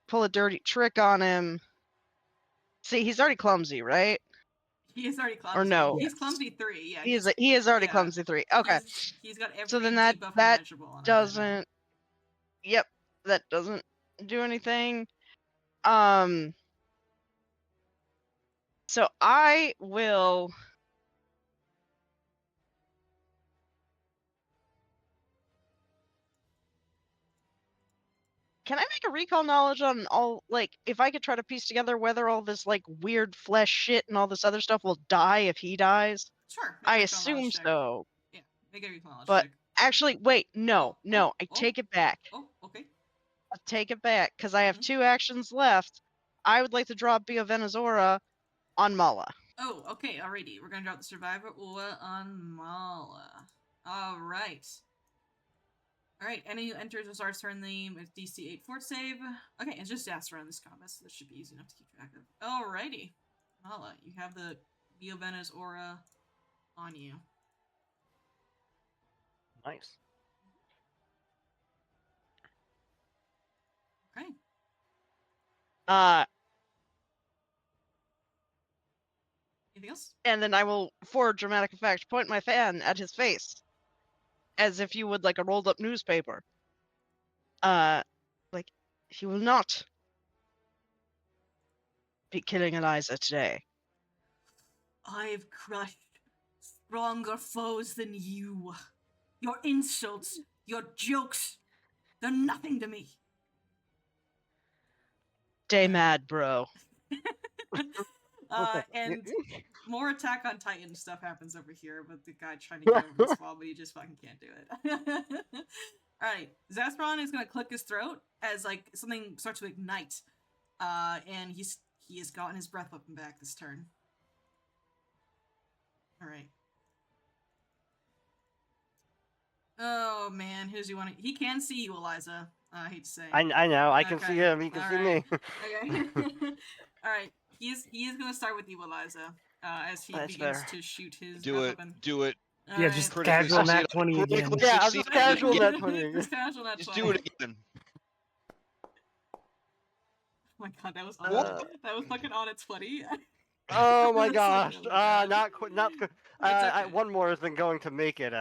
[SPEAKER 2] pull a dirty trick on him. See, he's already clumsy, right?
[SPEAKER 1] He is already clumsy.
[SPEAKER 2] Or no.
[SPEAKER 1] He's
[SPEAKER 3] Yes.
[SPEAKER 1] clumsy 3. Yeah,
[SPEAKER 2] He is already
[SPEAKER 1] yeah.
[SPEAKER 2] clumsy 3. Okay.
[SPEAKER 1] He's got every
[SPEAKER 2] So then
[SPEAKER 1] debuff
[SPEAKER 2] that
[SPEAKER 1] imaginable on him right now.
[SPEAKER 2] doesn't. Yep, that doesn't do anything. So I will. Can I make a recall knowledge on all, like, if I could try to piece together whether all this, like, weird flesh shit and all this other stuff will die if he dies?
[SPEAKER 1] Sure.
[SPEAKER 2] I assume so.
[SPEAKER 1] Yeah, make a recall knowledge
[SPEAKER 2] But
[SPEAKER 1] check.
[SPEAKER 2] actually, wait, no, I take it back.
[SPEAKER 1] Oh, okay.
[SPEAKER 2] I take it back, because I have 2 actions left. I would like to draw Bio Venezora on Mala.
[SPEAKER 1] Oh, okay, alrighty. We're gonna drop the Survivor Ua on Mala. Alright. Alright, any who enters or starts turn name with DC 8 fort save. Okay, it's just Aster on this combat, so this should be easy enough to keep track of. Alrighty. Mala, you have the Bio Venez aura on you.
[SPEAKER 4] Nice.
[SPEAKER 1] Okay. Anything else?
[SPEAKER 2] And then I will, for dramatic effect, point my fan at his face. As if you would like a rolled up newspaper. Like, he will not be killing Eliza today.
[SPEAKER 1] I've crushed stronger foes than you. Your insults, your jokes, they're nothing to me.
[SPEAKER 2] Stay mad, bro.
[SPEAKER 1] And more Attack on Titan stuff happens over here with the guy trying to get over this wall, but he just fucking can't do it. Alright, Zaspron is gonna click his throat as like something starts to ignite. And he has gotten his breath weapon back this turn. Alright. Oh man, who does he want to... He can see you, Eliza. I hate to say.
[SPEAKER 4] I know. I can see
[SPEAKER 1] Okay,
[SPEAKER 4] him. He can see me.
[SPEAKER 1] Okay. Alright. He is gonna start with you, Eliza. As he
[SPEAKER 4] That's
[SPEAKER 1] begins
[SPEAKER 4] fair.
[SPEAKER 1] to shoot his
[SPEAKER 6] Do
[SPEAKER 1] breath
[SPEAKER 6] it.
[SPEAKER 1] weapon.
[SPEAKER 6] Do it.
[SPEAKER 3] Yeah,
[SPEAKER 1] Alright.
[SPEAKER 3] just
[SPEAKER 6] Critically
[SPEAKER 3] casual
[SPEAKER 6] succeed.
[SPEAKER 3] nat 20 again.
[SPEAKER 6] Critically
[SPEAKER 4] Yeah, I'll
[SPEAKER 6] succeed
[SPEAKER 4] just casual
[SPEAKER 6] again.
[SPEAKER 4] that 20.
[SPEAKER 1] Just casual nat
[SPEAKER 6] Just
[SPEAKER 1] 20.
[SPEAKER 6] do it again.
[SPEAKER 1] Oh my god, that was fucking on its 20.
[SPEAKER 4] Oh my
[SPEAKER 1] That's
[SPEAKER 4] gosh.
[SPEAKER 1] like really bad.
[SPEAKER 4] Not good.
[SPEAKER 1] It's okay.
[SPEAKER 4] One more isn't going to make it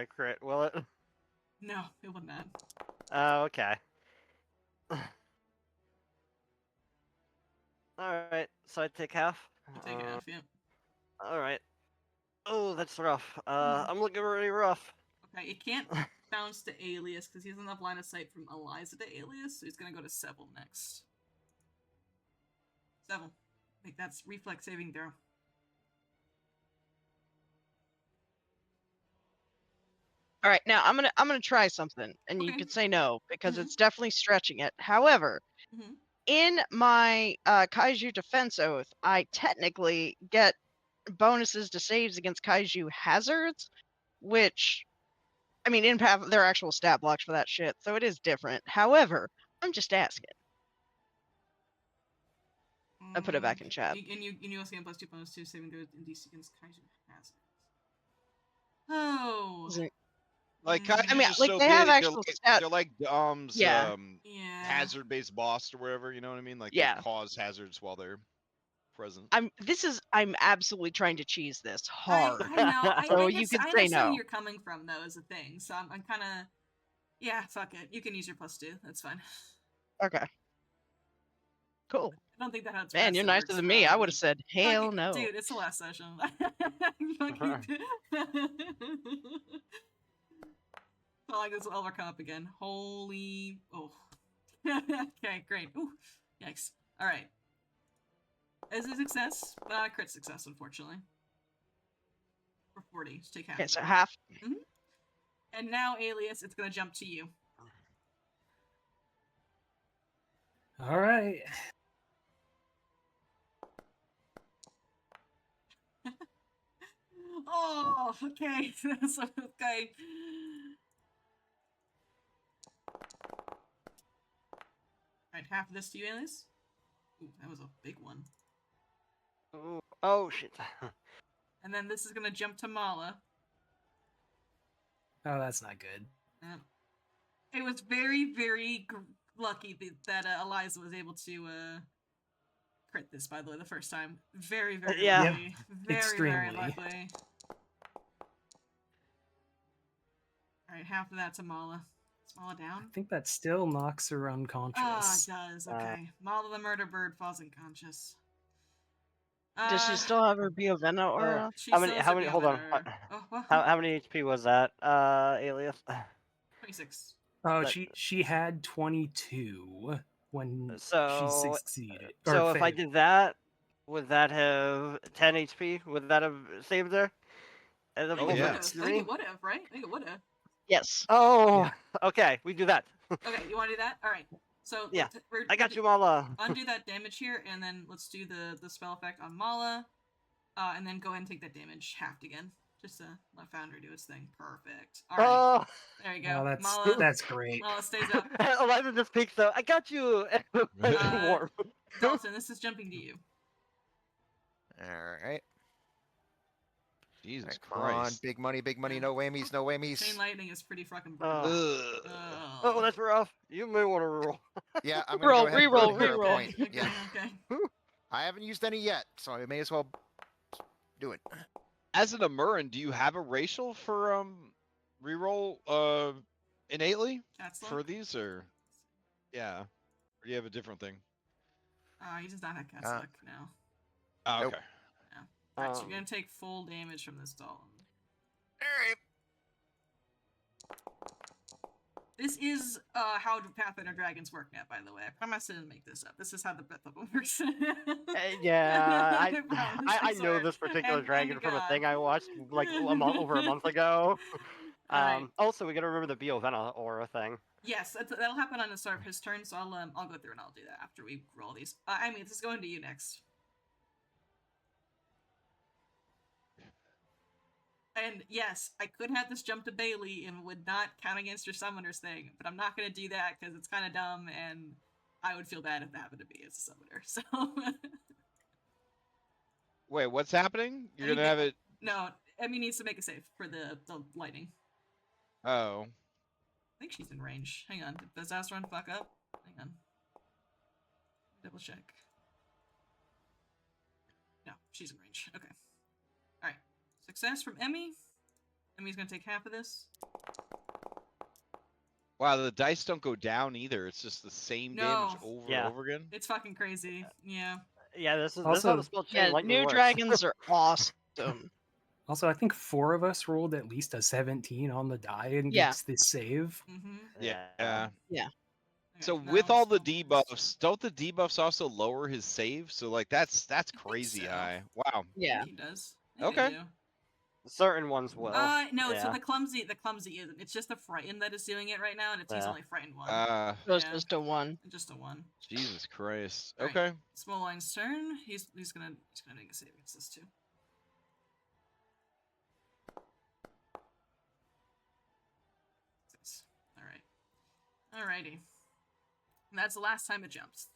[SPEAKER 4] crit, will it?
[SPEAKER 1] No, it will not.
[SPEAKER 4] Oh, okay. Alright, so I take half.
[SPEAKER 1] You take half, yeah.
[SPEAKER 4] Alright. Oh, that's rough. I'm looking really rough.
[SPEAKER 1] Okay, it can't bounce to Alias because he has enough line of sight from Eliza to Alias, so he's gonna go to Seville next. Seville. Like that's reflex saving throw.
[SPEAKER 2] All right, now I'm gonna try something, and you
[SPEAKER 1] Okay.
[SPEAKER 2] could say no because
[SPEAKER 1] Mhm.
[SPEAKER 2] it's definitely stretching it. However,
[SPEAKER 1] Mhm.
[SPEAKER 2] in my Kaiju Defense Oath, I technically get bonuses to saves against Kaiju hazards, which, I mean, in Path there are actual stat blocks for that shit, so it is different. However, I'm just asking. I put it back in chat.
[SPEAKER 1] And you also get +2 bonus to saving throws in DC against Kaiju hazards. Oh.
[SPEAKER 6] Like
[SPEAKER 1] Mm.
[SPEAKER 6] Kaiju's
[SPEAKER 2] I mean,
[SPEAKER 6] just
[SPEAKER 2] like
[SPEAKER 6] so
[SPEAKER 2] they have
[SPEAKER 6] big,
[SPEAKER 2] actual stat.
[SPEAKER 6] they're like Dom's
[SPEAKER 2] Yeah.
[SPEAKER 1] Yeah.
[SPEAKER 6] hazard-based boss or whatever. You know what I mean? Like
[SPEAKER 2] Yeah.
[SPEAKER 6] they cause hazards while they're present.
[SPEAKER 2] I'm absolutely trying to cheese this hard.
[SPEAKER 1] I know.
[SPEAKER 2] So
[SPEAKER 1] I
[SPEAKER 2] you
[SPEAKER 1] guess
[SPEAKER 2] could
[SPEAKER 1] I
[SPEAKER 2] say
[SPEAKER 1] understand where
[SPEAKER 2] no.
[SPEAKER 1] you're coming from, though, is a thing. So I'm kind of... Yeah, fuck it. You can use your +2. That's fine.
[SPEAKER 2] Okay. Cool.
[SPEAKER 1] I don't think that helps.
[SPEAKER 2] Man, you're nicer than me. I would have said hell no.
[SPEAKER 1] Dude, it's the last session. It's not like this will ever come up again. Holy... Oh. Okay, great. Ooh. Yikes. Alright. It's a success, but not a crit success, unfortunately. For 40. Just take half.
[SPEAKER 2] Okay, so half.
[SPEAKER 1] And now, Alias, it's gonna jump to you.
[SPEAKER 3] All right.
[SPEAKER 1] Oh, okay. So, okay. Alright, half of this to you, Alias. Ooh, that was a big one.
[SPEAKER 4] Ooh. Oh shit.
[SPEAKER 1] And then this is gonna jump to Mala.
[SPEAKER 3] Oh, that's not good.
[SPEAKER 1] It was very, very lucky that Eliza was able to crit this, by the way, the first time. Very, very
[SPEAKER 4] Yeah.
[SPEAKER 1] lucky. Very, very
[SPEAKER 3] Extremely.
[SPEAKER 1] lucky. Alright, half of that to Mala. Is Mala
[SPEAKER 3] I
[SPEAKER 1] down?
[SPEAKER 3] think that still knocks her
[SPEAKER 1] Ah, it
[SPEAKER 3] unconscious.
[SPEAKER 1] does. Okay. Mala the murder bird falls unconscious.
[SPEAKER 2] Does she still have her Biovena aura?
[SPEAKER 1] She
[SPEAKER 4] How
[SPEAKER 1] still
[SPEAKER 4] many?
[SPEAKER 1] has
[SPEAKER 4] How
[SPEAKER 1] a
[SPEAKER 4] many? Hold on.
[SPEAKER 1] Biovena. Oh, what?
[SPEAKER 4] How many HP was that, Alias?
[SPEAKER 1] 26.
[SPEAKER 3] Oh,
[SPEAKER 4] But-
[SPEAKER 3] she had 22 when she
[SPEAKER 4] So-
[SPEAKER 3] succeeded. Or
[SPEAKER 4] So if I
[SPEAKER 3] failed.
[SPEAKER 4] did that, would that have 10 HP? Would that have saved her? As
[SPEAKER 1] I think
[SPEAKER 6] Oh,
[SPEAKER 1] it
[SPEAKER 4] opposed
[SPEAKER 6] yeah.
[SPEAKER 4] to
[SPEAKER 1] would've. I think
[SPEAKER 4] three?
[SPEAKER 1] it would have, right? I think it would have.
[SPEAKER 2] Yes.
[SPEAKER 4] Oh,
[SPEAKER 3] Yeah.
[SPEAKER 4] okay. We do that.
[SPEAKER 1] Okay, you want to do that? All right. So
[SPEAKER 4] Yeah,
[SPEAKER 1] we're,
[SPEAKER 4] I got you, Mala.
[SPEAKER 1] Undo that damage here, and then let's do the spell effect on Mala, and then go ahead and take that damage halved again, just to let Founder do its thing. Perfect. All right,
[SPEAKER 4] Oh,
[SPEAKER 1] there you go.
[SPEAKER 3] Oh,
[SPEAKER 1] Mala,
[SPEAKER 3] that's great.
[SPEAKER 1] Mala stays up.
[SPEAKER 4] Eliza just peeks though. I got you. Warm.
[SPEAKER 1] Dalton, this is jumping to you.
[SPEAKER 5] All right.
[SPEAKER 6] Jesus
[SPEAKER 5] Come on,
[SPEAKER 6] Christ.
[SPEAKER 5] big money, no whammies, no
[SPEAKER 1] Chain
[SPEAKER 5] whammies.
[SPEAKER 1] lightning is pretty fucking brutal.
[SPEAKER 6] Ugh.
[SPEAKER 4] Oh, that's rough. You may want to roll.
[SPEAKER 5] Yeah, I'm gonna go ahead and
[SPEAKER 2] Reroll,
[SPEAKER 5] burn her a
[SPEAKER 2] reroll.
[SPEAKER 5] point.
[SPEAKER 1] Okay,
[SPEAKER 5] Yeah,
[SPEAKER 1] okay.
[SPEAKER 5] I haven't used any yet, so I may as well do it.
[SPEAKER 6] As an Amuran, do you have a racial for reroll innately
[SPEAKER 1] That's
[SPEAKER 6] for these or yeah? Or do you have a different thing?
[SPEAKER 1] he does not have cast luck now.
[SPEAKER 6] Oh,
[SPEAKER 5] Nope.
[SPEAKER 6] okay.
[SPEAKER 1] Alright, so you're gonna take full damage from this Dalton.
[SPEAKER 5] All right.
[SPEAKER 1] This is how Pathfinder dragons work now, by the way. I promise I didn't make this up. This is how the breath of them works.
[SPEAKER 4] Yeah, I
[SPEAKER 1] promise,
[SPEAKER 4] know
[SPEAKER 1] swear.
[SPEAKER 4] this particular
[SPEAKER 1] And
[SPEAKER 4] dragon from a
[SPEAKER 1] God.
[SPEAKER 4] thing I watched like over a month ago.
[SPEAKER 1] Alright.
[SPEAKER 4] Also, we gotta remember the Biovena aura thing.
[SPEAKER 1] Yes, that'll happen on the start of his turn, so I'll go through and I'll do that after we roll these. I mean, this is going to you next. And yes, I could have this jump to Bailey and would not count against your summoners thing, but I'm not going to do that because it's kind of dumb and I would feel bad if that happened to me as a summoner. So
[SPEAKER 6] Wait, what's happening? You're gonna
[SPEAKER 1] Okay.
[SPEAKER 6] have it.
[SPEAKER 1] no, Emmy needs to make a save for the lightning.
[SPEAKER 6] Oh.
[SPEAKER 1] I think she's in range. Hang on, did Bezos run fuck up? Hang on, double check. No, she's in range. Okay. All right. Success from Emmy. Emmy's gonna take half of this.
[SPEAKER 6] Wow, the dice don't go down either. It's just the same damage
[SPEAKER 1] No.
[SPEAKER 6] over
[SPEAKER 4] Yeah.
[SPEAKER 6] and over again.
[SPEAKER 1] It's fucking crazy. Yeah.
[SPEAKER 4] Yeah, this is how
[SPEAKER 3] Also-
[SPEAKER 4] the spell chain
[SPEAKER 2] Yeah,
[SPEAKER 4] lightning
[SPEAKER 2] new
[SPEAKER 4] works.
[SPEAKER 2] dragons are awesome.
[SPEAKER 3] Also, I think 4 of us rolled at least a 17 on the die and
[SPEAKER 2] Yeah.
[SPEAKER 3] gets this save.
[SPEAKER 1] Mm-hmm.
[SPEAKER 6] Yeah.
[SPEAKER 2] Yeah.
[SPEAKER 6] So with all the debuffs, don't the debuffs also lower his save? So like that's crazy
[SPEAKER 1] so.
[SPEAKER 6] high. Wow.
[SPEAKER 2] Yeah.
[SPEAKER 1] He does. I think
[SPEAKER 6] Okay.
[SPEAKER 1] they do.
[SPEAKER 4] Certain ones will.
[SPEAKER 1] No, so
[SPEAKER 4] yeah.
[SPEAKER 1] the clumsy isn't. It's just the frightened that is doing it right now, and he's
[SPEAKER 4] Yeah.
[SPEAKER 1] only frightened one.
[SPEAKER 2] So it's
[SPEAKER 1] Yeah.
[SPEAKER 2] just a 1.
[SPEAKER 1] Just a one.
[SPEAKER 6] Jesus Christ.
[SPEAKER 1] Alright.
[SPEAKER 6] Okay.
[SPEAKER 1] Small line's turn. He's gonna make a save against this too. Six. All right. Alrighty. And that's the last time it jumps.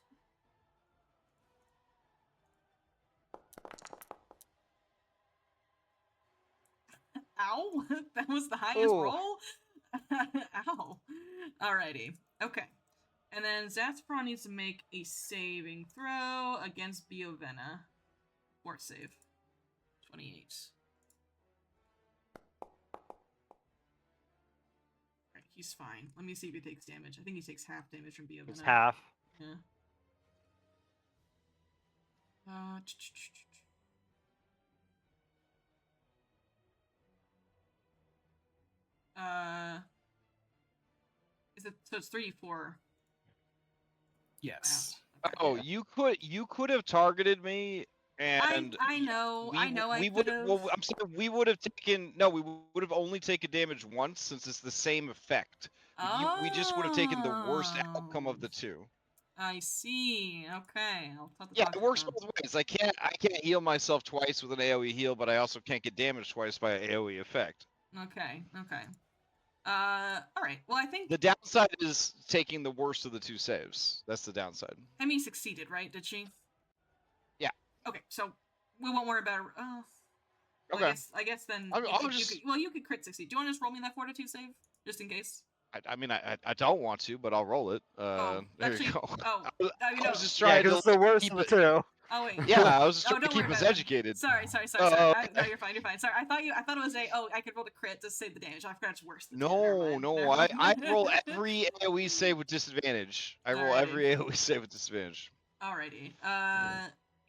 [SPEAKER 1] Ow! That was the highest
[SPEAKER 4] Ooh.
[SPEAKER 1] roll? Ow. Alrighty. Okay. And then Zathron needs to make a saving throw against Biovena. Fort save. 28. Alright, he's fine. Let me see if he takes damage. I think he takes half damage from Biovena.
[SPEAKER 4] It's half.
[SPEAKER 1] Yeah. Is it so? It's 3d4.
[SPEAKER 3] Yes.
[SPEAKER 1] Okay.
[SPEAKER 6] Oh, you could have targeted me and
[SPEAKER 1] I know.
[SPEAKER 6] we,
[SPEAKER 1] I know. I
[SPEAKER 6] we
[SPEAKER 1] could
[SPEAKER 6] would
[SPEAKER 1] have.
[SPEAKER 6] well, I'm saying we would have taken no, we would have only taken damage once since it's the same effect. We just would have taken the worst outcome of the two.
[SPEAKER 1] I see. Okay. I'll talk
[SPEAKER 6] Yeah, it works both ways. I can't heal myself twice with an AoE heal, but I also can't get damaged twice by an AoE effect.
[SPEAKER 1] Okay. Okay. All right. Well, I think
[SPEAKER 6] The downside is taking the worst of the two saves. That's the downside.
[SPEAKER 1] Emmy succeeded, right? Did she?
[SPEAKER 6] Yeah.
[SPEAKER 1] Okay. So we won't worry about. Well,
[SPEAKER 6] Okay.
[SPEAKER 1] I guess then.
[SPEAKER 6] I'm
[SPEAKER 1] you
[SPEAKER 6] just-
[SPEAKER 1] could crit succeed. Do you want to just roll me that fortitude save, just in case?
[SPEAKER 6] I mean, I don't want to, but I'll roll it.
[SPEAKER 1] Oh,
[SPEAKER 6] There
[SPEAKER 1] actually,
[SPEAKER 6] you go.
[SPEAKER 1] oh,
[SPEAKER 6] I
[SPEAKER 1] I mean,
[SPEAKER 6] was
[SPEAKER 1] no.
[SPEAKER 6] just
[SPEAKER 4] Yeah,
[SPEAKER 6] trying
[SPEAKER 4] because
[SPEAKER 6] to
[SPEAKER 4] it's the worst
[SPEAKER 6] keep
[SPEAKER 4] of the two.
[SPEAKER 1] Oh wait.
[SPEAKER 6] Yeah, I was just
[SPEAKER 1] Oh,
[SPEAKER 6] trying to
[SPEAKER 1] don't worry
[SPEAKER 6] keep us
[SPEAKER 1] about it.
[SPEAKER 6] educated.
[SPEAKER 1] Sorry.
[SPEAKER 6] Uh,
[SPEAKER 1] No, you're fine. Sorry, I thought it was I could roll the crit to save the damage. I forgot it's worse than 10.
[SPEAKER 6] No,
[SPEAKER 1] Never
[SPEAKER 6] I
[SPEAKER 1] mind.
[SPEAKER 6] roll every AoE save with disadvantage. I roll
[SPEAKER 1] Alrighty.
[SPEAKER 6] every AoE save with disadvantage.
[SPEAKER 1] Alrighty.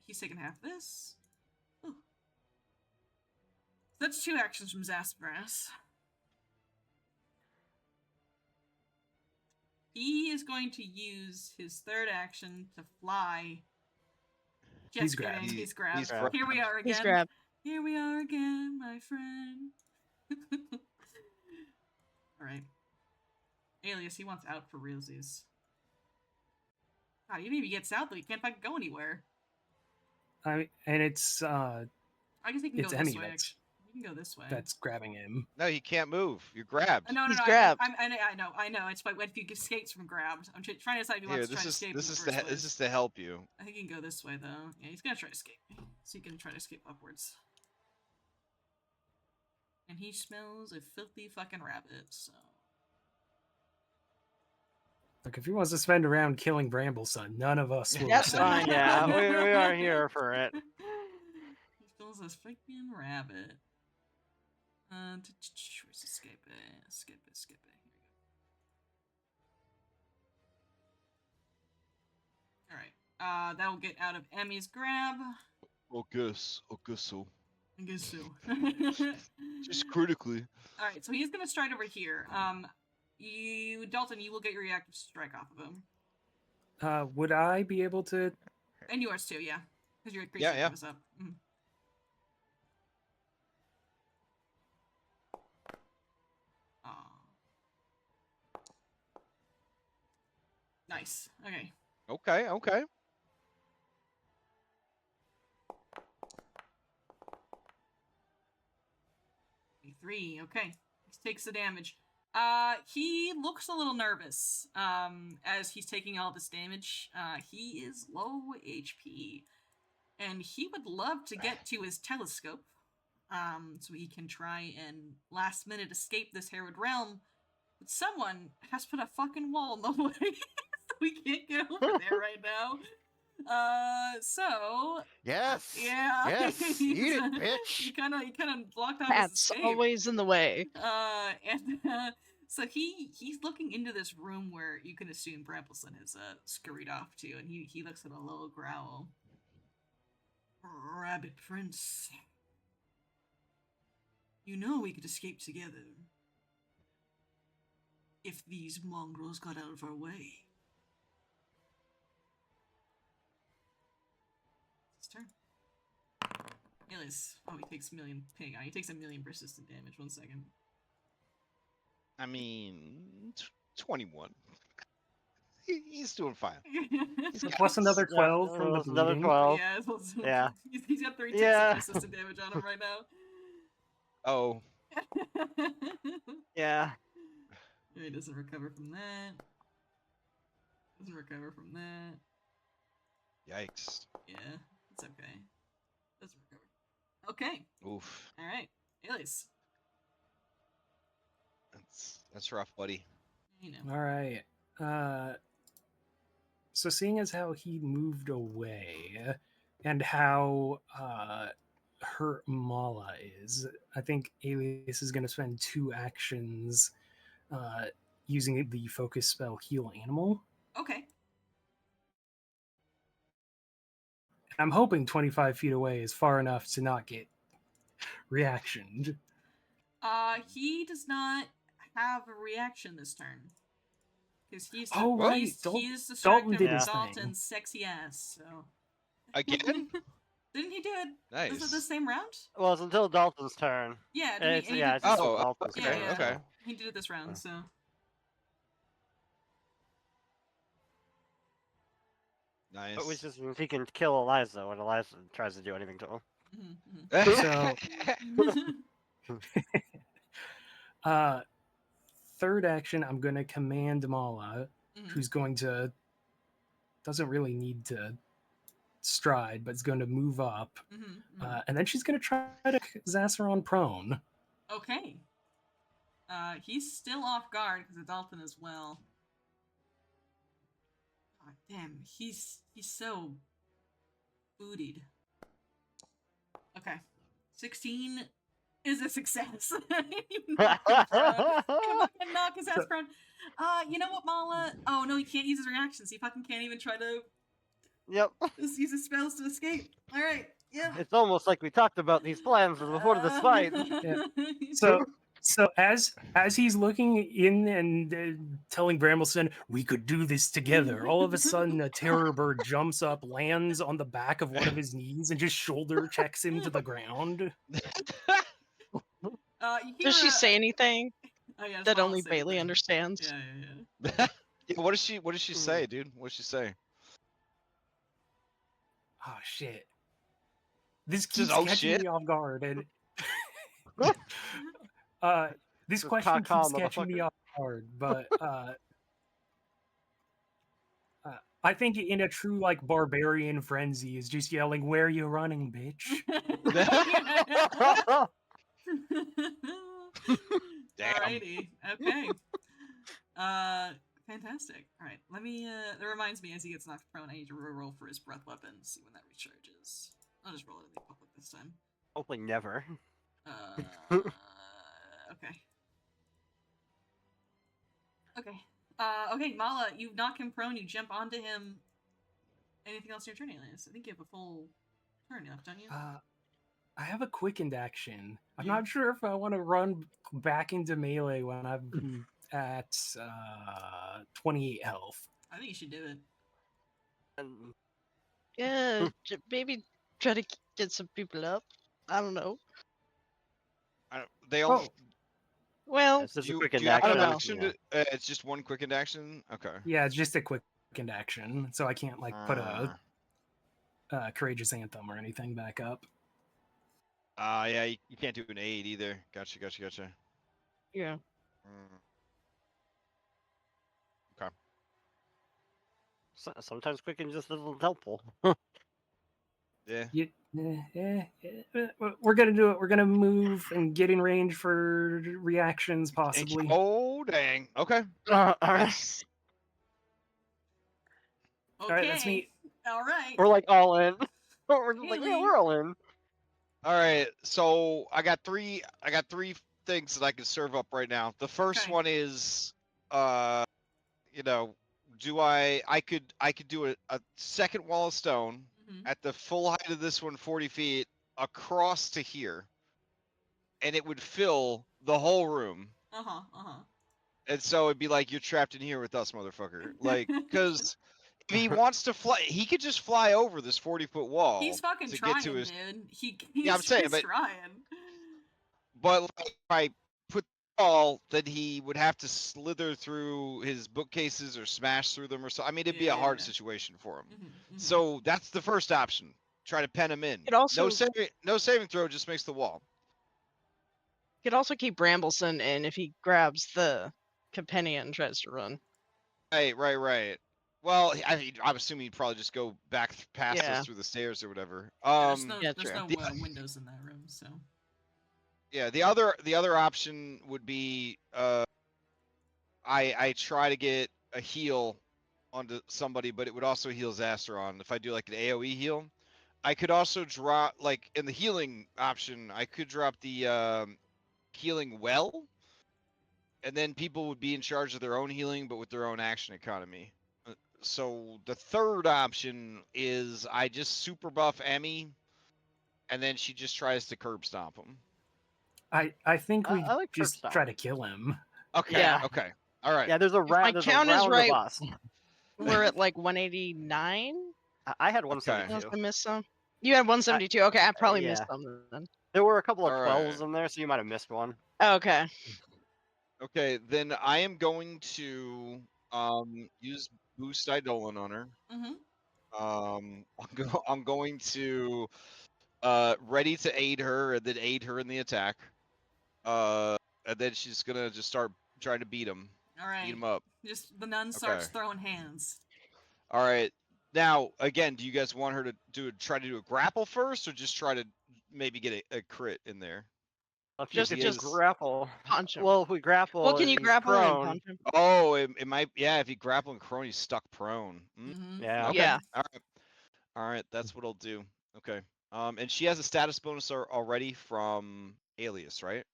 [SPEAKER 1] He's taking half this. Ooh. That's 2 actions from Zaspras. He is going to use his 3rd action to fly. Just
[SPEAKER 3] He's grabbed.
[SPEAKER 1] kidding, he's grabbed.
[SPEAKER 6] He's grabbed.
[SPEAKER 1] Here we are again.
[SPEAKER 2] He's grabbed.
[SPEAKER 1] Here we are again, my friend. Alright. Alias, he wants out for realsies. God, even if he gets out, though, he can't fucking go anywhere.
[SPEAKER 3] And it's
[SPEAKER 1] I guess he can
[SPEAKER 3] It's
[SPEAKER 1] go
[SPEAKER 3] Emmy
[SPEAKER 1] this way,
[SPEAKER 3] that's-
[SPEAKER 1] actually. He can go this way.
[SPEAKER 3] that's grabbing him.
[SPEAKER 6] No, he can't move. You're grabbed.
[SPEAKER 1] No,
[SPEAKER 2] He's
[SPEAKER 1] I
[SPEAKER 2] grabbed.
[SPEAKER 1] know. It's like if he escapes from grabbed. I'm trying to decide if he
[SPEAKER 6] Here,
[SPEAKER 1] wants to try to
[SPEAKER 6] this
[SPEAKER 1] escape.
[SPEAKER 6] is
[SPEAKER 1] in the
[SPEAKER 6] to
[SPEAKER 1] first
[SPEAKER 6] this
[SPEAKER 1] place.
[SPEAKER 6] is to help you.
[SPEAKER 1] I think he can go this way, though. Yeah, he's gonna try to escape. So he can try to escape upwards. And he smells a filthy fucking rabbit, so...
[SPEAKER 3] Like, if he wants to spend a round killing Brambleson, none of us will.
[SPEAKER 2] That's
[SPEAKER 3] say
[SPEAKER 2] fine.
[SPEAKER 4] Yeah, we are here for it.
[SPEAKER 1] He smells a freaking rabbit. Where's escape it? Skip it. Here we go. Alright. That'll get out of Emmy's grab.
[SPEAKER 6] I guess so.
[SPEAKER 1] I guess so.
[SPEAKER 6] Just critically.
[SPEAKER 1] Alright, so he's gonna stride over here. Dalton, you will get your reactive strike off of him.
[SPEAKER 3] Would I be able to?
[SPEAKER 1] And yours too, yeah. Because your grease
[SPEAKER 6] Yeah.
[SPEAKER 1] was up. Mhm. Aw. Nice. Okay.
[SPEAKER 6] Okay.
[SPEAKER 1] 3. Okay. He takes the damage. He looks a little nervous, as he's taking all this damage. He is low HP. And he would love to get to his telescope, so he can try and last minute escape this Harrowed Realm. But someone has put a fucking wall in the way, so we can't get over there right now. So
[SPEAKER 5] Yes.
[SPEAKER 1] yeah,
[SPEAKER 5] Yes. Eat it, bitch.
[SPEAKER 1] He kind of blocked off his
[SPEAKER 2] That's
[SPEAKER 1] escape.
[SPEAKER 2] always in the way.
[SPEAKER 1] So he's looking into this room where you can assume Brambleson has scurried off to, and he looks at a low growl. Rabbit Prince, you know we could escape together if these mongrels got out of our way. His turn. Alias. Oh, he takes a million ping. He takes a million persistent damage. 1 second.
[SPEAKER 6] I mean, 21. He's doing fine.
[SPEAKER 3] Plus another 12
[SPEAKER 4] Yeah,
[SPEAKER 3] from the
[SPEAKER 4] plus another
[SPEAKER 3] bleeding.
[SPEAKER 4] 12.
[SPEAKER 1] Yeah,
[SPEAKER 4] Yeah.
[SPEAKER 1] He's got 3
[SPEAKER 4] Yeah.
[SPEAKER 1] ticks of persistent damage on him right now.
[SPEAKER 6] Oh,
[SPEAKER 4] Yeah.
[SPEAKER 1] He doesn't recover from that. Doesn't recover from that.
[SPEAKER 6] yikes.
[SPEAKER 1] Yeah, it's okay. Doesn't recover. Okay,
[SPEAKER 6] Oof.
[SPEAKER 1] alright. Alias.
[SPEAKER 6] That's rough, buddy.
[SPEAKER 1] You know.
[SPEAKER 3] All right. So seeing as how he moved away and how hurt Mala is, I think Alias is going to spend 2 actions using the focus spell Heal Animal.
[SPEAKER 1] Okay.
[SPEAKER 3] I'm hoping 25 feet away is far enough to not get reactioned.
[SPEAKER 1] He does not have a reaction this turn. Because he's
[SPEAKER 3] Oh, right.
[SPEAKER 1] he's
[SPEAKER 3] Dalton
[SPEAKER 1] distracted
[SPEAKER 3] did
[SPEAKER 1] from
[SPEAKER 3] his thing.
[SPEAKER 1] Dalton's sexy ass, so.
[SPEAKER 6] Again?
[SPEAKER 1] Didn't he do it?
[SPEAKER 6] Nice.
[SPEAKER 1] Was it the same round?
[SPEAKER 4] Well, it's until Dalton's turn.
[SPEAKER 1] Yeah,
[SPEAKER 4] And it's,
[SPEAKER 1] he
[SPEAKER 4] yeah,
[SPEAKER 1] did
[SPEAKER 4] it's
[SPEAKER 1] this,
[SPEAKER 4] until
[SPEAKER 6] Oh,
[SPEAKER 4] Dalton's
[SPEAKER 6] okay,
[SPEAKER 4] turn.
[SPEAKER 1] yeah.
[SPEAKER 6] okay.
[SPEAKER 1] he did it this round, so.
[SPEAKER 6] Nice.
[SPEAKER 4] But which just means he can kill Eliza when Eliza tries to do anything to him.
[SPEAKER 3] So, third action, I'm going to command Mala,
[SPEAKER 1] Mhm.
[SPEAKER 3] who's going to, doesn't really need to stride, but is going to move up. And then she's going to try to Zassaron prone.
[SPEAKER 1] Okay. He's still off guard because of Dalton as well. God damn, he's so bootied. Okay. 16 is a success. You knock him prone. You fucking knock his ass prone. You know what, Mala? Oh no, he can't use his reactions. He fucking can't even try to
[SPEAKER 4] Yep.
[SPEAKER 1] just use his spells to escape. Alright, yeah.
[SPEAKER 4] It's almost like we talked about these plans before this fight.
[SPEAKER 3] Yeah. So as he's looking in and telling Brambleson, we could do this together, all of a sudden a terror bird jumps up, lands on the back of one of his knees, and just shoulder checks him to the ground.
[SPEAKER 1] You hear
[SPEAKER 2] Does she say anything
[SPEAKER 1] Oh, yeah,
[SPEAKER 2] that
[SPEAKER 1] Mala
[SPEAKER 2] only
[SPEAKER 1] say
[SPEAKER 2] Bailey
[SPEAKER 1] anything.
[SPEAKER 2] understands?
[SPEAKER 1] Yeah.
[SPEAKER 6] Yeah, what does she say, dude? What does she say?
[SPEAKER 3] Oh shit. This
[SPEAKER 6] Says,
[SPEAKER 3] keeps
[SPEAKER 6] "Oh,
[SPEAKER 3] catching
[SPEAKER 6] shit."
[SPEAKER 3] me off guard, and this
[SPEAKER 4] Just
[SPEAKER 3] question
[SPEAKER 4] caw-caw,
[SPEAKER 3] keeps catching me
[SPEAKER 4] motherfucker.
[SPEAKER 3] off guard, but I think in a true like barbarian frenzy is just yelling, "Where you running, bitch?"
[SPEAKER 6] Damn.
[SPEAKER 1] Alrighty. Okay. Fantastic. Alright, let me that reminds me, as he gets knocked prone, I need to roll for his breath weapon, see when that recharges. I'll just roll it in the public this time.
[SPEAKER 4] Hopefully never.
[SPEAKER 1] Okay. Okay. Okay, Mala, you knock him prone, you jump onto him. Anything else in your turn, Alias? I think you have a full turn left, don't you?
[SPEAKER 3] I have a quickened action. I'm
[SPEAKER 1] Yeah.
[SPEAKER 3] not sure if I want to run back into melee when I'm at 28 health.
[SPEAKER 1] I think you should do it.
[SPEAKER 4] And
[SPEAKER 2] Yeah, maybe try to get some people up. I don't know.
[SPEAKER 6] They all.
[SPEAKER 3] Oh,
[SPEAKER 2] Well,
[SPEAKER 4] it's just
[SPEAKER 6] Do
[SPEAKER 4] a
[SPEAKER 6] you,
[SPEAKER 4] quick
[SPEAKER 6] do you have an
[SPEAKER 2] know.
[SPEAKER 6] action?
[SPEAKER 4] Yeah.
[SPEAKER 6] It's just one quickened action. Okay.
[SPEAKER 3] yeah, it's just a quickened action, so I can't like put a courageous anthem or anything back up.
[SPEAKER 6] Yeah, you can't do an aid either. Gotcha.
[SPEAKER 2] yeah.
[SPEAKER 6] Mm. Okay.
[SPEAKER 4] Sometimes quicken just isn't helpful.
[SPEAKER 6] Yeah.
[SPEAKER 3] We're gonna do it. We're gonna move and get in range for reactions, possibly.
[SPEAKER 6] Oh dang. Okay.
[SPEAKER 4] Alright.
[SPEAKER 6] That's-
[SPEAKER 1] Okay.
[SPEAKER 3] All right, that's me.
[SPEAKER 1] Alright.
[SPEAKER 4] We're like all in. We're just like, yeah,
[SPEAKER 1] Haley.
[SPEAKER 4] we're all in.
[SPEAKER 6] All right. So I got three things that I can serve up right now. The first
[SPEAKER 1] Okay.
[SPEAKER 6] one is, you know, I could do a second wall of stone
[SPEAKER 1] Mhm.
[SPEAKER 6] at the full height of this one, 40 feet across to here, and it would fill the whole room. And so it'd be like, you're trapped in here with us, motherfucker. Like, because if he wants to fly, he could just fly over this 40-foot wall.
[SPEAKER 1] He's fucking
[SPEAKER 6] to
[SPEAKER 1] trying,
[SPEAKER 6] get to his.
[SPEAKER 1] dude. He's
[SPEAKER 6] Yeah, I'm saying, but
[SPEAKER 1] trying.
[SPEAKER 6] like, if I put the wall, then he would have to slither through his bookcases or smash through them or so. I mean, it'd be a hard
[SPEAKER 1] Yeah.
[SPEAKER 6] situation for him.
[SPEAKER 1] Mhm.
[SPEAKER 6] So that's the first option. Try to pen him in.
[SPEAKER 2] It also
[SPEAKER 6] No saving throw, just makes the wall.
[SPEAKER 2] could also keep Brambleson in if he grabs the companion and tries to run.
[SPEAKER 6] Right. Well, I'm assuming he'd probably just go back past
[SPEAKER 2] Yeah.
[SPEAKER 6] us through the stairs or whatever.
[SPEAKER 1] There's
[SPEAKER 2] yeah,
[SPEAKER 1] no
[SPEAKER 2] true.
[SPEAKER 1] windows in that room, so.
[SPEAKER 6] Yeah, the other option would be I try to get a heal onto somebody, but it would also heal Zasteron. If I do like an AoE heal, I could also drop, like in the healing option, I could drop the healing well, and then people would be in charge of their own healing, but with their own action economy. So the third option is I just super buff Emmy, and then she just tries to curb stomp him.
[SPEAKER 3] I think we
[SPEAKER 4] I like
[SPEAKER 3] just
[SPEAKER 4] curb
[SPEAKER 3] try to kill him.
[SPEAKER 6] Okay.
[SPEAKER 2] Yeah.
[SPEAKER 6] Okay. All right.
[SPEAKER 4] Yeah, there's a
[SPEAKER 2] my
[SPEAKER 4] there's
[SPEAKER 2] count
[SPEAKER 4] a
[SPEAKER 2] is
[SPEAKER 4] round
[SPEAKER 2] right-
[SPEAKER 4] of us.
[SPEAKER 2] We're at like 189.
[SPEAKER 4] I had
[SPEAKER 2] Unless
[SPEAKER 4] 172.
[SPEAKER 2] I missed some. You had 172. Okay, I probably missed
[SPEAKER 4] yeah.
[SPEAKER 2] some then.
[SPEAKER 4] There were a couple of
[SPEAKER 6] Alright.
[SPEAKER 4] 12s in there, so you might have missed one.
[SPEAKER 2] Okay.
[SPEAKER 6] Okay, then I am going to use boost Eidolon on her. I'm going to ready to aid her and then aid her in the attack. And then she's gonna just start trying to beat him.
[SPEAKER 1] Alright.
[SPEAKER 6] Beat him up.
[SPEAKER 1] Just the nun starts
[SPEAKER 6] Okay.
[SPEAKER 1] throwing hands.
[SPEAKER 6] All right. Now, again, do you guys want her to try to do a grapple first, or just try to maybe get a crit in there?
[SPEAKER 4] Just grapple.
[SPEAKER 2] Punch him.
[SPEAKER 4] Well, if we grapple,
[SPEAKER 2] Well, can you
[SPEAKER 4] he's
[SPEAKER 2] grapple and
[SPEAKER 4] prone.
[SPEAKER 2] punch him?
[SPEAKER 6] Oh, it might. Yeah, if you grapple and crone, he's stuck prone.
[SPEAKER 1] Mhm.
[SPEAKER 4] Yeah.
[SPEAKER 6] Okay.
[SPEAKER 2] Yeah.
[SPEAKER 6] All right. All right, that's what I'll do. Okay. And she has a status bonus already from Alias, right?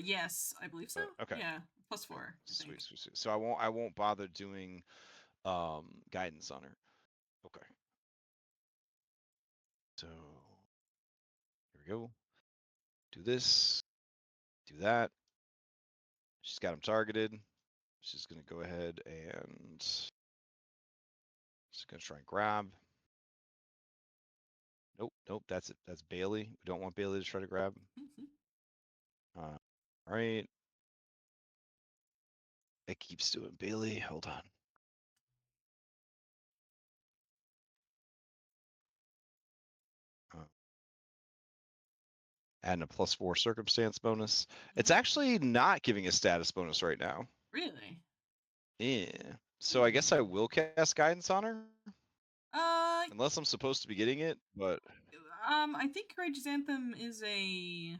[SPEAKER 1] Yes, I believe so.
[SPEAKER 6] Okay.
[SPEAKER 1] Yeah, +4. I think.
[SPEAKER 6] Sweet. So I won't bother doing guidance on her. Okay. So here we go. Do this. Do that. She's got him targeted. She's gonna go ahead and she's gonna try and grab. Nope. That's it. That's Bailey. We don't want Bailey to try to grab. All right. It keeps doing Bailey. Hold on. Adding a +4 circumstance bonus. It's actually not giving a status bonus right now.
[SPEAKER 1] Really?
[SPEAKER 6] Yeah. So I guess I will cast guidance on her. Unless I'm supposed to be getting it, but
[SPEAKER 1] I think Courageous Anthem is a.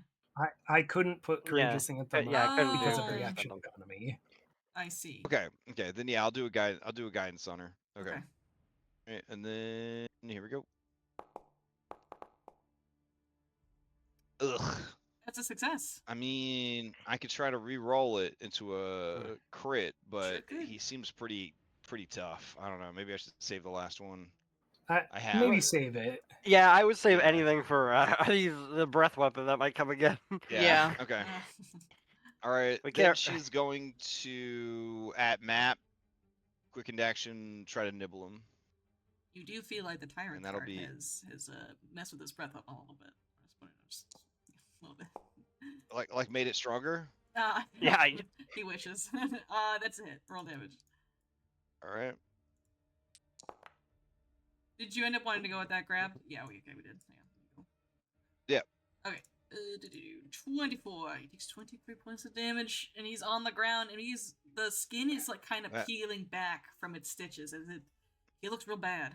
[SPEAKER 3] I couldn't put Courageous Anthem
[SPEAKER 4] Yeah, I couldn't do
[SPEAKER 3] because of
[SPEAKER 1] Courageous
[SPEAKER 3] reaction
[SPEAKER 4] Anthem.
[SPEAKER 3] economy.
[SPEAKER 1] I see.
[SPEAKER 6] okay. Then yeah, I'll do a guidance on her. Okay.
[SPEAKER 1] Okay.
[SPEAKER 6] Right, and then here we go. Ugh.
[SPEAKER 1] That's a success.
[SPEAKER 6] I mean, I could try to re-roll it into a crit, but
[SPEAKER 1] could.
[SPEAKER 6] he seems pretty tough. I don't know. Maybe I should save the last one.
[SPEAKER 3] I
[SPEAKER 6] have
[SPEAKER 3] maybe
[SPEAKER 6] it.
[SPEAKER 3] save it.
[SPEAKER 4] Yeah, I would save
[SPEAKER 6] Yeah.
[SPEAKER 4] anything for the breath weapon that might come again.
[SPEAKER 2] Yeah.
[SPEAKER 6] Okay.
[SPEAKER 1] Uh,
[SPEAKER 6] All right.
[SPEAKER 4] We
[SPEAKER 6] Then
[SPEAKER 4] can't-
[SPEAKER 6] she's going to at map, quickened action, try to nibble him.
[SPEAKER 1] you do feel like the Tyrant
[SPEAKER 6] And that'll
[SPEAKER 1] card
[SPEAKER 6] be-
[SPEAKER 1] has messed with his breath up a little bit. Just a little bit.
[SPEAKER 6] Like made it stronger.
[SPEAKER 4] Yeah,
[SPEAKER 1] he wishes. That's a hit. Roll damage.
[SPEAKER 6] All right.
[SPEAKER 1] Did you end up wanting to go with that grab? Yeah, we did.
[SPEAKER 6] Yeah.
[SPEAKER 1] Okay. 24. He takes 23 points of damage, and he's on the ground, and the skin is like kind of peeling back from its stitches, as he looks real bad.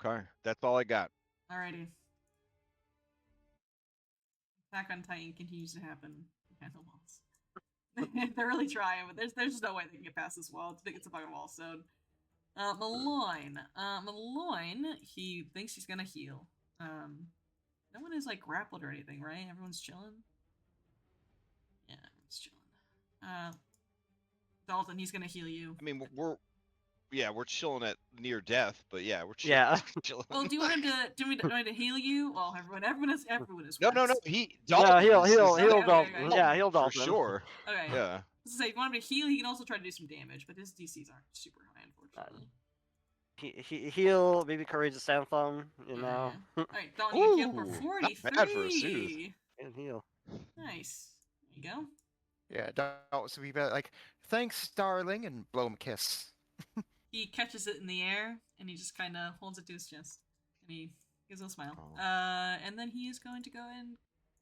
[SPEAKER 6] Okay. That's all I got.
[SPEAKER 1] Alrighty. Attack on Titan continues to happen. Handle walls. They're really trying, but there's just no way they can get past this wall. It's a fucking wall stone. Malloyne. Malloyne, he thinks he's gonna heal. No one is like grappled or anything, right? Everyone's chilling? Yeah, everyone's chilling. Dalton, he's gonna heal you.
[SPEAKER 6] I mean, we're chilling at near death, but yeah, we're chilling.
[SPEAKER 4] Yeah.
[SPEAKER 6] chilling.
[SPEAKER 1] Well, do you want him to heal you? Well, everyone is
[SPEAKER 6] No.
[SPEAKER 1] first.
[SPEAKER 6] Dalton
[SPEAKER 4] heal
[SPEAKER 6] is-
[SPEAKER 4] Dalton.
[SPEAKER 1] okay.
[SPEAKER 4] Yeah, heal
[SPEAKER 6] for
[SPEAKER 4] Dalton.
[SPEAKER 6] sure.
[SPEAKER 1] Okay.
[SPEAKER 6] Yeah.
[SPEAKER 1] So if you want him to heal, he can also try to do some damage, but his DCs aren't super high, unfortunately.
[SPEAKER 4] Heal, maybe Courageous Anthem, you know.
[SPEAKER 1] Alright, Dalton, you heal for
[SPEAKER 6] Ooh,
[SPEAKER 1] 43.
[SPEAKER 6] not bad for a soothe.
[SPEAKER 4] And heal.
[SPEAKER 1] Nice. There you go.
[SPEAKER 5] Yeah, Dalton would be like, thanks, darling, and blow him a kiss.
[SPEAKER 1] He catches it in the air, and he just kind of holds it to his chest. And he gives a smile.
[SPEAKER 6] Oh.
[SPEAKER 1] And then he is going to go and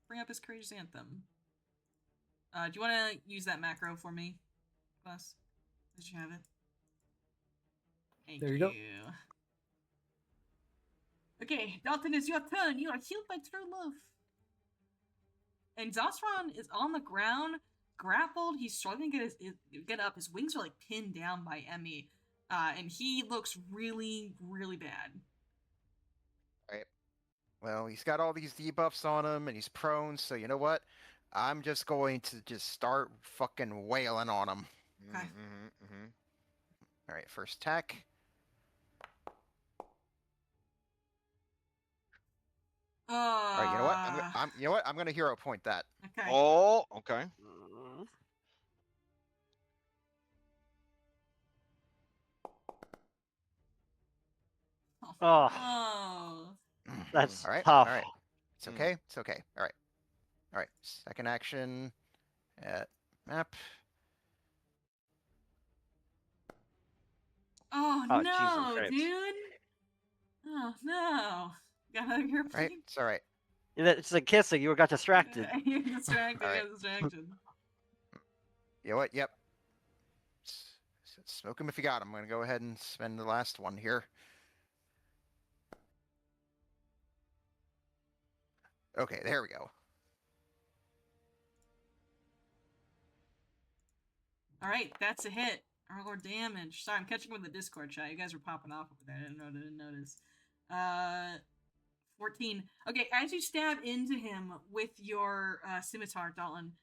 [SPEAKER 1] bring up his Courageous Anthem. Do you want to use that macro for me, Bus? Did you have it? Thank
[SPEAKER 3] There you go.
[SPEAKER 1] Okay, Dalton, it's your turn. You are healed by true love. And Zosron is on the ground, grappled. He's struggling to get up. His wings are like pinned down by Emmy. And he looks really, really bad.
[SPEAKER 5] Right. Well, he's got all these debuffs on him, and he's prone, so you know what? I'm just going to start fucking wailing on him.
[SPEAKER 1] Okay.
[SPEAKER 5] All right, first attack. All right, you know what? I'm gonna hero point that.
[SPEAKER 1] Okay.
[SPEAKER 6] Oh, okay.
[SPEAKER 4] Oh,
[SPEAKER 1] Oh.
[SPEAKER 4] that's
[SPEAKER 5] all right.
[SPEAKER 4] tough.
[SPEAKER 5] All right. It's okay. It's okay. All right. All right. Second action. At map.
[SPEAKER 1] Oh,
[SPEAKER 4] Oh,
[SPEAKER 1] no,
[SPEAKER 4] Jesus Christ.
[SPEAKER 1] dude. Oh, no. Got another hero
[SPEAKER 5] Right.
[SPEAKER 1] point?
[SPEAKER 5] It's all right.
[SPEAKER 4] It's like kissing. You got distracted.
[SPEAKER 1] You're distracted.
[SPEAKER 5] All right.
[SPEAKER 1] You got distracted.
[SPEAKER 5] You know what? Yep. Smoke him if you got him. I'm gonna go ahead and spend the last one here. Okay, there we go.
[SPEAKER 1] All right, that's a hit. Or damage. Sorry, I'm catching up with the Discord chat. You guys were popping off over there. I didn't notice. 14. Okay, as you stab into him with your scimitar, Dalton,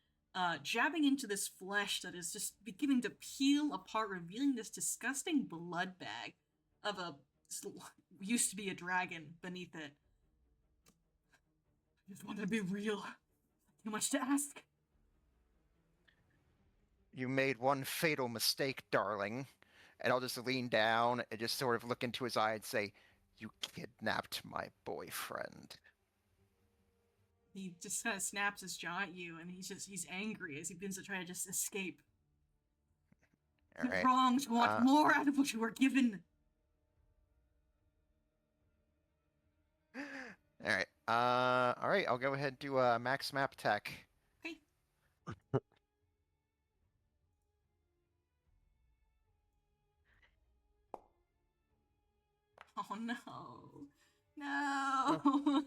[SPEAKER 1] jabbing into this flesh that is just beginning to peel apart, revealing this disgusting blood bag of used to be a dragon beneath it. I just want to be real. Too much to ask.
[SPEAKER 5] You made one fatal mistake, darling. And I'll just lean down and just sort of look into his eye and say, "You kidnapped my boyfriend."
[SPEAKER 1] He just kind of snaps his jaw at you, and he's angry as he begins to try to just escape. You're wrong to want more out of what you were given.
[SPEAKER 5] Alright. Alright, I'll go ahead and do a max map tech.
[SPEAKER 1] Okay. Oh no. No.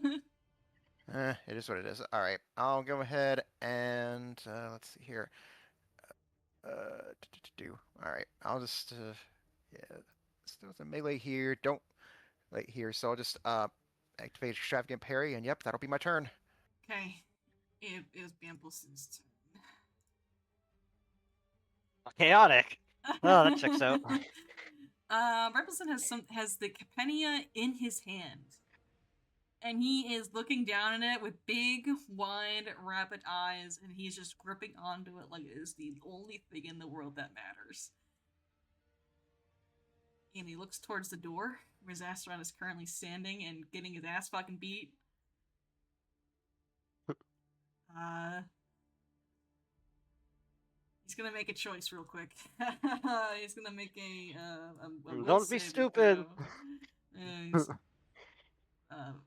[SPEAKER 5] It is what it is. Alright, I'll go ahead and let's see here. Alright, I'll just yeah, still the melee here. Don't wait here, so I'll just activate extravagant parry, and yep, that'll be my turn.
[SPEAKER 1] Okay. It was Bambleson's turn.
[SPEAKER 4] Chaotic. Oh, that checks out.
[SPEAKER 1] Bamblson has the Capenia in his hand. And he is looking down at it with big, wide, rapid eyes, and he's just gripping onto it like it is the only thing in the world that matters. And he looks towards the door, where Zastaron is currently standing and getting his ass fucking beat. He's gonna make a choice real quick. He's gonna make a
[SPEAKER 4] Don't be stupid!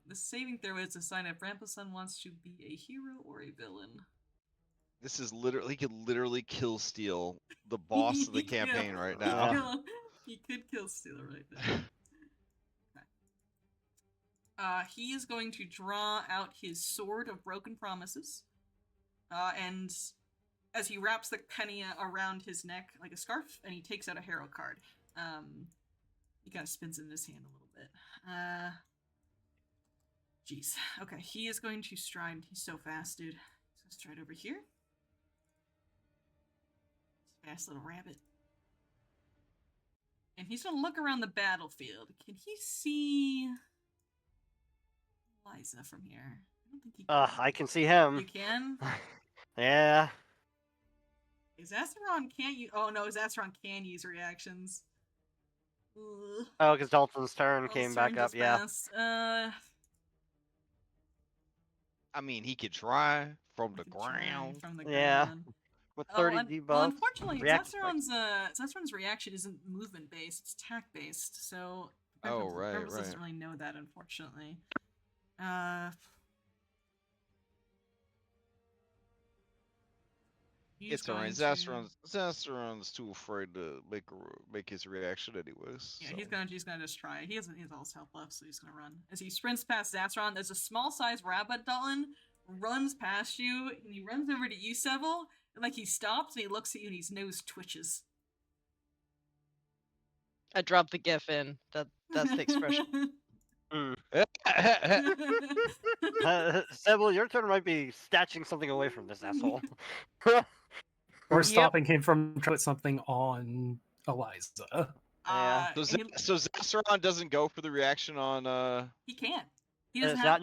[SPEAKER 1] The saving throw is a sign if Rampleson wants to be a hero or a villain.
[SPEAKER 6] This is literally, he could literally kill Steel, the boss of the campaign right now.
[SPEAKER 1] He could kill Steel right now. Okay. He is going to draw out his Sword of Broken Promises. And as he wraps the Penia around his neck like a scarf, and he takes out a Harrow card. He kind of spins it in his hand a little bit. Jeez. Okay, he is going to stride. He's so fast, dude. He's going to stride over here. Fast little rabbit. And he's going to look around the battlefield. Can he see Liza from here? I don't think he can.
[SPEAKER 4] I can see him.
[SPEAKER 1] You can?
[SPEAKER 4] Yeah.
[SPEAKER 1] Zastaron can't use... Oh, no, Zastaron can use reactions. Ugh.
[SPEAKER 4] Oh, because Dalton's turn came back up, yeah.
[SPEAKER 1] Passed.
[SPEAKER 6] I mean, he could try from the ground.
[SPEAKER 4] Yeah. With 30 debuffs.
[SPEAKER 1] Well, unfortunately, Zastaron's reaction isn't movement based; it's attack based. So,
[SPEAKER 6] right.
[SPEAKER 1] doesn't really know that, unfortunately.
[SPEAKER 6] It's alright. Zastaron's too afraid to make his reaction anyways.
[SPEAKER 1] Yeah,
[SPEAKER 6] so.
[SPEAKER 1] he's gonna just try. He has all his health left, so he's gonna run. As he sprints past Zastaron, there's a small sized rabbit Dalton runs past you, and he runs over to you, Seville, and like he stops and he looks at you and his nose twitches.
[SPEAKER 2] I dropped the GIF in. That's the expression.
[SPEAKER 4] Seville, your turn might be snatching something away from this asshole.
[SPEAKER 3] Or stopping him from trying to put something on Eliza.
[SPEAKER 4] Yeah.
[SPEAKER 6] So Zastaron doesn't go for the reaction on.
[SPEAKER 1] He can't. He doesn't have.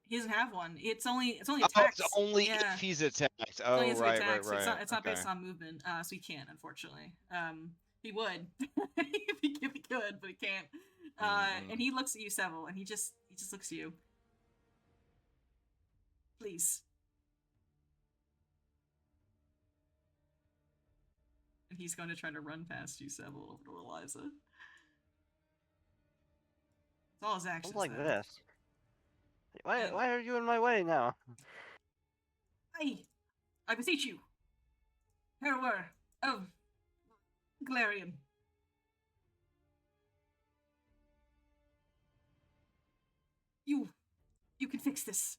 [SPEAKER 1] He doesn't have one. It's only attacks.
[SPEAKER 6] It's only if he's attacked. Oh, right.
[SPEAKER 1] It's not based on movement, so he can't, unfortunately. He would if he could, but he can't. And he looks at you, Seville, and he just looks at you. Please. And he's going to try to run past you, Seville, over to Eliza. It's all his actions.
[SPEAKER 4] Like this. Why are you in my way now?
[SPEAKER 1] I beseech you, Harrower of Golarion. You can fix this.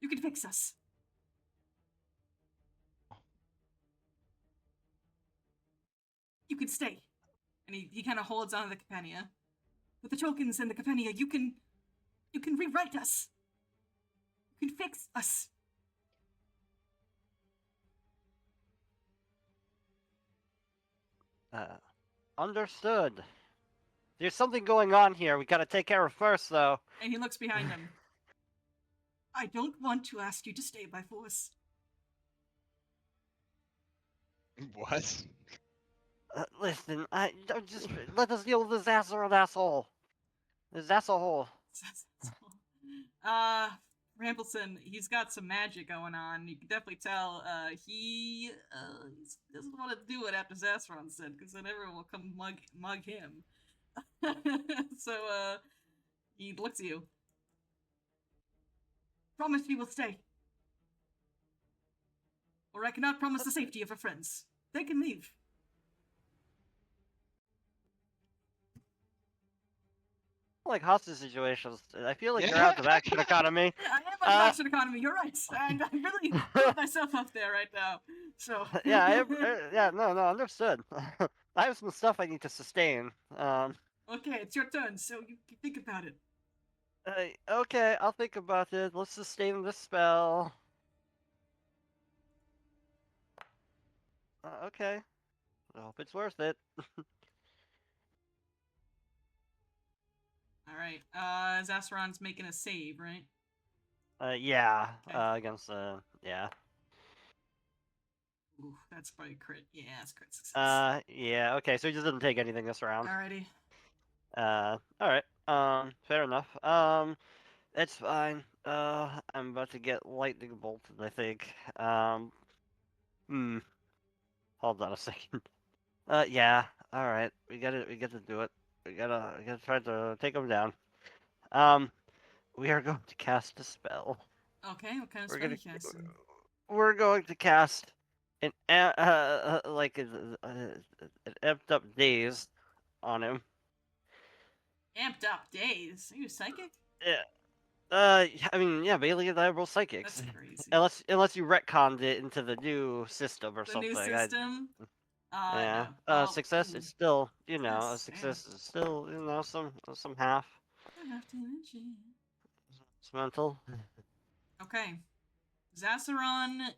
[SPEAKER 1] You can fix us. You can stay. And he kind of holds onto the Campania. With the tokens and the Campania, you can rewrite us. You can fix us.
[SPEAKER 4] Understood. There's something going on here. We gotta take care of first, though.
[SPEAKER 1] And he looks behind him. I don't want to ask you to stay by force.
[SPEAKER 6] What?
[SPEAKER 4] Listen, don't just let us deal with this asshole. This asshole.
[SPEAKER 1] Rambleson, he's got some magic going on. You can definitely tell, he doesn't want to do it after Zasron said, because then everyone will come mug him. So, he looks at you. Promise you will stay. Or I cannot promise the safety of your friends. They can leave.
[SPEAKER 4] Like hostage situations, I feel like you're out of action economy.
[SPEAKER 1] I am out of action economy, you're right. And I really put myself up there right now. So
[SPEAKER 4] Yeah, I am, no, understood. I have some stuff I need to sustain.
[SPEAKER 1] Okay, it's your turn, so you think about it.
[SPEAKER 4] Okay, I'll think about it. Let's sustain this spell. Okay. I hope it's worth it.
[SPEAKER 1] Alright, Zassaron's making a save, right?
[SPEAKER 4] Yeah,
[SPEAKER 1] Okay.
[SPEAKER 4] against, yeah.
[SPEAKER 1] Ooh, that's probably crit. Yeah, it's crit success.
[SPEAKER 4] Yeah, okay, so he just didn't take anything this round.
[SPEAKER 1] Alrighty.
[SPEAKER 4] Alright, fair enough. It's fine. I'm about to get lightning bolted, I think. Hold on a second. Yeah, alright, we gotta do it. We gotta try to take him down. We are going to cast a spell.
[SPEAKER 1] Okay, what kind of spell are you casting?
[SPEAKER 4] We're going to cast an like an amped up daze on him.
[SPEAKER 1] Amped up days? Are you psychic?
[SPEAKER 4] Yeah. I mean, yeah, Bailey and I are both psychics.
[SPEAKER 1] That's crazy.
[SPEAKER 4] Unless you retconned it into the new system or
[SPEAKER 1] The
[SPEAKER 4] something.
[SPEAKER 1] new system?
[SPEAKER 4] Yeah.
[SPEAKER 1] No.
[SPEAKER 4] Success is still, a
[SPEAKER 1] Yes,
[SPEAKER 4] success is still, some half.
[SPEAKER 1] Half damage.
[SPEAKER 4] It's mental.
[SPEAKER 1] Okay. Zassaron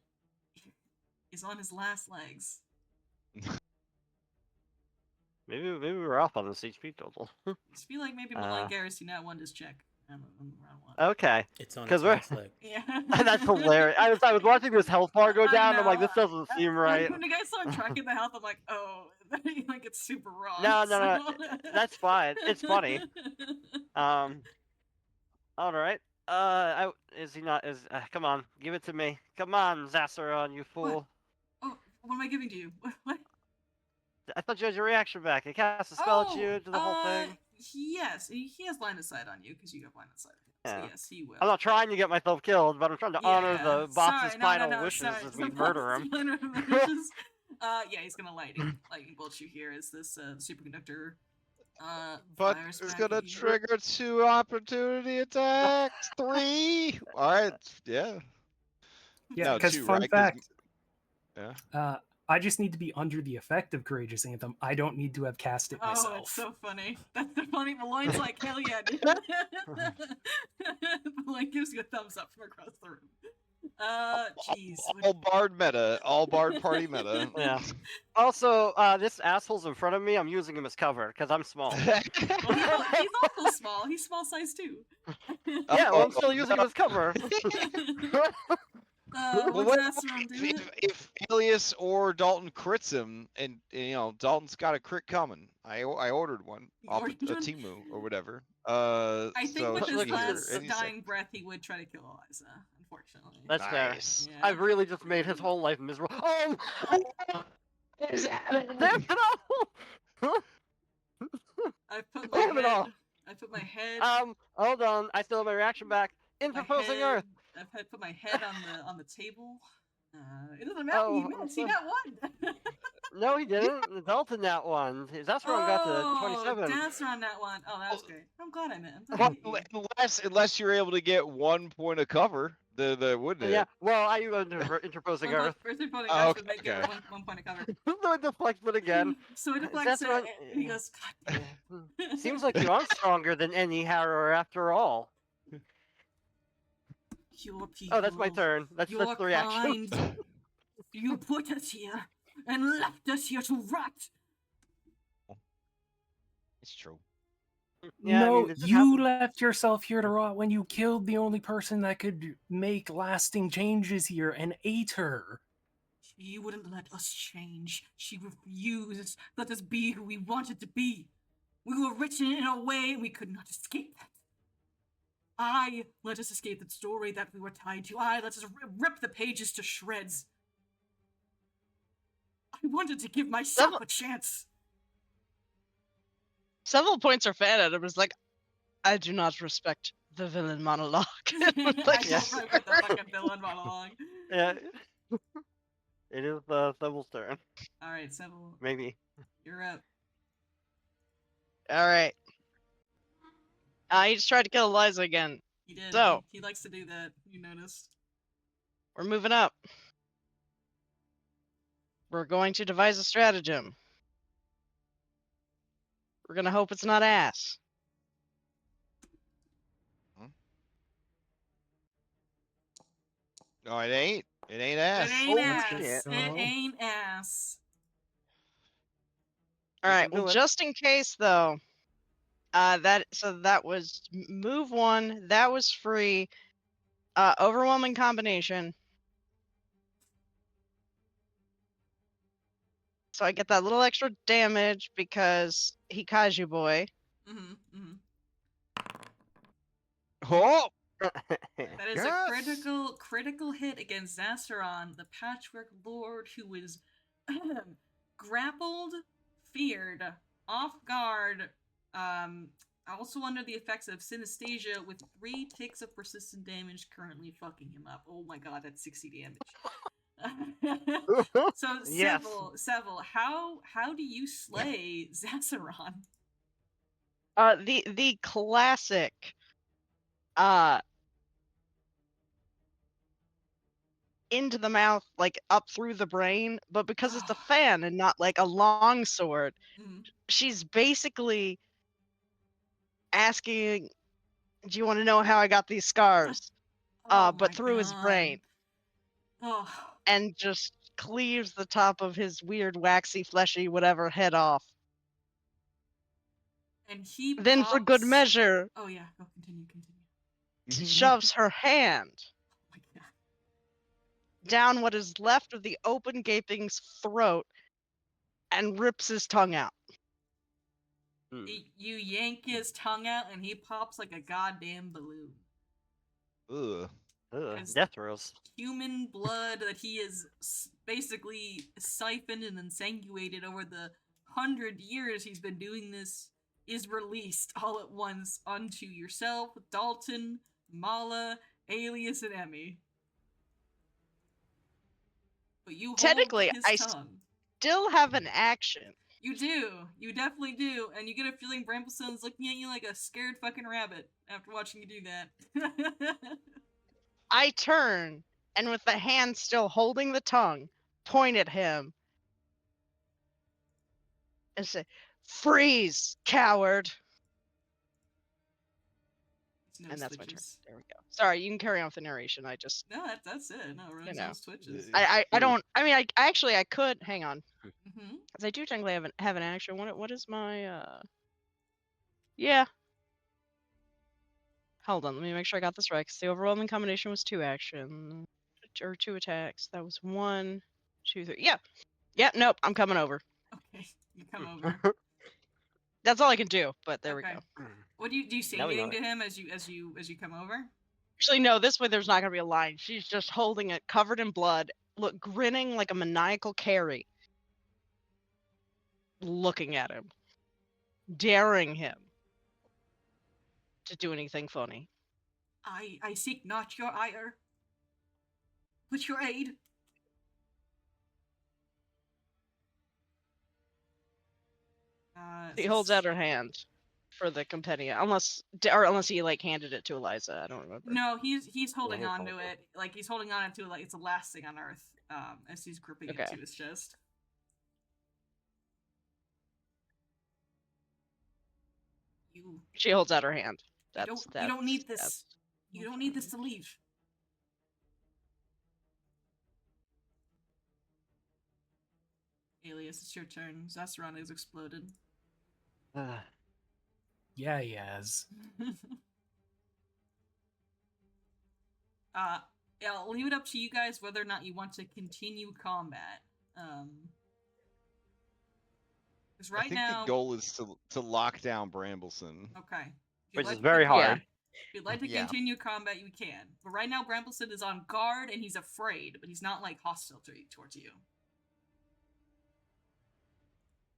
[SPEAKER 1] is on his last legs.
[SPEAKER 4] Maybe we're off on this HP total.
[SPEAKER 1] I just feel like maybe Malign Garrison not one just check. On the wrong one.
[SPEAKER 4] Okay.
[SPEAKER 8] It's on
[SPEAKER 4] 'Cause
[SPEAKER 8] its
[SPEAKER 4] we're-
[SPEAKER 8] last leg.
[SPEAKER 1] Yeah.
[SPEAKER 4] That's hilarious. I was watching this health bar go
[SPEAKER 1] I
[SPEAKER 4] down. I'm like,
[SPEAKER 1] know.
[SPEAKER 4] this doesn't seem right.
[SPEAKER 1] When the guy started tracking the health, I'm like, oh, like it's super wrong.
[SPEAKER 4] No,
[SPEAKER 1] so-
[SPEAKER 4] that's fine. It's funny. All right. Is he not? Come on, give it to me. Come on, Zassaron, you fool.
[SPEAKER 1] Oh, what am I giving to you? What?
[SPEAKER 4] I thought you had your reaction back. I cast a spell at you, did the whole thing.
[SPEAKER 1] Yes, he has line of sight on you because you have line of sight on him.
[SPEAKER 4] Yeah.
[SPEAKER 1] So yes, he will.
[SPEAKER 4] I'm not trying to get myself killed, but I'm trying to honor the boss's final wishes
[SPEAKER 1] sorry.
[SPEAKER 4] as we
[SPEAKER 1] The
[SPEAKER 4] murder him.
[SPEAKER 1] boss's final wishes. Yeah, he's gonna lightning bolt you here as this superconductor.
[SPEAKER 6] But
[SPEAKER 1] fires
[SPEAKER 6] it's
[SPEAKER 1] back
[SPEAKER 6] gonna
[SPEAKER 1] at you.
[SPEAKER 6] trigger 2 opportunity attacks. 3. All right. Yeah.
[SPEAKER 3] Yeah,
[SPEAKER 6] No,
[SPEAKER 3] because
[SPEAKER 6] 2,
[SPEAKER 3] fun
[SPEAKER 6] right? 'Cause-
[SPEAKER 3] fact,
[SPEAKER 6] Yeah.
[SPEAKER 3] I just need to be under the effect of Courageous Anthem. I don't need to have cast it
[SPEAKER 1] Oh,
[SPEAKER 3] myself.
[SPEAKER 1] that's so funny. That's the funny. Malone's like, hell yeah, dude. Malone gives you a thumbs up from across the room. Jeez.
[SPEAKER 6] All bard meta. All bard party meta.
[SPEAKER 4] Yeah. Also, this asshole's in front of me. I'm using him as cover because I'm small.
[SPEAKER 1] Well, he's also small. He's small size too.
[SPEAKER 4] Yeah, well, I'm still using him as cover.
[SPEAKER 1] What's
[SPEAKER 6] what
[SPEAKER 1] Zassaron doing?
[SPEAKER 6] if Alias or Dalton crits him, and Dalton's got a crit coming. I ordered one off
[SPEAKER 1] ordered
[SPEAKER 6] a
[SPEAKER 1] one?
[SPEAKER 6] Timu or whatever.
[SPEAKER 1] I think
[SPEAKER 6] so
[SPEAKER 1] with
[SPEAKER 6] it
[SPEAKER 1] his
[SPEAKER 6] should be here
[SPEAKER 1] last
[SPEAKER 6] any
[SPEAKER 1] dying
[SPEAKER 6] second.
[SPEAKER 1] breath, he would try to kill Eliza, unfortunately.
[SPEAKER 4] That's fair.
[SPEAKER 6] Nice.
[SPEAKER 1] Yeah.
[SPEAKER 4] I've really just made his whole life miserable. Oh! Damn it all! Damn it all!
[SPEAKER 1] I put my head.
[SPEAKER 4] Hold on. I still have my reaction back. Interposing
[SPEAKER 1] my
[SPEAKER 4] Earth.
[SPEAKER 1] head, I've put my head on the table. It doesn't matter.
[SPEAKER 4] Oh,
[SPEAKER 1] He missed. He got one.
[SPEAKER 4] No, he didn't. Dalton that one. That's where I got to 27.
[SPEAKER 1] That's on that one. Oh, that was great. I'm glad I met him.
[SPEAKER 6] Unless you're able to get 1 point of cover. The wouldn't
[SPEAKER 4] Yeah.
[SPEAKER 6] it?
[SPEAKER 4] Well, are you interposing Earth?
[SPEAKER 1] First interposing
[SPEAKER 6] Oh,
[SPEAKER 1] Earth would make
[SPEAKER 6] okay.
[SPEAKER 1] it one point of cover.
[SPEAKER 4] No, deflection again.
[SPEAKER 1] So it deflects
[SPEAKER 4] That's
[SPEAKER 1] it,
[SPEAKER 4] what-
[SPEAKER 1] and he goes, God damn.
[SPEAKER 4] Seems like you are stronger than any harrower after all.
[SPEAKER 1] Your people.
[SPEAKER 4] Oh, that's my turn. That's
[SPEAKER 1] Your
[SPEAKER 4] the reaction.
[SPEAKER 1] kind. You put us here and left us here to rot.
[SPEAKER 7] It's true.
[SPEAKER 4] Yeah, I
[SPEAKER 3] No,
[SPEAKER 4] mean, this
[SPEAKER 3] you
[SPEAKER 4] happened-
[SPEAKER 3] left yourself here to rot when you killed the only person that could make lasting changes here and ate her.
[SPEAKER 1] She wouldn't let us change. She refused. Let us be who we wanted to be. We were written in a way we could not escape that. I let us escape the story that we were tied to. I let us rip the pages to shreds. I wanted to give myself a chance.
[SPEAKER 2] Several points are fan at him. It's like, I do not respect the villain monologue. Like,
[SPEAKER 1] I don't remember the fucking villain monologue.
[SPEAKER 4] Yeah. It is Thebel's turn.
[SPEAKER 1] Alright, Seville,
[SPEAKER 4] Maybe.
[SPEAKER 1] you're up.
[SPEAKER 2] all right. He just tried to kill Eliza again.
[SPEAKER 1] He did.
[SPEAKER 2] So-
[SPEAKER 1] He likes to do that, you noticed.
[SPEAKER 2] We're moving up. We're going to devise a stratagem. We're gonna hope it's not ass.
[SPEAKER 6] No, it ain't. It ain't ass.
[SPEAKER 1] It ain't
[SPEAKER 4] Oh,
[SPEAKER 1] ass.
[SPEAKER 4] shit.
[SPEAKER 1] It ain't ass.
[SPEAKER 2] All
[SPEAKER 4] You
[SPEAKER 2] right.
[SPEAKER 4] can do
[SPEAKER 2] Well,
[SPEAKER 4] it.
[SPEAKER 2] just in case though, that was move one. That was free. Overwhelming combination. So I get that little extra damage because he Kaiju boy.
[SPEAKER 1] Mm-hmm, mm-hmm.
[SPEAKER 6] Oh!
[SPEAKER 1] That is
[SPEAKER 5] Yes!
[SPEAKER 1] a critical hit against Zassaron, the Patchwork Lord, who is grappled, feared, off guard, also under the effects of synesthesia with 3 ticks of persistent damage currently fucking him up. Oh my god, that's 60 damage. So
[SPEAKER 4] Yes.
[SPEAKER 1] Seville, how do you slay Zassaron?
[SPEAKER 2] The classic. Into the mouth, like up through the brain, but because it's a fan and not like a long sword,
[SPEAKER 1] Mhm.
[SPEAKER 2] she's basically asking, "Do you want to know how I got these scars?"
[SPEAKER 1] Oh
[SPEAKER 2] But
[SPEAKER 1] my
[SPEAKER 2] through his brain,
[SPEAKER 1] God.
[SPEAKER 2] and just cleaves the top of his weird, waxy, fleshy, whatever head off.
[SPEAKER 1] And he
[SPEAKER 2] Then, for good
[SPEAKER 1] pops-
[SPEAKER 2] measure,
[SPEAKER 1] Oh yeah, go continue.
[SPEAKER 2] shoves her hand
[SPEAKER 1] Oh my god.
[SPEAKER 2] down what is left of the open gaping's throat and rips his tongue out.
[SPEAKER 4] Hmm.
[SPEAKER 1] You yank his tongue out and he pops like a goddamn balloon.
[SPEAKER 6] Ugh.
[SPEAKER 4] Ugh,
[SPEAKER 1] As-
[SPEAKER 4] death throes.
[SPEAKER 1] Human blood that he has basically siphoned and insanguinated over the 100 years he's been doing this is released all at once onto yourself, Dalton, Mala, Alias, and Emmy. But you hold
[SPEAKER 2] Technically,
[SPEAKER 1] his
[SPEAKER 2] I
[SPEAKER 1] tongue.
[SPEAKER 2] Still have an action.
[SPEAKER 1] You do. You definitely do. And you get a feeling Bramblestone's looking at you like a scared fucking rabbit after watching you do that.
[SPEAKER 2] I turn, and with the hand still holding the tongue, point at him and say, "Freeze, coward!"
[SPEAKER 1] No
[SPEAKER 2] And that's my turn.
[SPEAKER 1] switches.
[SPEAKER 2] There we go. Sorry, you can carry on with the narration. I just,
[SPEAKER 1] No, that's it. No, runs
[SPEAKER 2] know.
[SPEAKER 1] no switches.
[SPEAKER 2] I don't. I mean, I actually I could hang on,
[SPEAKER 1] Mm-hmm.
[SPEAKER 2] because I do technically have an action. What is my Yeah. Hold on, let me make sure I got this right. 'Cause the overwhelming combination was 2 action or 2 attacks. That was 1, 2, 3. Yeah. Yeah. Nope. I'm coming over.
[SPEAKER 1] Okay, you come over.
[SPEAKER 2] That's all I can do. But there we
[SPEAKER 1] Okay.
[SPEAKER 2] go.
[SPEAKER 1] What do you say
[SPEAKER 4] Now we know
[SPEAKER 1] anything to him as you come over?
[SPEAKER 2] Actually, no. This way, there's not gonna be a line. She's just holding it, covered in blood, grinning like a maniacal Carrie, looking at him, daring him to do anything funny.
[SPEAKER 1] I seek not your ire, but your aid.
[SPEAKER 2] He holds out her hand. for the compendium, unless he like handed it to Eliza. I don't remember.
[SPEAKER 1] No, he's holding
[SPEAKER 4] he
[SPEAKER 1] on to
[SPEAKER 4] holds
[SPEAKER 1] it. Like he's holding on to it like it's the last thing on Earth. As he's gripping it
[SPEAKER 2] Okay.
[SPEAKER 1] to his chest.
[SPEAKER 2] She holds out her hand.
[SPEAKER 1] You don't need this. You don't need this to leave. Alias, it's your turn. Zasran has exploded.
[SPEAKER 3] Yeah, he has.
[SPEAKER 1] Yeah, I'll leave it up to you guys whether or not you want to continue combat. Because right
[SPEAKER 6] I think
[SPEAKER 1] now,
[SPEAKER 6] the goal is to lock down Brambleson.
[SPEAKER 1] okay,
[SPEAKER 4] Which is very hard.
[SPEAKER 1] If you'd like to continue combat, you can. But right now, Brambleson is on guard and he's afraid, but he's not like hostile towards you.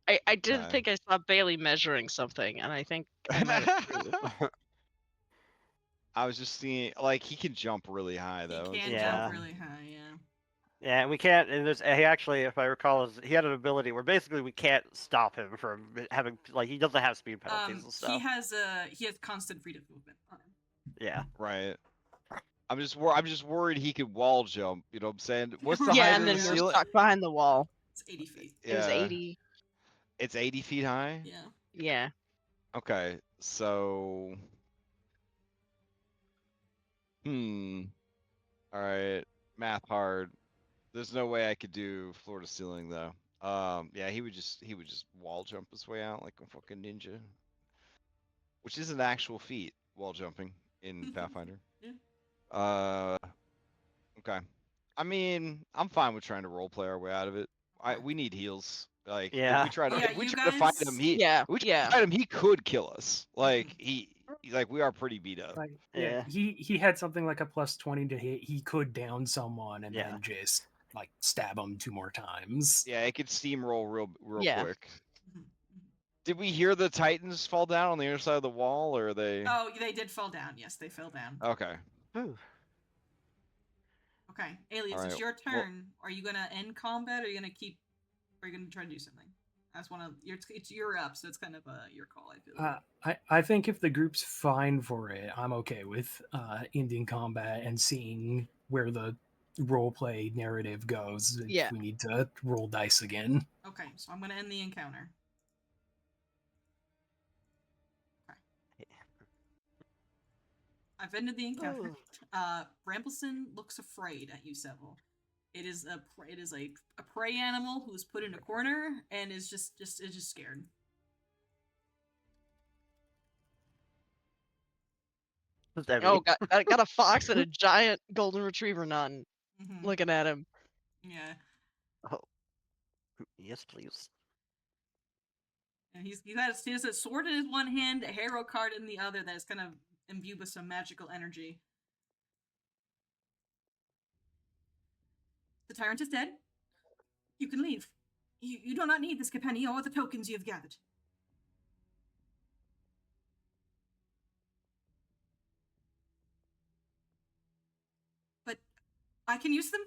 [SPEAKER 2] I did think I saw Bailey measuring something, and I think I might have
[SPEAKER 6] I was just seeing, like, he can jump really high, though.
[SPEAKER 1] He can jump really high, yeah.
[SPEAKER 4] Yeah, and we can't. And there's he actually, if I recall, he had an ability where basically we can't stop him from having like he doesn't have speed penalties and stuff.
[SPEAKER 1] He has constant freedom of movement on him.
[SPEAKER 4] Yeah.
[SPEAKER 6] Right. I'm just worried he could wall jump. You know what I'm saying? What's the height
[SPEAKER 2] yeah,
[SPEAKER 6] of
[SPEAKER 2] and
[SPEAKER 6] the
[SPEAKER 2] then you're
[SPEAKER 6] ceiling?
[SPEAKER 2] stuck behind the wall.
[SPEAKER 1] It's 80 feet.
[SPEAKER 2] It was 80.
[SPEAKER 6] It's 80 feet high?
[SPEAKER 1] Yeah.
[SPEAKER 2] Yeah.
[SPEAKER 6] Okay, so... Alright, math hard. There's no way I could do floor to ceiling, though. Yeah, he would just wall jump his way out like a fucking ninja. Which is an actual feat, wall jumping, in Pathfinder.
[SPEAKER 1] Yeah.
[SPEAKER 6] Okay. I mean, I'm fine with trying to roleplay our way out of it. We need heals. Like, if we try to, to fight him, he could kill us. Like, we are pretty beat up.
[SPEAKER 3] Like, he had something like a +20 to hit. He could down someone and then just like stab him 2 more times.
[SPEAKER 6] Yeah, it could steamroll real
[SPEAKER 2] Yeah.
[SPEAKER 6] quick. Did we hear the Titans fall down on the other side of the wall, or are they?
[SPEAKER 1] Oh, they did fall down. Yes, they fell down.
[SPEAKER 6] Okay.
[SPEAKER 4] Ooh.
[SPEAKER 1] Okay, Alias, it's your turn. Are you gonna end combat, or are you gonna keep? Or are you gonna try to do something? That's one of you're up, so it's kind of your call. I feel.
[SPEAKER 3] I think if the group's fine for it, I'm okay with ending combat and seeing where the roleplay narrative goes. If we need to roll dice again.
[SPEAKER 1] Okay, so I'm gonna end the encounter. Okay. I've ended the encounter. Brambleson looks afraid at you, Seville. It is a prey animal who's put in a corner and is just scared.
[SPEAKER 2] Oh, got a fox and a giant golden retriever nun looking at him.
[SPEAKER 1] Yeah.
[SPEAKER 4] Oh, yes, please.
[SPEAKER 1] And he has a sword in his one hand, a harrow card in the other that is kind of imbued with some magical energy. The tyrant is dead. You can leave. You do not need this companion or the tokens you have gathered. But I can use them?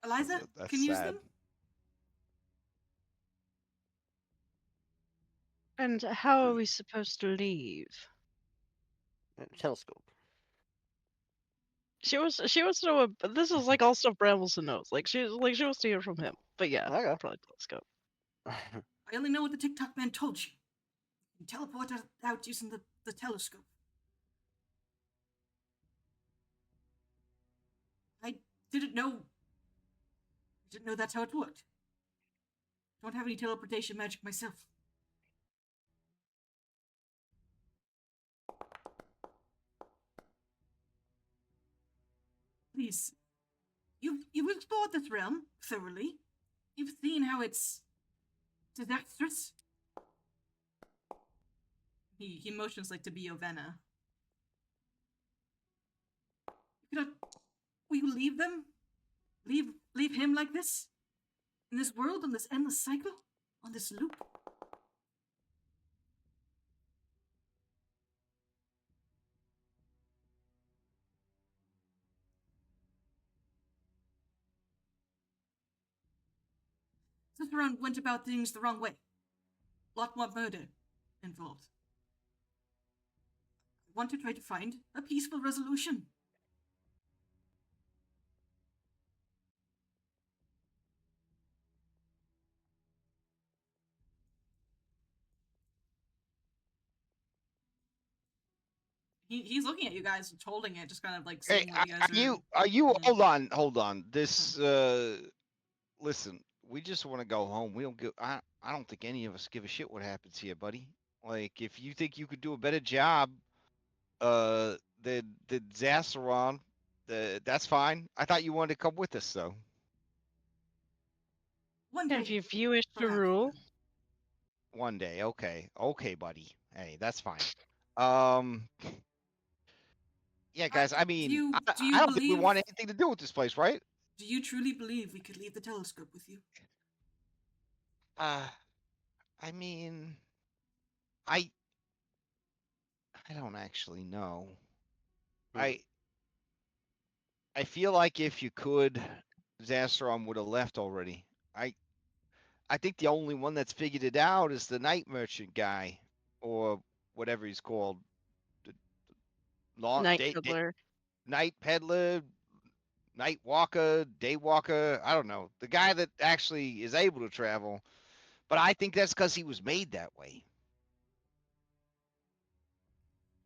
[SPEAKER 1] Eliza, can you use them?
[SPEAKER 2] And how are we supposed to leave?
[SPEAKER 4] Telescope.
[SPEAKER 2] She wants to know. This is like all stuff Brambleson knows. She wants to hear from him. But yeah, probably telescope.
[SPEAKER 1] I only know what the TikTok man told you. You teleport out using the telescope. I didn't know that's how it worked. Don't have any teleportation magic myself. Please, you've explored this realm thoroughly. You've seen how it's disastrous. He motions like to be Ovena. Will you leave them? Leave him like this? In this world, on this endless cycle? On this loop? Cicerone went about things the wrong way. A lot more murder involved. I want to try to find a peaceful resolution. He's looking at you guys, just holding it, just kind of like
[SPEAKER 7] Hey,
[SPEAKER 1] seeing what you guys
[SPEAKER 7] are you?
[SPEAKER 1] Mm.
[SPEAKER 7] Hold on. This, listen, we just want to go home. We don't give. I don't think any of us give a shit what happens here, buddy. Like, if you think you could do a better job, than Zassaron, that's fine. I thought you wanted to come with us, though.
[SPEAKER 1] One day,
[SPEAKER 2] If you wish to
[SPEAKER 1] perhaps.
[SPEAKER 2] rule,
[SPEAKER 7] One day, okay, buddy. Hey, that's fine. Um, yeah, guys. I mean,
[SPEAKER 1] do
[SPEAKER 7] I
[SPEAKER 1] you
[SPEAKER 7] don't think we
[SPEAKER 1] believe?
[SPEAKER 7] want anything to do with this place, right?
[SPEAKER 1] Do you truly believe we could leave the telescope with you?
[SPEAKER 7] Uh, I mean, I I don't actually know. I I feel like if you could, Zassaron would have left already. I think the only one that's figured it out is the night merchant guy, or whatever he's called, the
[SPEAKER 2] Night Fiddler.
[SPEAKER 7] night peddler, night walker, day walker. I don't know, the guy that actually is able to travel. But I think that's because he was made that way.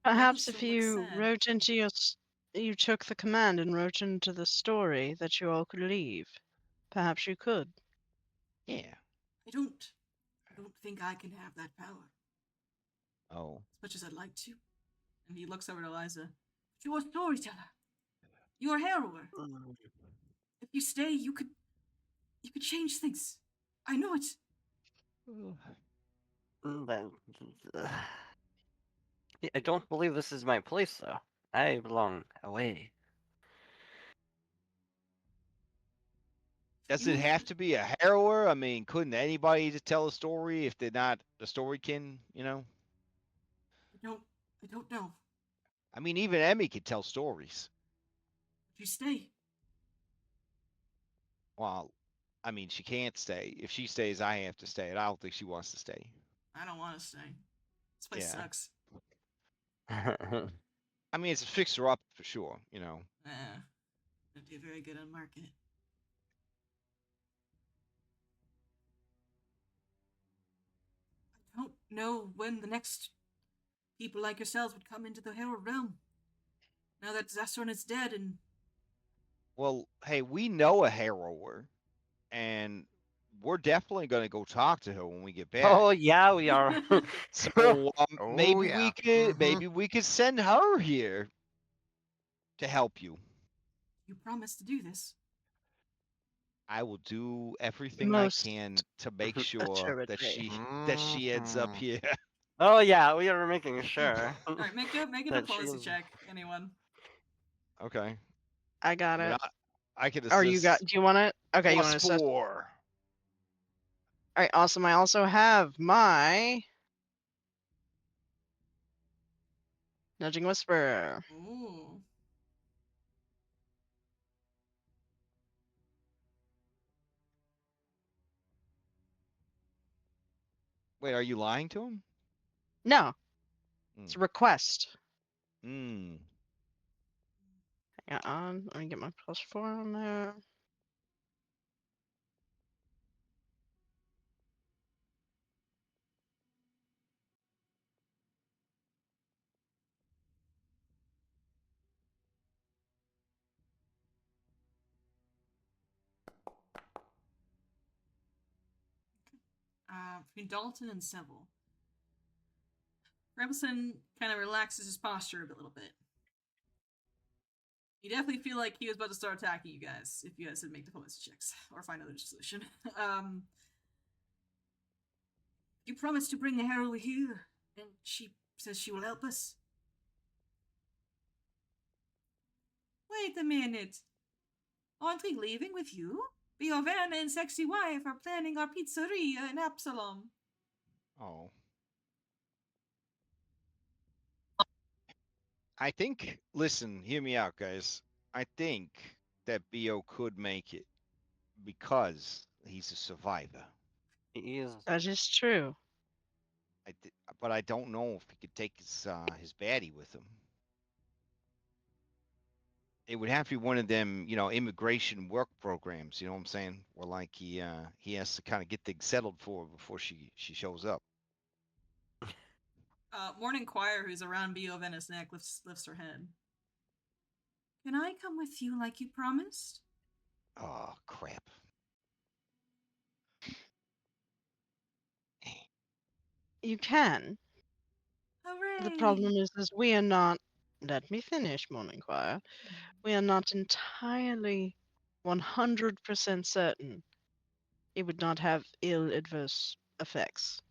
[SPEAKER 2] Perhaps
[SPEAKER 1] so
[SPEAKER 2] if
[SPEAKER 1] much
[SPEAKER 2] you
[SPEAKER 1] said.
[SPEAKER 2] wrote into you took the command and wrote into the story that you all could leave. Perhaps you could.
[SPEAKER 7] Yeah.
[SPEAKER 1] I don't think I can have that power.
[SPEAKER 7] Oh.
[SPEAKER 1] As much as I'd like to. And he looks over to Eliza. But you're a storyteller. You're a harrower. If you stay, you could change things. I know it.
[SPEAKER 4] I don't believe this is my place, though. I belong away.
[SPEAKER 7] Does it have to be a harrower? I mean, couldn't anybody just tell a story if they're not a storykin, you know?
[SPEAKER 1] I don't know.
[SPEAKER 7] I mean, even Emmy could tell stories.
[SPEAKER 1] Would you stay?
[SPEAKER 7] Well, I mean, she can't stay. If she stays, I have to stay, and I don't think she wants to stay.
[SPEAKER 1] I don't want to stay. This place sucks.
[SPEAKER 7] I mean, it's a fixer up for sure, you know.
[SPEAKER 1] It'd be very good on market. I don't know when the next people like yourselves would come into the Harrowed Realm. Now that Zassaron is dead and...
[SPEAKER 7] Well, hey, we know a harrower, and we're definitely going to go talk to her when we get back.
[SPEAKER 4] Oh yeah, we are.
[SPEAKER 7] So maybe
[SPEAKER 5] yeah.
[SPEAKER 7] maybe we could send her here to help you.
[SPEAKER 1] You promise to do this?
[SPEAKER 7] I will do everything
[SPEAKER 2] Most
[SPEAKER 7] I can to make sure that
[SPEAKER 2] assuredly.
[SPEAKER 7] she ends up here.
[SPEAKER 4] Oh yeah, we are making sure.
[SPEAKER 1] All right, make a
[SPEAKER 4] That
[SPEAKER 1] diplomacy
[SPEAKER 4] she-
[SPEAKER 1] check. Anyone?
[SPEAKER 7] Okay.
[SPEAKER 2] I got
[SPEAKER 7] I mean,
[SPEAKER 2] it.
[SPEAKER 7] I could assist.
[SPEAKER 2] Or you got? Do you want it? Okay, you want to assist? All
[SPEAKER 7] +4.
[SPEAKER 2] right, awesome. I also have my nudging whisper.
[SPEAKER 1] Ooh.
[SPEAKER 7] Wait, are you lying to him?
[SPEAKER 2] No, it's a request.
[SPEAKER 7] Hmm.
[SPEAKER 2] Hang on, let me get my +4 on there.
[SPEAKER 1] Between Dalton and Seville. Remsen kind of relaxes his posture a little bit. You definitely feel like he was about to start attacking you guys if you guys didn't make diplomacy checks or find another solution. You promised to bring the harrow here, and she says she will help us. Wait a minute. Aren't we leaving with you? Biovanna and sexy wife are planning our pizzeria in Absalom.
[SPEAKER 7] Oh. I think, listen, hear me out, guys. I think that Bo could make it because he's a survivor.
[SPEAKER 4] He is.
[SPEAKER 2] That is true.
[SPEAKER 6] But I don't know if he could take his baddie with him. It would have to be one of them, immigration work programs. You know what I'm saying? Where like he has to kind of get things settled for her before she shows up.
[SPEAKER 1] Morning Choir, who's around Venice neck, lifts her head. Can I come with you like you promised?
[SPEAKER 6] Oh crap!
[SPEAKER 2] You can.
[SPEAKER 1] Hooray!
[SPEAKER 2] The problem is we are not. Let me finish, Morning Choir. We are not entirely 100% certain it would not have ill adverse effects.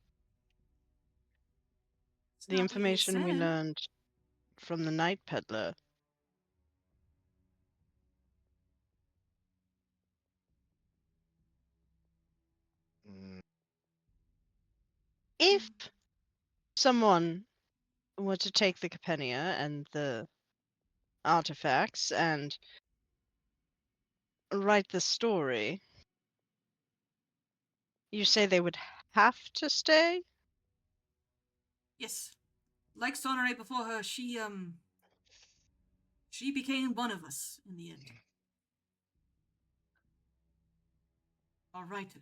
[SPEAKER 1] It's
[SPEAKER 2] The
[SPEAKER 1] not what you
[SPEAKER 2] information we
[SPEAKER 1] said.
[SPEAKER 2] learned from the night peddler
[SPEAKER 6] Mm,
[SPEAKER 2] if someone were to take the Capenia and the artifacts and write the story, you say they would have to stay?
[SPEAKER 1] Yes. Like Sonnorae before her, she became one of us in the end. Our writer.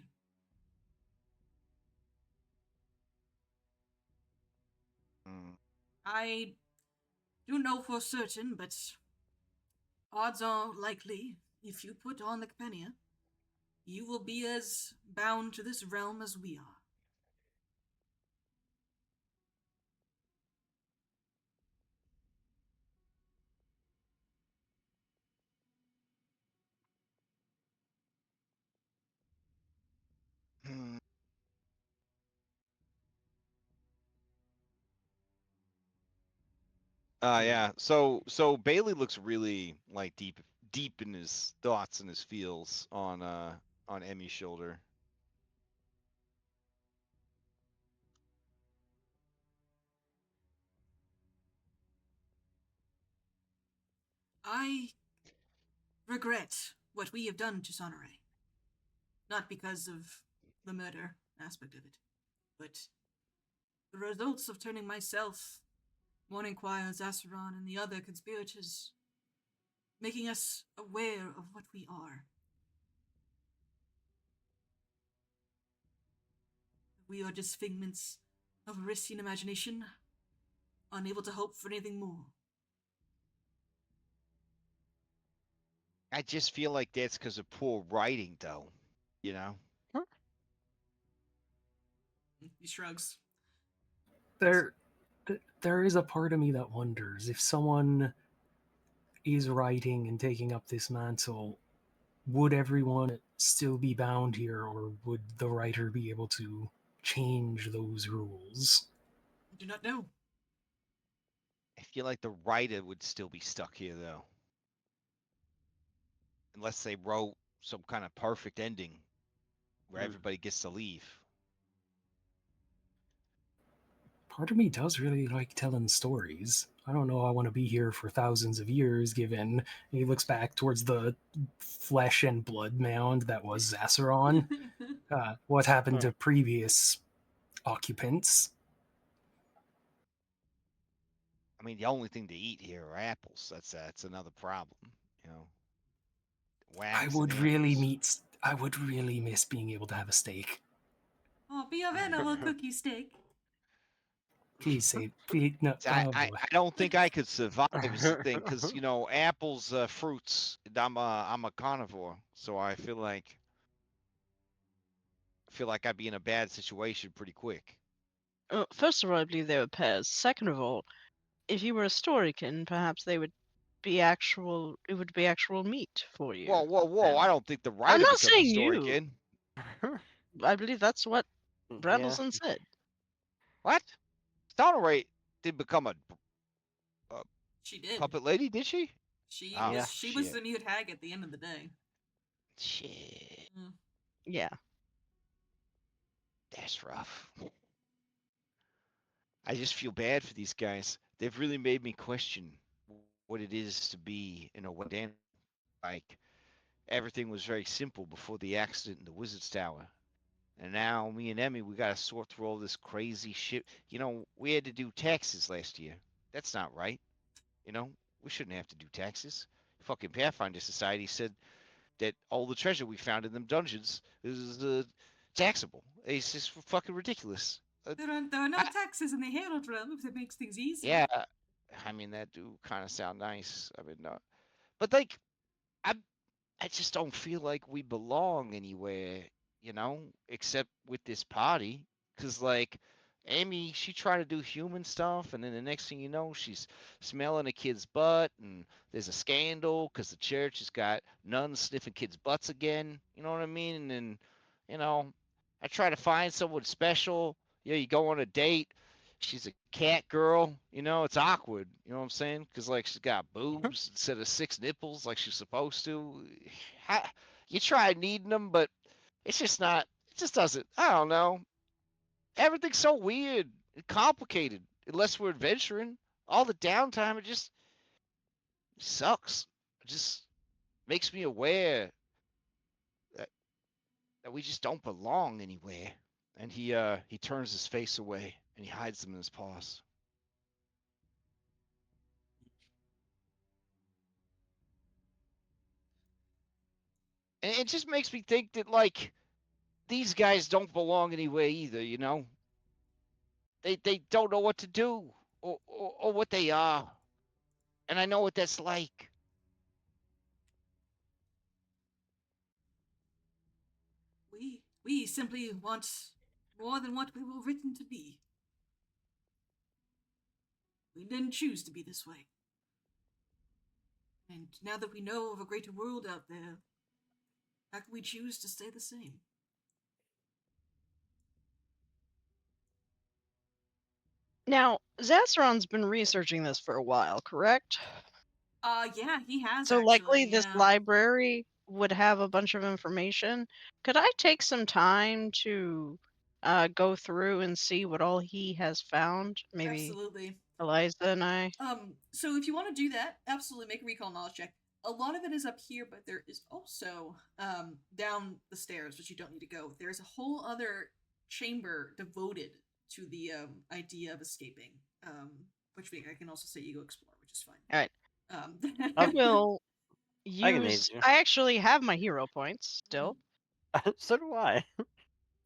[SPEAKER 6] mm.
[SPEAKER 1] I do know for certain, but odds are likely, if you put on the Capenia, you will be as bound to this realm as we are.
[SPEAKER 6] Hmm. Yeah. So Bailey looks really like deep in his thoughts and his feels on Emmy's shoulder.
[SPEAKER 1] I regret what we have done to Sonnorae. Not because of the murder aspect of it, but the results of turning myself, Morning Choir, Zassaron, and the other conspirators, making us aware of what we are. We are just figments of Varisian imagination, unable to hope for anything more.
[SPEAKER 6] I just feel like that's because of poor writing, though. You know.
[SPEAKER 1] He shrugs.
[SPEAKER 3] There, there is a part of me that wonders if someone is writing and taking up this mantle, would everyone still be bound here, or would the writer be able to change those rules?
[SPEAKER 1] I do not know.
[SPEAKER 6] I feel like the writer would still be stuck here, though, unless they wrote some kind of perfect ending where everybody gets to leave.
[SPEAKER 3] Part of me does really like telling stories. I don't know I want to be here for thousands of years, given he looks back towards the flesh and blood mound that was Zassaron. What happened to previous occupants?
[SPEAKER 6] I mean, the only thing to eat here are apples. That's another problem, you know. Wax and apples.
[SPEAKER 3] I would really miss being able to have a steak.
[SPEAKER 1] Oh, be a vanilla cookie steak.
[SPEAKER 3] Please say, please, no, oh
[SPEAKER 6] I
[SPEAKER 3] boy.
[SPEAKER 6] don't think I could survive is the thing, because apples, fruits. I'm a carnivore, so I feel like I'd be in a bad situation pretty quick.
[SPEAKER 2] First of all, I believe they were pairs. Second of all, if you were a storykin, perhaps they would be actual. It would be actual meat for you.
[SPEAKER 6] Whoa, whoa, whoa!
[SPEAKER 2] then.
[SPEAKER 6] I don't think the
[SPEAKER 2] I'm
[SPEAKER 6] writer
[SPEAKER 2] not
[SPEAKER 6] becomes a
[SPEAKER 2] saying
[SPEAKER 6] story
[SPEAKER 2] you.
[SPEAKER 6] kid.
[SPEAKER 2] I believe that's what
[SPEAKER 4] Yeah.
[SPEAKER 2] Brandleson said.
[SPEAKER 6] What? Sonnorae did become a
[SPEAKER 1] She did.
[SPEAKER 6] puppet lady, did she?
[SPEAKER 1] She
[SPEAKER 6] Oh,
[SPEAKER 1] was she was
[SPEAKER 6] shit.
[SPEAKER 1] the mute hag at the end of the day.
[SPEAKER 6] Shit.
[SPEAKER 1] Mm.
[SPEAKER 2] Yeah.
[SPEAKER 6] That's rough. I just feel bad for these guys. They've really made me question what it is to be in a Wadan. Like, everything was very simple before the accident in the Wizard's Tower.
[SPEAKER 7] And now me and Emmy, we got to sort through all this crazy shit. You know, we had to do taxes last year. That's not right. You know, we shouldn't have to do taxes. Fucking Pathfinder Society said that all the treasure we found in them dungeons is taxable. It's just fucking ridiculous.
[SPEAKER 1] There are no
[SPEAKER 7] I-
[SPEAKER 1] taxes in the Harrowed Realm if it makes things easier.
[SPEAKER 7] Yeah, I mean that do kind of sound nice. I mean, but like, I I just don't feel like we belong anywhere, you know, except with this party. Cause like, Amy, she tried to do human stuff, and then the next thing you know, she's smelling a kid's butt, and there's a scandal because the church has got nuns sniffing kids' butts again. You know what I mean? And then, you know, I try to find someone special. Yeah, you go on a date. She's a cat girl. You know, it's awkward. You know what I'm saying? Because like she's got boobs instead of 6 nipples, like she's supposed to. Ha- You try needing them, but it's just not. It just doesn't. I don't know. Everything's so weird and complicated. Unless we're adventuring, all the downtime it just sucks. It just makes me aware that, that we just don't belong anywhere. And he turns his face away and he hides them in his paws. And it just makes me think that like these guys don't belong anywhere either. You know, they don't know what to do or what they are, and I know what that's like.
[SPEAKER 1] We simply want more than what we were written to be. We didn't choose to be this way. And now that we know of a greater world out there, how can we choose to stay the same?
[SPEAKER 2] Now, Zazaron's been researching this for a while, correct?
[SPEAKER 1] Yeah, he has
[SPEAKER 2] So
[SPEAKER 1] actually.
[SPEAKER 2] likely this
[SPEAKER 1] Yeah.
[SPEAKER 2] library would have a bunch of information. Could I take some time to go through and see what all he has found? Maybe
[SPEAKER 1] Absolutely.
[SPEAKER 2] Eliza and I.
[SPEAKER 1] So if you want to do that, absolutely make a recall knowledge check. A lot of it is up here, but there is also down the stairs, which you don't need to go. There's a whole other chamber devoted to the idea of escaping, which I can also say you go explore, which is fine.
[SPEAKER 2] All right.
[SPEAKER 1] I
[SPEAKER 2] will
[SPEAKER 4] I can aid
[SPEAKER 2] use.
[SPEAKER 4] you.
[SPEAKER 2] I actually have my hero points still,
[SPEAKER 4] So do I.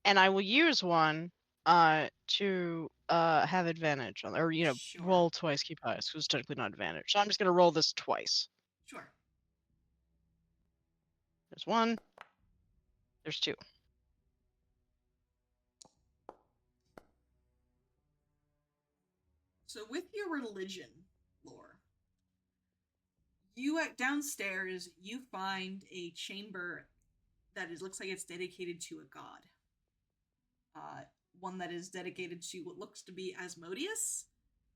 [SPEAKER 2] and I will use one to have advantage on, or
[SPEAKER 1] Sure.
[SPEAKER 2] roll twice, keep highest, because it's technically not advantage. So I'm just gonna roll this twice.
[SPEAKER 1] Sure.
[SPEAKER 2] There's one. There's two.
[SPEAKER 1] So with your religion lore, you downstairs you find a chamber that looks like it's dedicated to a god. One that is dedicated to what looks to be Asmodeus,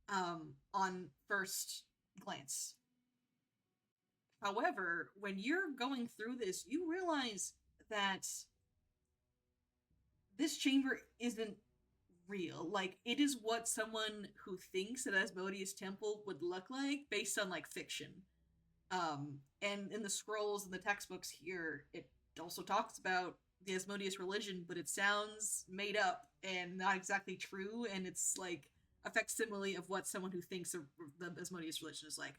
[SPEAKER 1] on first glance. However, when you're going through this, you realize that this chamber isn't real. Like, it is what someone who thinks that Asmodeus Temple would look like based on, like, fiction. And in the scrolls and the textbooks here, it also talks about the Asmodeus religion, but it sounds made up and not exactly true, and it's like a facsimile of what someone who thinks the Asmodeus religion is like.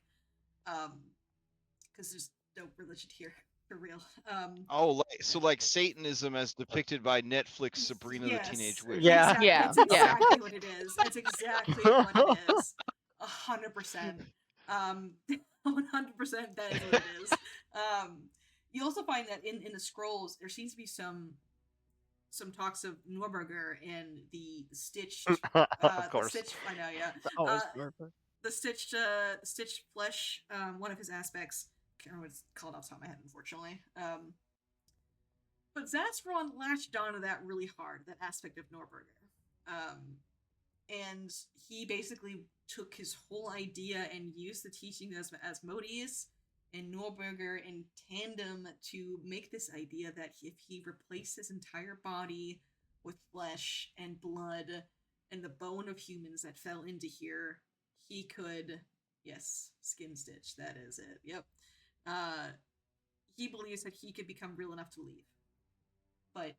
[SPEAKER 1] Because there's no religion here for real.
[SPEAKER 7] Oh, like Satanism as depicted by Netflix Sabrina
[SPEAKER 1] Yes,
[SPEAKER 7] the Teenage Witch.
[SPEAKER 4] Yeah.
[SPEAKER 1] exactly.
[SPEAKER 2] Yeah,
[SPEAKER 1] It's
[SPEAKER 2] yeah.
[SPEAKER 1] exactly what it is. It's exactly what it is. 100%. 100% that is what it is. You also find that in the scrolls there seems to be some talks of Norberger and the stitched
[SPEAKER 4] Of course.
[SPEAKER 1] the stitched, I know, yeah.
[SPEAKER 2] Always
[SPEAKER 1] The stitched flesh, one of his aspects. Can't remember what it's called off the top of my head, unfortunately. But Zazaron latched onto that really hard, that aspect of Norberger. And he basically took his whole idea and used the teachings of Asmodeus and Norberger in tandem to make this idea that if he replaced his entire body with flesh and blood and the bone of humans that fell into here, he could, yes, skin stitch, that is it, yep. He believes that he could become real enough to leave. But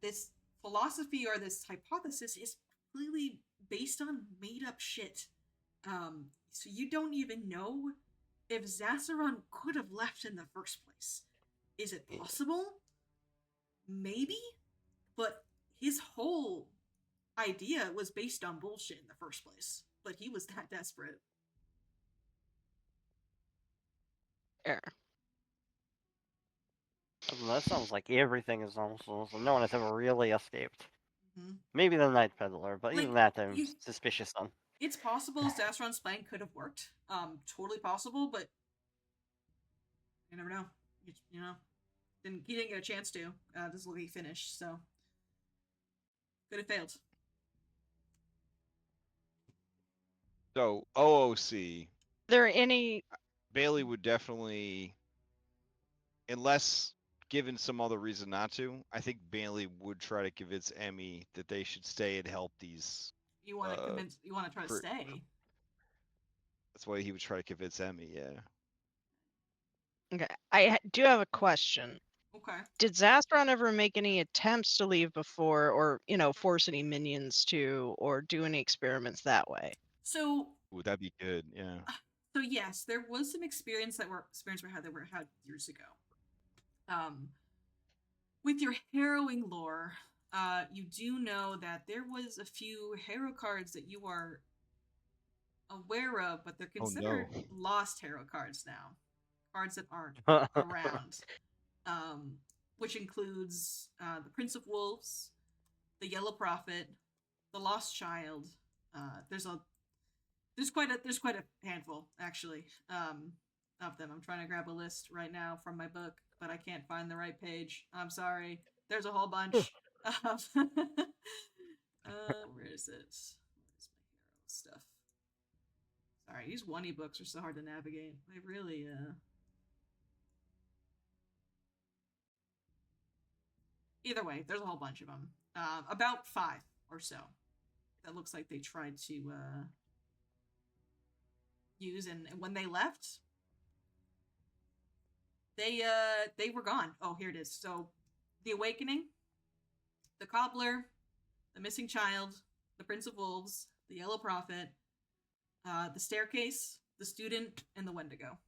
[SPEAKER 1] this philosophy or this hypothesis is completely based on made up shit. So you don't even know if Zasaron could have left in the first place. Is it possible? Maybe, but his whole idea was based on bullshit in the first place. But he was that desperate.
[SPEAKER 2] Fair.
[SPEAKER 4] That sounds like everything is almost no one has ever really escaped.
[SPEAKER 1] Mm-hmm.
[SPEAKER 4] Maybe the Night Peddler, but even that I'm suspicious on.
[SPEAKER 1] It's possible Zasaron's plan could have worked. Totally possible, but you never know. You know, he didn't get a chance to. This is what he finished, so could have failed.
[SPEAKER 6] So OOC.
[SPEAKER 2] There any?
[SPEAKER 6] Bailey would definitely, unless given some other reason not to, I think Bailey would try to convince Emmy that they should stay and help these.
[SPEAKER 1] You want to convince? You want to try to stay?
[SPEAKER 6] That's why he would try to convince Emmy. Yeah.
[SPEAKER 2] Okay, I do have a question.
[SPEAKER 1] Okay.
[SPEAKER 2] Did Zastron ever make any attempts to leave before, or force any minions to, or do any experiments that way?
[SPEAKER 1] So.
[SPEAKER 6] Would that be good? Yeah.
[SPEAKER 1] So yes, there was some experience we had years ago. With your harrowing lore, you do know that there was a few harrow cards that you are aware of, but they're considered lost harrow cards now. Cards that aren't around. Which includes the Prince of Wolves, the Yellow Prophet, the Lost Child. There's quite a handful actually of them. I'm trying to grab a list right now from my book, but I can't find the right page. I'm sorry. There's a whole bunch. Where is it? Where's my hero stuff? Sorry, these 1E books are so hard to navigate. They really Either way, there's a whole bunch of them. About 5 or so. That looks like they tried to use, and when they left, they were gone. Oh, here it is. So, the Awakening, the Cobbler, the Missing Child, the Prince of Wolves, the Yellow Prophet, the Staircase, the Student, and the Wendigo.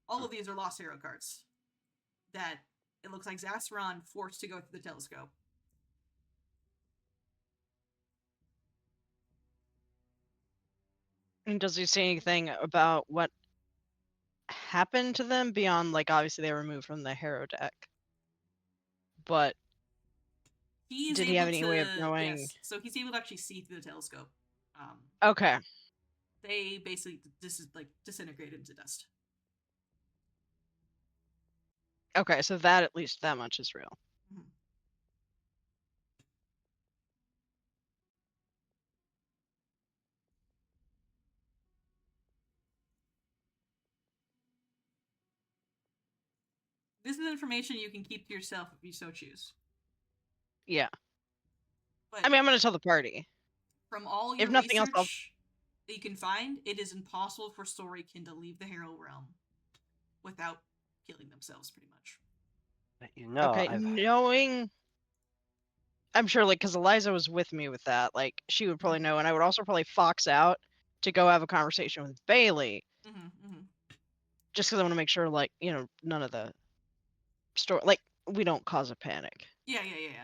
[SPEAKER 1] All of these are lost hero cards that it looks like Zasaron forced to go through the telescope.
[SPEAKER 2] And does he say anything about what happened to them beyond, like, obviously they were removed from the Harrow deck? But did he have any way of knowing?
[SPEAKER 1] Yes. So he's able to actually see through the telescope.
[SPEAKER 2] Okay.
[SPEAKER 1] They basically disintegrated into dust.
[SPEAKER 2] Okay, so that at least that much is real.
[SPEAKER 1] Mm-hmm. This is information you can keep to yourself if you so choose.
[SPEAKER 2] Yeah.
[SPEAKER 1] But
[SPEAKER 2] I mean, I'm going to tell the party.
[SPEAKER 1] From all your research that you can find, it is impossible for storykin to leave the Harrowed Realm without killing themselves, pretty much.
[SPEAKER 2] Okay, knowing... I'm sure, like, because Eliza was with me with that, like, she would probably know, and I would also probably fox out to go have a conversation with Bailey. Just because I want to make sure, like, none of the story, like, we don't cause a panic.
[SPEAKER 1] Yeah,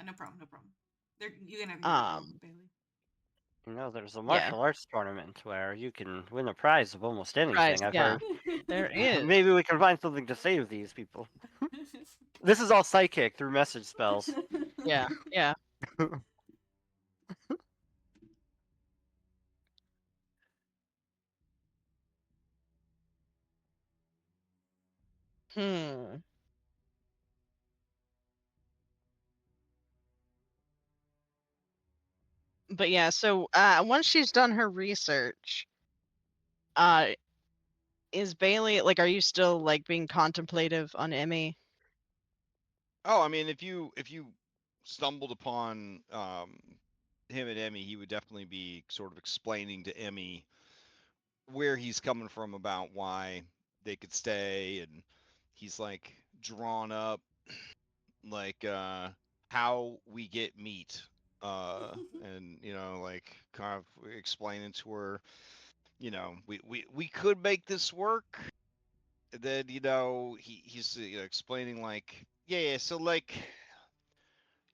[SPEAKER 1] no problem. You can have your Bailey.
[SPEAKER 4] There's a martial arts tournament where you can win a prize of almost anything, I've heard.
[SPEAKER 2] There is.
[SPEAKER 4] Maybe we can find something to save these people. This is all psychic through message spells.
[SPEAKER 2] Yeah. But yeah, so once she's done her research, is Bailey, like, are you still, like, being contemplative on Emmy?
[SPEAKER 6] Oh, I mean, if you stumbled upon him and Emmy, he would definitely be sort of explaining to Emmy where he's coming from about why they could stay, and he's like drawn up like how we get meat. And like kind of explaining to her, we could make this work. And then he's explaining like, yeah, so like,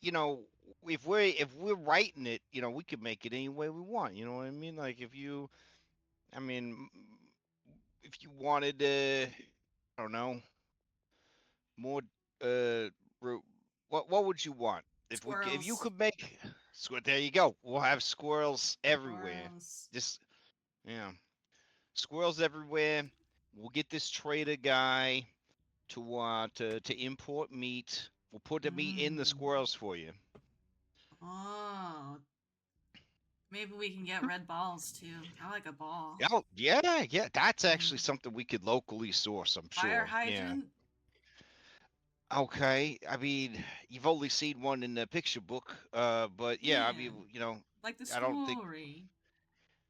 [SPEAKER 6] you know, if we're writing it, we could make it any way we want. You know what I mean? Like I mean, if you wanted I don't know, more uh, ro- what would you want? If you
[SPEAKER 1] Squirrels.
[SPEAKER 6] could make, there you go. We'll have squirrels everywhere.
[SPEAKER 1] Squirrels.
[SPEAKER 6] Just yeah, squirrels everywhere. We'll get this trader guy to import meat. We'll put the meat in the
[SPEAKER 1] Mm.
[SPEAKER 6] squirrels for you.
[SPEAKER 1] Oh. Maybe we can get red balls too. I like a ball.
[SPEAKER 6] Oh, yeah. That's actually
[SPEAKER 1] Mm.
[SPEAKER 6] something we could locally source, I'm
[SPEAKER 1] Fire
[SPEAKER 6] sure. Yeah.
[SPEAKER 1] hydrant?
[SPEAKER 6] Okay. I mean, you've only seen one in the picture book. But yeah, I mean,
[SPEAKER 1] Like the
[SPEAKER 6] I don't think.
[SPEAKER 1] story.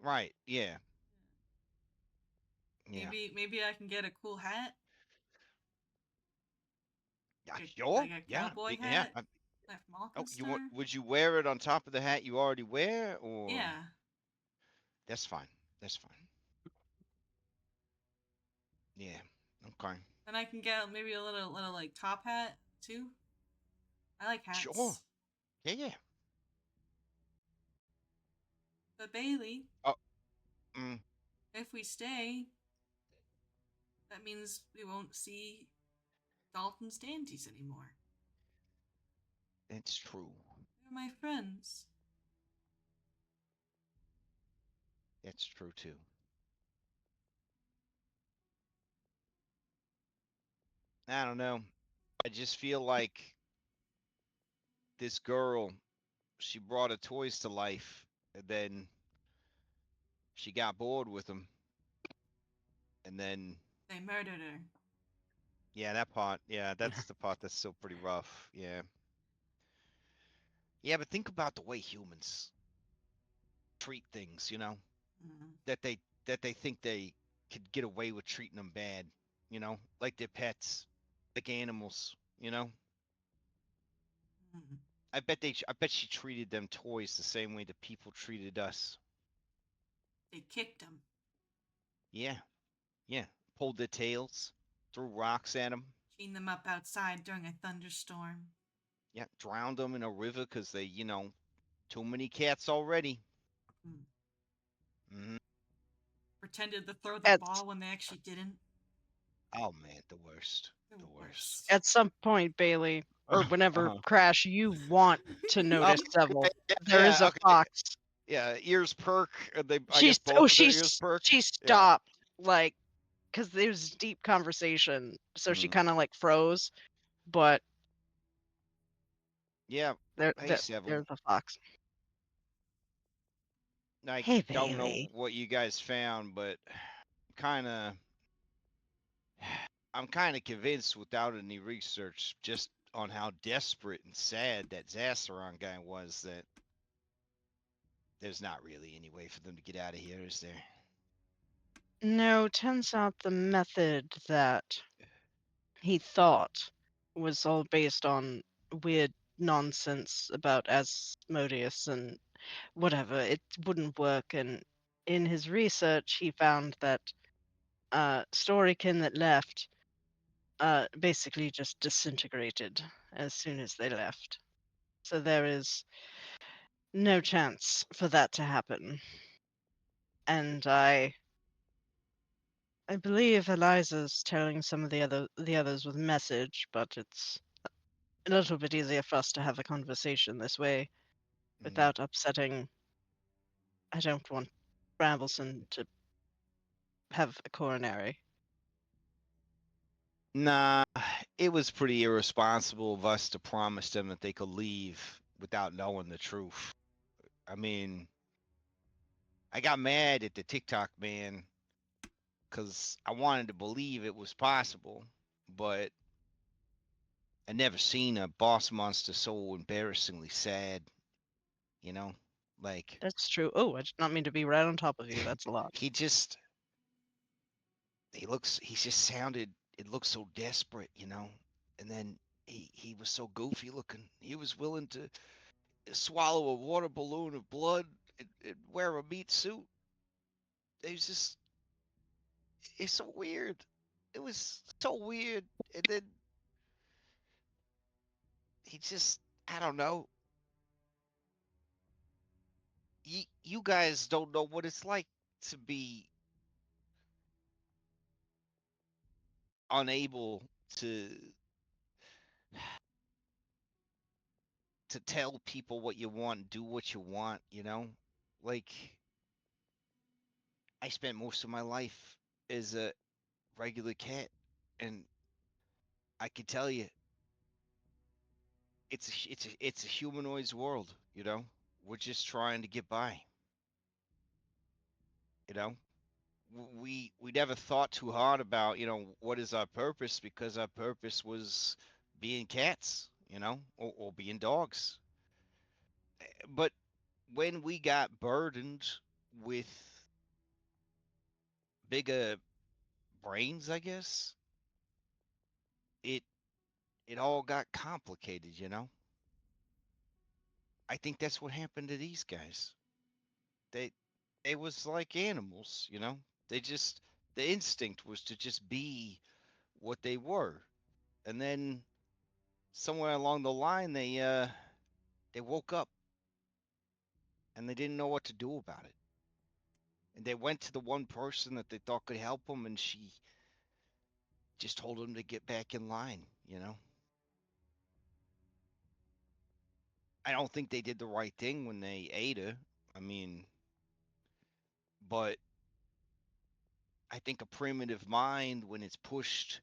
[SPEAKER 6] Right. Yeah. Yeah.
[SPEAKER 1] Maybe I can get a cool hat.
[SPEAKER 6] Yeah.
[SPEAKER 1] Like
[SPEAKER 6] Sure.
[SPEAKER 1] a
[SPEAKER 6] Yeah.
[SPEAKER 1] cowboy
[SPEAKER 6] Yeah.
[SPEAKER 1] hat. Like
[SPEAKER 6] Oh,
[SPEAKER 1] Malcolm
[SPEAKER 6] you want?
[SPEAKER 1] Star.
[SPEAKER 6] Would you wear it on top of the hat you already wear, or?
[SPEAKER 1] Yeah.
[SPEAKER 6] That's fine. That's fine. Yeah. Okay.
[SPEAKER 1] And I can get maybe a little like top hat too. I like hats.
[SPEAKER 6] Sure. Yeah.
[SPEAKER 1] But Bailey,
[SPEAKER 6] Oh. Mm,
[SPEAKER 1] if we stay, that means we won't see Dalton's dandies anymore.
[SPEAKER 6] it's true.
[SPEAKER 1] They're my friends.
[SPEAKER 6] That's true too. I don't know. I just feel like this girl, she brought her toys to life, and then she got bored with them, and then
[SPEAKER 1] They murdered her.
[SPEAKER 6] yeah, that part, yeah, that's the part that's still pretty rough. Yeah, yeah, but think about the way humans treat things.
[SPEAKER 1] Mm.
[SPEAKER 6] That they think they could get away with treating them bad. Like their pets, like animals.
[SPEAKER 1] Mm.
[SPEAKER 6] I bet she treated them toys the same way the people treated us.
[SPEAKER 1] They kicked him.
[SPEAKER 6] Yeah, yeah. Pulled their tails, threw rocks at them.
[SPEAKER 1] Chained them up outside during a thunderstorm.
[SPEAKER 6] Yeah, drowned them in a river because they, too many cats already.
[SPEAKER 1] Mm.
[SPEAKER 6] Hmm.
[SPEAKER 1] Pretended to throw the
[SPEAKER 2] At
[SPEAKER 1] ball when they actually didn't.
[SPEAKER 6] Oh man, the worst.
[SPEAKER 1] The
[SPEAKER 6] The worst.
[SPEAKER 2] at some point, Bailey, or whenever
[SPEAKER 6] Uh-huh.
[SPEAKER 2] Crash, you want to notice several. There is a
[SPEAKER 6] okay.
[SPEAKER 2] fox.
[SPEAKER 6] Yeah, ears perk. I
[SPEAKER 2] She's
[SPEAKER 6] guess both of their
[SPEAKER 2] she
[SPEAKER 6] ears perk.
[SPEAKER 2] she stopped like because there was deep conversation, so she
[SPEAKER 6] Mhm.
[SPEAKER 2] kind of like froze. But
[SPEAKER 6] Yeah.
[SPEAKER 2] there,
[SPEAKER 6] Hey,
[SPEAKER 2] there
[SPEAKER 6] Seville.
[SPEAKER 2] there's a fox.
[SPEAKER 6] I
[SPEAKER 2] Hey,
[SPEAKER 6] don't know
[SPEAKER 2] Bailey.
[SPEAKER 6] what you guys found, but kind of, I'm kind of convinced without any research, just on how desperate and sad that Zassaron guy was, that there's not really any way for them to get out of here, is there?
[SPEAKER 2] No, turns out the method that he thought was all based on weird nonsense about Asmodeus and whatever. It wouldn't work, and in his research, he found that storykin that left basically just disintegrated as soon as they left. So there is no chance for that to happen. And I believe Eliza's telling some of the others with message, but it's a little bit easier for us to have a conversation this way without upsetting. I don't want Brambleson to have a coronary.
[SPEAKER 6] Nah, it was pretty irresponsible of us to promise them that they could leave without knowing the truth. I mean, I got mad at the TikTok man because I wanted to believe it was possible, but I never seen a boss monster so embarrassingly sad, you know? Like,
[SPEAKER 2] That's true. Oh, I did not mean to be right on top of you. That's a lot.
[SPEAKER 6] he just sounded, it looked so desperate, And then
[SPEAKER 7] he was so goofy looking. He was willing to swallow a water balloon of blood and wear a meat suit. It was just, it's so weird. It was so weird. And then he just, I don't know. You guys don't know what it's like to be unable to tell people what you want, do what you want, you know? Like, I spent most of my life as a regular cat, and I can tell you, it's a humanoid's world, you know? We're just trying to get by, you know? We never thought too hard about, what is our purpose, because our purpose was being cats, or being dogs. But when we got burdened with bigger brains, I guess, it it all got complicated, you know? I think that's what happened to these guys. They they was like animals, you know? They just the instinct was to just be what they were. And then somewhere along the line they woke up and they didn't know what to do about it. And they went to the one person that they thought could help them, and she just told them to get back in line, you know? I don't think they did the right thing when they ate her. I mean, but I think a primitive mind, when it's pushed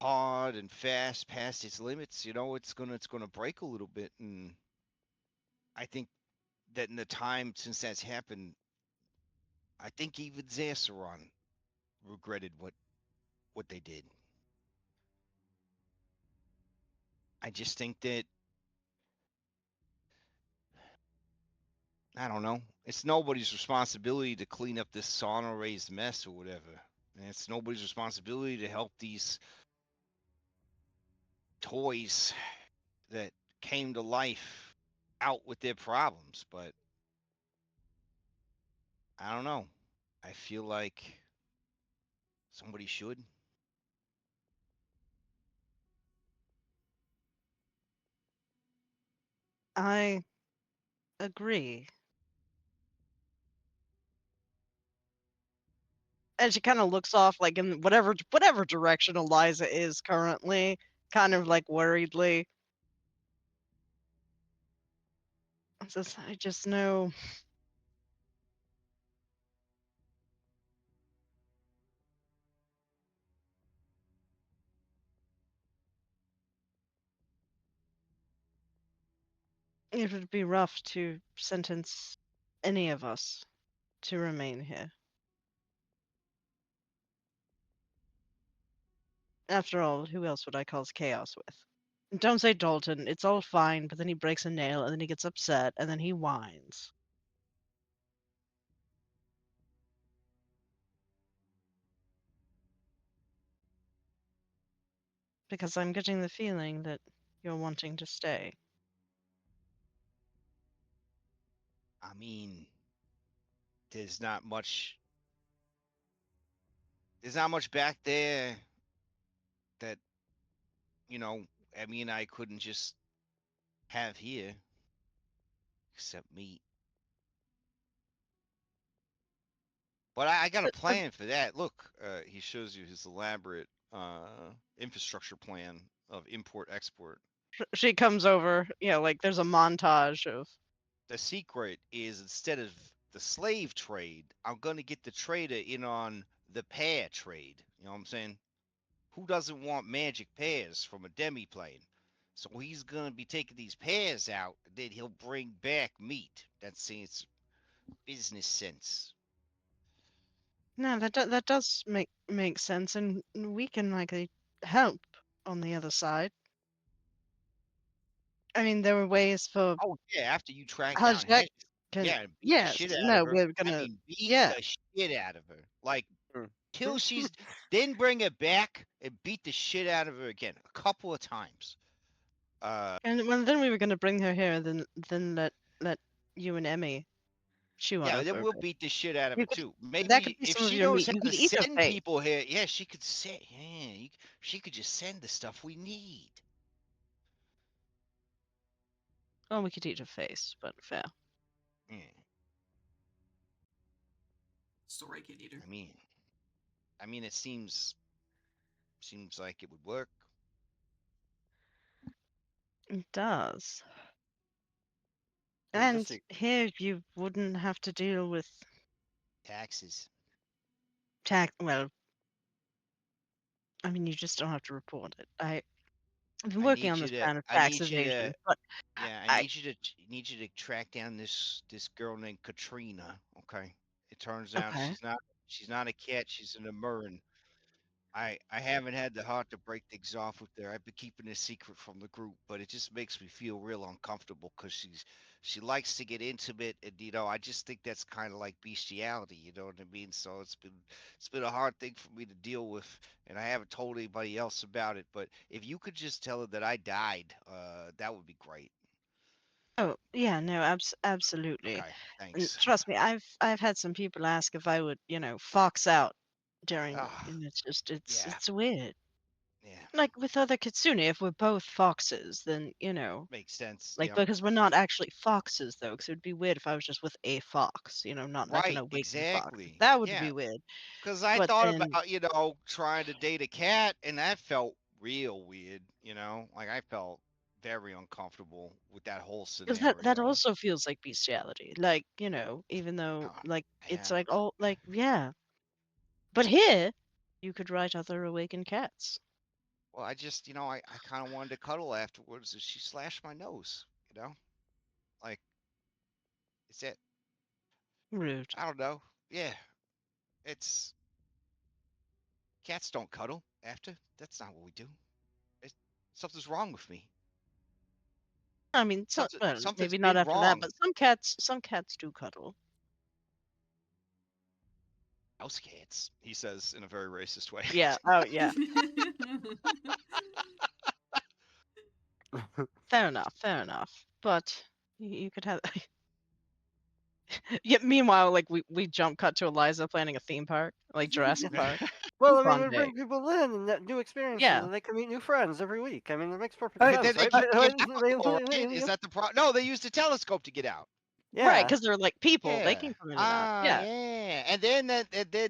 [SPEAKER 7] hard and fast past its limits, it's gonna break a little bit. And I think that in the time since that's happened, I think even Zassaron regretted what they did. I just think that, I don't know. It's nobody's responsibility to clean up this Sonnorae's mess or whatever. And it's nobody's responsibility to help these toys that came to life out with their problems. But I don't know. I feel like somebody should.
[SPEAKER 2] I agree. And she kind of looks off, like in whatever direction Eliza is currently, kind of like worriedly. I just know. It would be rough to sentence any of us to remain here. After all, who else would I cause chaos with? And don't say Dalton, it's all fine, but then he breaks a nail, and then he gets upset, and then he whines. Because I'm getting the feeling that you're wanting to stay.
[SPEAKER 7] I mean, there's not much back there that, I couldn't just have here, except meat. But I got a plan for that. Look, he shows you his elaborate infrastructure plan of import export.
[SPEAKER 2] She comes over, like there's a montage of.
[SPEAKER 7] The secret is, instead of the slave trade, I'm gonna get the trader in on the pair trade. You know what I'm saying? Who doesn't want magic pears from a demiplane? So he's gonna be taking these pears out, and then he'll bring back meat. That's its business sense.
[SPEAKER 2] No, that does make sense, and we can likely help on the other side. I mean, there were ways for
[SPEAKER 7] Oh yeah, after you track down
[SPEAKER 2] Hajek.
[SPEAKER 7] Hedges, yeah, beat the
[SPEAKER 2] Yes,
[SPEAKER 7] shit out of
[SPEAKER 2] no,
[SPEAKER 7] her.
[SPEAKER 2] we're
[SPEAKER 7] I
[SPEAKER 2] gonna.
[SPEAKER 7] mean, beat
[SPEAKER 2] Yeah,
[SPEAKER 7] the shit out of her. Like,
[SPEAKER 4] Mm.
[SPEAKER 7] till she's then bring her back and beat the shit out of her again a couple of times.
[SPEAKER 2] And well, then we were gonna bring her here, then let you and Emmy chew on
[SPEAKER 7] Yeah,
[SPEAKER 2] her
[SPEAKER 7] then
[SPEAKER 2] for a
[SPEAKER 7] we'll
[SPEAKER 2] bit.
[SPEAKER 7] beat the shit out of
[SPEAKER 2] You
[SPEAKER 7] it
[SPEAKER 2] could,
[SPEAKER 7] too.
[SPEAKER 2] that could
[SPEAKER 7] Maybe
[SPEAKER 2] be
[SPEAKER 7] if
[SPEAKER 2] some of
[SPEAKER 7] she
[SPEAKER 2] your
[SPEAKER 7] knows
[SPEAKER 2] meat.
[SPEAKER 7] how
[SPEAKER 2] You
[SPEAKER 7] to
[SPEAKER 2] could eat her
[SPEAKER 7] send
[SPEAKER 2] face.
[SPEAKER 7] people here, yeah, she could send. Yeah, she could just send the stuff we need.
[SPEAKER 2] Well, we could eat her face, but fair.
[SPEAKER 7] Yeah,
[SPEAKER 1] Storykin eater.
[SPEAKER 7] I mean, it seems like it would work.
[SPEAKER 2] It does.
[SPEAKER 4] Yeah,
[SPEAKER 2] And here you wouldn't have to deal with
[SPEAKER 7] Taxes.
[SPEAKER 2] tax. Well, I mean, you just don't have to report it. I've been working on this plan of
[SPEAKER 7] I
[SPEAKER 2] tax
[SPEAKER 7] need you
[SPEAKER 2] evasion,
[SPEAKER 7] to.
[SPEAKER 2] but
[SPEAKER 7] Yeah, I
[SPEAKER 2] I
[SPEAKER 7] need you to track down this girl named Katrina. Okay, it turns out
[SPEAKER 2] okay.
[SPEAKER 7] she's not a cat. She's an Amurran. I haven't had the heart to break things off with her. I've been keeping a secret from the group, but it just makes me feel real uncomfortable because she likes to get intimate, and I just think that's kind of like bestiality. You know what I mean? So it's been a hard thing for me to deal with, and I haven't told anybody else about it. But if you could just tell her that I died, that would be great.
[SPEAKER 2] Oh yeah, no, absolutely.
[SPEAKER 7] Okay,
[SPEAKER 2] And
[SPEAKER 7] thanks.
[SPEAKER 2] trust me, I've had some people ask if I would, fox out during,
[SPEAKER 7] Ah,
[SPEAKER 2] and it's just
[SPEAKER 7] yeah,
[SPEAKER 2] it's weird.
[SPEAKER 7] yeah,
[SPEAKER 2] Like with other kitsune, if we're both foxes, then
[SPEAKER 7] makes sense.
[SPEAKER 2] like
[SPEAKER 7] Yep.
[SPEAKER 2] because we're not actually foxes though, because it would be weird if I was just with a fox, not like an
[SPEAKER 7] Right,
[SPEAKER 2] awakened fox.
[SPEAKER 7] exactly.
[SPEAKER 2] That would
[SPEAKER 7] Yeah,
[SPEAKER 2] be weird.
[SPEAKER 7] because I
[SPEAKER 2] But
[SPEAKER 7] thought
[SPEAKER 2] then,
[SPEAKER 7] about, trying to date a cat, and that felt real weird, Like I felt very uncomfortable with that whole
[SPEAKER 2] because that
[SPEAKER 7] scenario.
[SPEAKER 2] also feels like bestiality, like even though
[SPEAKER 7] Oh,
[SPEAKER 2] like it's
[SPEAKER 7] yeah.
[SPEAKER 2] like all like yeah. But here, you could write other awakened cats.
[SPEAKER 7] Well, I just, I kind of wanted to cuddle afterwards as she slashed my nose. Like, it's it.
[SPEAKER 2] Rude.
[SPEAKER 7] I don't know. Yeah, it's cats don't cuddle after. That's not what we do. It's, something's wrong with me.
[SPEAKER 2] I mean, well,
[SPEAKER 7] Something's
[SPEAKER 2] maybe not
[SPEAKER 7] been
[SPEAKER 2] after that,
[SPEAKER 7] wrong.
[SPEAKER 2] but some cats do cuddle.
[SPEAKER 7] House cats, he says in a very racist way.
[SPEAKER 2] Yeah. Oh, yeah. Fair enough. Fair enough. But you could have. Yeah. Meanwhile, like we jump cut to Eliza planning a theme park, like Jurassic Park.
[SPEAKER 4] Well, I mean,
[SPEAKER 2] Fun
[SPEAKER 4] we
[SPEAKER 2] day.
[SPEAKER 4] bring people in and new experiences,
[SPEAKER 2] Yeah.
[SPEAKER 4] and they can meet new friends every week. I mean, it makes perfect
[SPEAKER 3] I-
[SPEAKER 7] But then
[SPEAKER 4] sense,
[SPEAKER 7] they
[SPEAKER 4] right?
[SPEAKER 7] can't get
[SPEAKER 4] They-
[SPEAKER 7] out, though, right? Is that the problem? No, they used the telescope to get out.
[SPEAKER 2] Right,
[SPEAKER 4] yeah.
[SPEAKER 2] because they're like people. They
[SPEAKER 7] Yeah.
[SPEAKER 2] can come in and out.
[SPEAKER 7] Ah,
[SPEAKER 2] Yeah.
[SPEAKER 7] yeah. And then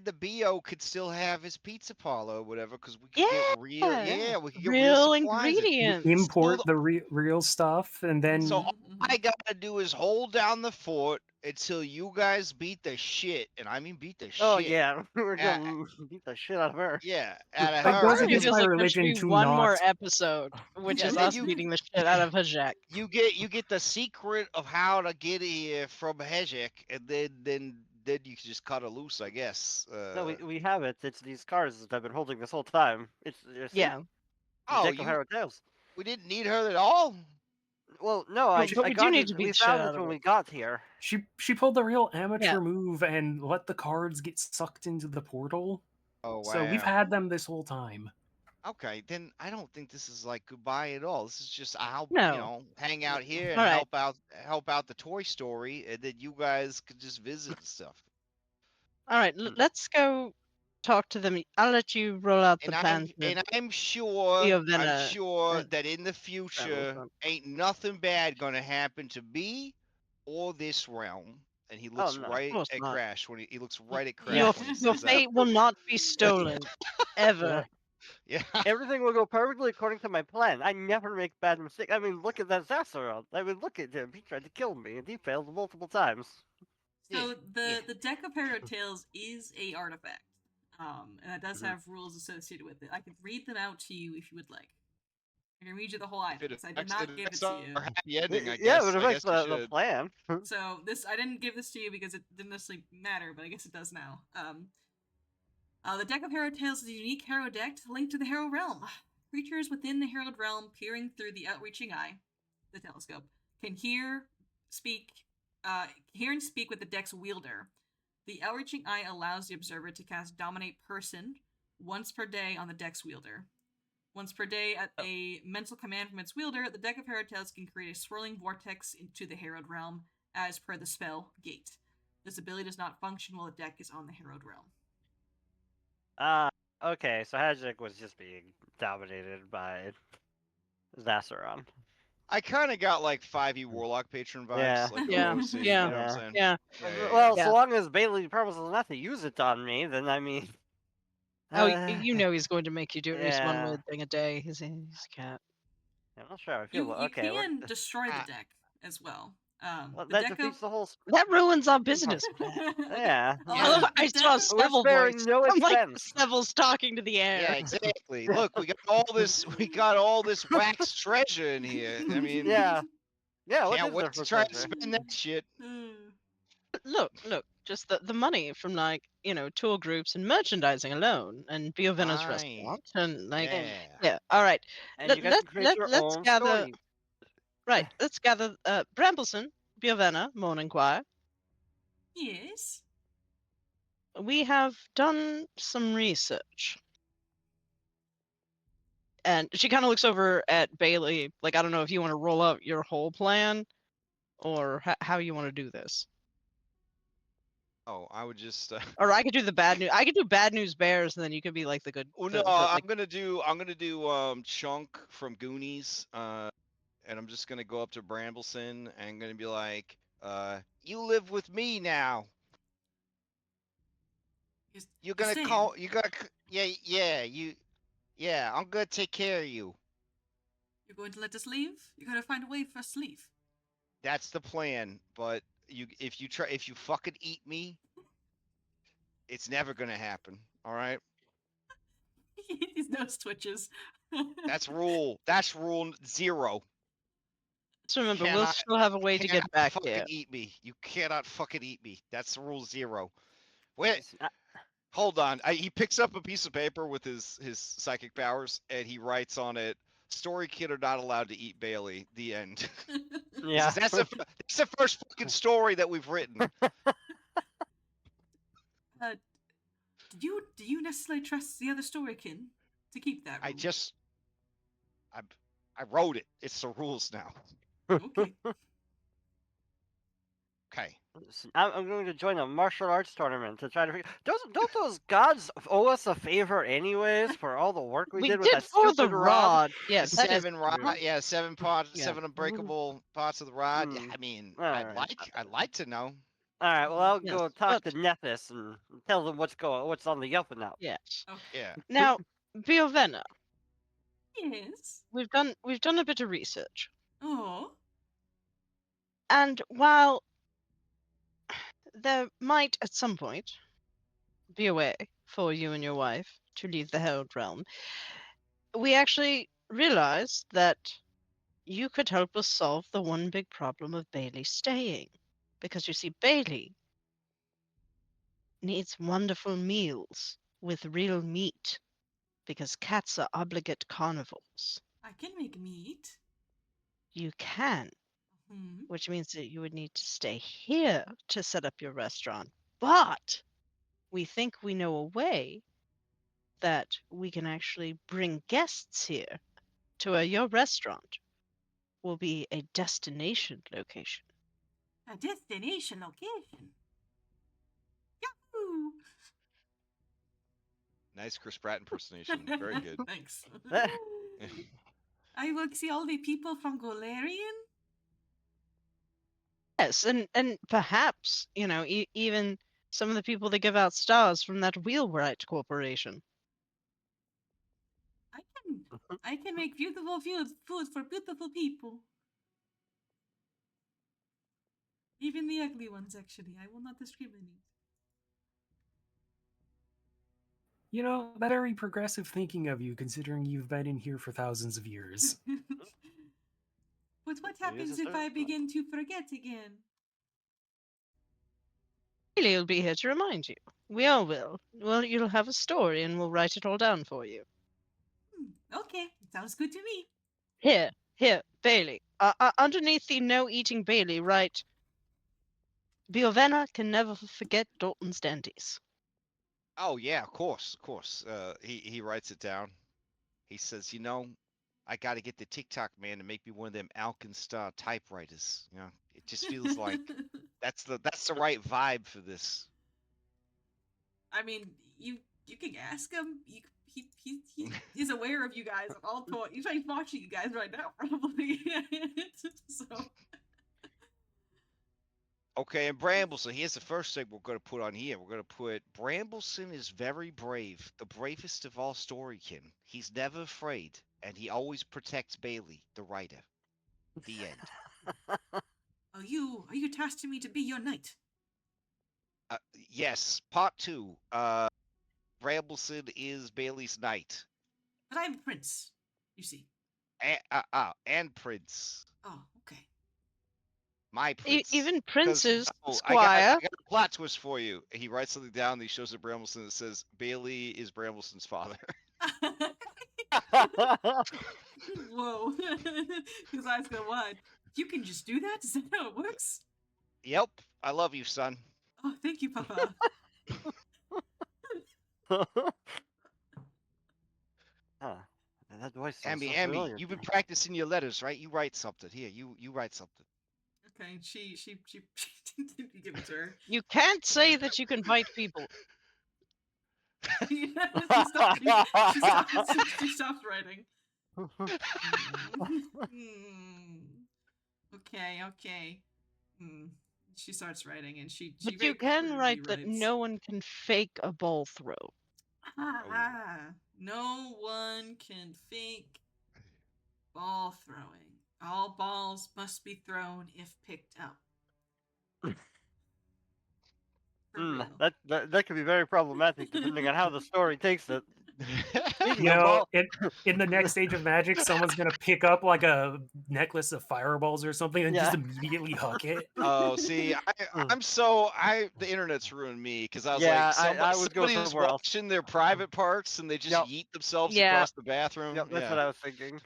[SPEAKER 7] the BO could still have his pizza parlor or whatever, because we could get real,
[SPEAKER 2] Yeah.
[SPEAKER 7] we could get real
[SPEAKER 2] Real
[SPEAKER 7] supplies in.
[SPEAKER 2] ingredients.
[SPEAKER 7] So,
[SPEAKER 3] import the real stuff, and then
[SPEAKER 7] so all I gotta do is hold down the fort until you guys beat the shit, and I mean beat the
[SPEAKER 4] Oh
[SPEAKER 7] shit.
[SPEAKER 4] yeah, we're
[SPEAKER 7] Uh,
[SPEAKER 4] gonna beat the shit out of her.
[SPEAKER 7] yeah, out of
[SPEAKER 3] it
[SPEAKER 7] her,
[SPEAKER 3] goes
[SPEAKER 7] and
[SPEAKER 2] It
[SPEAKER 3] against
[SPEAKER 7] then
[SPEAKER 2] feels
[SPEAKER 3] my
[SPEAKER 2] like there should
[SPEAKER 3] religion
[SPEAKER 2] be
[SPEAKER 3] to
[SPEAKER 2] one more
[SPEAKER 3] not.
[SPEAKER 2] episode, which
[SPEAKER 7] yeah,
[SPEAKER 2] is
[SPEAKER 7] then
[SPEAKER 2] us beating the shit out of Hajek.
[SPEAKER 7] you get the secret of how to get here from Hejek, and then you can just cut her loose, I guess.
[SPEAKER 4] No, we have it. It's these cards that I've been holding this whole time. It's
[SPEAKER 2] Yeah.
[SPEAKER 4] the
[SPEAKER 7] Oh,
[SPEAKER 4] deck of Harrowed Tales.
[SPEAKER 7] we didn't need her at all.
[SPEAKER 4] Well, no,
[SPEAKER 2] But
[SPEAKER 4] I
[SPEAKER 2] we do
[SPEAKER 4] got
[SPEAKER 2] need
[SPEAKER 4] it.
[SPEAKER 2] to beat
[SPEAKER 4] We
[SPEAKER 2] the shit
[SPEAKER 4] found
[SPEAKER 2] out
[SPEAKER 4] it
[SPEAKER 2] of
[SPEAKER 4] when
[SPEAKER 2] her.
[SPEAKER 4] we got here.
[SPEAKER 3] She pulled the real
[SPEAKER 2] Yeah.
[SPEAKER 3] amateur move and let the cards get sucked into the portal.
[SPEAKER 7] Oh wow.
[SPEAKER 3] So we've had them this whole time.
[SPEAKER 7] Okay, then I don't think this is like goodbye at all. This is just I'll
[SPEAKER 2] No.
[SPEAKER 7] hang out here and
[SPEAKER 2] All right.
[SPEAKER 7] help out the Toy Story, and then you guys could just visit and stuff.
[SPEAKER 2] All right. Let's go talk to them. I'll let you roll out the
[SPEAKER 7] And
[SPEAKER 2] plan to
[SPEAKER 7] I'm sure
[SPEAKER 2] Iovena
[SPEAKER 7] that in the
[SPEAKER 2] travels
[SPEAKER 7] future
[SPEAKER 2] them.
[SPEAKER 7] ain't nothing bad gonna happen to me or this realm. And he looks
[SPEAKER 4] no.
[SPEAKER 2] Of
[SPEAKER 7] right
[SPEAKER 2] course
[SPEAKER 7] at
[SPEAKER 2] not.
[SPEAKER 7] Crash he looks right at Crash
[SPEAKER 2] Your
[SPEAKER 7] when he
[SPEAKER 2] your
[SPEAKER 7] says that.
[SPEAKER 2] fate will not be stolen, ever.
[SPEAKER 7] Yeah.
[SPEAKER 4] Everything will go perfectly according to my plan. I never make bad mistakes. I mean, look at that Zassaroth. I mean, look at him. He tried to kill me, and he failed multiple times.
[SPEAKER 1] So
[SPEAKER 7] Yeah.
[SPEAKER 1] the deck of Harrowed Tales is a artifact, and it does have rules associated with it. I could read them out to you if you would like. I can read you the whole item because I did not give it to you.
[SPEAKER 7] Happy ending, I
[SPEAKER 4] Yeah,
[SPEAKER 7] guess.
[SPEAKER 4] but it
[SPEAKER 7] I
[SPEAKER 4] affects
[SPEAKER 7] guess you
[SPEAKER 4] the
[SPEAKER 7] should.
[SPEAKER 4] plan.
[SPEAKER 1] So this I didn't give this to you because it didn't necessarily matter, but I guess it does now. The deck of Harrowed Tales is a unique Harrow deck linked to the Harrowed Realm. Creatures within the Harrowed Realm, peering through the outreaching eye, the telescope, can hear and speak with the deck's wielder. The outreaching eye allows the observer to cast Dominate Person once per day on the deck's wielder. Once per day, at a mental command from its wielder, the deck of Harrowed Tales can create a swirling vortex into the Harrowed Realm, as per the spell Gate. This ability does not function while the deck is on the Harrowed Realm.
[SPEAKER 4] Okay, so Hajik was just being dominated by Zassaron.
[SPEAKER 6] I kind of got like 5e Warlock Patron vibes,
[SPEAKER 4] Yeah.
[SPEAKER 6] like
[SPEAKER 2] Yeah,
[SPEAKER 6] OOC, you
[SPEAKER 2] yeah,
[SPEAKER 6] know what I'm saying?
[SPEAKER 2] Yeah.
[SPEAKER 4] Well,
[SPEAKER 2] yeah.
[SPEAKER 4] so long as Bailey promises not to use it on me, then I mean.
[SPEAKER 2] Oh, you know he's going to make you do at least one
[SPEAKER 4] Yeah.
[SPEAKER 2] weird thing a day. He's a cat.
[SPEAKER 4] I'm not sure how I feel.
[SPEAKER 1] You
[SPEAKER 4] Okay,
[SPEAKER 1] can destroy the deck as well.
[SPEAKER 4] well,
[SPEAKER 1] The
[SPEAKER 4] that
[SPEAKER 1] deck
[SPEAKER 4] defeats
[SPEAKER 1] of...
[SPEAKER 4] the whole.
[SPEAKER 2] That ruins our business, man.
[SPEAKER 4] Yeah.
[SPEAKER 2] I
[SPEAKER 1] The deck
[SPEAKER 2] saw
[SPEAKER 1] of...
[SPEAKER 2] Seville
[SPEAKER 4] sparing
[SPEAKER 2] voice.
[SPEAKER 4] no
[SPEAKER 2] I'm like,
[SPEAKER 4] expense.
[SPEAKER 2] Seville's talking to the air.
[SPEAKER 6] Yeah, exactly. Look, we got all this. We got all this wax treasure in here. I mean,
[SPEAKER 4] Yeah. Yeah. What
[SPEAKER 6] can't
[SPEAKER 4] is
[SPEAKER 6] wait
[SPEAKER 4] there
[SPEAKER 6] to
[SPEAKER 4] for
[SPEAKER 6] try to
[SPEAKER 4] treasure?
[SPEAKER 6] spend that shit.
[SPEAKER 2] Look, just the money from like tour groups and merchandising alone, and Biovena's
[SPEAKER 6] Fine.
[SPEAKER 2] restaurant, and like
[SPEAKER 6] Yeah.
[SPEAKER 2] All right.
[SPEAKER 4] And you guys can create your
[SPEAKER 2] Let's
[SPEAKER 4] own
[SPEAKER 2] gather.
[SPEAKER 4] story.
[SPEAKER 2] Right. Let's gather. Brambleson, Biovena, Morning Choir.
[SPEAKER 1] Yes.
[SPEAKER 2] We have done some research. And she kind of looks over at Bailey, like, I don't know if you want to roll out your whole plan or how you want to do this.
[SPEAKER 6] Oh, I would just.
[SPEAKER 2] Or I could do the bad news. I could do bad news bears, and then you could be like the good.
[SPEAKER 6] Oh no, I'm gonna do Chunk from Goonies, and I'm just gonna go up to Brambleson and I'm gonna be like, you live with me now. You're gonna call. You gotta. Yeah. I'm gonna take care of you.
[SPEAKER 1] You're going to let us leave? You're going to find a way for us to leave.
[SPEAKER 6] That's the plan. But if you fucking eat me, it's never gonna happen. All right.
[SPEAKER 1] His nose twitches.
[SPEAKER 6] That's rule 0.
[SPEAKER 2] So remember, we'll still have a way to get back here.
[SPEAKER 6] Eat me. You cannot fucking eat me. That's rule 0. Wait. Hold on. He picks up a piece of paper with his psychic powers, and he writes on it, "Storykin are not allowed to eat Bailey." The end.
[SPEAKER 4] Yeah.
[SPEAKER 6] That's the first fucking story that we've written.
[SPEAKER 1] Do you necessarily trust the other storykin to keep that rule?
[SPEAKER 6] I wrote it. It's the rules now.
[SPEAKER 1] Okay.
[SPEAKER 6] Okay.
[SPEAKER 4] I'm going to join a martial arts tournament to try to figure. Don't those gods owe us a favor anyways for all the work we did with that
[SPEAKER 2] for
[SPEAKER 4] stupid
[SPEAKER 2] the rod. Yes,
[SPEAKER 6] 7 rod. Yeah, 7 parts,
[SPEAKER 2] Yeah.
[SPEAKER 6] 7 unbreakable parts of the rod. Yeah, I mean, I'd like to know.
[SPEAKER 4] All right. Well, I'll
[SPEAKER 2] Yes,
[SPEAKER 4] go talk to Nephis and tell them what's on the up and up.
[SPEAKER 2] Yes.
[SPEAKER 1] Okay.
[SPEAKER 6] Yeah.
[SPEAKER 2] Now, Biovena,
[SPEAKER 1] Yes.
[SPEAKER 2] we've done a bit of research.
[SPEAKER 1] Oh.
[SPEAKER 2] And while there might at some point be a way for you and your wife to leave the Harrowed Realm, we actually realized that you could help us solve the one big problem of Bailey staying. Because you see, Bailey needs wonderful meals with real meat, because cats are obligate carnivores.
[SPEAKER 1] I can make meat.
[SPEAKER 2] You can, which means that you would need to stay here to set up your restaurant. But we think we know a way that we can actually bring guests here to where your restaurant will be a destination location.
[SPEAKER 1] A destination location. Yahoo!
[SPEAKER 6] Nice Chris Pratt impersonation. Very good.
[SPEAKER 1] Thanks. I will see all the people from Golarion.
[SPEAKER 2] Yes, and perhaps, even some of the people that give out stars from that Wheelwright Corporation.
[SPEAKER 1] I can make beautiful food for beautiful people. Even the ugly ones, actually. I will not discriminate.
[SPEAKER 3] You know, that very progressive thinking of you, considering you've been in here for thousands of years.
[SPEAKER 1] But what happens if I begin to forget again?
[SPEAKER 2] Haley will be here to remind you. We all will. Well, you'll have a story and we'll write it all down for you.
[SPEAKER 1] Okay, sounds good to me.
[SPEAKER 2] Here, Bailey. Underneath the no eating Bailey, write, Biovena can never forget Dalton's dandies.
[SPEAKER 6] Oh yeah, of course. He writes it down.
[SPEAKER 7] He says, I got to get the TikTok man to make me one of them Alkenstar typewriters. It just feels like that's the right vibe for this.
[SPEAKER 1] I mean, you can ask him. He is aware of you guys at all points. He's watching you guys right now, probably. So.
[SPEAKER 7] Okay, and Brambleson, here's the first thing we're going to put on here. We're going to put Brambleson is very brave, the bravest of all storykin. He's never afraid, and he always protects Bailey, the writer. The end.
[SPEAKER 1] Are you tasking me to be your knight?
[SPEAKER 7] Yes, part 2. Brambleson is Bailey's knight.
[SPEAKER 1] But I'm a prince, you see.
[SPEAKER 7] And prince.
[SPEAKER 1] Oh, okay.
[SPEAKER 7] My prince.
[SPEAKER 2] Even princes,
[SPEAKER 7] I
[SPEAKER 2] squire.
[SPEAKER 7] got a plot twist for you. He writes something down and he shows it Brambleson that says, Bailey is Brambleson's father.
[SPEAKER 1] Whoa. His eyes go wide. You can just do that? Is that how it works?
[SPEAKER 7] Yep. I love you, son.
[SPEAKER 1] Oh, thank you, Papa.
[SPEAKER 4] Huh. That voice sounds so
[SPEAKER 7] Ambi,
[SPEAKER 4] familiar.
[SPEAKER 7] you've been practicing your letters, right? You write something. Here, you write something.
[SPEAKER 1] Okay, she give it to her.
[SPEAKER 2] You can't say that you can fight people.
[SPEAKER 1] She stops writing. Okay. She starts writing, and she.
[SPEAKER 2] But you can write that no one can fake a ball throw.
[SPEAKER 1] No one can fake ball throwing. All balls must be thrown if picked up.
[SPEAKER 4] That could be very problematic depending on how the story takes it.
[SPEAKER 3] In the next Age of Magic, someone's gonna pick up like a necklace of fireballs or something and just immediately huck it.
[SPEAKER 7] Oh, see, the internet's ruined me because I was
[SPEAKER 4] I would go
[SPEAKER 7] somebody's
[SPEAKER 4] somewhere else.
[SPEAKER 7] watching their private parts and they just yeet themselves across the bathroom.
[SPEAKER 4] Yep, that's what I was thinking.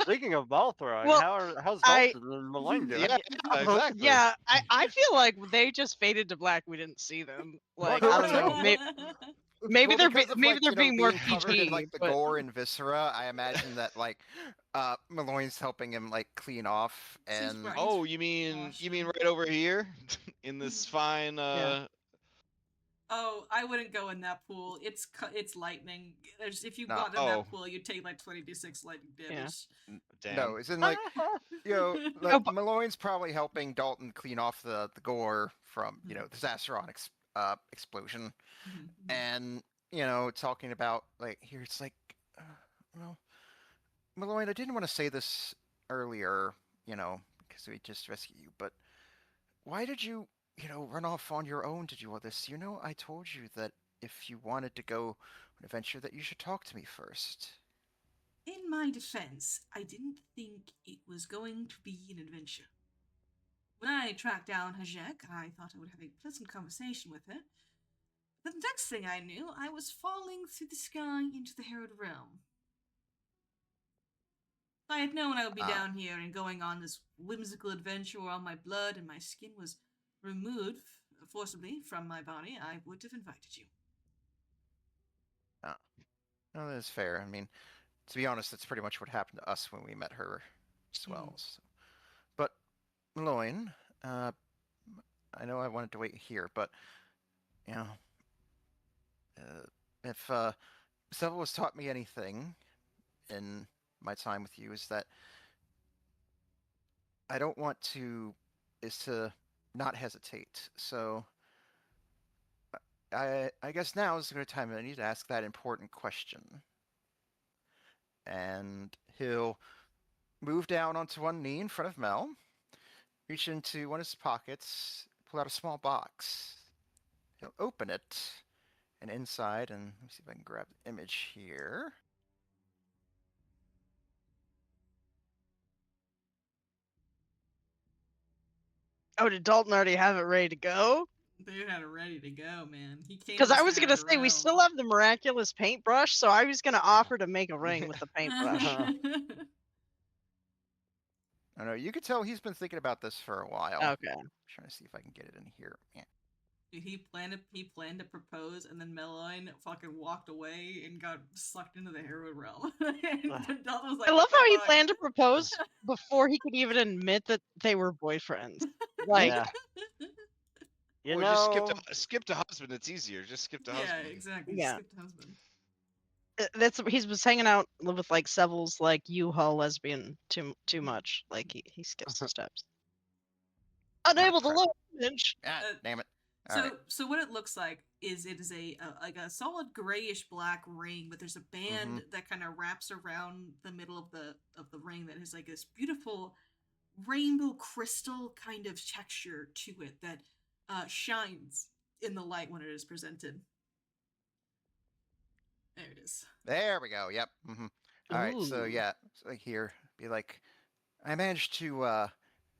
[SPEAKER 4] Speaking of ball throwing,
[SPEAKER 2] Well,
[SPEAKER 4] how's Dalton and Malone doing?
[SPEAKER 7] Yeah, exactly.
[SPEAKER 2] Yeah, I feel like they just faded to black. We didn't see them. Like, I don't know. Maybe they're being more
[SPEAKER 5] covered
[SPEAKER 2] PG.
[SPEAKER 5] in like the gore and viscera. I imagine that like Malloy's helping him like clean off, and
[SPEAKER 7] oh, you mean right over here in this fine
[SPEAKER 1] Oh, I wouldn't go in that pool. It's lightning. If you got in that pool, you'd take like 20d6 lightning damage.
[SPEAKER 7] Damn.
[SPEAKER 5] No, it's in like Malloy's probably helping Dalton clean off the gore from the Zassaron explosion, and talking about like here it's like Malloy, I didn't want to say this earlier, because we just rescued you, but why did you run off on your own to do all this? I told you that if you wanted to go on an adventure that you should talk to me first.
[SPEAKER 1] In my defense, I didn't think it was going to be an adventure. When I tracked down Hajek, I thought I would have a pleasant conversation with her. The next thing I knew, I was falling through the sky into the Harrowed Realm. If I had known I would be down here and going on this whimsical adventure where all my blood and my skin was removed forcibly from my body, I would have invited you.
[SPEAKER 5] No, that is fair. I mean, to be honest, that's pretty much what happened to us when we met her as well. So. But, Malloyne, I know I wanted to wait here, but, if Seville has taught me anything in my time with you, is that I don't want is to not hesitate. So, I guess now is a good time I need to ask that important question. And he'll move down onto one knee in front of Mel, reach into one of his pockets, pull out a small box. He'll open it, and inside, and let me see if I can grab the image here.
[SPEAKER 2] Oh, did Dalton already have it ready to go?
[SPEAKER 1] They had it ready to go, man.
[SPEAKER 2] Because I was gonna say we still have the miraculous paintbrush, so I was gonna offer to make a ring with the paintbrush.
[SPEAKER 5] I know you could tell he's been thinking about this for a while.
[SPEAKER 2] Okay.
[SPEAKER 5] I'm trying to see if I can get it in here. Yeah.
[SPEAKER 1] Dude, he planned to propose, and then Meloine fucking walked away and got sucked into the Harrowed Realm. And Dalton was like,
[SPEAKER 2] I love
[SPEAKER 1] "What the
[SPEAKER 2] how he
[SPEAKER 1] fuck?"
[SPEAKER 2] planned to propose before he could even admit that they were boyfriends. Like,
[SPEAKER 4] Yeah. You
[SPEAKER 6] Or
[SPEAKER 4] know,
[SPEAKER 6] just skip to husband. It's easier. Just skip to
[SPEAKER 1] Yeah,
[SPEAKER 6] husband.
[SPEAKER 1] exactly.
[SPEAKER 2] Yeah.
[SPEAKER 1] Skip to husband.
[SPEAKER 2] that's he was hanging out with like Seville's like U-Haul lesbian too much. Like he skips the steps. Unable to
[SPEAKER 5] crap.
[SPEAKER 2] look image.
[SPEAKER 5] Ah, damn it.
[SPEAKER 1] So,
[SPEAKER 5] All right.
[SPEAKER 1] so what it looks like is it is a like a solid grayish black ring, but there's a band that kind of wraps around the middle of the ring that has like this beautiful rainbow crystal kind of texture to it that shines in the light when it is presented. There it is.
[SPEAKER 5] There we go. Yep. All right. So
[SPEAKER 2] Ooh.
[SPEAKER 5] yeah, so here, be like, I managed to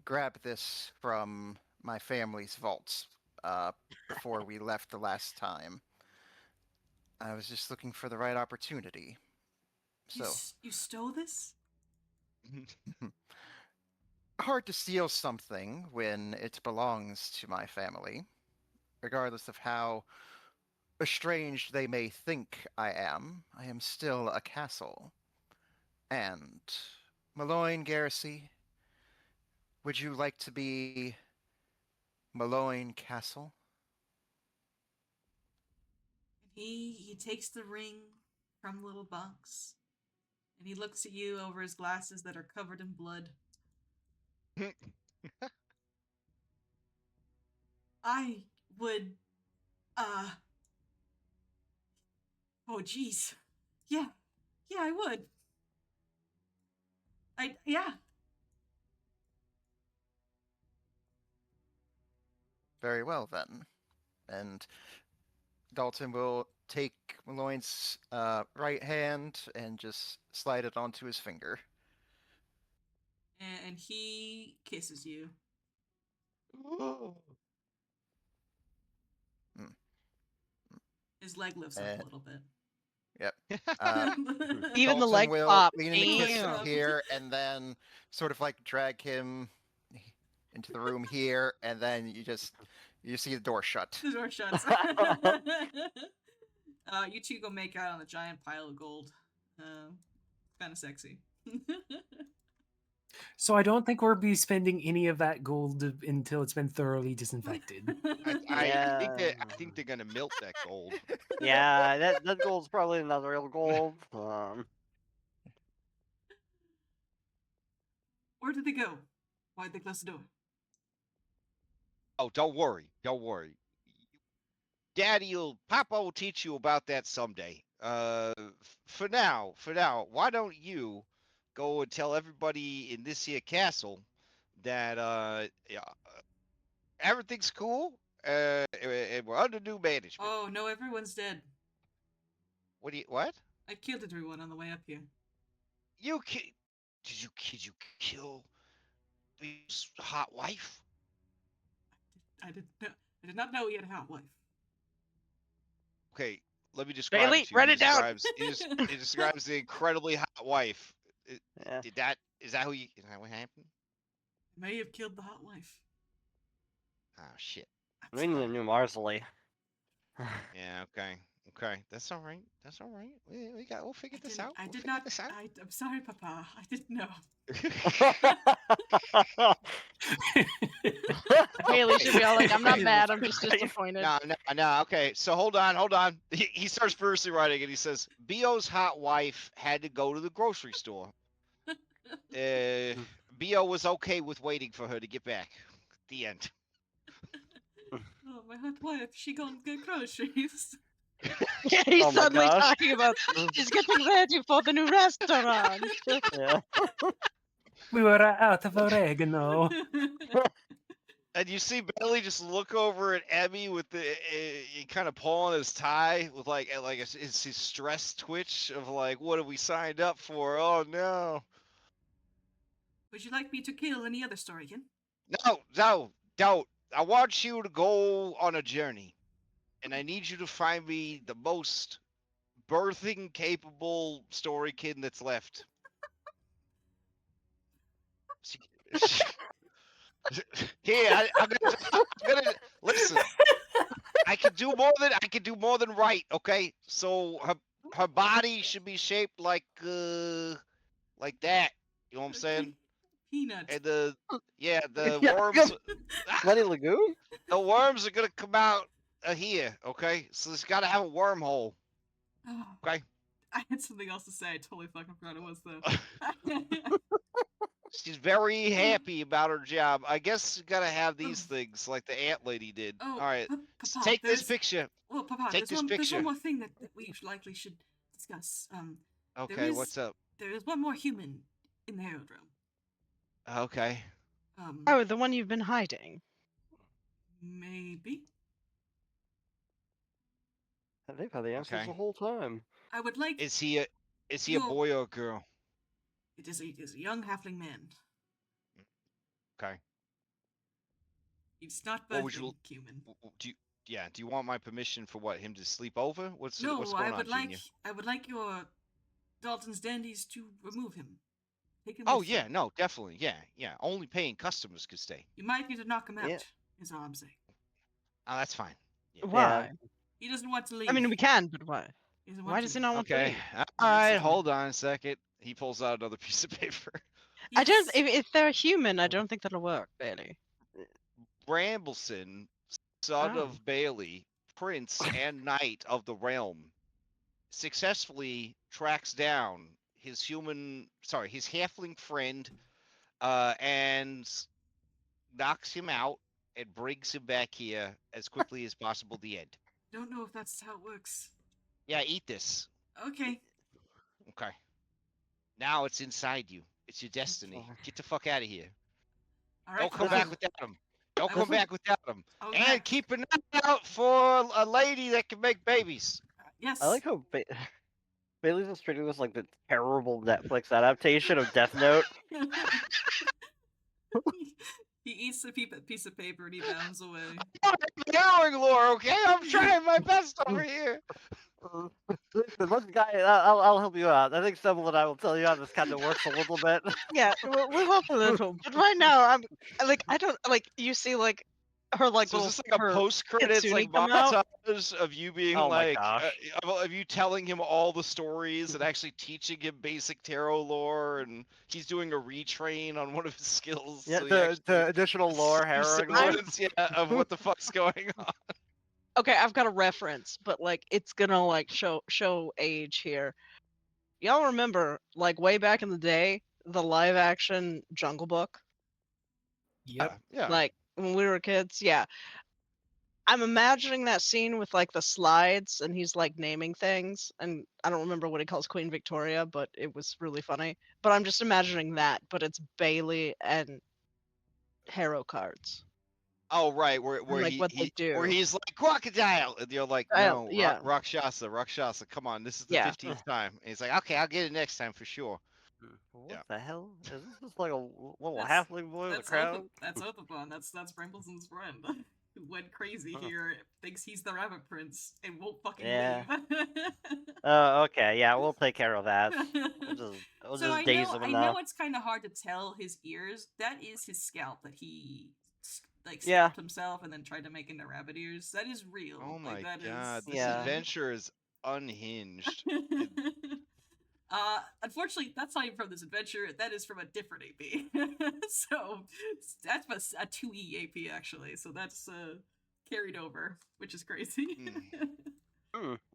[SPEAKER 5] grab this from my family's vaults before we left the last time. I was just looking for the right opportunity. So
[SPEAKER 1] You stole this?
[SPEAKER 5] hard to steal something when it belongs to my family, regardless of how estranged they may think I am still a castle. And Maloyne Garrison, would you like to be Maloyne Castle?
[SPEAKER 1] And he takes the ring from the little box, and he looks at you over his glasses that are covered in blood. I would, oh jeez. Yeah, I would. Yeah.
[SPEAKER 5] Very well then. And Dalton will take Maloyne's right hand and just slide it onto his finger.
[SPEAKER 1] And he kisses you. His leg lifts up a little bit.
[SPEAKER 5] Yep.
[SPEAKER 2] Even the
[SPEAKER 5] Dalton
[SPEAKER 2] leg
[SPEAKER 5] will
[SPEAKER 2] pop.
[SPEAKER 5] lean in the kiss
[SPEAKER 2] Damn.
[SPEAKER 5] here, and then sort of like drag him into the room here, and then you see the door shut.
[SPEAKER 1] The door shuts. You two go make out on the giant pile of gold. Kind of sexy.
[SPEAKER 3] So I don't think we'll be spending any of that gold until it's been thoroughly disinfected.
[SPEAKER 6] I think they're gonna milk that gold.
[SPEAKER 4] yeah, that gold's probably not real gold.
[SPEAKER 1] Where did they go? Why'd they close the door?
[SPEAKER 6] Oh, don't worry. Papa will teach you about that someday. For now, why don't you go and tell everybody in this here castle that everything's cool and we're under new management.
[SPEAKER 1] Oh no, everyone's dead.
[SPEAKER 6] What?
[SPEAKER 1] I killed everyone on the way up here.
[SPEAKER 6] Did you kill his hot wife?
[SPEAKER 1] I did not know he had a hot wife.
[SPEAKER 6] Okay, let me describe
[SPEAKER 2] Bailey,
[SPEAKER 6] it to you.
[SPEAKER 2] write it down.
[SPEAKER 6] It describes the incredibly hot wife.
[SPEAKER 4] Yeah.
[SPEAKER 6] Is that what happened?
[SPEAKER 1] May have killed the hot wife.
[SPEAKER 6] Oh shit.
[SPEAKER 4] We need a new Marsley.
[SPEAKER 6] Yeah, okay. That's all right. We'll figure this out.
[SPEAKER 1] I
[SPEAKER 6] We'll
[SPEAKER 1] did
[SPEAKER 6] figure
[SPEAKER 1] not.
[SPEAKER 6] this out.
[SPEAKER 1] I'm sorry, Papa. I didn't know.
[SPEAKER 2] Haley should be all like, I'm not mad, I'm just disappointed.
[SPEAKER 6] No. Okay, so hold on. He starts furiously writing and he says, Bio's hot wife had to go to the grocery store. Bio was okay with waiting for her to get back. The end.
[SPEAKER 1] Oh, my hot wife. She gonna get groceries.
[SPEAKER 2] Yeah, he's
[SPEAKER 4] Oh my
[SPEAKER 2] suddenly
[SPEAKER 4] gosh.
[SPEAKER 2] talking about she's getting ready for the new restaurant.
[SPEAKER 4] Yeah.
[SPEAKER 3] We were out of oregano.
[SPEAKER 6] And you see Bailey just look over at Emmy with the kind of pulling his tie with it's his stress twitch of like, what have we signed up for? Oh no.
[SPEAKER 1] Would you like me to kill any other storykin?
[SPEAKER 6] No, don't. I want you to go on a journey, and I need you to find me the most birthing capable storykin that's left. Here, I'm gonna listen.
[SPEAKER 7] I can do more than right. Okay, so her body should be shaped like that. You know what I'm saying?
[SPEAKER 1] Peanut.
[SPEAKER 7] And the
[SPEAKER 4] Yeah,
[SPEAKER 7] worms.
[SPEAKER 4] Bloody Lagoon?
[SPEAKER 7] The worms are gonna come out here. Okay, so it's got to have a wormhole.
[SPEAKER 1] Oh,
[SPEAKER 7] Okay.
[SPEAKER 1] I had something else to say. I totally fucking forgot it was though.
[SPEAKER 7] She's very happy about her job. I guess you gotta have these things like the ant lady did.
[SPEAKER 1] Oh,
[SPEAKER 7] All right,
[SPEAKER 1] Papa,
[SPEAKER 7] take this picture.
[SPEAKER 1] Well, Papa,
[SPEAKER 7] Take this
[SPEAKER 1] there's
[SPEAKER 7] picture.
[SPEAKER 1] one more thing that we likely should discuss.
[SPEAKER 7] Okay, what's up?
[SPEAKER 1] There is one more human in the Harrowed Realm.
[SPEAKER 7] Okay.
[SPEAKER 2] Oh, the one you've been hiding.
[SPEAKER 1] Maybe.
[SPEAKER 4] They've had the answers
[SPEAKER 7] Okay.
[SPEAKER 4] the whole time.
[SPEAKER 1] I would like.
[SPEAKER 7] Is he a
[SPEAKER 1] Your-
[SPEAKER 7] boy or a girl?
[SPEAKER 1] It is a young halfling man.
[SPEAKER 7] Okay.
[SPEAKER 1] He's not
[SPEAKER 7] What would
[SPEAKER 1] birthing
[SPEAKER 7] you-
[SPEAKER 1] human.
[SPEAKER 7] Do you want my permission for what? Him to sleep over? What's
[SPEAKER 1] No,
[SPEAKER 7] going
[SPEAKER 1] I
[SPEAKER 7] on,
[SPEAKER 1] would like
[SPEAKER 7] Junior?
[SPEAKER 1] I would like your Dalton's dandies to remove him. Take him.
[SPEAKER 7] Oh
[SPEAKER 1] with
[SPEAKER 7] yeah,
[SPEAKER 1] you.
[SPEAKER 7] no, definitely, yeah. Only paying customers could stay.
[SPEAKER 1] You might need to knock him out.
[SPEAKER 4] Yeah.
[SPEAKER 1] Is all I'm saying.
[SPEAKER 7] Oh, that's fine. Yeah.
[SPEAKER 2] Why?
[SPEAKER 1] He doesn't want to leave.
[SPEAKER 2] I mean, we can, but why?
[SPEAKER 1] He doesn't
[SPEAKER 2] Why
[SPEAKER 1] want
[SPEAKER 2] does
[SPEAKER 1] to
[SPEAKER 2] he not want to
[SPEAKER 7] Okay.
[SPEAKER 2] leave?
[SPEAKER 7] All right,
[SPEAKER 1] Yes,
[SPEAKER 7] hold on a second. He pulls out another piece of paper.
[SPEAKER 2] I don't.
[SPEAKER 1] Yes.
[SPEAKER 2] If they're human, I don't think that'll work, Bailey.
[SPEAKER 7] Brambleson, son
[SPEAKER 2] Oh.
[SPEAKER 7] of Bailey, prince and knight of the realm, successfully tracks down his halfling friend, and knocks him out and brings him back here as quickly as possible. The end.
[SPEAKER 1] Don't know if that's how it works.
[SPEAKER 7] Yeah, eat this.
[SPEAKER 1] Okay.
[SPEAKER 7] Okay. Now it's inside you. It's your destiny.
[SPEAKER 4] fine.
[SPEAKER 7] Get the fuck out of here.
[SPEAKER 1] All right.
[SPEAKER 7] Don't come back without him. Don't
[SPEAKER 1] I
[SPEAKER 7] come
[SPEAKER 1] will.
[SPEAKER 7] back without him.
[SPEAKER 1] I'll be
[SPEAKER 7] And
[SPEAKER 1] back.
[SPEAKER 7] keep an eye out for a lady that can make babies.
[SPEAKER 1] Yes.
[SPEAKER 4] I like how Bailey's just treating this like the terrible Netflix adaptation of Death Note.
[SPEAKER 1] He eats a piece of paper and he bounds away.
[SPEAKER 7] Harrowing lore, okay? I'm trying my best over here.
[SPEAKER 4] Listen, let's I'll help you out. I think Sybil and I will tell you how this kind of works a little bit.
[SPEAKER 2] Yeah, we'll help a little. But right now, I don't like. You see, like her like
[SPEAKER 7] So
[SPEAKER 2] little.
[SPEAKER 7] is this like a
[SPEAKER 2] her
[SPEAKER 7] post credits like
[SPEAKER 2] kitsune come out?
[SPEAKER 7] montage of you being
[SPEAKER 4] Oh my
[SPEAKER 7] like
[SPEAKER 4] gosh.
[SPEAKER 7] of you telling him all the stories and actually teaching him basic tarot lore, and he's doing a retrain on one of his skills.
[SPEAKER 4] Yeah,
[SPEAKER 7] so he
[SPEAKER 4] the
[SPEAKER 7] actually
[SPEAKER 4] additional lore
[SPEAKER 7] some
[SPEAKER 4] harrowing lore.
[SPEAKER 7] semblance, yeah, of what the fuck's going on.
[SPEAKER 2] Okay, I've got a reference, but like it's gonna like show age here. Y'all remember like way back in the day, the live action Jungle Book?
[SPEAKER 3] Yep.
[SPEAKER 7] Yeah.
[SPEAKER 2] Like when we were kids, yeah. I'm imagining that scene with like the slides and he's like naming things, and I don't remember what he calls Queen Victoria, but it was really funny. But I'm just imagining that, but it's Bailey and Harrow cards.
[SPEAKER 7] Oh right, where
[SPEAKER 2] like, what they do.
[SPEAKER 7] where he's like crocodile, and you're like,
[SPEAKER 2] Style,
[SPEAKER 7] no,
[SPEAKER 2] yeah.
[SPEAKER 7] Rakshasa, come on, this is the
[SPEAKER 2] Yeah.
[SPEAKER 7] 15th time. And he's like, okay, I'll get it next time for sure.
[SPEAKER 4] What
[SPEAKER 7] Yeah.
[SPEAKER 4] the hell? Is this just like a little
[SPEAKER 1] That's-
[SPEAKER 4] halfling boy with a
[SPEAKER 1] That's
[SPEAKER 4] crown?
[SPEAKER 1] That's Othapon. That's Brambleson's friend. Who went crazy
[SPEAKER 4] Huh.
[SPEAKER 1] here, thinks he's the rabbit prince, and won't fucking
[SPEAKER 4] Yeah.
[SPEAKER 1] leave.
[SPEAKER 4] Oh, okay, yeah, we'll take care of that. We'll
[SPEAKER 1] So
[SPEAKER 4] just daze him
[SPEAKER 1] I
[SPEAKER 4] enough.
[SPEAKER 1] know it's kind of hard to tell his ears. That is his scalp that he like
[SPEAKER 4] Yeah.
[SPEAKER 1] scalped himself and then tried to make into rabbit ears. That is real.
[SPEAKER 7] Oh my
[SPEAKER 1] Like, that
[SPEAKER 7] god,
[SPEAKER 1] is,
[SPEAKER 7] this
[SPEAKER 4] Yeah.
[SPEAKER 7] adventure is unhinged.
[SPEAKER 1] Unfortunately, that's not even from this adventure. That is from a different AP. So that's a 2E AP actually. So that's carried over, which is crazy.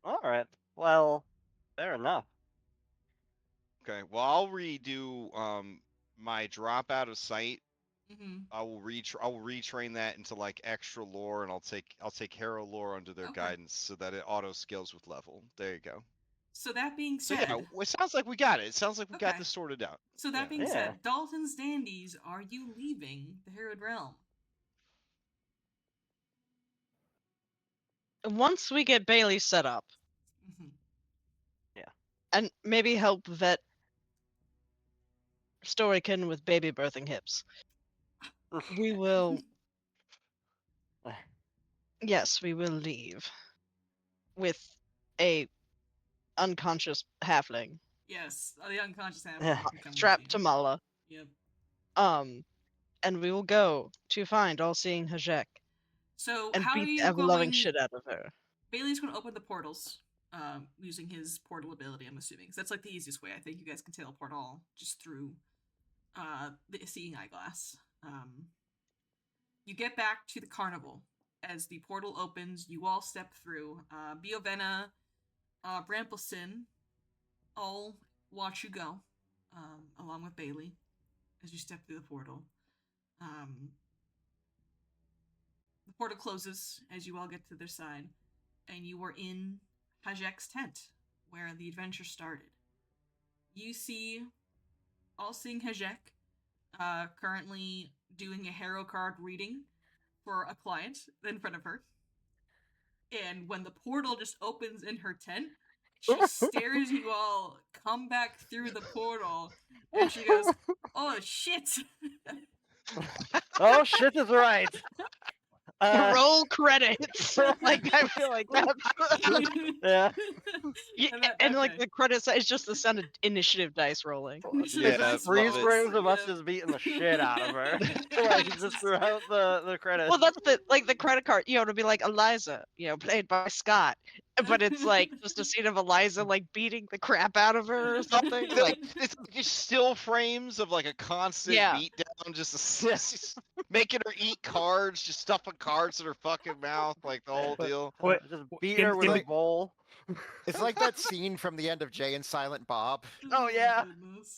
[SPEAKER 4] All right. Well, fair enough.
[SPEAKER 7] Okay, well I'll redo my drop out of sight.
[SPEAKER 1] Hmm.
[SPEAKER 7] I will retrain that into like extra lore, and I'll take Harrow lore under their
[SPEAKER 1] Okay.
[SPEAKER 7] guidance so that it auto scales with level. There you go.
[SPEAKER 1] So that being
[SPEAKER 7] So
[SPEAKER 1] said,
[SPEAKER 7] yeah, it sounds like we got it. It sounds like we got
[SPEAKER 1] Okay.
[SPEAKER 7] this sorted out.
[SPEAKER 1] so that
[SPEAKER 7] yeah.
[SPEAKER 1] being
[SPEAKER 4] Yeah.
[SPEAKER 1] said, Dalton's Dandies, are you leaving the Harrowed Realm?
[SPEAKER 2] Once we get Bailey set up
[SPEAKER 1] Hmm.
[SPEAKER 2] and maybe help vet Storykin with baby birthing hips, we will. Yes, we will leave with a unconscious halfling
[SPEAKER 1] Yes, the unconscious half.
[SPEAKER 4] Yeah.
[SPEAKER 1] can come with
[SPEAKER 2] strapped to
[SPEAKER 1] you.
[SPEAKER 2] Mala.
[SPEAKER 1] Yep.
[SPEAKER 2] And we will go to find all-seeing Hajek.
[SPEAKER 1] So
[SPEAKER 2] And
[SPEAKER 1] how are
[SPEAKER 2] beat
[SPEAKER 1] you
[SPEAKER 2] the ever-loving
[SPEAKER 1] going?
[SPEAKER 2] shit out of her.
[SPEAKER 1] Bailey's going to open the portals, using his portal ability. I'm assuming, 'cause that's like the easiest way. I think you guys can teleport all just through the seeing eyeglass. You get back to the carnival. As the portal opens, you all step through. Biovena, Brampleson, all watch you go, along with Bailey, as you step through the portal. The portal closes as you all get to their side, and you are in Hajek's tent, where the adventure started. You see, all seeing Hajek, currently doing a harrow card reading for a client in front of her. And when the portal just opens in her tent, she stares you all come back through the portal, and she goes, "Oh shit!"
[SPEAKER 4] Oh shit is right.
[SPEAKER 2] Roll credits. Like I feel like that's
[SPEAKER 4] Yeah.
[SPEAKER 2] yeah,
[SPEAKER 1] And
[SPEAKER 2] like the credits is just the sound of initiative dice rolling.
[SPEAKER 6] Yeah,
[SPEAKER 4] Just
[SPEAKER 6] love
[SPEAKER 4] freeze
[SPEAKER 6] it.
[SPEAKER 4] frames of us just beating the shit out of her. Like just throughout the credits.
[SPEAKER 2] Well, that's the credit card. It'll be like Eliza, played by Scott, but it's like just a scene of Eliza like beating the crap out of her or something.
[SPEAKER 6] No,
[SPEAKER 2] Like
[SPEAKER 6] it's just still frames of like a constant beat down, just making her eat cards, just stuffing cards in her fucking mouth, like the whole deal.
[SPEAKER 3] What-
[SPEAKER 4] Just beating her with
[SPEAKER 3] in
[SPEAKER 4] a
[SPEAKER 3] the-
[SPEAKER 4] bowl.
[SPEAKER 5] It's like that scene from the end of Jay and Silent Bob.
[SPEAKER 4] Oh yeah.
[SPEAKER 1] Goodness.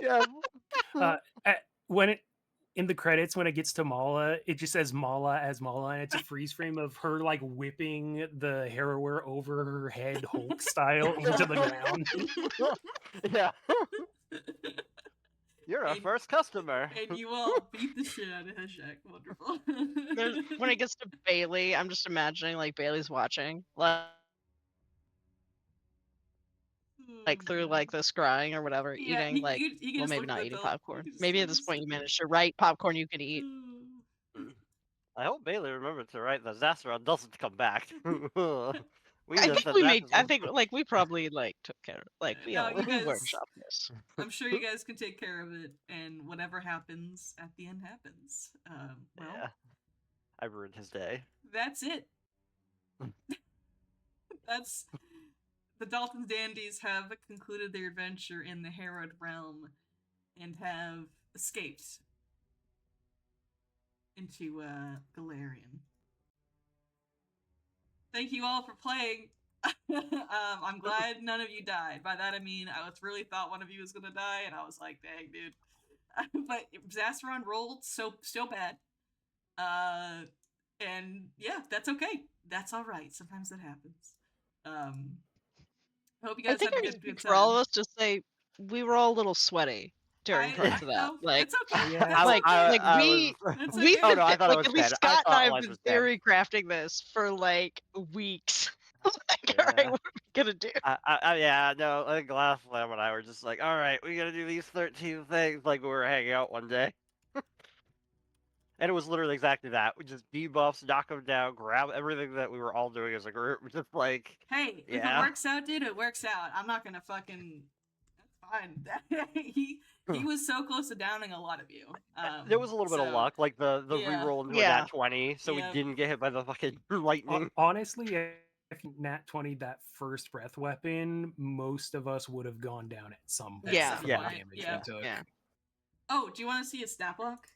[SPEAKER 4] Yeah.
[SPEAKER 3] When it in the credits, when it gets to Mala, it just says Mala as Mala, and it's a freeze frame of her like whipping the harrower over her head, Hulk style, into the ground.
[SPEAKER 4] Yeah. You're our
[SPEAKER 1] And-
[SPEAKER 4] first customer.
[SPEAKER 1] And you all beat the shit out of Hajek. Wonderful.
[SPEAKER 2] when it gets to Bailey, I'm just imagining like Bailey's watching, like through like the scrying or whatever,
[SPEAKER 1] Yeah,
[SPEAKER 2] eating
[SPEAKER 1] he
[SPEAKER 2] like
[SPEAKER 1] can
[SPEAKER 2] well
[SPEAKER 1] just
[SPEAKER 2] maybe
[SPEAKER 1] look
[SPEAKER 2] not
[SPEAKER 1] at
[SPEAKER 2] eating
[SPEAKER 1] the-
[SPEAKER 2] popcorn.
[SPEAKER 1] he just
[SPEAKER 2] Maybe at this
[SPEAKER 1] looks-
[SPEAKER 2] point you managed to write popcorn you can eat.
[SPEAKER 4] I hope Bailey remembered to write that Zastaron doesn't come back.
[SPEAKER 2] I think like we probably like took care of like we
[SPEAKER 1] No,
[SPEAKER 2] all
[SPEAKER 1] you guys-
[SPEAKER 2] workshop this.
[SPEAKER 1] I'm sure you guys can take care of it, and whatever happens at the end happens. Well,
[SPEAKER 4] Yeah. I ruined his day.
[SPEAKER 1] that's it. That's the Dalton Dandies have concluded their adventure in the Harrowed Realm and have escaped into Golarion. Thank you all for playing. I'm glad none of you died. By that I mean I was really thought one of you was gonna die, and I was like, dang, dude. But Zastaron rolled so bad. And yeah, that's okay. That's all right. Sometimes that happens. I hope you
[SPEAKER 2] I
[SPEAKER 1] guys
[SPEAKER 2] think
[SPEAKER 1] have
[SPEAKER 2] I
[SPEAKER 1] a
[SPEAKER 2] can
[SPEAKER 1] good
[SPEAKER 2] speak
[SPEAKER 1] time.
[SPEAKER 2] for all of us to say we were all a little sweaty during parts of that.
[SPEAKER 1] No,
[SPEAKER 2] Like
[SPEAKER 1] it's okay.
[SPEAKER 3] Yeah.
[SPEAKER 1] That's
[SPEAKER 2] like
[SPEAKER 1] okay.
[SPEAKER 2] like we
[SPEAKER 1] That's
[SPEAKER 2] we've
[SPEAKER 1] okay.
[SPEAKER 4] Oh
[SPEAKER 2] been
[SPEAKER 4] no, I thought
[SPEAKER 2] like
[SPEAKER 4] it was
[SPEAKER 2] at least
[SPEAKER 4] dead.
[SPEAKER 2] Scott and I have
[SPEAKER 4] Eliza
[SPEAKER 2] been
[SPEAKER 4] was dead.
[SPEAKER 2] theory crafting this for like weeks. Like, all right,
[SPEAKER 4] Yeah.
[SPEAKER 2] what are we gonna do?
[SPEAKER 4] Yeah, no, like Glass Lamb and I were just like, all right, we gotta do these 13 things like we were hanging out one day. And it was literally exactly that. We just debuffs, knock them down, grab everything that we were all doing as a group. Just like,
[SPEAKER 1] Hey, if it
[SPEAKER 4] Yeah.
[SPEAKER 1] works out, dude, it works out. I'm not gonna fucking. That's fine. he was so close to downing a lot of you.
[SPEAKER 4] there was a little bit of
[SPEAKER 1] so-
[SPEAKER 4] luck, like the
[SPEAKER 1] yeah.
[SPEAKER 4] reroll into
[SPEAKER 2] Yeah.
[SPEAKER 4] a nat 20, so
[SPEAKER 1] Yep.
[SPEAKER 4] we didn't get hit by the fucking lightning.
[SPEAKER 3] Honestly, if Nat 20 that first breath weapon, most of us would have gone down at some point
[SPEAKER 2] Yeah.
[SPEAKER 3] from
[SPEAKER 4] Yeah.
[SPEAKER 3] the damage
[SPEAKER 1] Yeah.
[SPEAKER 3] we took.
[SPEAKER 2] Yeah.
[SPEAKER 1] Oh, do you want to see a stat block?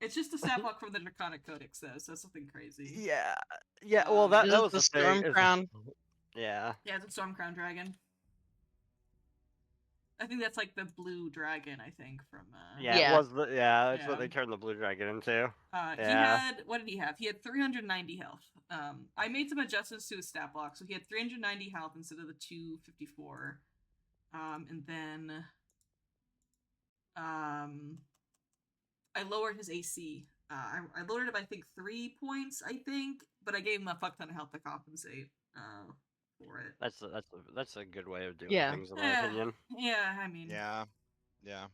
[SPEAKER 1] It's just a stat block from the Draconic Codex, though, so it's nothing crazy.
[SPEAKER 4] Yeah. Yeah, well, that,
[SPEAKER 2] This
[SPEAKER 4] that
[SPEAKER 2] is
[SPEAKER 4] was
[SPEAKER 2] the
[SPEAKER 4] the
[SPEAKER 2] Storm
[SPEAKER 4] thing. is-
[SPEAKER 2] Crown.
[SPEAKER 4] Yeah.
[SPEAKER 1] Yeah, it's a Storm Crown Dragon. I think that's like the blue dragon. I think from.
[SPEAKER 4] Yeah,
[SPEAKER 2] Yeah.
[SPEAKER 4] it was the, that's
[SPEAKER 1] Yeah.
[SPEAKER 4] what they turned the blue dragon into.
[SPEAKER 1] He
[SPEAKER 4] Yeah.
[SPEAKER 1] had, what did he have? He had 390 health. I made some adjustments to his stat block, so he had 390 health instead of the 254. And then I lowered his AC. I lowered it by, I think, 3 points, but I gave him a fuck ton of health to compensate for it.
[SPEAKER 4] That's a good way of doing
[SPEAKER 2] Yeah.
[SPEAKER 4] things, in my opinion.
[SPEAKER 1] Yeah, I mean,
[SPEAKER 6] Yeah.
[SPEAKER 1] that's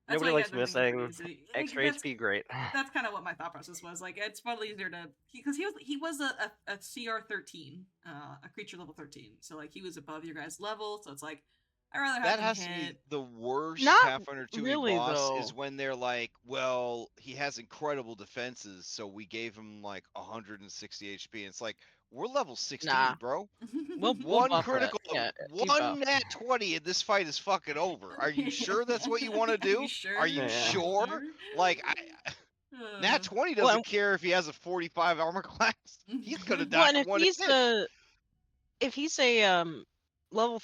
[SPEAKER 4] Nobody
[SPEAKER 1] why
[SPEAKER 4] likes
[SPEAKER 1] he has everything
[SPEAKER 4] missing
[SPEAKER 1] pretty easy.
[SPEAKER 4] extra
[SPEAKER 1] That's-
[SPEAKER 4] HP. Great.
[SPEAKER 1] That's kind of what my thought process was. Like, it's probably easier to because he was a CR 13, a creature level 13. So like he was above your guys' level. So it's like, I'd rather have
[SPEAKER 6] That
[SPEAKER 1] them
[SPEAKER 6] has to be
[SPEAKER 1] hit.
[SPEAKER 6] the worst
[SPEAKER 2] Not
[SPEAKER 6] Pathfinder 2e
[SPEAKER 2] really,
[SPEAKER 6] boss
[SPEAKER 2] though.
[SPEAKER 6] is when they're like, well, he has incredible defenses, so we gave him like 160 HP. And it's like, we're level 16,
[SPEAKER 2] Nah.
[SPEAKER 6] bro.
[SPEAKER 2] We'll
[SPEAKER 6] One
[SPEAKER 2] buff
[SPEAKER 6] critical,
[SPEAKER 2] that. Yeah,
[SPEAKER 6] one nat 20, and this fight is fucking over. Are you sure that's what you want to do?
[SPEAKER 1] You sure?
[SPEAKER 6] Are you
[SPEAKER 4] Yeah.
[SPEAKER 6] sure? Like, nat 20 doesn't
[SPEAKER 2] Well,
[SPEAKER 6] care if he has a 45 armor class. He's gonna die
[SPEAKER 2] well, and
[SPEAKER 6] in
[SPEAKER 2] if
[SPEAKER 6] one
[SPEAKER 2] he's
[SPEAKER 6] hit.
[SPEAKER 2] if he's a level